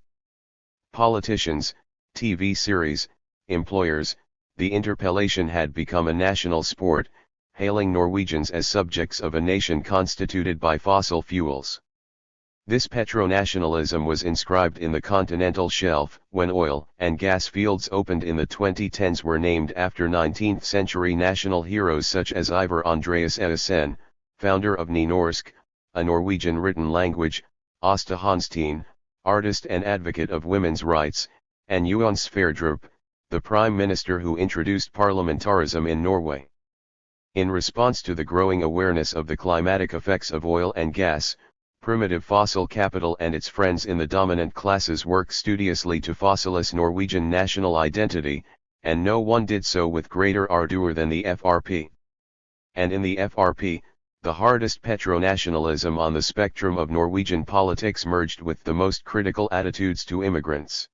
Politicians, TV series, employers, the interpellation had become a national sport, hailing Norwegians as subjects of a nation constituted by fossil fuels. This petronationalism was inscribed in the continental shelf when oil and gas fields opened in the 2010s were named after 19th-century national heroes such as Ivar Andreas Eisen, founder of Nynorsk, a Norwegian written language, Asta Hansteen, artist and advocate of women's rights, and Johan Sverdrup, the prime minister who introduced parliamentarism in Norway. In response to the growing awareness of the climatic effects of oil and gas, primitive fossil capital and its friends in the dominant classes worked studiously to fossilise Norwegian national identity, and no one did so with greater ardour than the FRP. And in the FRP, the hardest petro-nationalism on the spectrum of Norwegian politics merged with the most critical attitudes to immigrants.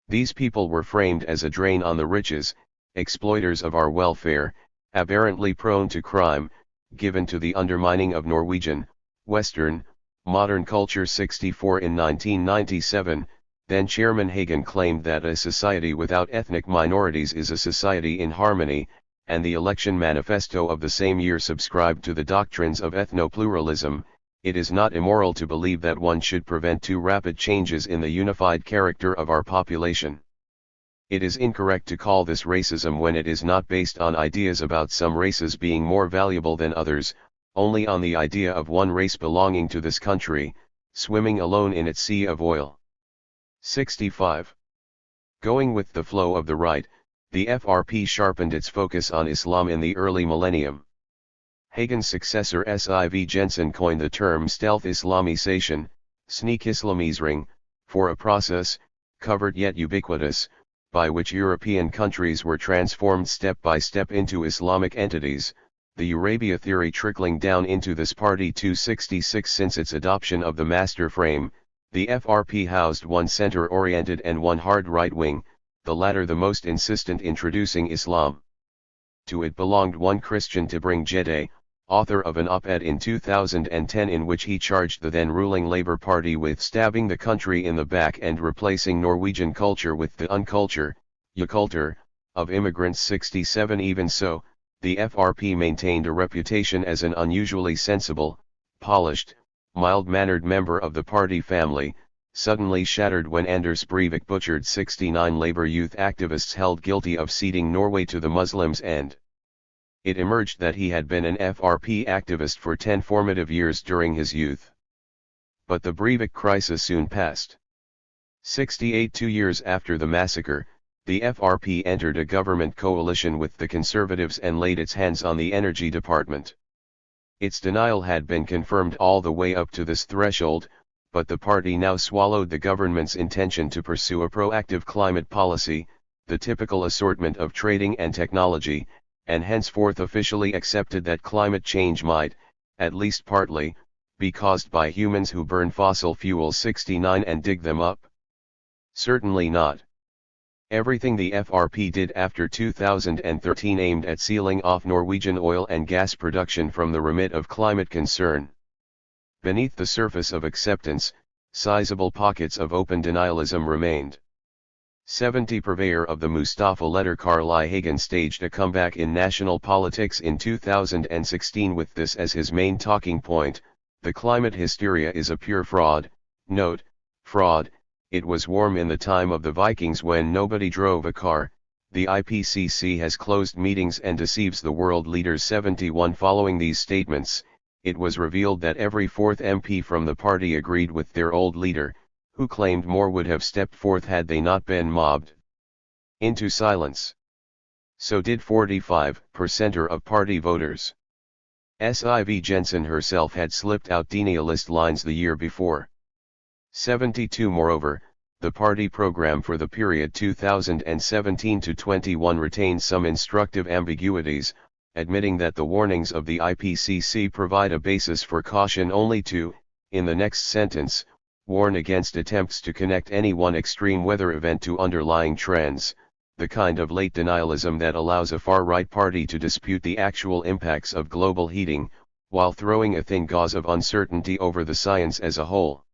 These people were framed as a drain on the riches, exploiters of our welfare, aberrantly prone to crime, given to the undermining of Norwegian, Western, modern culture. 64 In 1997, then Chairman Hagen claimed that a society without ethnic minorities is a society in harmony, and the election manifesto of the same year subscribed to the doctrines of ethno-pluralism. It is not immoral to believe that one should prevent too rapid changes in the unified character of our population. It is incorrect to call this racism when it is not based on ideas about some races being more valuable than others, only on the idea of one race belonging to this country, swimming alone in its sea of oil. 65. Going with the flow of the right, the FRP sharpened its focus on Islam in the early millennium. Hagen's successor Siv Jensen coined the term stealth Islamization, sneak Islamizering, for a process, covert yet ubiquitous, by which European countries were transformed step by step into Islamic entities, the Eurabia theory trickling down into this party. 266 Since its adoption of the master frame, the FRP housed one center-oriented and one hard right-wing, the latter the most insistent introducing Islam. To it belonged one Christian Tybring-Gjedde, author of an op-ed in 2010 in which he charged the then ruling Labour Party with stabbing the country in the back and replacing Norwegian culture with the unculture, ukultur, of immigrants. 67 Even so, the FRP maintained a reputation as an unusually sensible, polished, mild-mannered member of the party family, suddenly shattered when Anders Breivik butchered 69 Labour youth activists held guilty of ceding Norway to the Muslims, and it emerged that he had been an FRP activist for 10 formative years during his youth. But the Breivik crisis soon passed. 68 2 years after the massacre, the FRP entered a government coalition with the Conservatives and laid its hands on the Energy Department. Its denial had been confirmed all the way up to this threshold, but the party now swallowed the government's intention to pursue a proactive climate policy, the typical assortment of trading and technology, and henceforth officially accepted that climate change might, at least partly, be caused by humans who burn fossil fuels. 69 And dig them up? Certainly not. Everything the FRP did after 2013 aimed at sealing off Norwegian oil and gas production from the remit of climate concern. Beneath the surface of acceptance, sizable pockets of open denialism remained. 70 Purveyor of the Mustafa letter Carl I. Hagen staged a comeback in national politics in 2016 with this as his main talking point: the climate hysteria is a pure fraud. Note, fraud. It was warm in the time of the Vikings when nobody drove a car. The IPCC has closed meetings and deceives the world leaders. 71 Following these statements, it was revealed that every fourth MP from the party agreed with their old leader, who claimed more would have stepped forth had they not been mobbed into silence. So did 45% of party voters. Siv Jensen herself had slipped out denialist lines the year before. 72 Moreover, the party program for the period 2017 to 21 retains some instructive ambiguities, admitting that the warnings of the IPCC provide a basis for caution only to, in the next sentence, warn against attempts to connect any one extreme weather event to underlying trends, the kind of late denialism that allows a far-right party to dispute the actual impacts of global heating, while throwing a thin gauze of uncertainty over the science as a whole.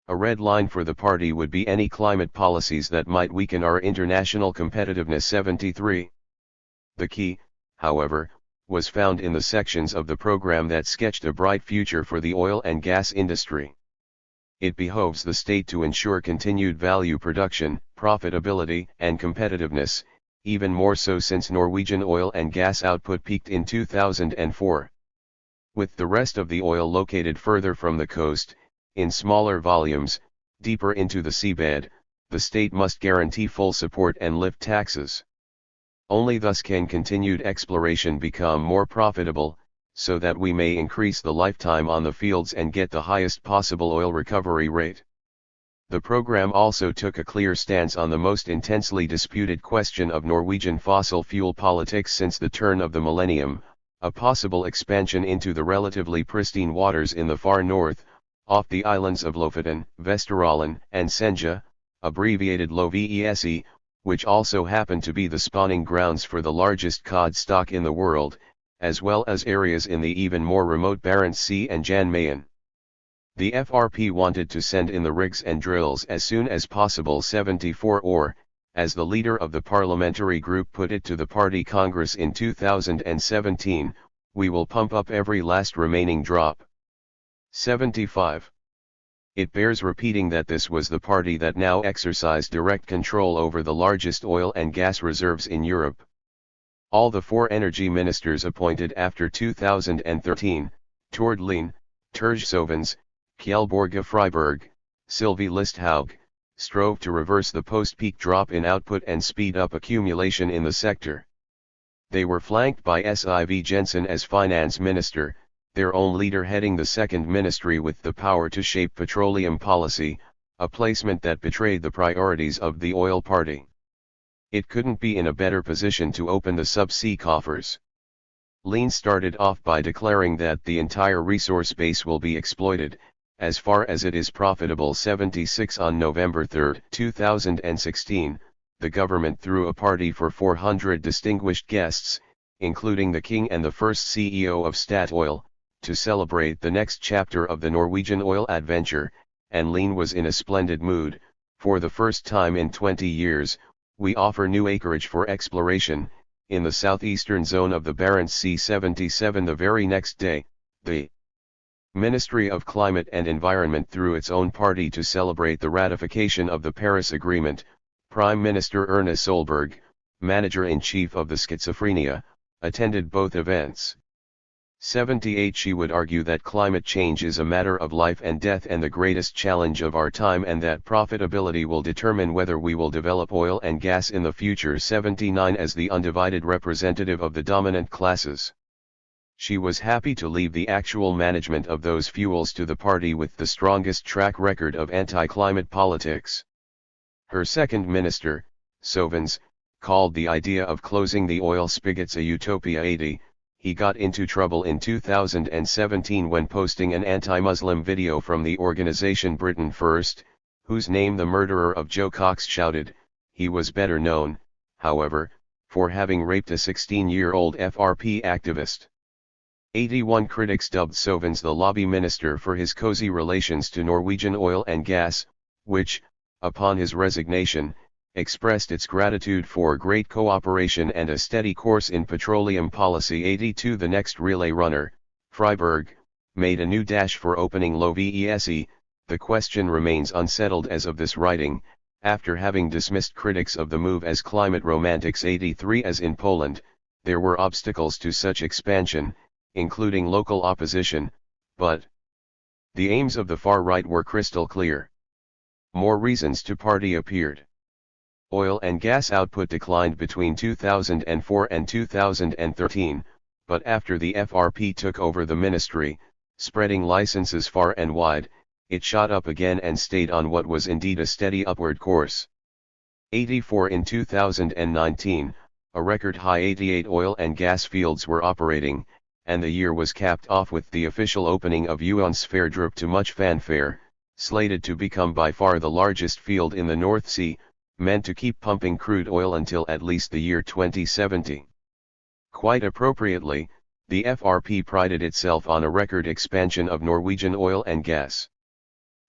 A red line for the party would be any climate policies that might weaken our international competitiveness. 73. The key, however, was found in the sections of the program that sketched a bright future for the oil and gas industry. It behoves the state to ensure continued value production, profitability, and competitiveness, even more so since Norwegian oil and gas output peaked in 2004. With the rest of the oil located further from the coast, in smaller volumes, deeper into the seabed, the state must guarantee full support and lift taxes. Only thus can continued exploration become more profitable, so that we may increase the lifetime on the fields and get the highest possible oil recovery rate. The program also took a clear stance on the most intensely disputed question of Norwegian fossil fuel politics since the turn of the millennium: a possible expansion into the relatively pristine waters in the far north, off the islands of Lofoten, Vesterålen, and Senja, abbreviated LOVESE, which also happen to be the spawning grounds for the largest cod stock in the world, as well as areas in the even more remote Barents Sea and Jan Mayen. The FRP wanted to send in the rigs and drills as soon as possible 74 or, as the leader of the parliamentary group put it to the party congress in 2017, we will pump up every last remaining drop. 75. It bears repeating that this was the party that now exercised direct control over the largest oil and gas reserves in Europe. All the four energy ministers appointed after 2013, Tord Lien, Terje Sovens, Kjell-Børge Freiberg, Sylvie Listhaug, strove to reverse the post-peak drop in output and speed up accumulation in the sector. They were flanked by Siv Jensen as finance minister, their own leader heading the second ministry with the power to shape petroleum policy, a placement that betrayed the priorities of the oil party. It couldn't be in a better position to open the subsea coffers. Lien started off by declaring that the entire resource base will be exploited, as far as it is profitable. 76 On November 3, 2016, the government threw a party for 400 distinguished guests, including the King and the first CEO of Statoil, to celebrate the next chapter of the Norwegian oil adventure, and Lien was in a splendid mood. For the first time in 20 years, we offer new acreage for exploration, in the southeastern zone of the Barents Sea. 77 The very next day, the Ministry of Climate and Environment threw its own party to celebrate the ratification of the Paris Agreement. Prime Minister Erna Solberg, manager-in-chief of the Schizophrenia, attended both events. 78 She would argue that climate change is a matter of life and death and the greatest challenge of our time, and that profitability will determine whether we will develop oil and gas in the future. 79 As the undivided representative of the dominant classes, she was happy to leave the actual management of those fuels to the party with the strongest track record of anti-climate politics. Her second minister, Sovens, called the idea of closing the oil spigots a utopia. 80 He got into trouble in 2017 when posting an anti-Muslim video from the organization Britain First, whose name the murderer of Joe Cox shouted. He was better known, however, for having raped a 16-year-old FRP activist. 81 Critics dubbed Sovens the lobby minister for his cozy relations to Norwegian oil and gas, which, upon his resignation, expressed its gratitude for great cooperation and a steady course in petroleum policy. 82 The next relay runner, Freiberg, made a new dash for opening LOVESE. The question remains unsettled as of this writing, after having dismissed critics of the move as climate romantics. 83 As in Poland, there were obstacles to such expansion, including local opposition, but the aims of the far right were crystal clear. More reasons to party appeared. Oil and gas output declined between 2004 and 2013, but after the FRP took over the ministry, spreading licenses far and wide, it shot up again and stayed on what was indeed a steady upward course. 84 In 2019, a record high 88 oil and gas fields were operating, and the year was capped off with the official opening of Johan Sverdrup to much fanfare, slated to become by far the largest field in the North Sea, meant to keep pumping crude oil until at least the year 2070. Quite appropriately, the FRP prided itself on a record expansion of Norwegian oil and gas.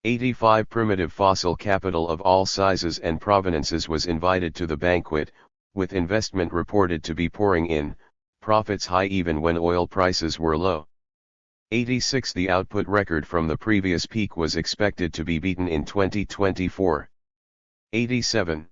85 Primitive fossil capital of all sizes and provenances was invited to the banquet, with investment reported to be pouring in, profits high even when oil prices were low. 86 The output record from the previous peak was expected to be beaten in 2024. 87.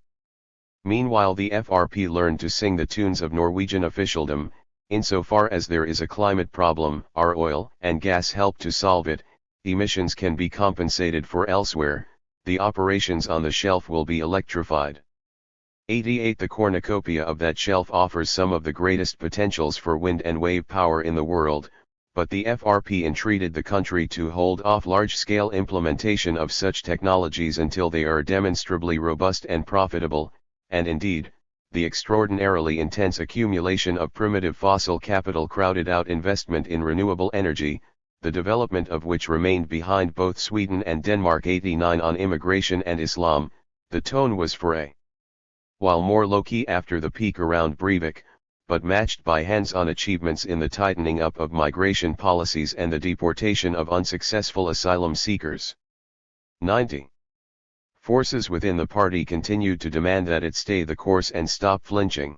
Meanwhile the FRP learned to sing the tunes of Norwegian officialdom. Insofar as there is a climate problem, our oil and gas help to solve it, emissions can be compensated for elsewhere, the operations on the shelf will be electrified. 88 The cornucopia of that shelf offers some of the greatest potentials for wind and wave power in the world, but the FRP entreated the country to hold off large-scale implementation of such technologies until they are demonstrably robust and profitable, and indeed, the extraordinarily intense accumulation of primitive fossil capital crowded out investment in renewable energy, the development of which remained behind both Sweden and Denmark. 89 On immigration and Islam, the tone was for a while more low-key after the peak around Breivik, but matched by hands-on achievements in the tightening up of migration policies and the deportation of unsuccessful asylum seekers. 90. Forces within the party continued to demand that it stay the course and stop flinching.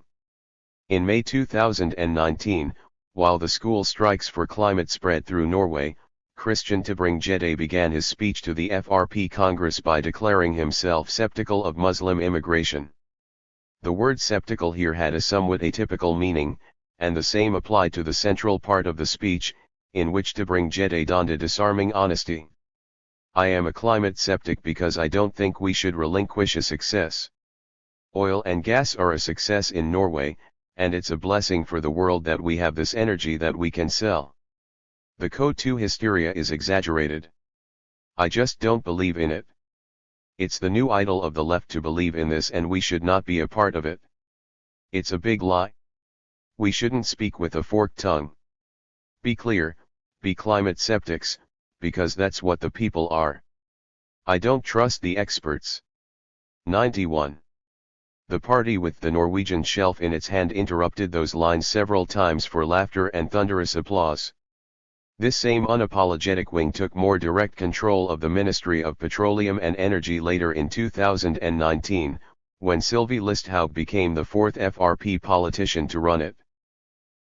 In May 2019, while the school strikes for climate spread through Norway, Christian Tybring-Gjedde began his speech to the FRP Congress by declaring himself skeptical of Muslim immigration. The word skeptical here had a somewhat atypical meaning, and the same applied to the central part of the speech, in which Tybring-Gjedde donned a disarming honesty. I am a climate skeptic because I don't think we should relinquish a success. Oil and gas are a success in Norway, and it's a blessing for the world that we have this energy that we can sell. The CO2 hysteria is exaggerated. I just don't believe in it. It's the new idol of the left to believe in this, and we should not be a part of it. It's a big lie. We shouldn't speak with a forked tongue. Be clear, be climate skeptics, because that's what the people are. I don't trust the experts. 91. The party with the Norwegian shelf in its hand interrupted those lines several times for laughter and thunderous applause. This same unapologetic wing took more direct control of the Ministry of Petroleum and Energy later in 2019, when Sylvi Listhaug became the fourth FRP politician to run it.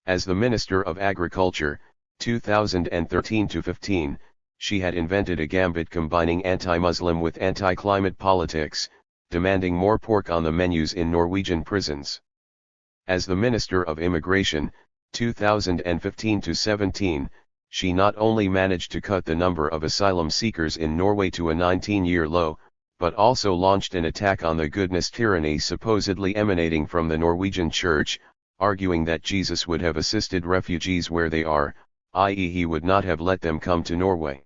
As the Minister of Agriculture, 2013-15, she had invented a gambit combining anti-Muslim with anti-climate politics, demanding more pork on the menus in Norwegian prisons. As the Minister of Immigration, 2015-17, she not only managed to cut the number of asylum seekers in Norway to a 19-year low, but also launched an attack on the goodness tyranny supposedly emanating from the Norwegian Church, arguing that Jesus would have assisted refugees where they are, i.e. he would not have let them come to Norway.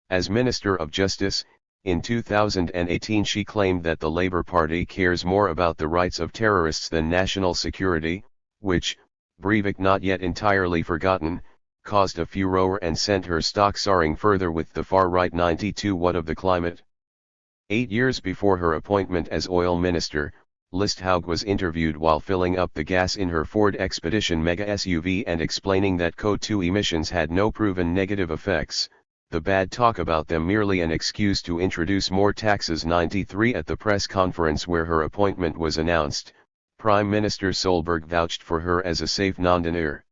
As Minister of Justice, in 2018 she claimed that the Labour Party cares more about the rights of terrorists than national security, which, Breivik not yet entirely forgotten, caused a furore and sent her stock soaring further with the far-right. 92 What of the climate? 8 years before her appointment as oil minister, Listhaug was interviewed while filling up the gas in her Ford Expedition mega SUV and explaining that CO2 emissions had no proven negative effects, the bad talk about them merely an excuse to introduce more taxes. 93 At the press conference where her appointment was announced, Prime Minister Solberg vouched for her as a safe non-denier.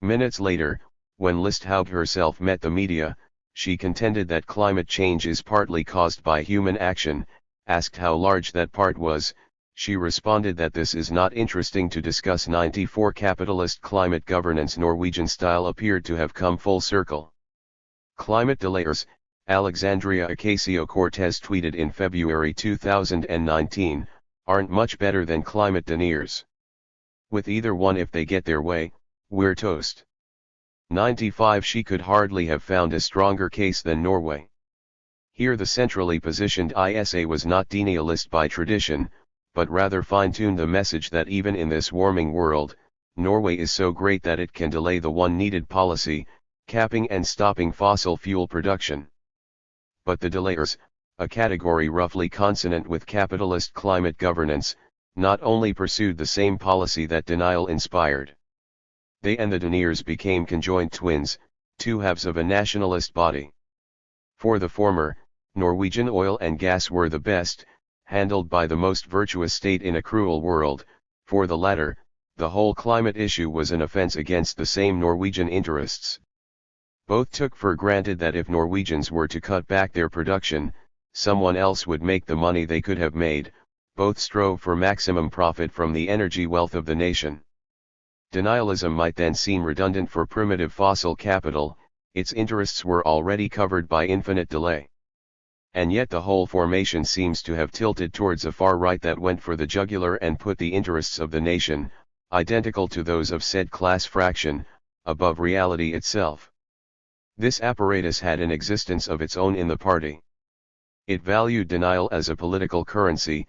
Minutes later, when Listhaug herself met the media, she contended that climate change is partly caused by human action. Asked how large that part was, she responded that this is not interesting to discuss. 94 Capitalist climate governance Norwegian style appeared to have come full circle. Climate delayers, Alexandria Ocasio-Cortez tweeted in February 2019, aren't much better than climate deniers. With either one, if they get their way, we're toast. 95 She could hardly have found a stronger case than Norway. Here the centrally positioned ISA was not denialist by tradition, but rather fine-tuned the message that even in this warming world, Norway is so great that it can delay the one needed policy, capping and stopping fossil fuel production. But the delayers, a category roughly consonant with capitalist climate governance, not only pursued the same policy that denial inspired. They and the deniers became conjoined twins, two halves of a nationalist body. For the former, Norwegian oil and gas were the best, handled by the most virtuous state in a cruel world. For the latter, the whole climate issue was an offense against the same Norwegian interests. Both took for granted that if Norwegians were to cut back their production, someone else would make the money they could have made. Both strove for maximum profit from the energy wealth of the nation. Denialism might then seem redundant for primitive fossil capital, its interests were already covered by infinite delay. And yet the whole formation seems to have tilted towards a far right that went for the jugular and put the interests of the nation, identical to those of said class fraction, above reality itself. This apparatus had an existence of its own in the party. It valued denial as a political currency,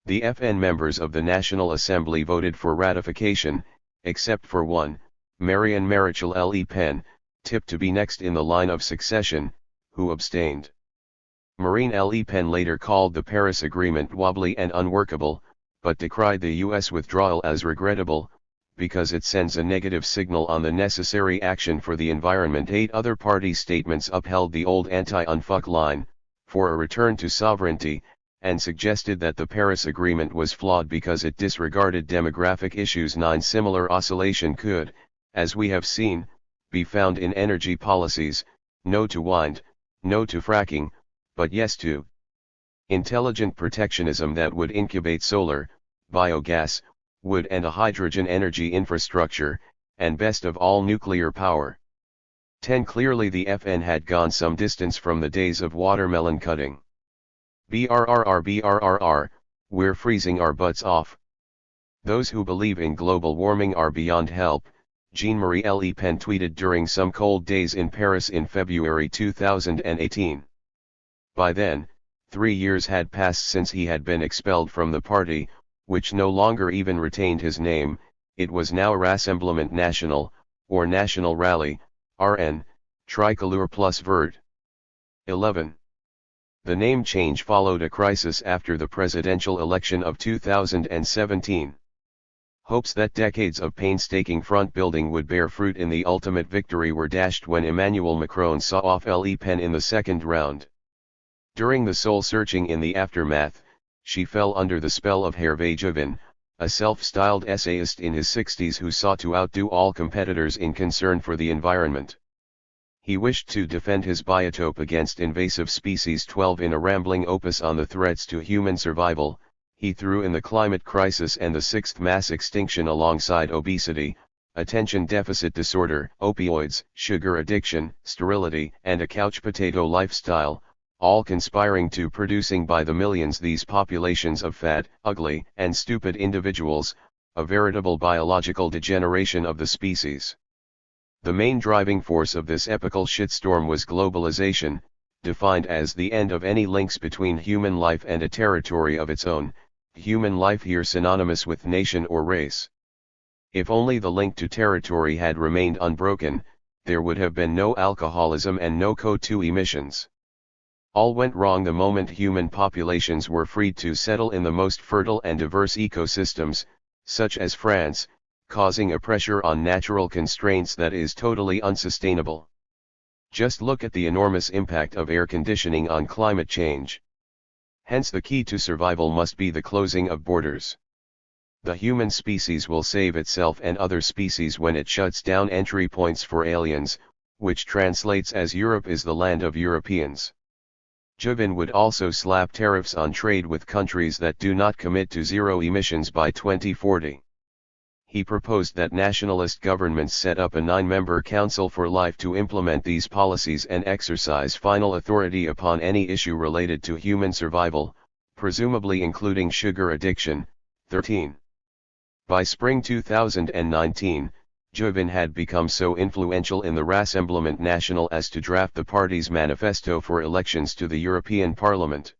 The FN members of the National Assembly voted for ratification, except for one, Marianne Marichal Le Pen, tipped to be next in the line of succession, who abstained. Marine Le Pen later called the Paris Agreement wobbly and unworkable, but decried the US withdrawal as regrettable, because it sends a negative signal on the necessary action for the environment. 8 other party statements upheld the old anti-unfuck line, for a return to sovereignty, and suggested that the Paris Agreement was flawed because it disregarded demographic issues. 9 Similar oscillation could, as we have seen, be found in energy policies: no to wind, no to fracking, but yes to intelligent protectionism that would incubate solar, biogas, wood and a hydrogen energy infrastructure, and best of all nuclear power. 10 Clearly the FN had gone some distance from the days of watermelon cutting. BRRR, we're freezing our butts off. Those who believe in global warming are beyond help, Jean-Marie Le Pen tweeted during some cold days in Paris in February 2018. By then, 3 years had passed since he had been expelled from the party, which no longer even retained his name. It was now Rassemblement National, or National Rally, RN, Tricolore plus Vert. 11. The name change followed a crisis after the presidential election of 2017. Hopes that decades of painstaking front-building would bear fruit in the ultimate victory were dashed when Emmanuel Macron saw off Le Pen in the second round. During the soul-searching in the aftermath, she fell under the spell of Hervé Juvin, a self-styled essayist in his 60s who sought to outdo all competitors in concern for the environment. He wished to defend his biotope against invasive species. 12 In a rambling opus on the threats to human survival, he threw in the climate crisis and the sixth mass extinction alongside obesity, attention deficit disorder, opioids, sugar addiction, sterility, and a couch potato lifestyle, all conspiring to producing by the millions these populations of fat, ugly, and stupid individuals, a veritable biological degeneration of the species. The main driving force of this epical shitstorm was globalization, defined as the end of any links between human life and a territory of its own, human life here synonymous with nation or race. If only the link to territory had remained unbroken, there would have been no alcoholism and no CO2 emissions. All went wrong the moment human populations were freed to settle in the most fertile and diverse ecosystems, such as France, causing a pressure on natural constraints that is totally unsustainable. Just look at the enormous impact of air conditioning on climate change. Hence the key to survival must be the closing of borders. The human species will save itself and other species when it shuts down entry points for aliens, which translates as Europe is the land of Europeans. Juvin would also slap tariffs on trade with countries that do not commit to zero emissions by 2040. He proposed that nationalist governments set up a 9-member council for life to implement these policies and exercise final authority upon any issue related to human survival, presumably including sugar addiction. 13. By spring 2019, Juvin had become so influential in the Rassemblement National as to draft the party's manifesto for elections to the European Parliament.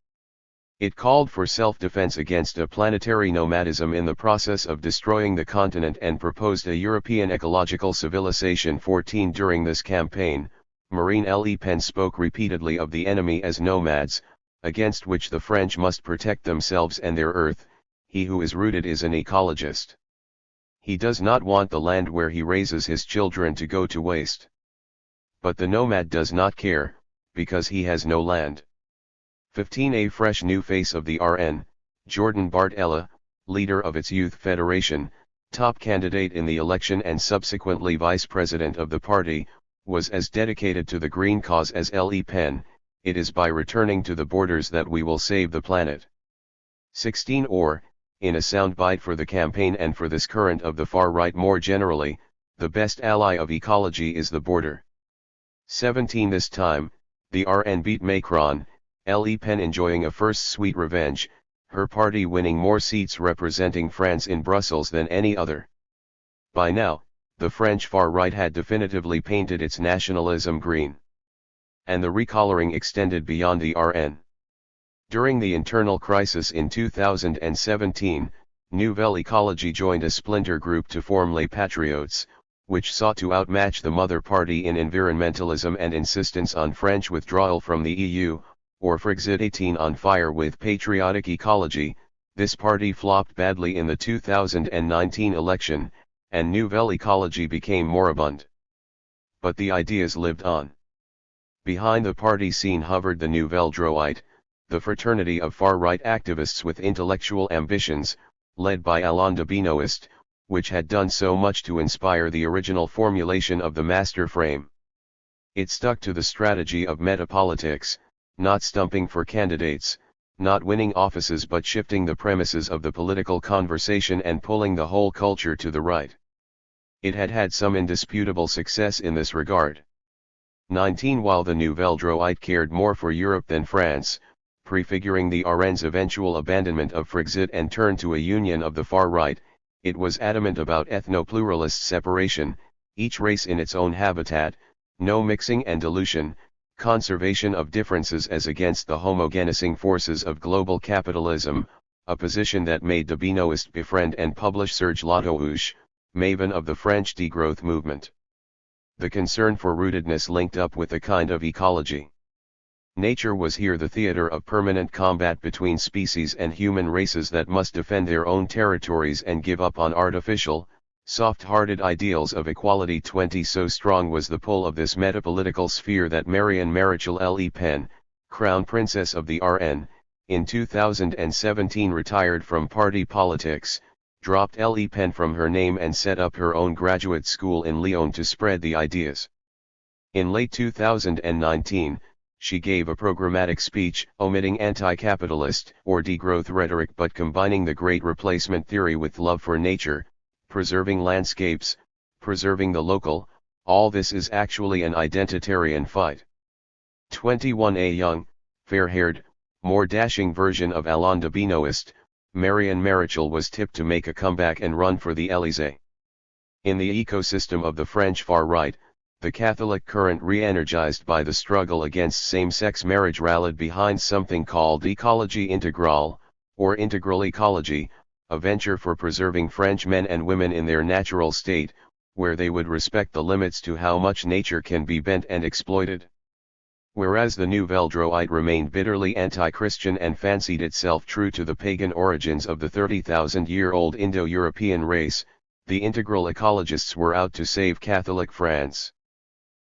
It called for self-defense against a planetary nomadism in the process of destroying the continent and proposed a European ecological civilization. 14 During this campaign, Marine Le Pen spoke repeatedly of the enemy as nomads, against which the French must protect themselves and their earth. He who is rooted is an ecologist. He does not want the land where he raises his children to go to waste. But the nomad does not care, because he has no land. 15 A fresh new face of the RN, Jordan Bardella, leader of its youth federation, top candidate in the election and subsequently vice president of the party, was as dedicated to the green cause as Le Pen. It is by returning to the borders that we will save the planet. 16 Or, in a soundbite for the campaign and for this current of the far right more generally, the best ally of ecology is the border. 17 This time, the RN beat Macron, Le Pen enjoying a first sweet revenge, her party winning more seats representing France in Brussels than any other. By now, the French far right had definitively painted its nationalism green. And the recoloring extended beyond the RN. During the internal crisis in 2017, Nouvelle Ecologie joined a splinter group to form Les Patriotes, which sought to outmatch the mother party in environmentalism and insistence on French withdrawal from the EU, or Frexit 18 on fire with patriotic ecology. This party flopped badly in the 2019 election, and Nouvelle Ecologie became moribund. But the ideas lived on. Behind the party scene hovered the Nouvelle Droite, the fraternity of far-right activists with intellectual ambitions, led by Alain de Benoist, which had done so much to inspire the original formulation of the master frame. It stuck to the strategy of metapolitics, not stumping for candidates, not winning offices but shifting the premises of the political conversation and pulling the whole culture to the right. It had had some indisputable success in this regard. 19 While the Nouvelle Droite cared more for Europe than France, prefiguring the RN's eventual abandonment of Frexit and turn to a union of the far right, it was adamant about ethno-pluralist separation, each race in its own habitat, no mixing and dilution, conservation of differences as against the homogenizing forces of global capitalism, a position that made de Benoist befriend and publish Serge Latouche, maven of the French degrowth movement. The concern for rootedness linked up with a kind of ecology. Nature was here the theater of permanent combat between species and human races that must defend their own territories and give up on artificial, soft-hearted ideals of equality. 20 So strong was the pull of this metapolitical sphere that Marianne Maréchal Le Pen, Crown Princess of the RN, in 2017 retired from party politics, dropped Le Pen from her name and set up her own graduate school in Lyon to spread the ideas. In late 2019, she gave a programmatic speech, omitting anti-capitalist or degrowth rhetoric but combining the Great Replacement theory with love for nature, preserving landscapes, preserving the local. All this is actually an identitarian fight. 21 A young, fair-haired, more dashing version of Alain de Benoist, Marianne Maréchal was tipped to make a comeback and run for the Élysée. In the ecosystem of the French far right, the Catholic current re-energized by the struggle against same-sex marriage rallied behind something called Ecologie Intégrale, or Integral Ecology, a venture for preserving French men and women in their natural state, where they would respect the limits to how much nature can be bent and exploited. Whereas the Nouvelle Droite remained bitterly anti-Christian and fancied itself true to the pagan origins of the 30,000-year-old Indo-European race, the integral ecologists were out to save Catholic France.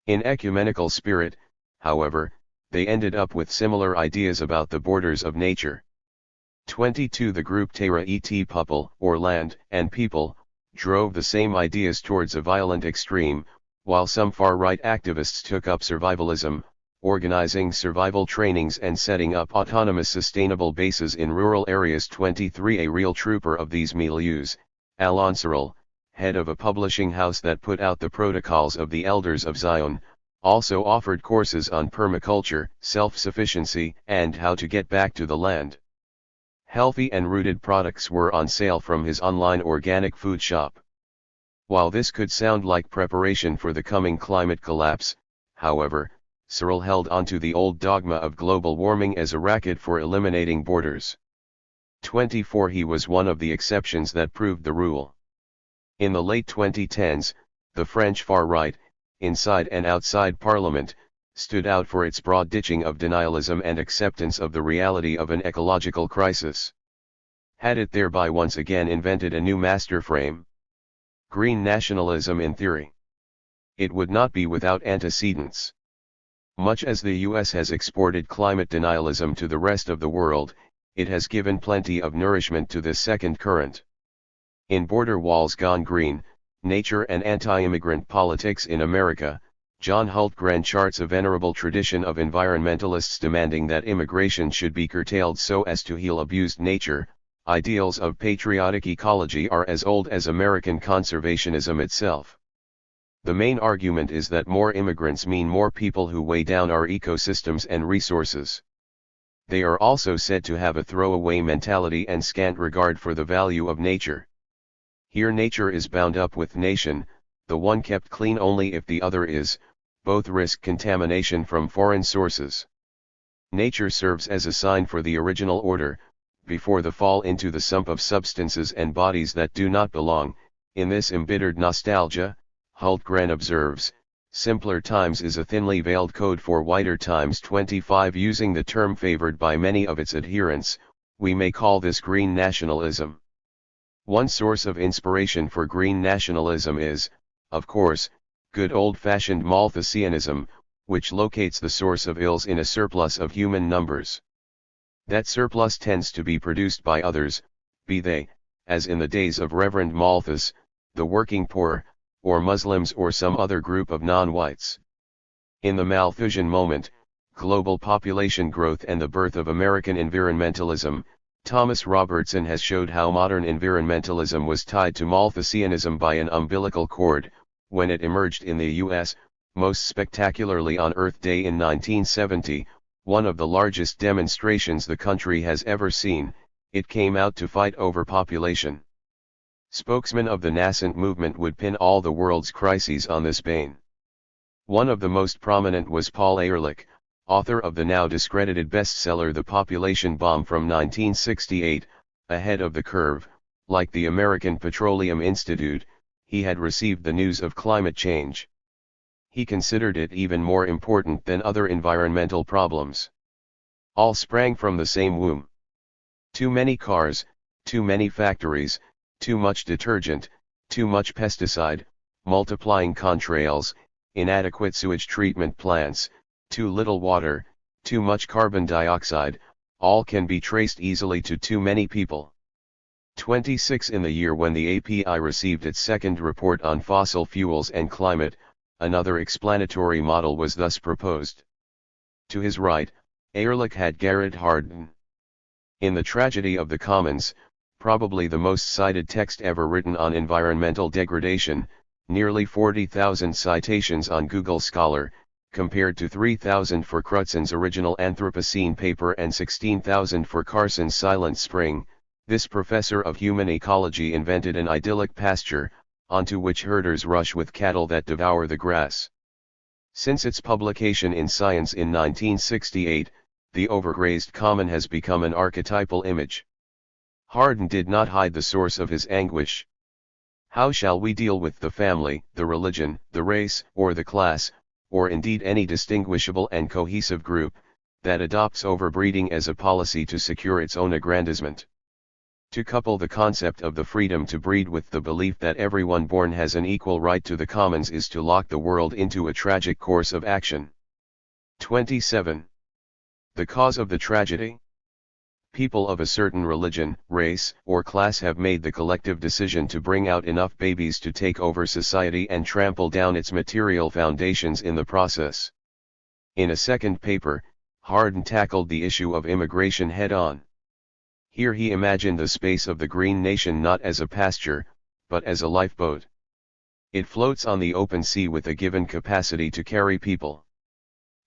In ecumenical spirit, however, they ended up with similar ideas about the borders of nature. 22 The group Terre et Peuple, or Land and People, drove the same ideas towards a violent extreme, while some far-right activists took up survivalism, organizing survival trainings and setting up autonomous sustainable bases in rural areas. 23 A real trooper of these milieus, Alain Cyril, head of a publishing house that put out the Protocols of the Elders of Zion, also offered courses on permaculture, self-sufficiency, and how to get back to the land. Healthy and rooted products were on sale from his online organic food shop. While this could sound like preparation for the coming climate collapse, however, Cyril held onto the old dogma of global warming as a racket for eliminating borders. 24 He was one of the exceptions that proved the rule. In the late 2010s, the French far right, inside and outside Parliament, stood out for its broad ditching of denialism and acceptance of the reality of an ecological crisis. Had it thereby once again invented a new master frame? Green nationalism in theory. It would not be without antecedents. Much as the US has exported climate denialism to the rest of the world, it has given plenty of nourishment to this second current. In Border Walls Gone Green, Nature and Anti-Immigrant Politics in America, John Hultgren charts a venerable tradition of environmentalists demanding that immigration should be curtailed so as to heal abused nature. Ideals of patriotic ecology are as old as American conservationism itself. The main argument is that more immigrants mean more people who weigh down our ecosystems and resources. They are also said to have a throwaway mentality and scant regard for the value of nature. Here nature is bound up with nation, the one kept clean only if the other is, both risk contamination from foreign sources. Nature serves as a sign for the original order, before the fall into the sump of substances and bodies that do not belong. In this embittered nostalgia, Hultgren observes, simpler times is a thinly veiled code for whiter times. 25. Using the term favored by many of its adherents, we may call this green nationalism. One source of inspiration for green nationalism is, of course, good old-fashioned Malthusianism, which locates the source of ills in a surplus of human numbers. That surplus tends to be produced by others, be they, as in the days of Reverend Malthus, the working poor, or Muslims or some other group of non-whites. In the Malthusian moment, global population growth and the birth of American environmentalism, Thomas Robertson has showed how modern environmentalism was tied to Malthusianism by an umbilical cord, when it emerged in the U.S., most spectacularly on Earth Day in 1970, one of the largest demonstrations the country has ever seen. It came out to fight overpopulation. Spokesman of the nascent movement would pin all the world's crises on this bane. One of the most prominent was Paul Ehrlich, author of the now discredited bestseller The Population Bomb from 1968, ahead of the curve. Like the American Petroleum Institute, he had received the news of climate change. He considered it even more important than other environmental problems. All sprang from the same womb. Too many cars, too many factories, too much detergent, too much pesticide, multiplying contrails, inadequate sewage treatment plants, too little water, too much carbon dioxide, all can be traced easily to too many people. 26. In the year when the API received its second report on fossil fuels and climate, another explanatory model was thus proposed. To his right, Ehrlich had Garrett Hardin. In The Tragedy of the Commons, probably the most cited text ever written on environmental degradation, nearly 40,000 citations on Google Scholar, compared to 3,000 for Crutzen's original Anthropocene paper and 16,000 for Carson's Silent Spring, this professor of human ecology invented an idyllic pasture, onto which herders rush with cattle that devour the grass. Since its publication in Science in 1968, the overgrazed common has become an archetypal image. Hardin did not hide the source of his anguish. How shall we deal with the family, the religion, the race, or the class, or indeed any distinguishable and cohesive group, that adopts overbreeding as a policy to secure its own aggrandizement? To couple the concept of the freedom to breed with the belief that everyone born has an equal right to the commons is to lock the world into a tragic course of action. 27. The cause of the tragedy? People of a certain religion, race, or class have made the collective decision to bring out enough babies to take over society and trample down its material foundations in the process. In a second paper, Hardin tackled the issue of immigration head-on. Here he imagined the space of the green nation not as a pasture, but as a lifeboat. It floats on the open sea with a given capacity to carry people.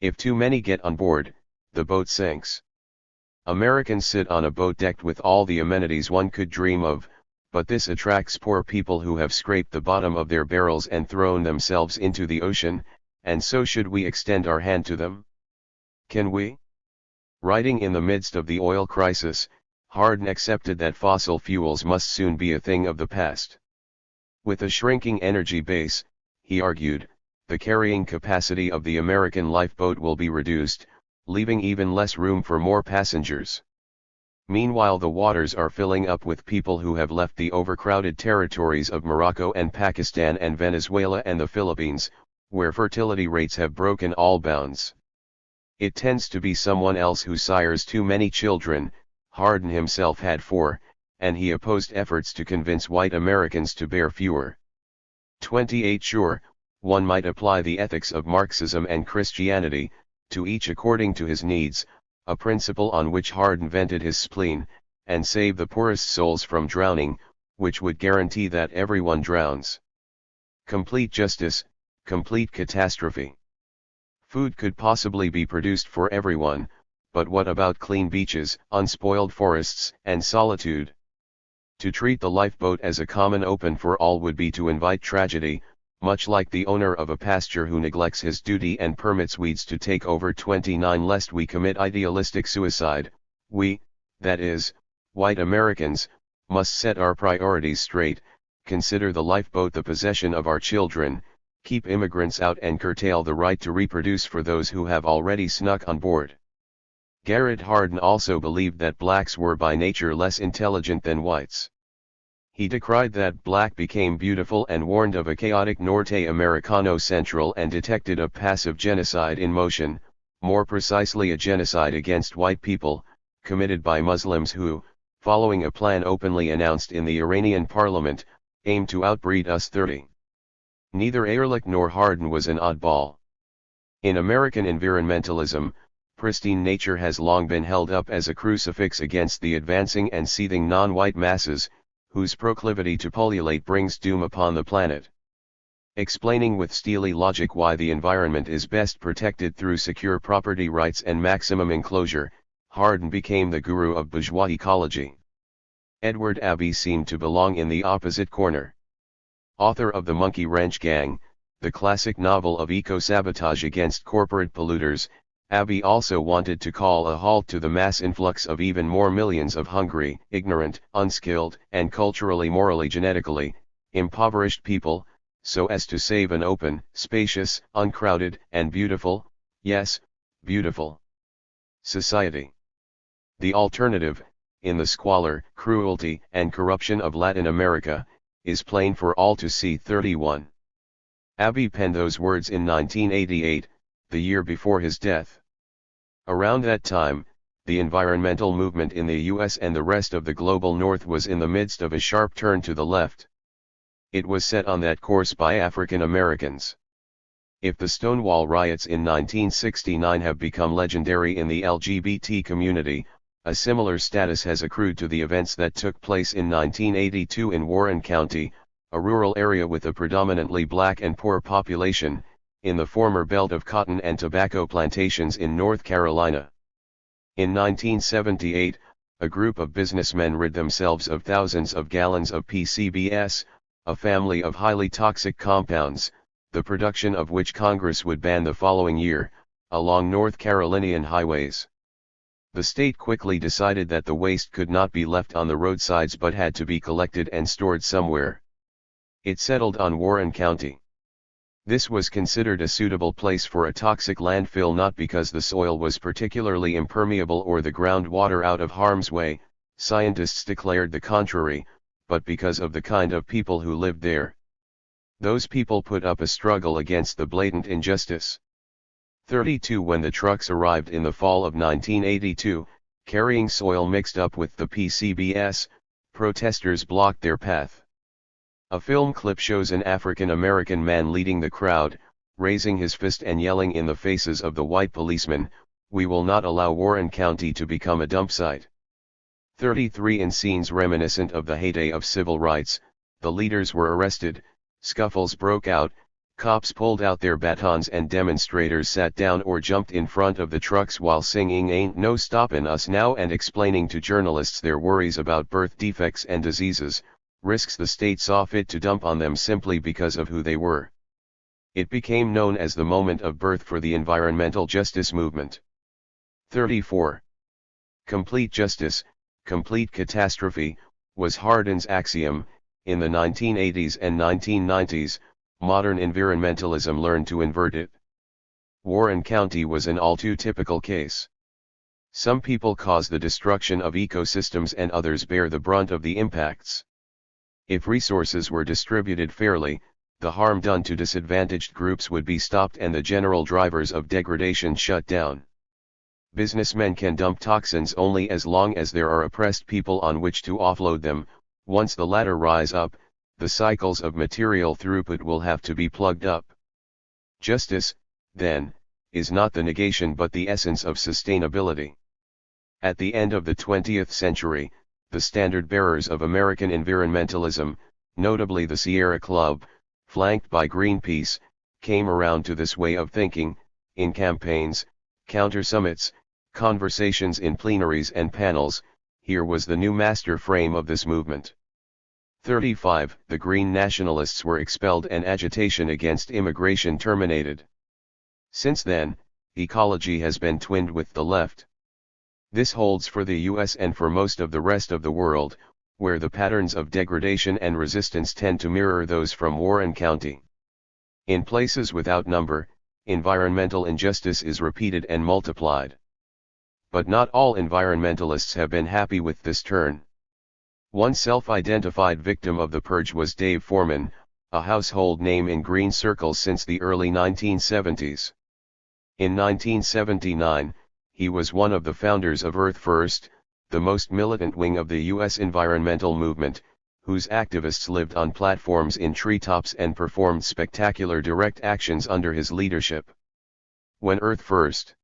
If too many get on board, the boat sinks. Americans sit on a boat decked with all the amenities one could dream of, but this attracts poor people who have scraped the bottom of their barrels and thrown themselves into the ocean, and so should we extend our hand to them? Can we? Writing in the midst of the oil crisis, Hardin accepted that fossil fuels must soon be a thing of the past. With a shrinking energy base, he argued, the carrying capacity of the American lifeboat will be reduced, leaving even less room for more passengers. Meanwhile, the waters are filling up with people who have left the overcrowded territories of Morocco and Pakistan and Venezuela and the Philippines, where fertility rates have broken all bounds. It tends to be someone else who sires too many children. Hardin himself had 4, and he opposed efforts to convince white Americans to bear fewer. 28. Sure, one might apply the ethics of Marxism and Christianity, to each according to his needs, a principle on which Hardin vented his spleen, and save the poorest souls from drowning, which would guarantee that everyone drowns. Complete justice, complete catastrophe. Food could possibly be produced for everyone, but what about clean beaches, unspoiled forests, and solitude? To treat the lifeboat as a common open for all would be to invite tragedy. much like the owner of a pasture who neglects his duty and permits weeds to take over 29 lest we commit idealistic suicide. We, that is, white Americans, must set our priorities straight, consider the lifeboat the possession of our children, keep immigrants out and curtail the right to reproduce for those who have already snuck on board. Garrett Hardin also believed that blacks were by nature less intelligent than whites. He decried that black became beautiful and warned of a chaotic Norte Americano Central and detected a passive genocide in motion, more precisely a genocide against white people, committed by Muslims who, following a plan openly announced in the Iranian parliament, aimed to outbreed us 30. Neither Ehrlich nor Hardin was an oddball. In American environmentalism, pristine nature has long been held up as a crucifix against the advancing and seething non-white masses, whose proclivity to pullulate brings doom upon the planet. Explaining with steely logic why the environment is best protected through secure property rights and maximum enclosure, Hardin became the guru of bourgeois ecology. Edward Abbey seemed to belong in the opposite corner. Author of The Monkey Wrench Gang, the classic novel of eco-sabotage against corporate polluters, Abbey also wanted to call a halt to the mass influx of even more millions of hungry, ignorant, unskilled, and culturally, morally, genetically impoverished people, so as to save an open, spacious, uncrowded, and beautiful, yes, beautiful society. The alternative, in the squalor, cruelty, and corruption of Latin America, is plain for all to see. 31. Abbey penned those words in 1988, the year before his death. Around that time, the environmental movement in the US and the rest of the global North was in the midst of a sharp turn to the left. It was set on that course by African Americans. If the Stonewall riots in 1969 have become legendary in the LGBT community, a similar status has accrued to the events that took place in 1982 in Warren County, a rural area with a predominantly black and poor population, in the former belt of cotton and tobacco plantations in North Carolina. In 1978, a group of businessmen rid themselves of thousands of gallons of PCBs, a family of highly toxic compounds, the production of which Congress would ban the following year, along North Carolinian highways. The state quickly decided that the waste could not be left on the roadsides but had to be collected and stored somewhere. It settled on Warren County. This was considered a suitable place for a toxic landfill not because the soil was particularly impermeable or the groundwater out of harm's way, scientists declared the contrary, but because of the kind of people who lived there. Those people put up a struggle against the blatant injustice. 32 When the trucks arrived in the fall of 1982, carrying soil mixed up with the PCBs, protesters blocked their path. A film clip shows an African American man leading the crowd, raising his fist and yelling in the faces of the white policemen, "We will not allow Warren County to become a dump site." 33 In scenes reminiscent of the heyday of civil rights, the leaders were arrested, scuffles broke out, cops pulled out their batons and demonstrators sat down or jumped in front of the trucks while singing "Ain't No Stoppin' Us Now" and explaining to journalists their worries about birth defects and diseases, risks the state saw fit to dump on them simply because of who they were. It became known as the moment of birth for the environmental justice movement. 34. Complete justice, complete catastrophe, was Hardin's axiom. In the 1980s and 1990s, modern environmentalism learned to invert it. Warren County was an all too typical case. Some people cause the destruction of ecosystems and others bear the brunt of the impacts. If resources were distributed fairly, the harm done to disadvantaged groups would be stopped and the general drivers of degradation shut down. Businessmen can dump toxins only as long as there are oppressed people on which to offload them. Once the latter rise up, the cycles of material throughput will have to be plugged up. Justice, then, is not the negation but the essence of sustainability. At the end of the 20th century, the standard-bearers of American environmentalism, notably the Sierra Club, flanked by Greenpeace, came around to this way of thinking, in campaigns, counter-summits, conversations in plenaries and panels. Here was the new master frame of this movement. 35. The Green nationalists were expelled and agitation against immigration terminated. Since then, ecology has been twinned with the left. This holds for the US and for most of the rest of the world, where the patterns of degradation and resistance tend to mirror those from Warren County. In places without number, environmental injustice is repeated and multiplied. But not all environmentalists have been happy with this turn. One self-identified victim of the purge was Dave Foreman, a household name in green circles since the early 1970s. In 1979, he was one of the founders of Earth First, the most militant wing of the U.S. environmental movement, whose activists lived on platforms in treetops and performed spectacular direct actions under his leadership. When Earth First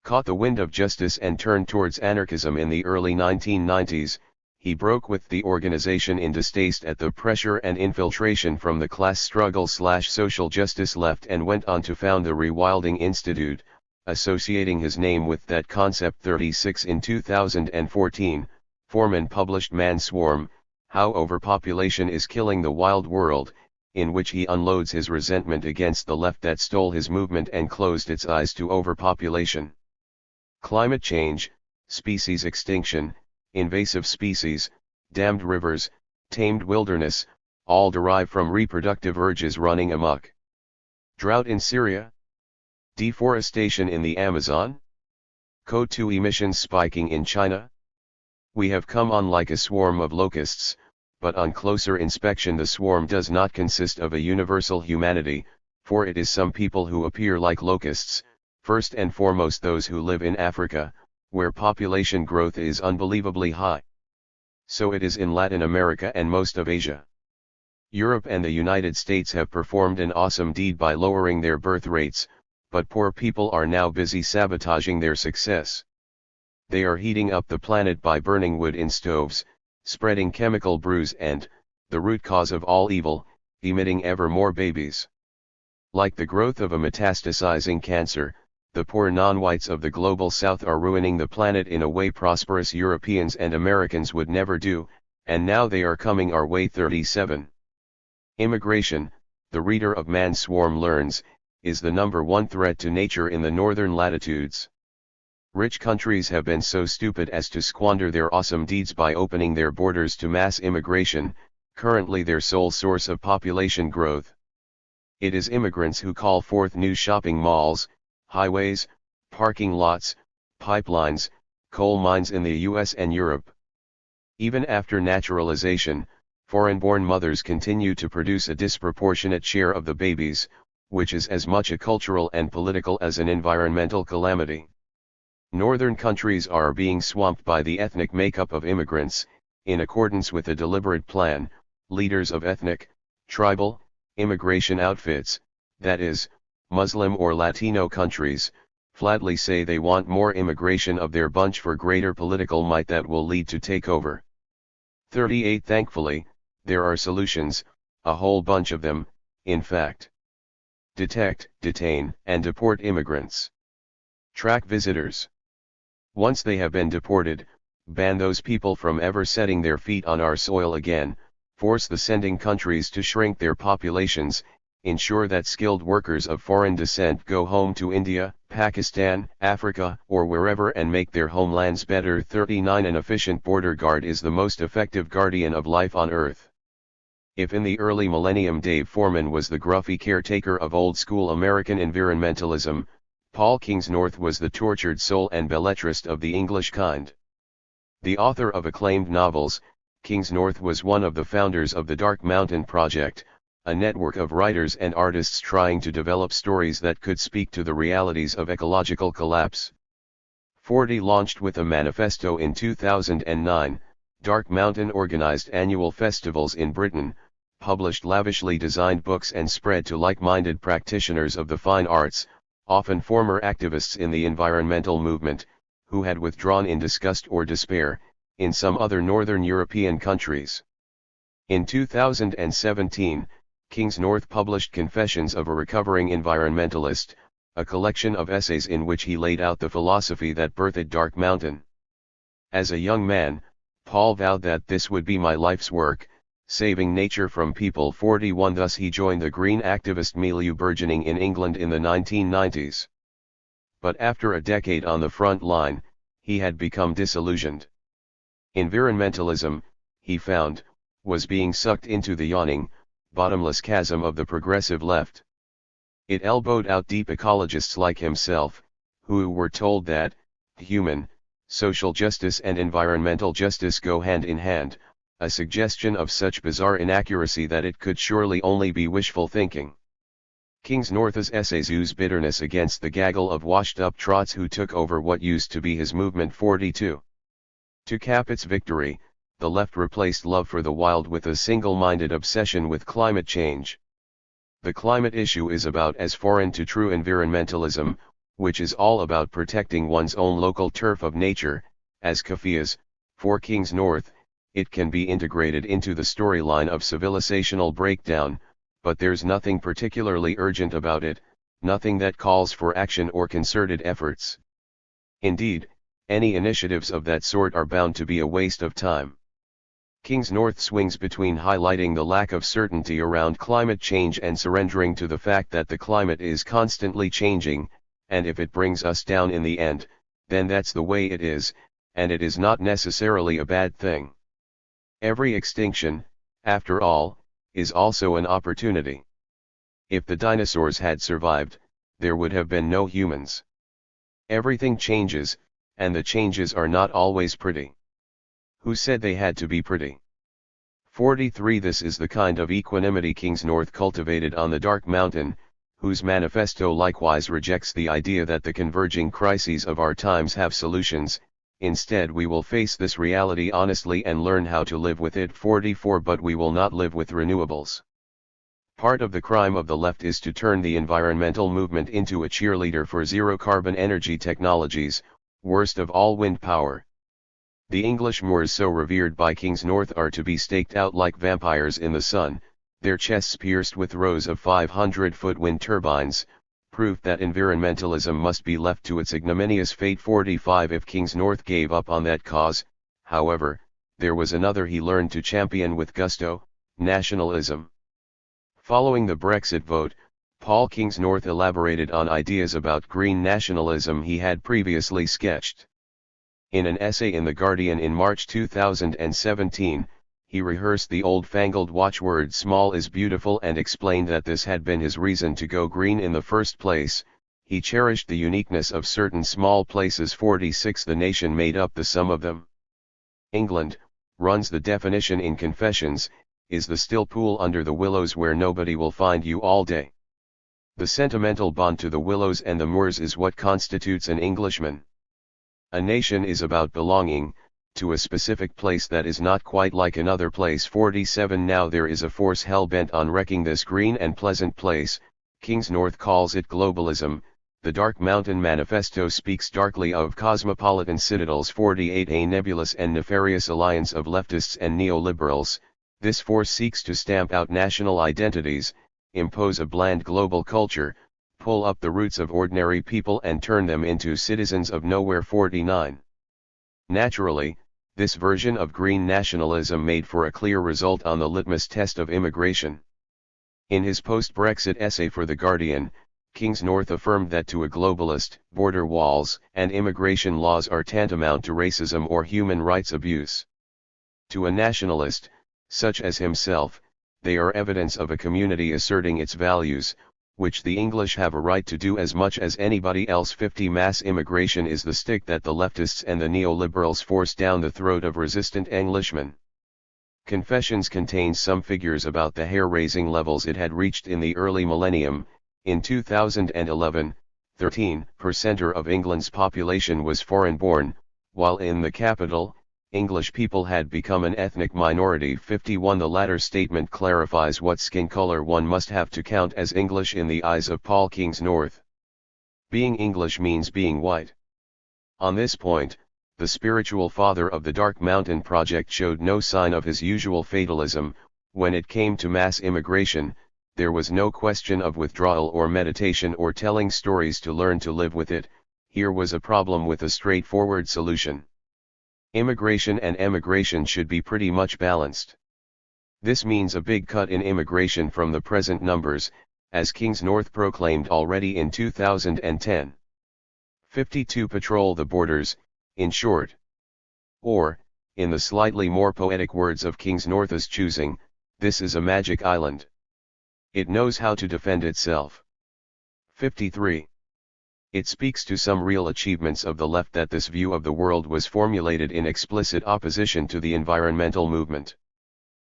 caught the wind of justice and turned towards anarchism in the early 1990s, he broke with the organization in distaste at the pressure and infiltration from the class struggle/social justice left and went on to found the Rewilding Institute, associating his name with that concept. 36. In 2014, Foreman published Man Swarm, How Overpopulation is Killing the Wild World, in which he unloads his resentment against the left that stole his movement and closed its eyes to overpopulation. Climate change, species extinction, invasive species, dammed rivers, tamed wilderness, all derive from reproductive urges running amok. Drought in Syria? Deforestation in the Amazon? CO2 emissions spiking in China? We have come on like a swarm of locusts, but on closer inspection the swarm does not consist of a universal humanity, for it is some people who appear like locusts, first and foremost those who live in Africa, where population growth is unbelievably high. So it is in Latin America and most of Asia. Europe and the United States have performed an awesome deed by lowering their birth rates, but poor people are now busy sabotaging their success. They are heating up the planet by burning wood in stoves, spreading chemical brews and, the root cause of all evil, emitting ever more babies. Like the growth of a metastasizing cancer, the poor non-whites of the global south are ruining the planet in a way prosperous Europeans and Americans would never do, and now they are coming our way. 37. Immigration, the reader of Man Swarm learns, is the #1 threat to nature in the northern latitudes. Rich countries have been so stupid as to squander their awesome deeds by opening their borders to mass immigration, currently their sole source of population growth. It is immigrants who call forth new shopping malls, highways, parking lots, pipelines, coal mines in the US and Europe. Even after naturalization, foreign-born mothers continue to produce a disproportionate share of the babies, which is as much a cultural and political as an environmental calamity. Northern countries are being swamped by the ethnic makeup of immigrants, in accordance with a deliberate plan. Leaders of ethnic, tribal, immigration outfits, that is, Muslim or Latino countries, flatly say they want more immigration of their bunch for greater political might that will lead to takeover. 38. Thankfully, there are solutions, a whole bunch of them, in fact. Detect, detain, and deport immigrants. Track visitors. Once they have been deported, ban those people from ever setting their feet on our soil again, force the sending countries to shrink their populations, ensure that skilled workers of foreign descent go home to India, Pakistan, Africa, or wherever and make their homelands better. 39. An efficient border guard is the most effective guardian of life on Earth. If in the early millennium Dave Foreman was the gruffy caretaker of old-school American environmentalism, Paul Kingsnorth was the tortured soul and belletrist of the English kind. The author of acclaimed novels, Kingsnorth was one of the founders of the Dark Mountain Project, a network of writers and artists trying to develop stories that could speak to the realities of ecological collapse. 40. Launched with a manifesto in 2009, Dark Mountain organized annual festivals in Britain, published lavishly designed books and spread to like-minded practitioners of the fine arts, often former activists in the environmental movement, who had withdrawn in disgust or despair, in some other northern European countries. In 2017, Kingsnorth published Confessions of a Recovering Environmentalist, a collection of essays in which he laid out the philosophy that birthed Dark Mountain. As a young man, Paul vowed that this would be my life's work, saving nature from people. 41 Thus he joined the green activist milieu burgeoning in England in the 1990s. But after a decade on the front line, he had become disillusioned. Environmentalism, he found, was being sucked into the yawning, bottomless chasm of the progressive left. It elbowed out deep ecologists like himself, who were told that human, social justice and environmental justice go hand in hand, a suggestion of such bizarre inaccuracy that it could surely only be wishful thinking. Kingsnorth's essays ooze bitterness against the gaggle of washed-up trots who took over what used to be his movement. 42. To cap its victory, the left replaced love for the wild with a single-minded obsession with climate change. The climate issue is about as foreign to true environmentalism, which is all about protecting one's own local turf of nature, as Kafia's. For Kingsnorth, it can be integrated into the storyline of civilizational breakdown, but there's nothing particularly urgent about it, nothing that calls for action or concerted efforts. Indeed, any initiatives of that sort are bound to be a waste of time. Kingsnorth swings between highlighting the lack of certainty around climate change and surrendering to the fact that the climate is constantly changing, and if it brings us down in the end, then that's the way it is, and it is not necessarily a bad thing. Every extinction, after all, is also an opportunity. If the dinosaurs had survived, there would have been no humans. Everything changes, and the changes are not always pretty. Who said they had to be pretty? 43 This is the kind of equanimity Kingsnorth cultivated on the Dark Mountain, whose manifesto likewise rejects the idea that the converging crises of our times have solutions. Instead, we will face this reality honestly and learn how to live with it. 44 But we will not live with renewables. Part of the crime of the left is to turn the environmental movement into a cheerleader for zero-carbon energy technologies, worst of all wind power. The English moors so revered by Kingsnorth are to be staked out like vampires in the sun, their chests pierced with rows of 500-foot wind turbines, proof that environmentalism must be left to its ignominious fate. 45 If Kingsnorth gave up on that cause, however, there was another he learned to champion with gusto: nationalism. Following the Brexit vote, Paul Kingsnorth elaborated on ideas about green nationalism he had previously sketched. In an essay in The Guardian in March 2017, he rehearsed the old-fangled watchword "small is beautiful" and explained that this had been his reason to go green in the first place. He cherished the uniqueness of certain small places. 46 The nation made up the sum of them. England, runs the definition in Confessions, is the still pool under the willows where nobody will find you all day. The sentimental bond to the willows and the moors is what constitutes an Englishman. A nation is about belonging to a specific place that is not quite like another place. 47 Now there is a force hell-bent on wrecking this green and pleasant place. Kingsnorth calls it globalism. The Dark Mountain Manifesto speaks darkly of cosmopolitan citadels. 48 A nebulous and nefarious alliance of leftists and neoliberals. This force seeks to stamp out national identities, impose a bland global culture, pull up the roots of ordinary people and turn them into citizens of nowhere. 49 Naturally, this version of green nationalism made for a clear result on the litmus test of immigration. In his post-Brexit essay for The Guardian, Kingsnorth affirmed that to a globalist, border walls and immigration laws are tantamount to racism or human rights abuse. To a nationalist, such as himself, they are evidence of a community asserting its values, which the English have a right to do as much as anybody else. 50 Mass immigration is the stick that the leftists and the neoliberals force down the throat of resistant Englishmen. Confessions contains some figures about the hair-raising levels it had reached in the early millennium. In 2011, 13% of England's population was foreign-born, while in the capital, English people had become an ethnic minority. 51 The latter statement clarifies what skin color one must have to count as English in the eyes of Paul Kingsnorth. Being English means being white. On this point, the spiritual father of the Dark Mountain Project showed no sign of his usual fatalism. When it came to mass immigration, there was no question of withdrawal or meditation or telling stories to learn to live with it. Here was a problem with a straightforward solution. Immigration and emigration should be pretty much balanced. This means a big cut in immigration from the present numbers, as Kings North proclaimed already in 2010. 52 patrol the borders, in short. Or, in the slightly more poetic words of Kings North's choosing, this is a magic island. It knows how to defend itself. 53. It speaks to some real achievements of the left that this view of the world was formulated in explicit opposition to the environmental movement.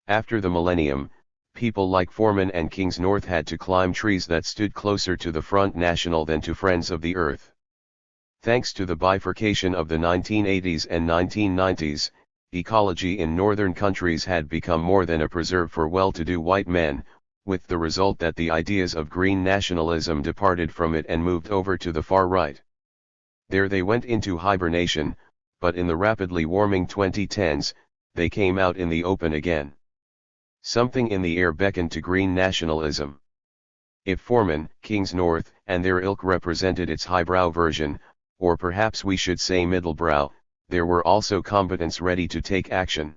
After the millennium, people like Foreman and Kings North had to climb trees that stood closer to the Front National than to Friends of the Earth. Thanks to the bifurcation of the 1980s and 1990s, ecology in northern countries had become more than a preserve for well-to-do white men, with the result that the ideas of green nationalism departed from it and moved over to the far right. There they went into hibernation, but in the rapidly warming 2010s, they came out in the open again. Something in the air beckoned to green nationalism. If Foreman, Kings North, and their ilk represented its highbrow version, or perhaps we should say middlebrow, there were also combatants ready to take action.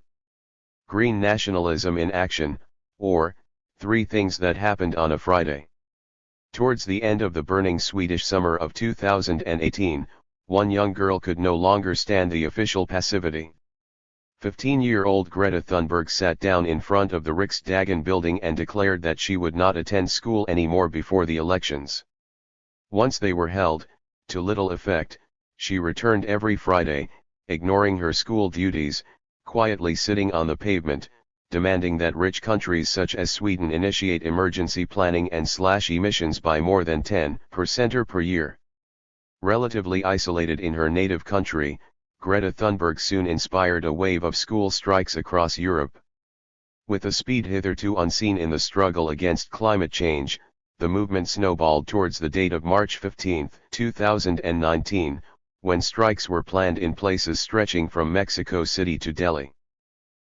Green nationalism in action, or, 3 things that happened on a Friday. Towards the end of the burning Swedish summer of 2018, one young girl could no longer stand the official passivity. 15-year-old Greta Thunberg sat down in front of the Riksdagen building and declared that she would not attend school anymore before the elections. Once they were held, to little effect, she returned every Friday, ignoring her school duties, quietly sitting on the pavement, demanding that rich countries such as Sweden initiate emergency planning and slash emissions by more than 10% per year. Relatively isolated in her native country, Greta Thunberg soon inspired a wave of school strikes across Europe. With a speed hitherto unseen in the struggle against climate change, the movement snowballed towards the date of March 15, 2019, when strikes were planned in places stretching from Mexico City to Delhi.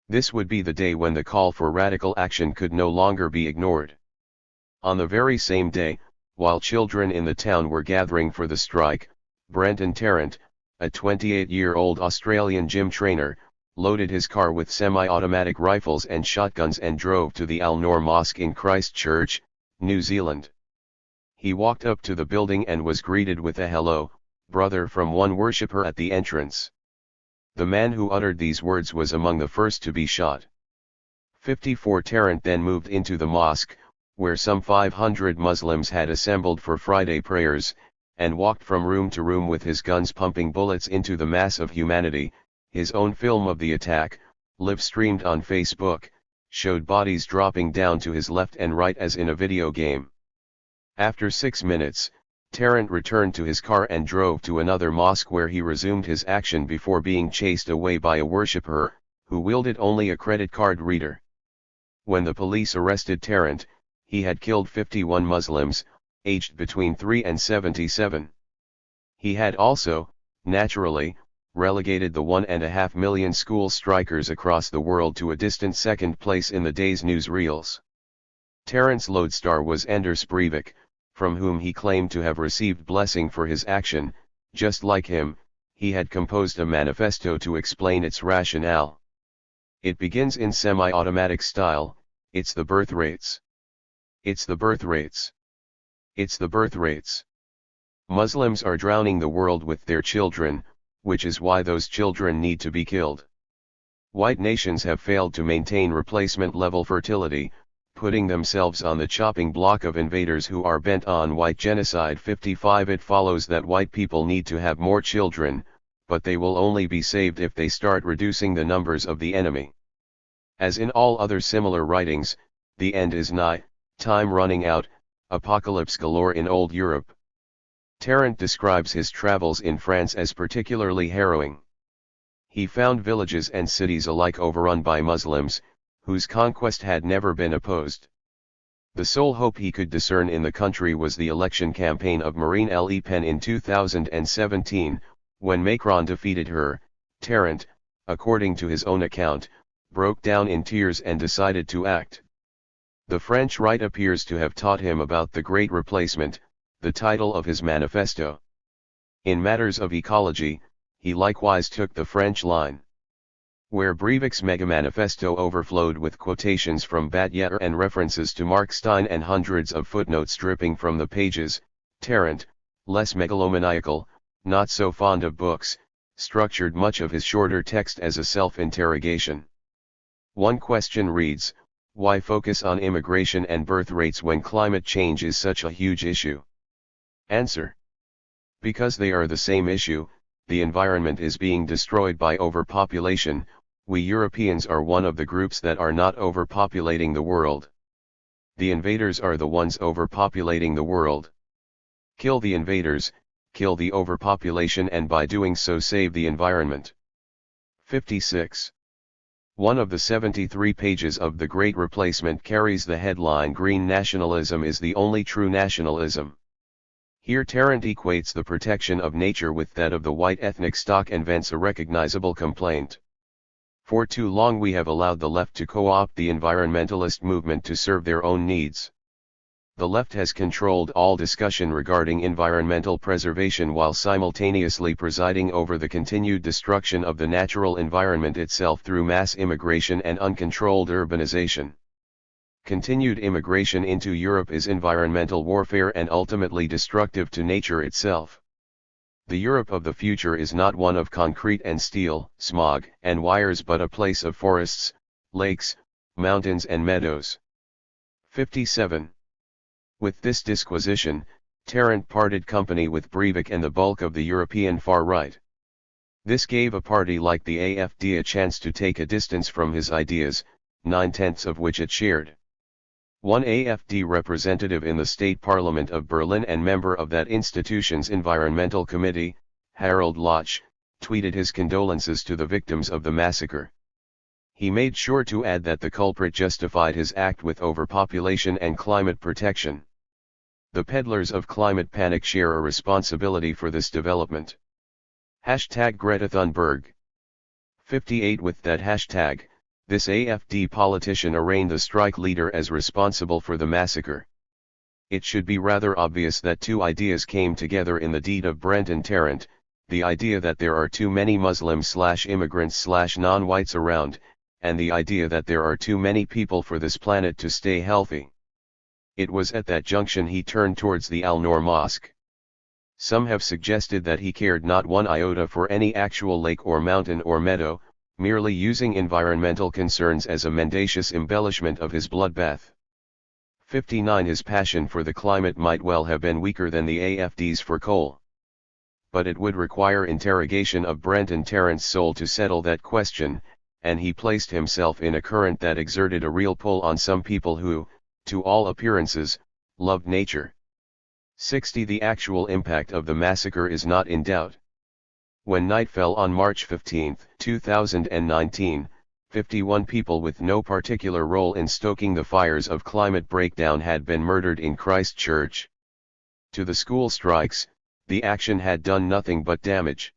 This would be the day when the call for radical action could no longer be ignored. On the very same day, while children in the town were gathering for the strike, Brenton Tarrant, a 28-year-old Australian gym trainer, loaded his car with semi-automatic rifles and shotguns and drove to the Al Noor Mosque in Christchurch, New Zealand. He walked up to the building and was greeted with a "Hello, brother" from one worshipper at the entrance. The man who uttered these words was among the first to be shot. 54 Tarrant then moved into the mosque, where some 500 Muslims had assembled for Friday prayers, and walked from room to room with his guns pumping bullets into the mass of humanity. His own film of the attack, live-streamed on Facebook, showed bodies dropping down to his left and right as in a video game. After 6 minutes, Tarrant returned to his car and drove to another mosque where he resumed his action before being chased away by a worshipper, who wielded only a credit card reader. When the police arrested Tarrant, he had killed 51 Muslims, aged between 3 and 77. He had also, naturally, relegated the 1.5 million school strikers across the world to a distant second place in the day's newsreels. Tarrant's lodestar was Anders Breivik, from whom he claimed to have received blessing for his action. Just like him, he had composed a manifesto to explain its rationale. It begins in semi-automatic style: "It's the birth rates. It's the birth rates. It's the birth rates. Muslims are drowning the world with their children, which is why those children need to be killed. White nations have failed to maintain replacement-level fertility, putting themselves on the chopping block of invaders who are bent on white genocide." 55 It follows that white people need to have more children, but they will only be saved if they start reducing the numbers of the enemy. As in all other similar writings, the end is nigh, time running out, apocalypse galore in old Europe. Tarrant describes his travels in France as particularly harrowing. He found villages and cities alike overrun by Muslims, whose conquest had never been opposed. The sole hope he could discern in the country was the election campaign of Marine Le Pen in 2017, when Macron defeated her. Tarrant, according to his own account, broke down in tears and decided to act. The French right appears to have taught him about the Great Replacement, the title of his manifesto. In matters of ecology, he likewise took the French line. where Breivik's mega-manifesto overflowed with quotations from Battier and references to Mark Stein and hundreds of footnotes dripping from the pages, Tarrant, less megalomaniacal, not so fond of books, structured much of his shorter text as a self-interrogation. One question reads, why focus on immigration and birth rates when climate change is such a huge issue? Answer: because they are the same issue. The environment is being destroyed by overpopulation. We Europeans are one of the groups that are not overpopulating the world. The invaders are the ones overpopulating the world. Kill the invaders, kill the overpopulation, and by doing so save the environment. 56. One of the 73 pages of The Great Replacement carries the headline "Green nationalism is the only true nationalism." Here Tarrant equates the protection of nature with that of the white ethnic stock and vents a recognizable complaint. For too long we have allowed the left to co-opt the environmentalist movement to serve their own needs. The left has controlled all discussion regarding environmental preservation while simultaneously presiding over the continued destruction of the natural environment itself through mass immigration and uncontrolled urbanization. Continued immigration into Europe is environmental warfare and ultimately destructive to nature itself. The Europe of the future is not one of concrete and steel, smog and wires, but a place of forests, lakes, mountains and meadows. 57. With this disquisition, Tarrant parted company with Breivik and the bulk of the European far right. This gave a party like the AfD a chance to take a distance from his ideas, 9/10 of which it shared. One AfD representative in the State Parliament of Berlin and member of that institution's Environmental Committee, Harald Loch, tweeted his condolences to the victims of the massacre. He made sure to add that the culprit justified his act with overpopulation and climate protection. The peddlers of climate panic share a responsibility for this development. #Greta Thunberg. 58. With that hashtag, this AfD politician arraigned the strike leader as responsible for the massacre. It should be rather obvious that two ideas came together in the deed of Brenton Tarrant: the idea that there are too many Muslims/immigrants/non-whites around, and the idea that there are too many people for this planet to stay healthy. It was at that junction he turned towards the Al-Noor Mosque. Some have suggested that he cared not one iota for any actual lake or mountain or meadow, merely using environmental concerns as a mendacious embellishment of his bloodbath. 59. His passion for the climate might well have been weaker than the AfD's for coal. But it would require interrogation of Brenton Tarrant's soul to settle that question, and he placed himself in a current that exerted a real pull on some people who, to all appearances, loved nature. 60. The actual impact of the massacre is not in doubt. When night fell on March 15, 2019, 51 people with no particular role in stoking the fires of climate breakdown had been murdered in Christchurch. To the school strikes, the action had done nothing but damage.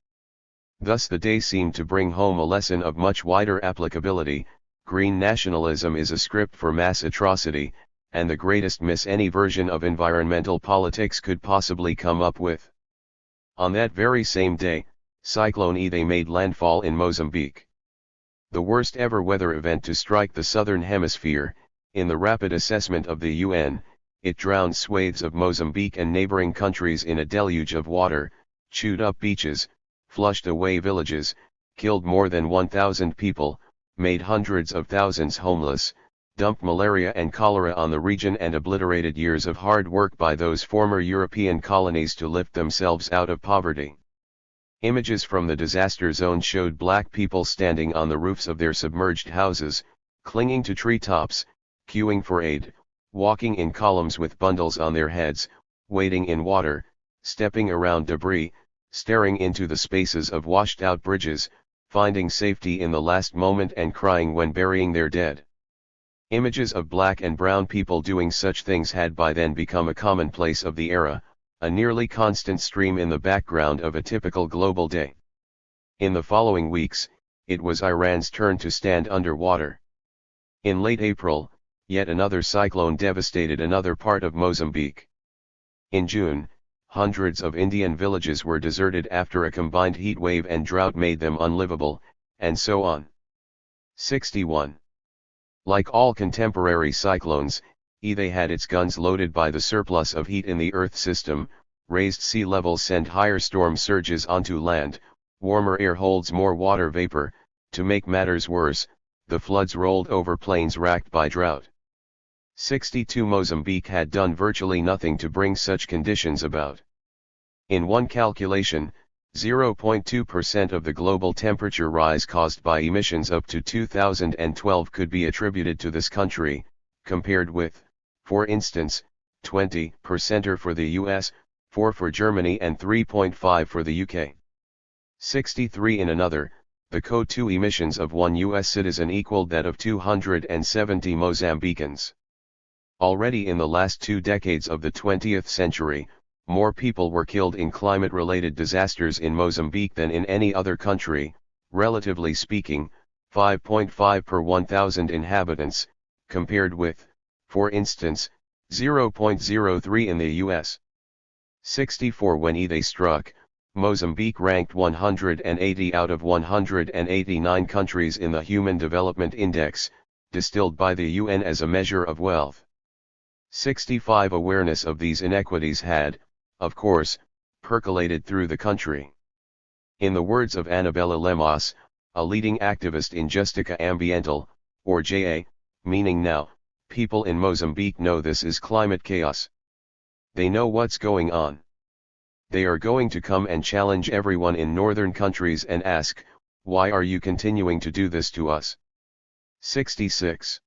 Thus the day seemed to bring home a lesson of much wider applicability: green nationalism is a script for mass atrocity, and the greatest miss any version of environmental politics could possibly come up with. On that very same day, Cyclone Idai made landfall in Mozambique. The worst ever weather event to strike the southern hemisphere. In the rapid assessment of the UN, it drowned swathes of Mozambique and neighboring countries in a deluge of water, chewed up beaches, flushed away villages, killed more than 1,000 people, made hundreds of thousands homeless, dumped malaria and cholera on the region, and obliterated years of hard work by those former European colonies to lift themselves out of poverty. Images from the disaster zone showed black people standing on the roofs of their submerged houses, clinging to treetops, queuing for aid, walking in columns with bundles on their heads, wading in water, stepping around debris, staring into the spaces of washed-out bridges, finding safety in the last moment and crying when burying their dead. Images of black and brown people doing such things had by then become a commonplace of the era, a nearly constant stream in the background of a typical global day. In the following weeks, it was Iran's turn to stand underwater. In late April, yet another cyclone devastated another part of Mozambique. In June, hundreds of Indian villages were deserted after a combined heat wave and drought made them unlivable, and so on. 61. Like all contemporary cyclones, they had its guns loaded by the surplus of heat in the Earth system. Raised sea levels send higher storm surges onto land, warmer air holds more water vapor. To make matters worse, the floods rolled over plains racked by drought. 62. Mozambique had done virtually nothing to bring such conditions about. In one calculation, 0.2% of the global temperature rise caused by emissions up to 2012 could be attributed to this country, compared with, for instance, 20% for the US, 4 for Germany and 3.5 for the UK. 63. In another, the CO2 emissions of one US citizen equaled that of 270 Mozambicans. Already in the last 2 decades of the 20th century, more people were killed in climate-related disasters in Mozambique than in any other country, relatively speaking, 5.5 per 1,000 inhabitants, compared with, for instance, 0.03 in the US. 64. When they struck, Mozambique ranked 180 out of 189 countries in the Human Development Index, distilled by the UN as a measure of wealth. 65. Awareness of these inequities had, of course, percolated through the country. In the words of Annabella Lemos, a leading activist in Justica Ambiental, or JA, meaning now, people in Mozambique know this is climate chaos. They know what's going on. They are going to come and challenge everyone in northern countries and ask, why are you continuing to do this to us? 66.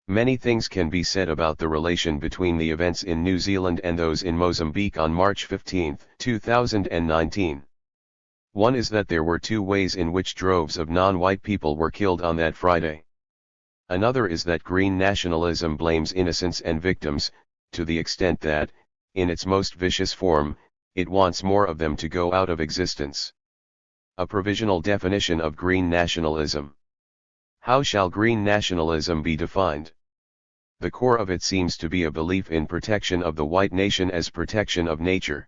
Many things can be said about the relation between the events in New Zealand and those in Mozambique on March 15, 2019. One is that there were 2 ways in which droves of non-white people were killed on that Friday. Another is that green nationalism blames innocents and victims, to the extent that, in its most vicious form, it wants more of them to go out of existence. A provisional definition of green nationalism. How shall green nationalism be defined? The core of it seems to be a belief in protection of the white nation as protection of nature.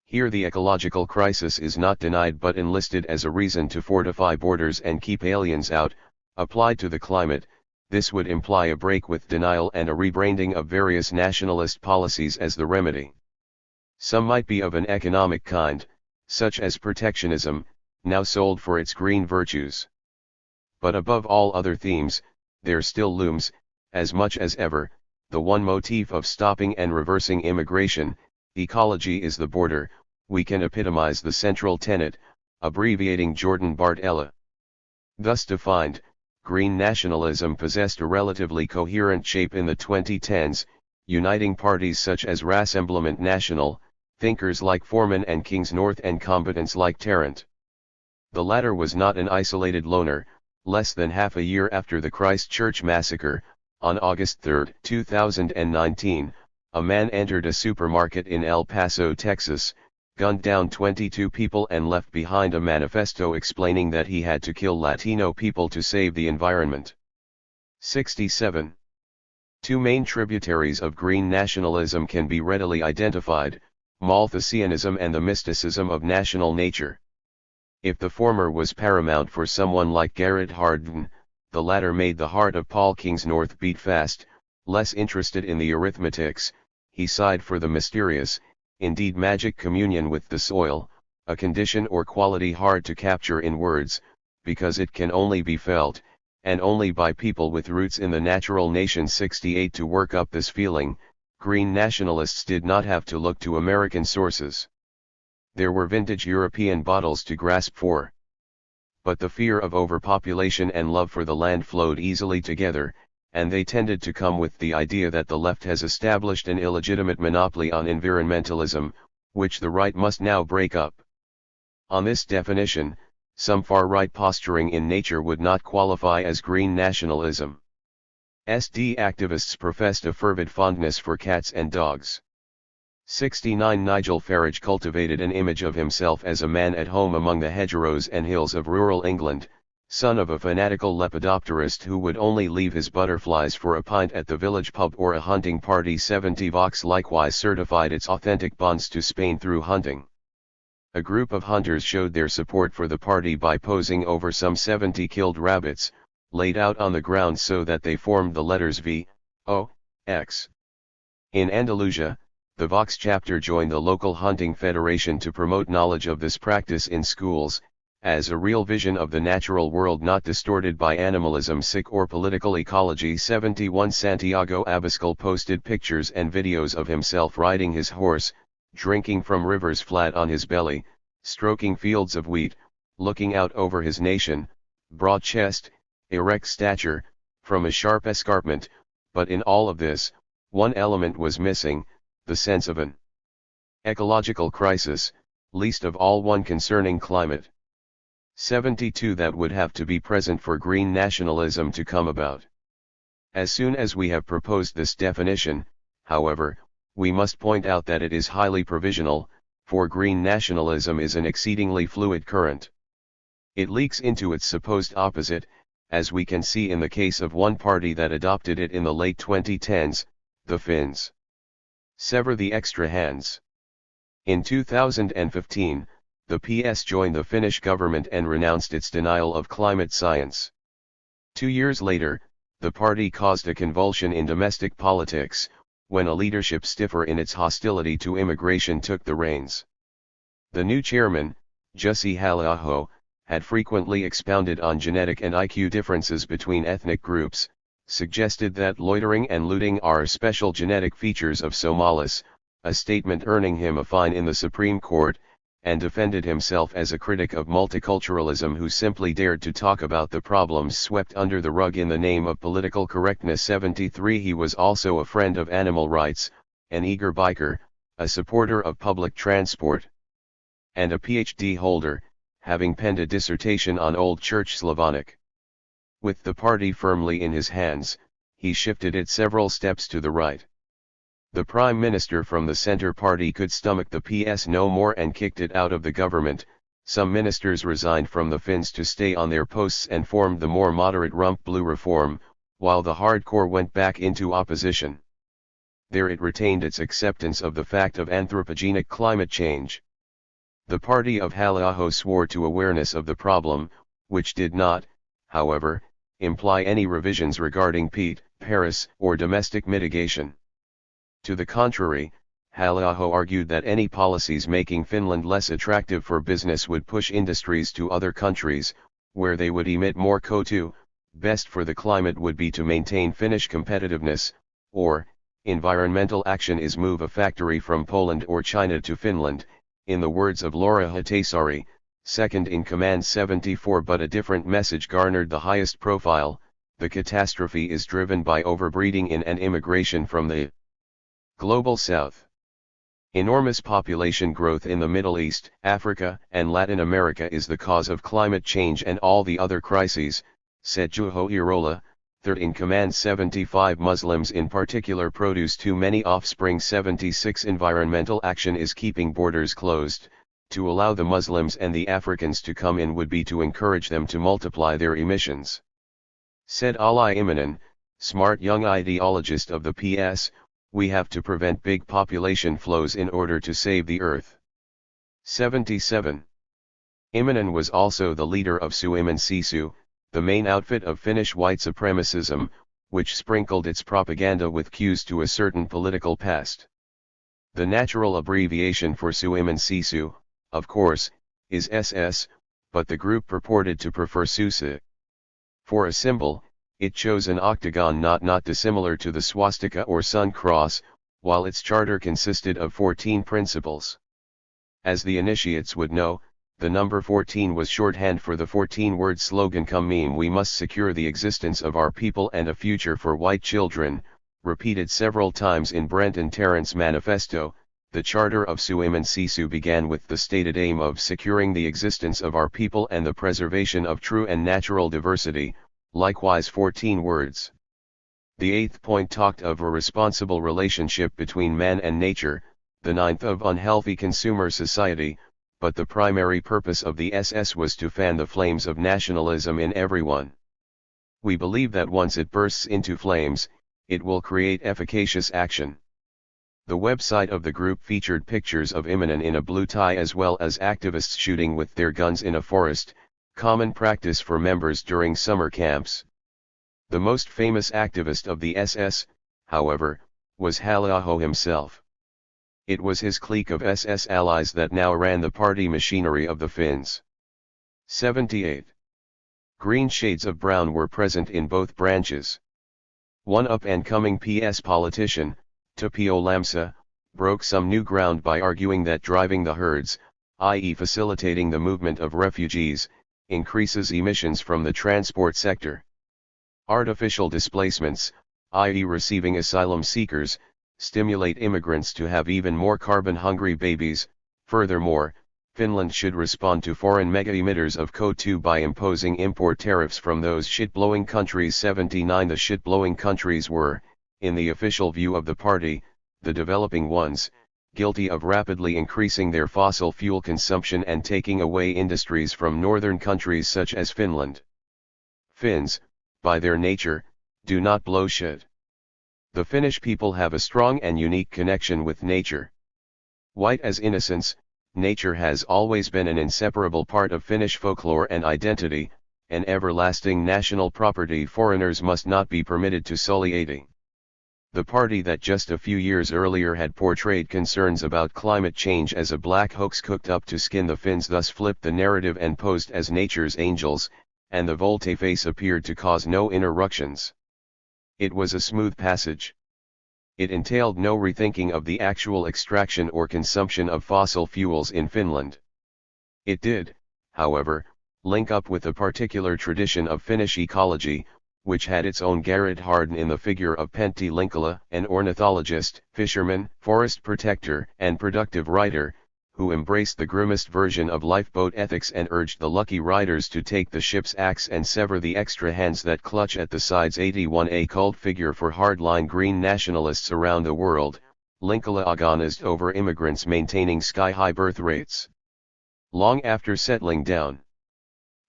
Here the ecological crisis is not denied but enlisted as a reason to fortify borders and keep aliens out. Applied to the climate, this would imply a break with denial and a rebranding of various nationalist policies as the remedy. Some might be of an economic kind, such as protectionism, now sold for its green virtues. But above all other themes, there still looms, as much as ever, the one motif of stopping and reversing immigration. Ecology is the border. We can epitomize the central tenet, abbreviating Jordan Bartella. Thus defined, green nationalism possessed a relatively coherent shape in the 2010s, uniting parties such as Rassemblement National, thinkers like Foreman and Kings North and combatants like Tarrant. The latter was not an isolated loner. Less than half a year after the Christchurch massacre, on August 3, 2019, a man entered a supermarket in El Paso, Texas, gunned down 22 people and left behind a manifesto explaining that he had to kill Latino people to save the environment. 67. 2 main tributaries of green nationalism can be readily identified, Malthusianism and the mysticism of national nature. If the former was paramount for someone like Garrett Hardin, the latter made the heart of Paul Kingsnorth beat fast. Less interested in the arithmetics, he sighed for the mysterious, indeed magic communion with the soil, a condition or quality hard to capture in words, because it can only be felt, and only by people with roots in the natural nation. 68. To work up this feeling, green nationalists did not have to look to American sources. There were vintage European bottles to grasp for. But the fear of overpopulation and love for the land flowed easily together, and they tended to come with the idea that the left has established an illegitimate monopoly on environmentalism, which the right must now break up. On this definition, some far-right posturing in nature would not qualify as green nationalism. SD activists professed a fervid fondness for cats and dogs. 69. Nigel Farage cultivated an image of himself as a man at home among the hedgerows and hills of rural England, son of a fanatical lepidopterist who would only leave his butterflies for a pint at the village pub or a hunting party. 70. Vox likewise certified its authentic bonds to Spain through hunting. A group of hunters showed their support for the party by posing over some 70 killed rabbits, laid out on the ground so that they formed the letters V, O, X. In Andalusia, the Vox chapter joined the local hunting federation to promote knowledge of this practice in schools, as a real vision of the natural world not distorted by animalism or political ecology. 71 Santiago Abascal posted pictures and videos of himself riding his horse, drinking from rivers flat on his belly, stroking fields of wheat, looking out over his nation, broad chest, erect stature, from a sharp escarpment, but in all of this, one element was missing, the sense of an ecological crisis, least of all one concerning climate. 72 That would have to be present for green nationalism to come about. As soon as we have proposed this definition, however, we must point out that it is highly provisional, for green nationalism is an exceedingly fluid current. It leaks into its supposed opposite, as we can see in the case of one party that adopted it in the late 2010s, the Finns. Sever the extra hands. In 2015, the PS joined the Finnish government and renounced its denial of climate science. 2 years later, the party caused a convulsion in domestic politics, when a leadership stiffer in its hostility to immigration took the reins. The new chairman, Jussi Halla-aho, had frequently expounded on genetic and IQ differences between ethnic groups, suggested that loitering and looting are special genetic features of Somalis, a statement earning him a fine in the Supreme Court, and defended himself as a critic of multiculturalism who simply dared to talk about the problems swept under the rug in the name of political correctness. 73 He was also a friend of animal rights, an eager biker, a supporter of public transport, and a PhD holder, having penned a dissertation on Old Church Slavonic. With the party firmly in his hands, he shifted it several steps to the right. The Prime Minister from the Centre Party could stomach the PS no more and kicked it out of the government. Some ministers resigned from the Finns to stay on their posts and formed the more moderate Rump Blue Reform, while the hardcore went back into opposition. There it retained its acceptance of the fact of anthropogenic climate change. The party of Halla-aho swore to awareness of the problem, which did not, however, imply any revisions regarding peat, Paris, or domestic mitigation. To the contrary, Halla-aho argued that any policies making Finland less attractive for business would push industries to other countries, where they would emit more CO2. Best for the climate would be to maintain Finnish competitiveness, or, environmental action is move a factory from Poland or China to Finland, in the words of Laura Hatasaari, second in command. 74 But a different message garnered the highest profile: the catastrophe is driven by overbreeding in and immigration from the Global South. Enormous population growth in the Middle East, Africa, and Latin America is the cause of climate change and all the other crises, said Juho Irola, third in command. 75 Muslims in particular produce too many offspring. 76 Environmental action is keeping borders closed. To allow the Muslims and the Africans to come in would be to encourage them to multiply their emissions, said Ali Immonen, smart young ideologist of the PS. We have to prevent big population flows in order to save the earth. 77. Immonen was also the leader of Suomen Sisu, the main outfit of Finnish white supremacism, which sprinkled its propaganda with cues to a certain political past. The natural abbreviation for Suomen Sisu, of course, is SS, but the group purported to prefer SUSE. For a symbol, it chose an octagon not dissimilar to the swastika or sun cross, while its charter consisted of 14 principles. As the initiates would know, the number 14 was shorthand for the 14-word slogan "Come Meme we must secure the existence of our people and a future for white children," repeated several times in Brenton Tarrant's manifesto. The Charter of Suomen Sisu began with the stated aim of securing the existence of our people and the preservation of true and natural diversity, likewise 14 words. The 8th point talked of a responsible relationship between man and nature, the 9th of unhealthy consumer society, but the primary purpose of the SS was to fan the flames of nationalism in everyone. We believe that once it bursts into flames, it will create efficacious action. The website of the group featured pictures of Immonen in a blue tie as well as activists shooting with their guns in a forest, common practice for members during summer camps. The most famous activist of the SS, however, was Halla-aho himself. It was his clique of SS allies that now ran the party machinery of the Finns. 78. Green shades of brown were present in both branches. One up-and-coming PS politician, Tapio Lamsa, broke some new ground by arguing that driving the herds, i.e. facilitating the movement of refugees, increases emissions from the transport sector. Artificial displacements, i.e. receiving asylum seekers, stimulate immigrants to have even more carbon-hungry babies. Furthermore, Finland should respond to foreign mega-emitters of CO2 by imposing import tariffs from those shit-blowing countries. 79. The shit-blowing countries were, in the official view of the party, the developing ones, guilty of rapidly increasing their fossil fuel consumption and taking away industries from northern countries such as Finland. Finns, by their nature, do not blow shit. The Finnish people have a strong and unique connection with nature. White as innocence, nature has always been an inseparable part of Finnish folklore and identity, an everlasting national property foreigners must not be permitted to sully. The party that just a few years earlier had portrayed concerns about climate change as a black hoax cooked up to skin the Finns thus flipped the narrative and posed as nature's angels, and the volte-face appeared to cause no interruptions. It was a smooth passage. It entailed no rethinking of the actual extraction or consumption of fossil fuels in Finland. It did, however, link up with a particular tradition of Finnish ecology, which had its own Gerrit Harden in the figure of Pentti Linkola, an ornithologist, fisherman, forest protector, and productive writer, who embraced the grimmest version of lifeboat ethics and urged the lucky riders to take the ship's axe and sever the extra hands that clutch at the sides. 81. A cult figure for hardline green nationalists around the world, Linkola agonized over immigrants maintaining sky-high birth rates. Long after settling down,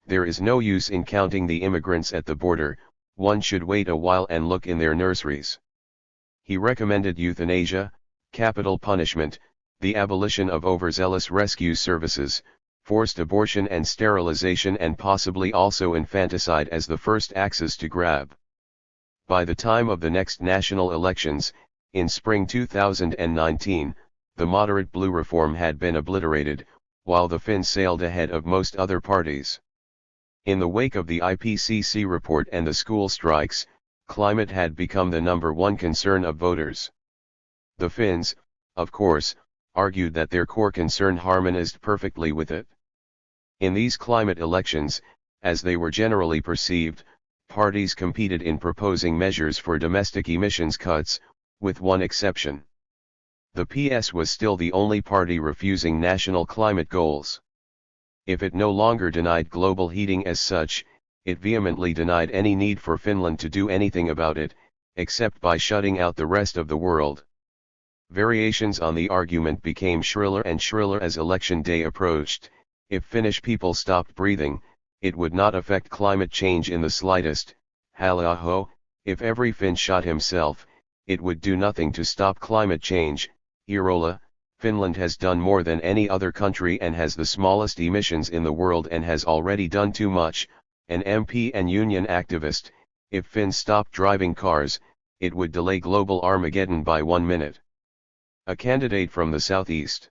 there is no use in counting the immigrants at the border, one should wait a while and look in their nurseries. He recommended euthanasia, capital punishment, the abolition of overzealous rescue services, forced abortion and sterilization, and possibly also infanticide as the first axes to grab. By the time of the next national elections, in spring 2019, the moderate blue reform had been obliterated, while the Finns sailed ahead of most other parties. In the wake of the IPCC report and the school strikes, climate had become the #1 concern of voters. The Finns, of course, argued that their core concern harmonized perfectly with it. In these climate elections, as they were generally perceived, parties competed in proposing measures for domestic emissions cuts, with one exception. The PS was still the only party refusing national climate goals. If it no longer denied global heating as such, it vehemently denied any need for Finland to do anything about it, except by shutting out the rest of the world. Variations on the argument became shriller and shriller as election day approached. If Finnish people stopped breathing, it would not affect climate change in the slightest. Halla-aho, if every Finn shot himself, it would do nothing to stop climate change. Irola, Finland has done more than any other country and has the smallest emissions in the world and has already done too much. An MP and union activist, if Finns stopped driving cars, it would delay global Armageddon by 1 minute. A candidate from the southeast.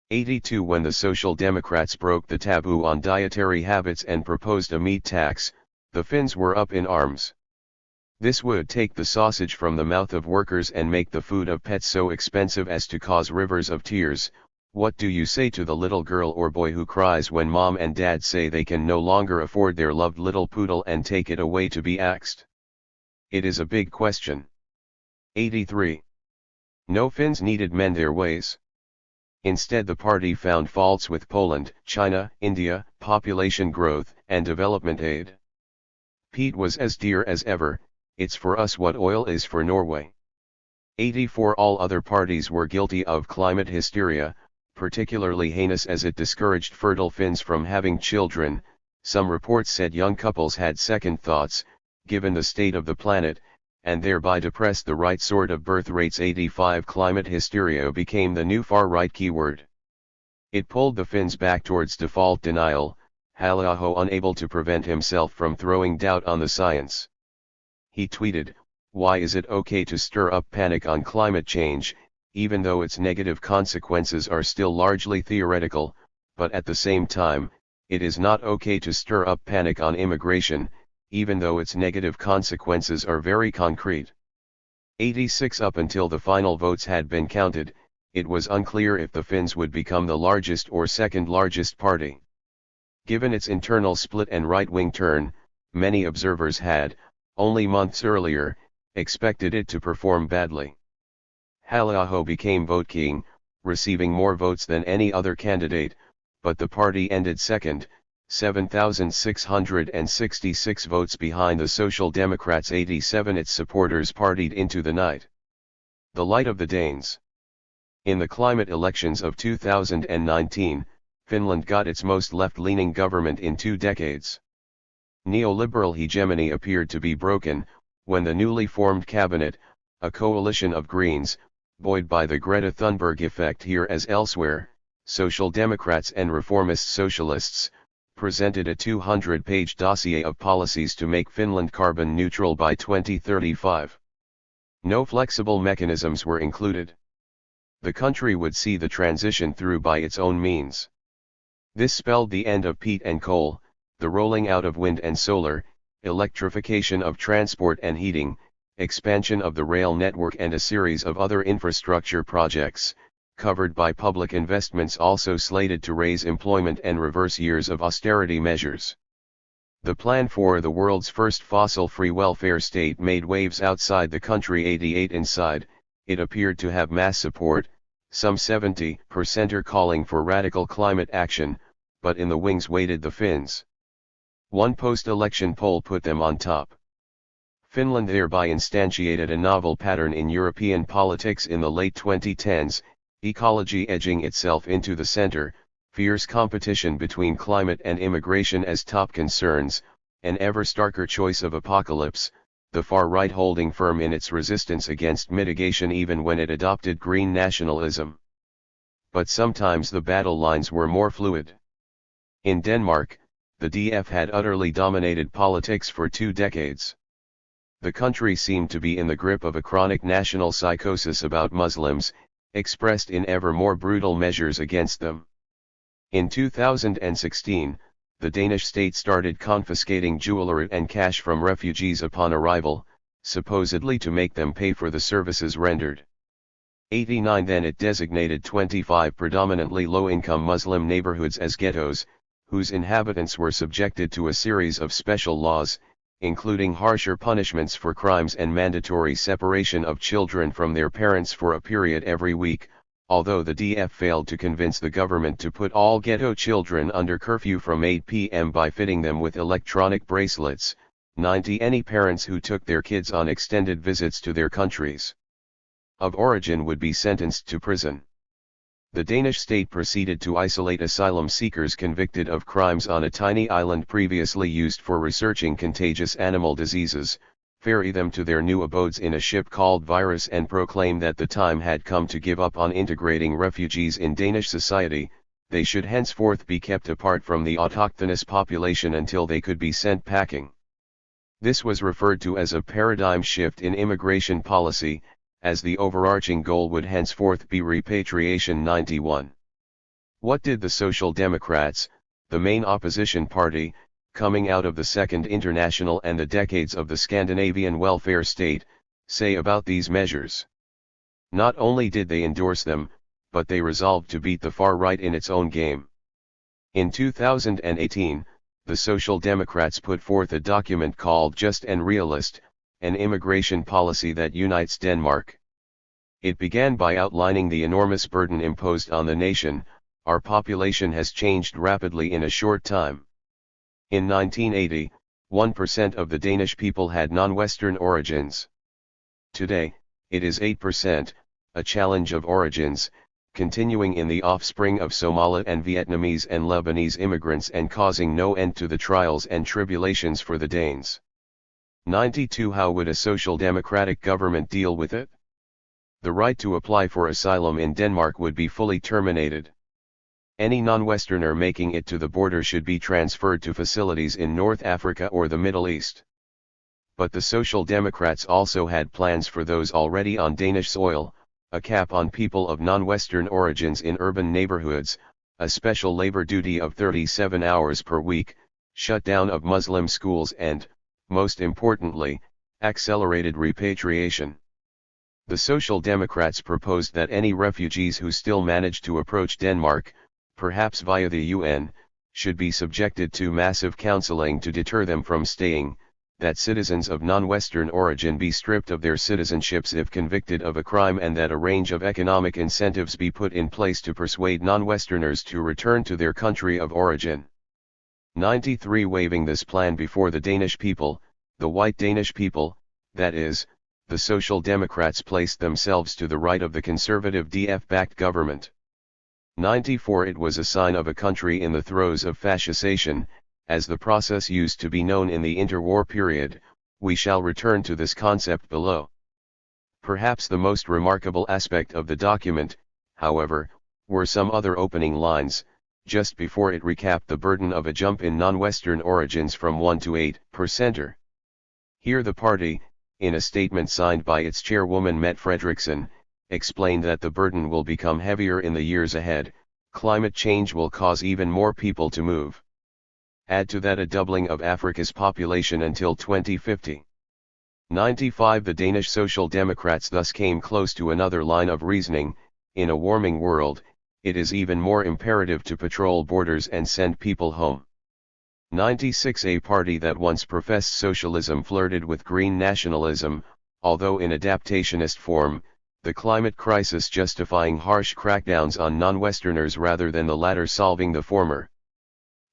82. When the Social Democrats broke the taboo on dietary habits and proposed a meat tax, the Finns were up in arms. This would take the sausage from the mouth of workers and make the food of pets so expensive as to cause rivers of tears. What do you say to the little girl or boy who cries when mom and dad say they can no longer afford their loved little poodle and take it away to be axed? It is a big question. 83. No Finns needed mend their ways. Instead, the party found faults with Poland, China, India, population growth, and development aid. Peat was as dear as ever. It's for us what oil is for Norway. 84. All other parties were guilty of climate hysteria, particularly heinous as it discouraged fertile Finns from having children. Some reports said young couples had second thoughts, given the state of the planet, and thereby depressed the right sort of birth rates. 85. Climate hysteria became the new far-right keyword. It pulled the Finns back towards default denial, Halla-aho unable to prevent himself from throwing doubt on the science. he tweeted, "Why is it okay to stir up panic on climate change, even though its negative consequences are still largely theoretical, but at the same time, it is not okay to stir up panic on immigration, even though its negative consequences are very concrete." 86 Up until the final votes had been counted, it was unclear if the Finns would become the largest or second largest party. Given its internal split and right-wing turn, many observers had, only months earlier, expected it to perform badly. Halla-aho became vote king, receiving more votes than any other candidate, but the party ended second, 7,666 votes behind the Social Democrats. 87 Its supporters partied into the night. The light of the Danes. In the climate elections of 2019, Finland got its most left-leaning government in 2 decades. Neoliberal hegemony appeared to be broken, when the newly formed cabinet, a coalition of Greens, buoyed by the Greta Thunberg effect here as elsewhere, Social Democrats and reformist socialists, presented a 200-page dossier of policies to make Finland carbon neutral by 2035. No flexible mechanisms were included. The country would see the transition through by its own means. This spelled the end of peat and coal, the rolling out of wind and solar, electrification of transport and heating, expansion of the rail network and a series of other infrastructure projects, covered by public investments also slated to raise employment and reverse years of austerity measures. The plan for the world's first fossil-free welfare state made waves outside the country. 88 Inside, it appeared to have mass support, some 70% are calling for radical climate action, but in the wings waited the Finns. One post-election poll put them on top. Finland thereby instantiated a novel pattern in European politics in the late 2010s, ecology edging itself into the center, fierce competition between climate and immigration as top concerns, an ever starker choice of apocalypse, the far right holding firm in its resistance against mitigation even when it adopted green nationalism. But sometimes the battle lines were more fluid. In Denmark, the DF had utterly dominated politics for 2 decades. The country seemed to be in the grip of a chronic national psychosis about Muslims, expressed in ever more brutal measures against them. In 2016, the Danish state started confiscating jewelry and cash from refugees upon arrival, supposedly to make them pay for the services rendered. 89 Then it designated 25 predominantly low-income Muslim neighborhoods as ghettos, whose inhabitants were subjected to a series of special laws, including harsher punishments for crimes and mandatory separation of children from their parents for a period every week, although the DF failed to convince the government to put all ghetto children under curfew from 8 p.m. by fitting them with electronic bracelets. 90 Any parents who took their kids on extended visits to their countries of origin would be sentenced to prison. The Danish state proceeded to isolate asylum seekers convicted of crimes on a tiny island previously used for researching contagious animal diseases, ferry them to their new abodes in a ship called Virus and proclaim that the time had come to give up on integrating refugees in Danish society. They should henceforth be kept apart from the autochthonous population until they could be sent packing. This was referred to as a paradigm shift in immigration policy, as the overarching goal would henceforth be repatriation. 91. What did the Social Democrats, the main opposition party, coming out of the Second International and the decades of the Scandinavian welfare state, say about these measures? Not only did they endorse them, but they resolved to beat the far right in its own game. In 2018, the Social Democrats put forth a document called Just and Realist, an immigration policy that unites Denmark. It began by outlining the enormous burden imposed on the nation. Our population has changed rapidly in a short time. In 1980, 1% of the Danish people had non-Western origins. Today, it is 8%, a challenge of origins, continuing in the offspring of Somali and Vietnamese and Lebanese immigrants and causing no end to the trials and tribulations for the Danes. 92 How would a social democratic government deal with it? The right to apply for asylum in Denmark would be fully terminated. Any non-Westerner making it to the border should be transferred to facilities in North Africa or the Middle East. But the Social Democrats also had plans for those already on Danish soil, a cap on people of non-Western origins in urban neighborhoods, a special labor duty of 37 hours per week, shutdown of Muslim schools and, most importantly, accelerated repatriation. The Social Democrats proposed that any refugees who still managed to approach Denmark, perhaps via the UN, should be subjected to massive counseling to deter them from staying, that citizens of non-Western origin be stripped of their citizenships if convicted of a crime, and that a range of economic incentives be put in place to persuade non-Westerners to return to their country of origin. 93. Waving this plan before the Danish people, the white Danish people, that is, the Social Democrats placed themselves to the right of the conservative DF-backed government. 94. It was a sign of a country in the throes of fascisation, as the process used to be known in the interwar period. We shall return to this concept below. Perhaps the most remarkable aspect of the document, however, were some other opening lines, just before it recapped the burden of a jump in non-Western origins from 1 to 8%. Here the party, in a statement signed by its chairwoman Mette Frederiksen, explained that the burden will become heavier in the years ahead. Climate change will cause even more people to move. Add to that a doubling of Africa's population until 2050. 95. The Danish Social Democrats thus came close to another line of reasoning: in a warming world, it is even more imperative to patrol borders and send people home. 96. A party that once professed socialism flirted with green nationalism, although in adaptationist form, the climate crisis justifying harsh crackdowns on non-Westerners rather than the latter solving the former.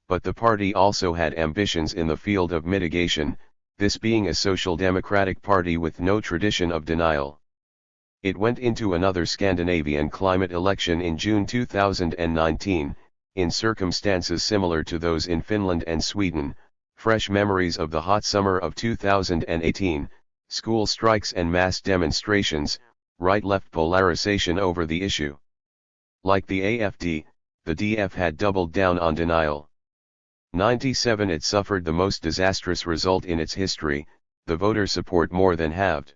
But the party also had ambitions in the field of mitigation, this being a social democratic party with no tradition of denial. It went into another Scandinavian climate election in June 2019, in circumstances similar to those in Finland and Sweden, fresh memories of the hot summer of 2018, school strikes and mass demonstrations, right-left polarization over the issue. Like the AFD, the DF had doubled down on denial. 97. It suffered the most disastrous result in its history, the voter support more than halved.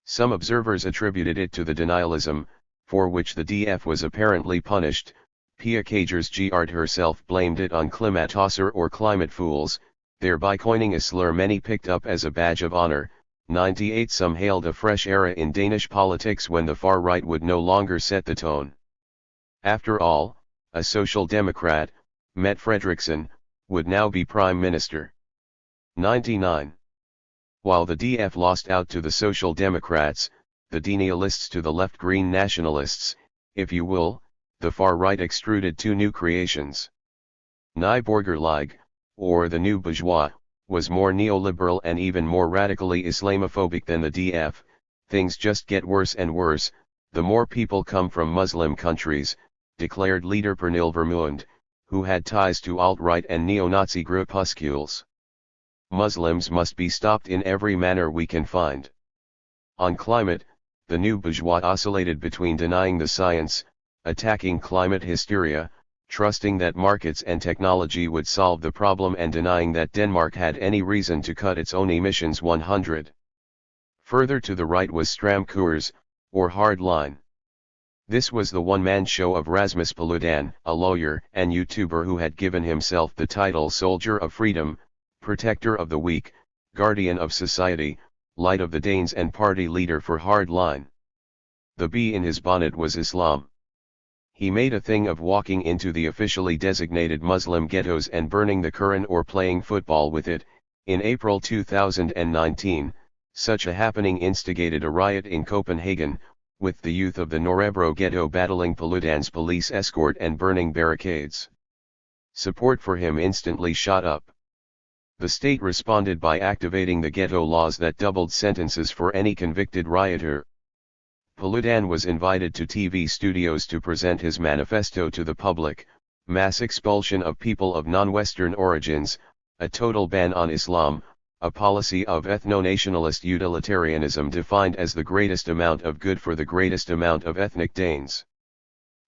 Some observers attributed it to the denialism, for which the DF was apparently punished. Pia Kjærsgaard herself blamed it on klimatosser or climate fools, thereby coining a slur many picked up as a badge of honor. 98. Some hailed a fresh era in Danish politics when the far right would no longer set the tone. After all, a social democrat, Mette Frederiksen, would now be prime minister. 99. While the DF lost out to the Social Democrats, the denialists to the left Green nationalists, if you will, the far right extruded two new creations. Nye Borgerlige, or the New Bourgeois, was more neoliberal and even more radically Islamophobic than the DF. Things just get worse and worse, the more people come from Muslim countries, declared leader Pernille Vermeulen, who had ties to alt-right and neo-Nazi groupuscules. Muslims must be stopped in every manner we can find. On climate, the New Bourgeois oscillated between denying the science, attacking climate hysteria, trusting that markets and technology would solve the problem, and denying that Denmark had any reason to cut its own emissions 100. Further to the right was Stram Kurs, or Hard Line. This was the one-man show of Rasmus Paludan, a lawyer and YouTuber who had given himself the title Soldier of Freedom, Protector of the Weak, Guardian of Society, Light of the Danes, and party leader for Hard Line. The bee in his bonnet was Islam. He made a thing of walking into the officially designated Muslim ghettos and burning the Quran or playing football with it. In April 2019, such a happening instigated a riot in Copenhagen, with the youth of the Nørrebro ghetto battling Paludan's police escort and burning barricades. Support for him instantly shot up. The state responded by activating the ghetto laws that doubled sentences for any convicted rioter. Paludan was invited to TV studios to present his manifesto to the public: mass expulsion of people of non-Western origins, a total ban on Islam, a policy of ethno-nationalist utilitarianism defined as the greatest amount of good for the greatest amount of ethnic Danes.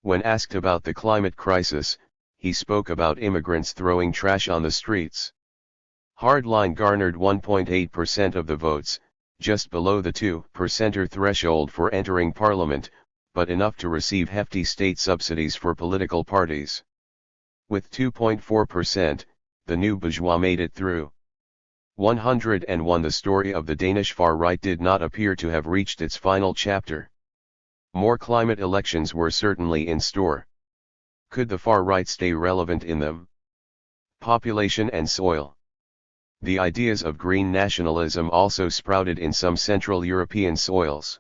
When asked about the climate crisis, he spoke about immigrants throwing trash on the streets. Hardline garnered 1.8% of the votes, just below the 2% threshold for entering parliament, but enough to receive hefty state subsidies for political parties. With 2.4%, the new bourgeois made it through. 101 The story of the Danish far right did not appear to have reached its final chapter. More climate elections were certainly in store. Could the far right stay relevant in them? Population and soil. The ideas of green nationalism also sprouted in some Central European soils.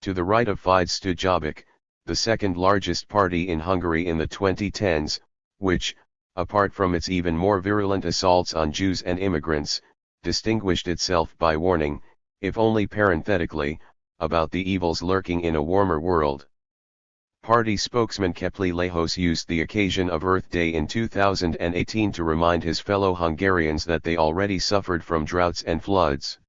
To the right of Fidesz stood Jobbik, the second largest party in Hungary in the 2010s, which, apart from its even more virulent assaults on Jews and immigrants, distinguished itself by warning, if only parenthetically, about the evils lurking in a warmer world. Party spokesman Kepli Lehos used the occasion of Earth Day in 2018 to remind his fellow Hungarians that they already suffered from droughts and floods.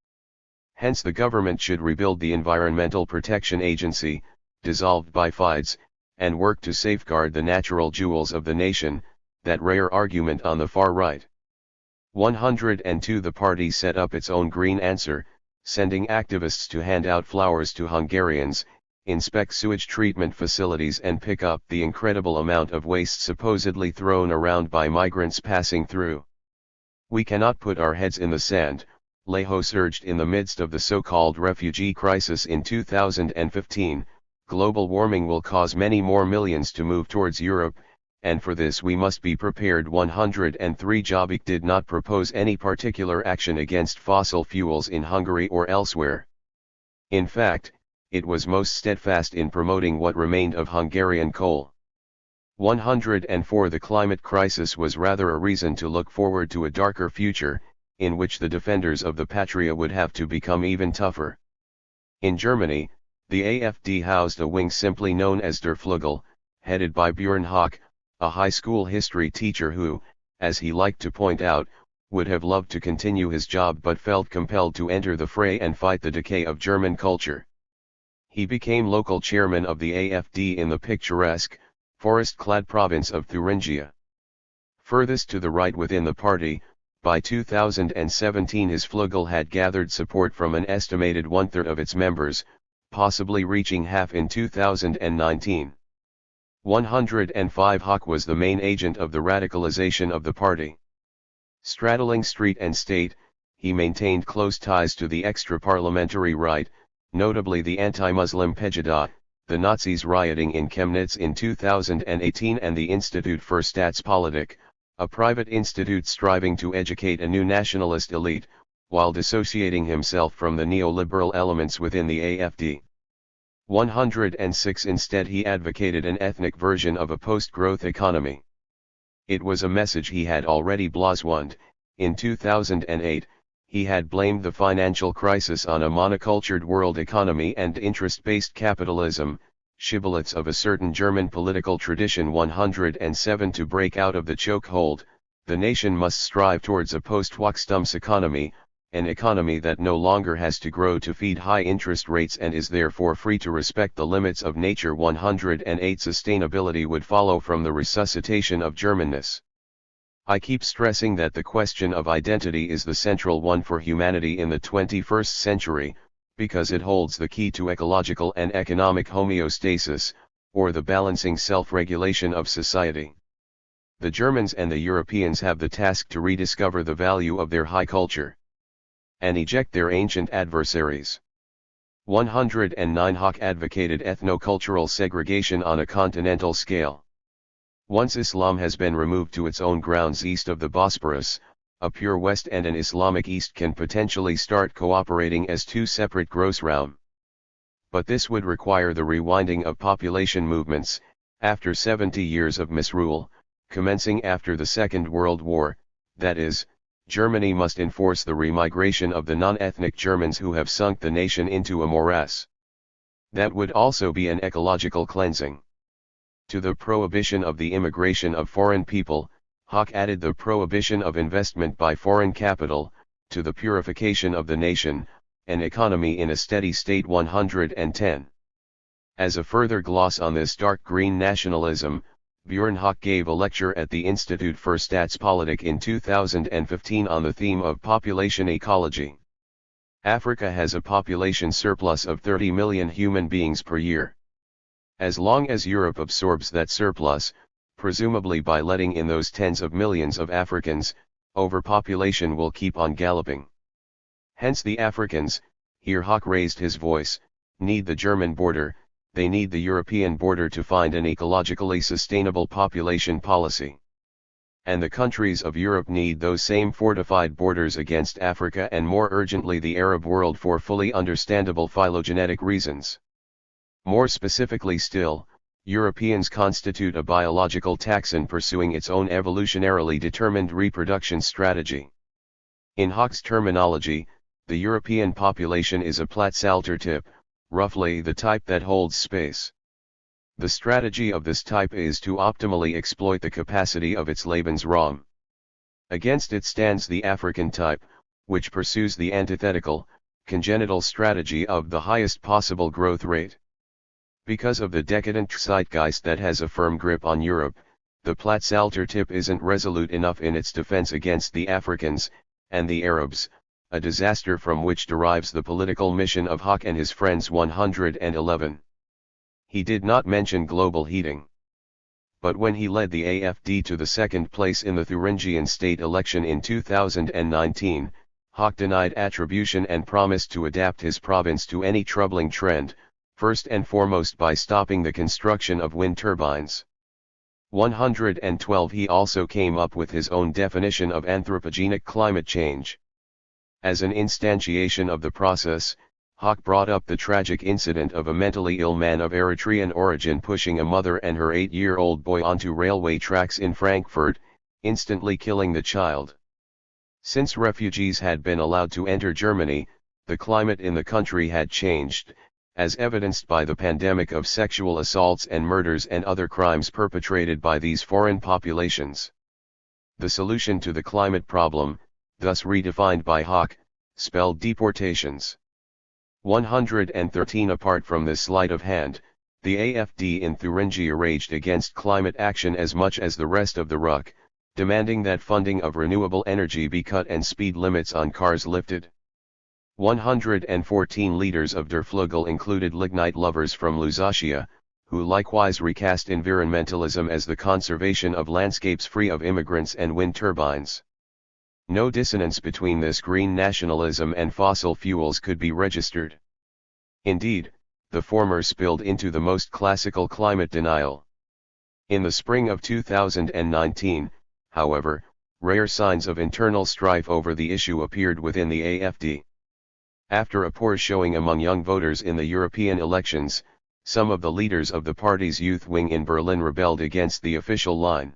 Hence the government should rebuild the Environmental Protection Agency, dissolved by Fidesz, and work to safeguard the natural jewels of the nation, that rare argument on the far right. 102 The party set up its own green answer, sending activists to hand out flowers to Hungarians, inspect sewage treatment facilities and pick up the incredible amount of waste supposedly thrown around by migrants passing through. We cannot put our heads in the sand, Lehos urged in the midst of the so-called refugee crisis in 2015, global warming will cause many more millions to move towards Europe, and for this we must be prepared. 103 Jobbik did not propose any particular action against fossil fuels in Hungary or elsewhere. In fact, it was most steadfast in promoting what remained of Hungarian coal. 104 The climate crisis was rather a reason to look forward to a darker future, in which the defenders of the patria would have to become even tougher. In Germany, the AfD housed a wing simply known as Der Flügel, headed by Björn Höcke, a high school history teacher who, as he liked to point out, would have loved to continue his job but felt compelled to enter the fray and fight the decay of German culture. He became local chairman of the AfD in the picturesque, forest-clad province of Thuringia. Furthest to the right within the party, by 2017 his Flügel had gathered support from an estimated one-third of its members, possibly reaching half in 2019. 105 Höcke was the main agent of the radicalization of the party. Straddling street and state, he maintained close ties to the extra-parliamentary right, notably the anti-Muslim Pegida, the Nazis rioting in Chemnitz in 2018 and the Institute for Staatspolitik, a private institute striving to educate a new nationalist elite, while dissociating himself from the neoliberal elements within the AfD. 106 Instead he advocated an ethnic version of a post-growth economy. It was a message he had already blasoned. In 2008, he had blamed the financial crisis on a monocultured world economy and interest-based capitalism, shibboleths of a certain German political tradition. 107 To break out of the chokehold, the nation must strive towards a post-Wachstumseconomy, an economy that no longer has to grow to feed high interest rates and is therefore free to respect the limits of nature. 108 Sustainability would follow from the resuscitation of Germanness. I keep stressing that the question of identity is the central one for humanity in the 21st century, because it holds the key to ecological and economic homeostasis, or the balancing self-regulation of society. The Germans and the Europeans have the task to rediscover the value of their high culture and eject their ancient adversaries. 109 Höcke advocated ethno-cultural segregation on a continental scale. Once Islam has been removed to its own grounds east of the Bosporus, a pure West and an Islamic East can potentially start cooperating as two separate Großraum. But this would require the rewinding of population movements, after 70 years of misrule, commencing after the Second World War, that is, Germany must enforce the remigration of the non-ethnic Germans who have sunk the nation into a morass. That would also be an ecological cleansing. To the prohibition of the immigration of foreign people, Höcke added the prohibition of investment by foreign capital, to the purification of the nation, an economy in a steady state. 110. As a further gloss on this dark green nationalism, Björn Höck gave a lecture at the Institute for Statspolitik in 2015 on the theme of population ecology. Africa has a population surplus of 30 million human beings per year. As long as Europe absorbs that surplus, presumably by letting in those tens of millions of Africans, overpopulation will keep on galloping. Hence the Africans, here Höck raised his voice, need the German border, they need the European border to find an ecologically sustainable population policy. And the countries of Europe need those same fortified borders against Africa, and more urgently the Arab world, for fully understandable phylogenetic reasons. More specifically still, Europeans constitute a biological taxon pursuing its own evolutionarily determined reproduction strategy. In Höck's terminology, the European population is a Platzhalter type, roughly the type that holds space. The strategy of this type is to optimally exploit the capacity of its Lebensraum. Against it stands the African type, which pursues the antithetical, congenital strategy of the highest possible growth rate. Because of the decadent zeitgeist that has a firm grip on Europe, the Platzhalter type isn't resolute enough in its defense against the Africans and the Arabs, a disaster from which derives the political mission of Höck and his friends. 111. He did not mention global heating. But when he led the AfD to the second place in the Thuringian state election in 2019, Höck denied attribution and promised to adapt his province to any troubling trend, first and foremost by stopping the construction of wind turbines. 112. He also came up with his own definition of anthropogenic climate change. As an instantiation of the process, Höck brought up the tragic incident of a mentally ill man of Eritrean origin pushing a mother and her 8-year-old boy onto railway tracks in Frankfurt, instantly killing the child. Since refugees had been allowed to enter Germany, the climate in the country had changed, as evidenced by the pandemic of sexual assaults and murders and other crimes perpetrated by these foreign populations. The solution to the climate problem, thus redefined by Höck, spelled deportations. 113. Apart from this sleight of hand, the AfD in Thuringia raged against climate action as much as the rest of the RUK, demanding that funding of renewable energy be cut and speed limits on cars lifted. 114. Leaders of Der Flügel included lignite lovers from Lusatia, who likewise recast environmentalism as the conservation of landscapes free of immigrants and wind turbines. No dissonance between this green nationalism and fossil fuels could be registered. Indeed, the former spilled into the most classical climate denial. In the spring of 2019, however, rare signs of internal strife over the issue appeared within the AfD. After a poor showing among young voters in the European elections, some of the leaders of the party's youth wing in Berlin rebelled against the official line.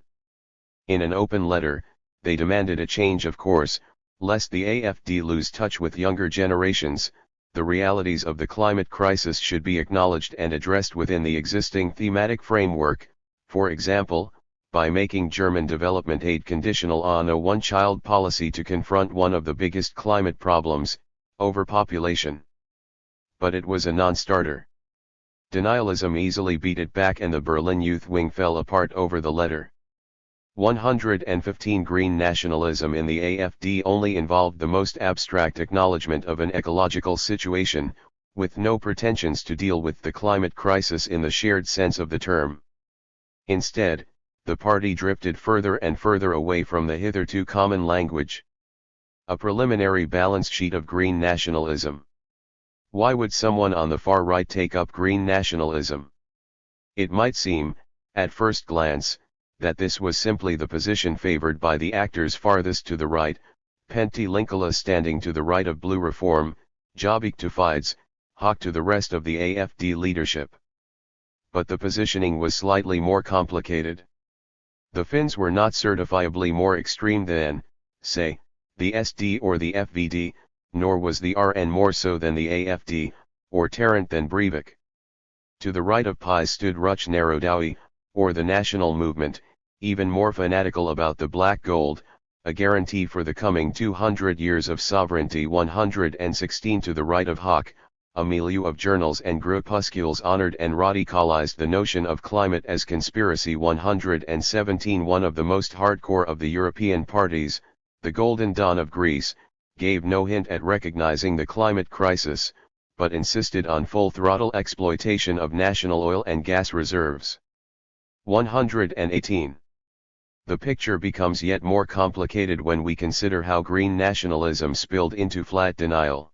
In an open letter, they demanded a change of course, lest the AfD lose touch with younger generations. The realities of the climate crisis should be acknowledged and addressed within the existing thematic framework, for example, by making German development aid conditional on a one-child policy to confront one of the biggest climate problems, overpopulation. But it was a non-starter. Denialism easily beat it back and the Berlin youth wing fell apart over the letter. 115. Green nationalism in the AfD only involved the most abstract acknowledgement of an ecological situation, with no pretensions to deal with the climate crisis in the shared sense of the term. Instead, the party drifted further and further away from the hitherto common language. A preliminary balance sheet of green nationalism. Why would someone on the far right take up green nationalism? It might seem, at first glance, that this was simply the position favored by the actors farthest to the right, Pentti Linkola standing to the right of blue reform, Jobbik to Fides, Höck to the rest of the AfD leadership. But the positioning was slightly more complicated. The Finns were not certifiably more extreme than, say, the SD or the FVD, nor was the RN more so than the AfD, or Tarrant than Breivik. To the right of Pies stood Ruch Narodowy, or the National Movement, even more fanatical about the black gold, a guarantee for the coming 200 years of sovereignty. 116. To the right of Höck, a milieu of journals and groupuscules honored and radicalized the notion of climate as conspiracy. 117 One of the most hardcore of the European parties, the Golden Dawn of Greece, gave no hint at recognizing the climate crisis, but insisted on full-throttle exploitation of national oil and gas reserves. 118. The picture becomes yet more complicated when we consider how green nationalism spilled into flat denial.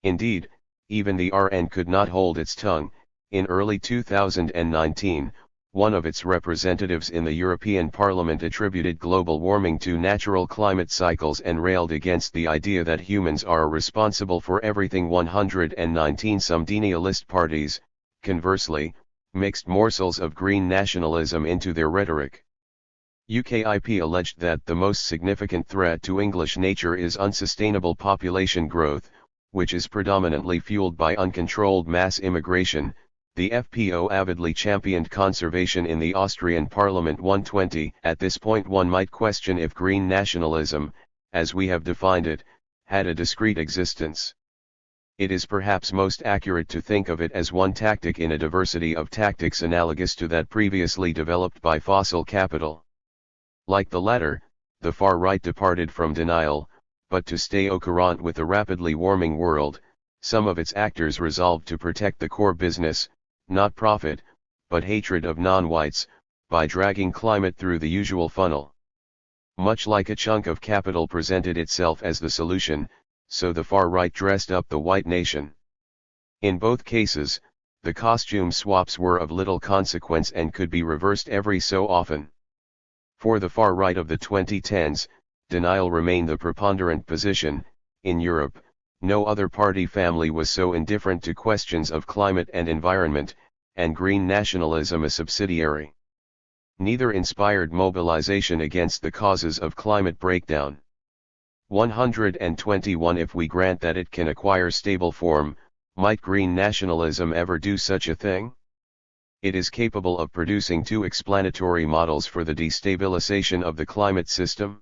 Indeed, even the RN could not hold its tongue. In early 2019, one of its representatives in the European Parliament attributed global warming to natural climate cycles and railed against the idea that humans are responsible for everything. 119 Some denialist parties, conversely, mixed morsels of green nationalism into their rhetoric. UKIP alleged that the most significant threat to English nature is unsustainable population growth, which is predominantly fueled by uncontrolled mass immigration. The FPO avidly championed conservation in the Austrian Parliament. 120 At this point one might question if green nationalism, as we have defined it, had a discrete existence. It is perhaps most accurate to think of it as one tactic in a diversity of tactics analogous to that previously developed by fossil capital. Like the latter, the far right departed from denial, but to stay au courant with the rapidly warming world, some of its actors resolved to protect the core business, not profit, but hatred of non-whites, by dragging climate through the usual funnel. Much like a chunk of capital presented itself as the solution, so the far right dressed up the white nation. In both cases, the costume swaps were of little consequence and could be reversed every so often. For the far right of the 2010s, denial remained the preponderant position. In Europe, no other party family was so indifferent to questions of climate and environment, and green nationalism a subsidiary. Neither inspired mobilization against the causes of climate breakdown. 121 If we grant that it can acquire stable form, might green nationalism ever do such a thing? It is capable of producing two explanatory models for the destabilization of the climate system.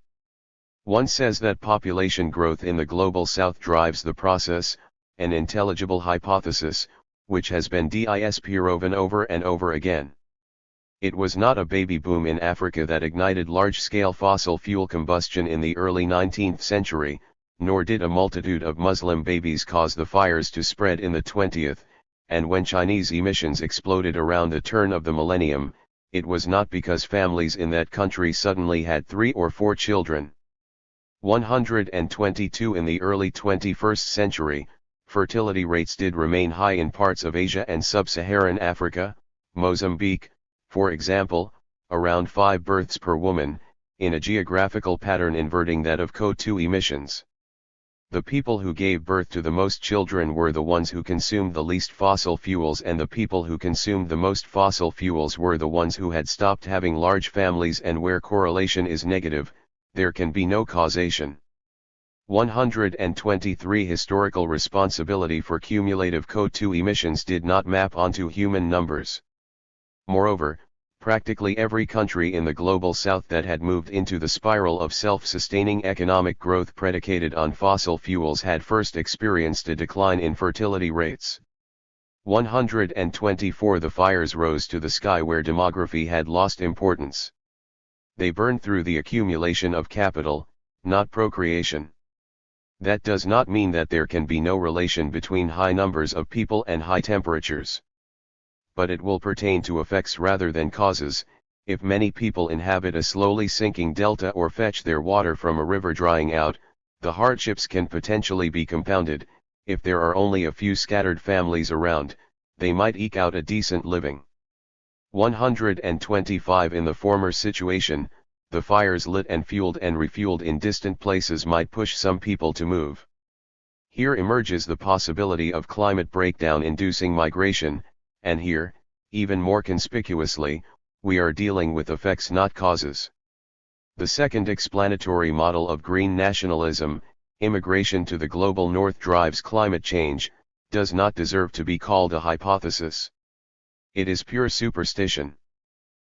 One says that population growth in the global south drives the process, an intelligible hypothesis, which has been disproven over and over again. It was not a baby boom in Africa that ignited large-scale fossil fuel combustion in the early 19th century, nor did a multitude of Muslim babies cause the fires to spread in the 20th, and when Chinese emissions exploded around the turn of the millennium, it was not because families in that country suddenly had 3 or 4 children. 122 In the early 21st century, fertility rates did remain high in parts of Asia and sub-Saharan Africa, Mozambique, for example, around 5 births per woman, in a geographical pattern inverting that of CO2 emissions. The people who gave birth to the most children were the ones who consumed the least fossil fuels, and the people who consumed the most fossil fuels were the ones who had stopped having large families, and where correlation is negative, there can be no causation. 123 Historical responsibility for cumulative CO2 emissions did not map onto human numbers. Moreover, practically every country in the global south that had moved into the spiral of self-sustaining economic growth predicated on fossil fuels had first experienced a decline in fertility rates. 124 The fires rose to the sky where demography had lost importance. They burned through the accumulation of capital, not procreation. That does not mean that there can be no relation between high numbers of people and high temperatures. But it will pertain to effects rather than causes. If many people inhabit a slowly sinking delta or fetch their water from a river drying out, the hardships can potentially be compounded. If there are only a few scattered families around, they might eke out a decent living. 125 In the former situation, the fires lit and fueled and refueled in distant places might push some people to move. Here emerges the possibility of climate breakdown inducing migration, and here, even more conspicuously, we are dealing with effects not causes. The second explanatory model of green nationalism, immigration to the global north drives climate change, does not deserve to be called a hypothesis. It is pure superstition.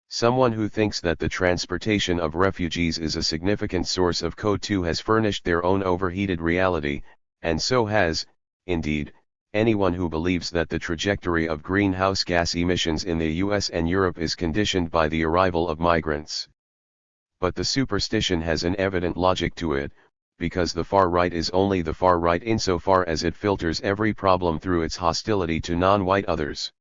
Someone who thinks that the transportation of refugees is a significant source of CO2 has furnished their own overheated reality, and so has, indeed, anyone who believes that the trajectory of greenhouse gas emissions in the US and Europe is conditioned by the arrival of migrants. But the superstition has an evident logic to it, because the far right is only the far right insofar as it filters every problem through its hostility to non-white others.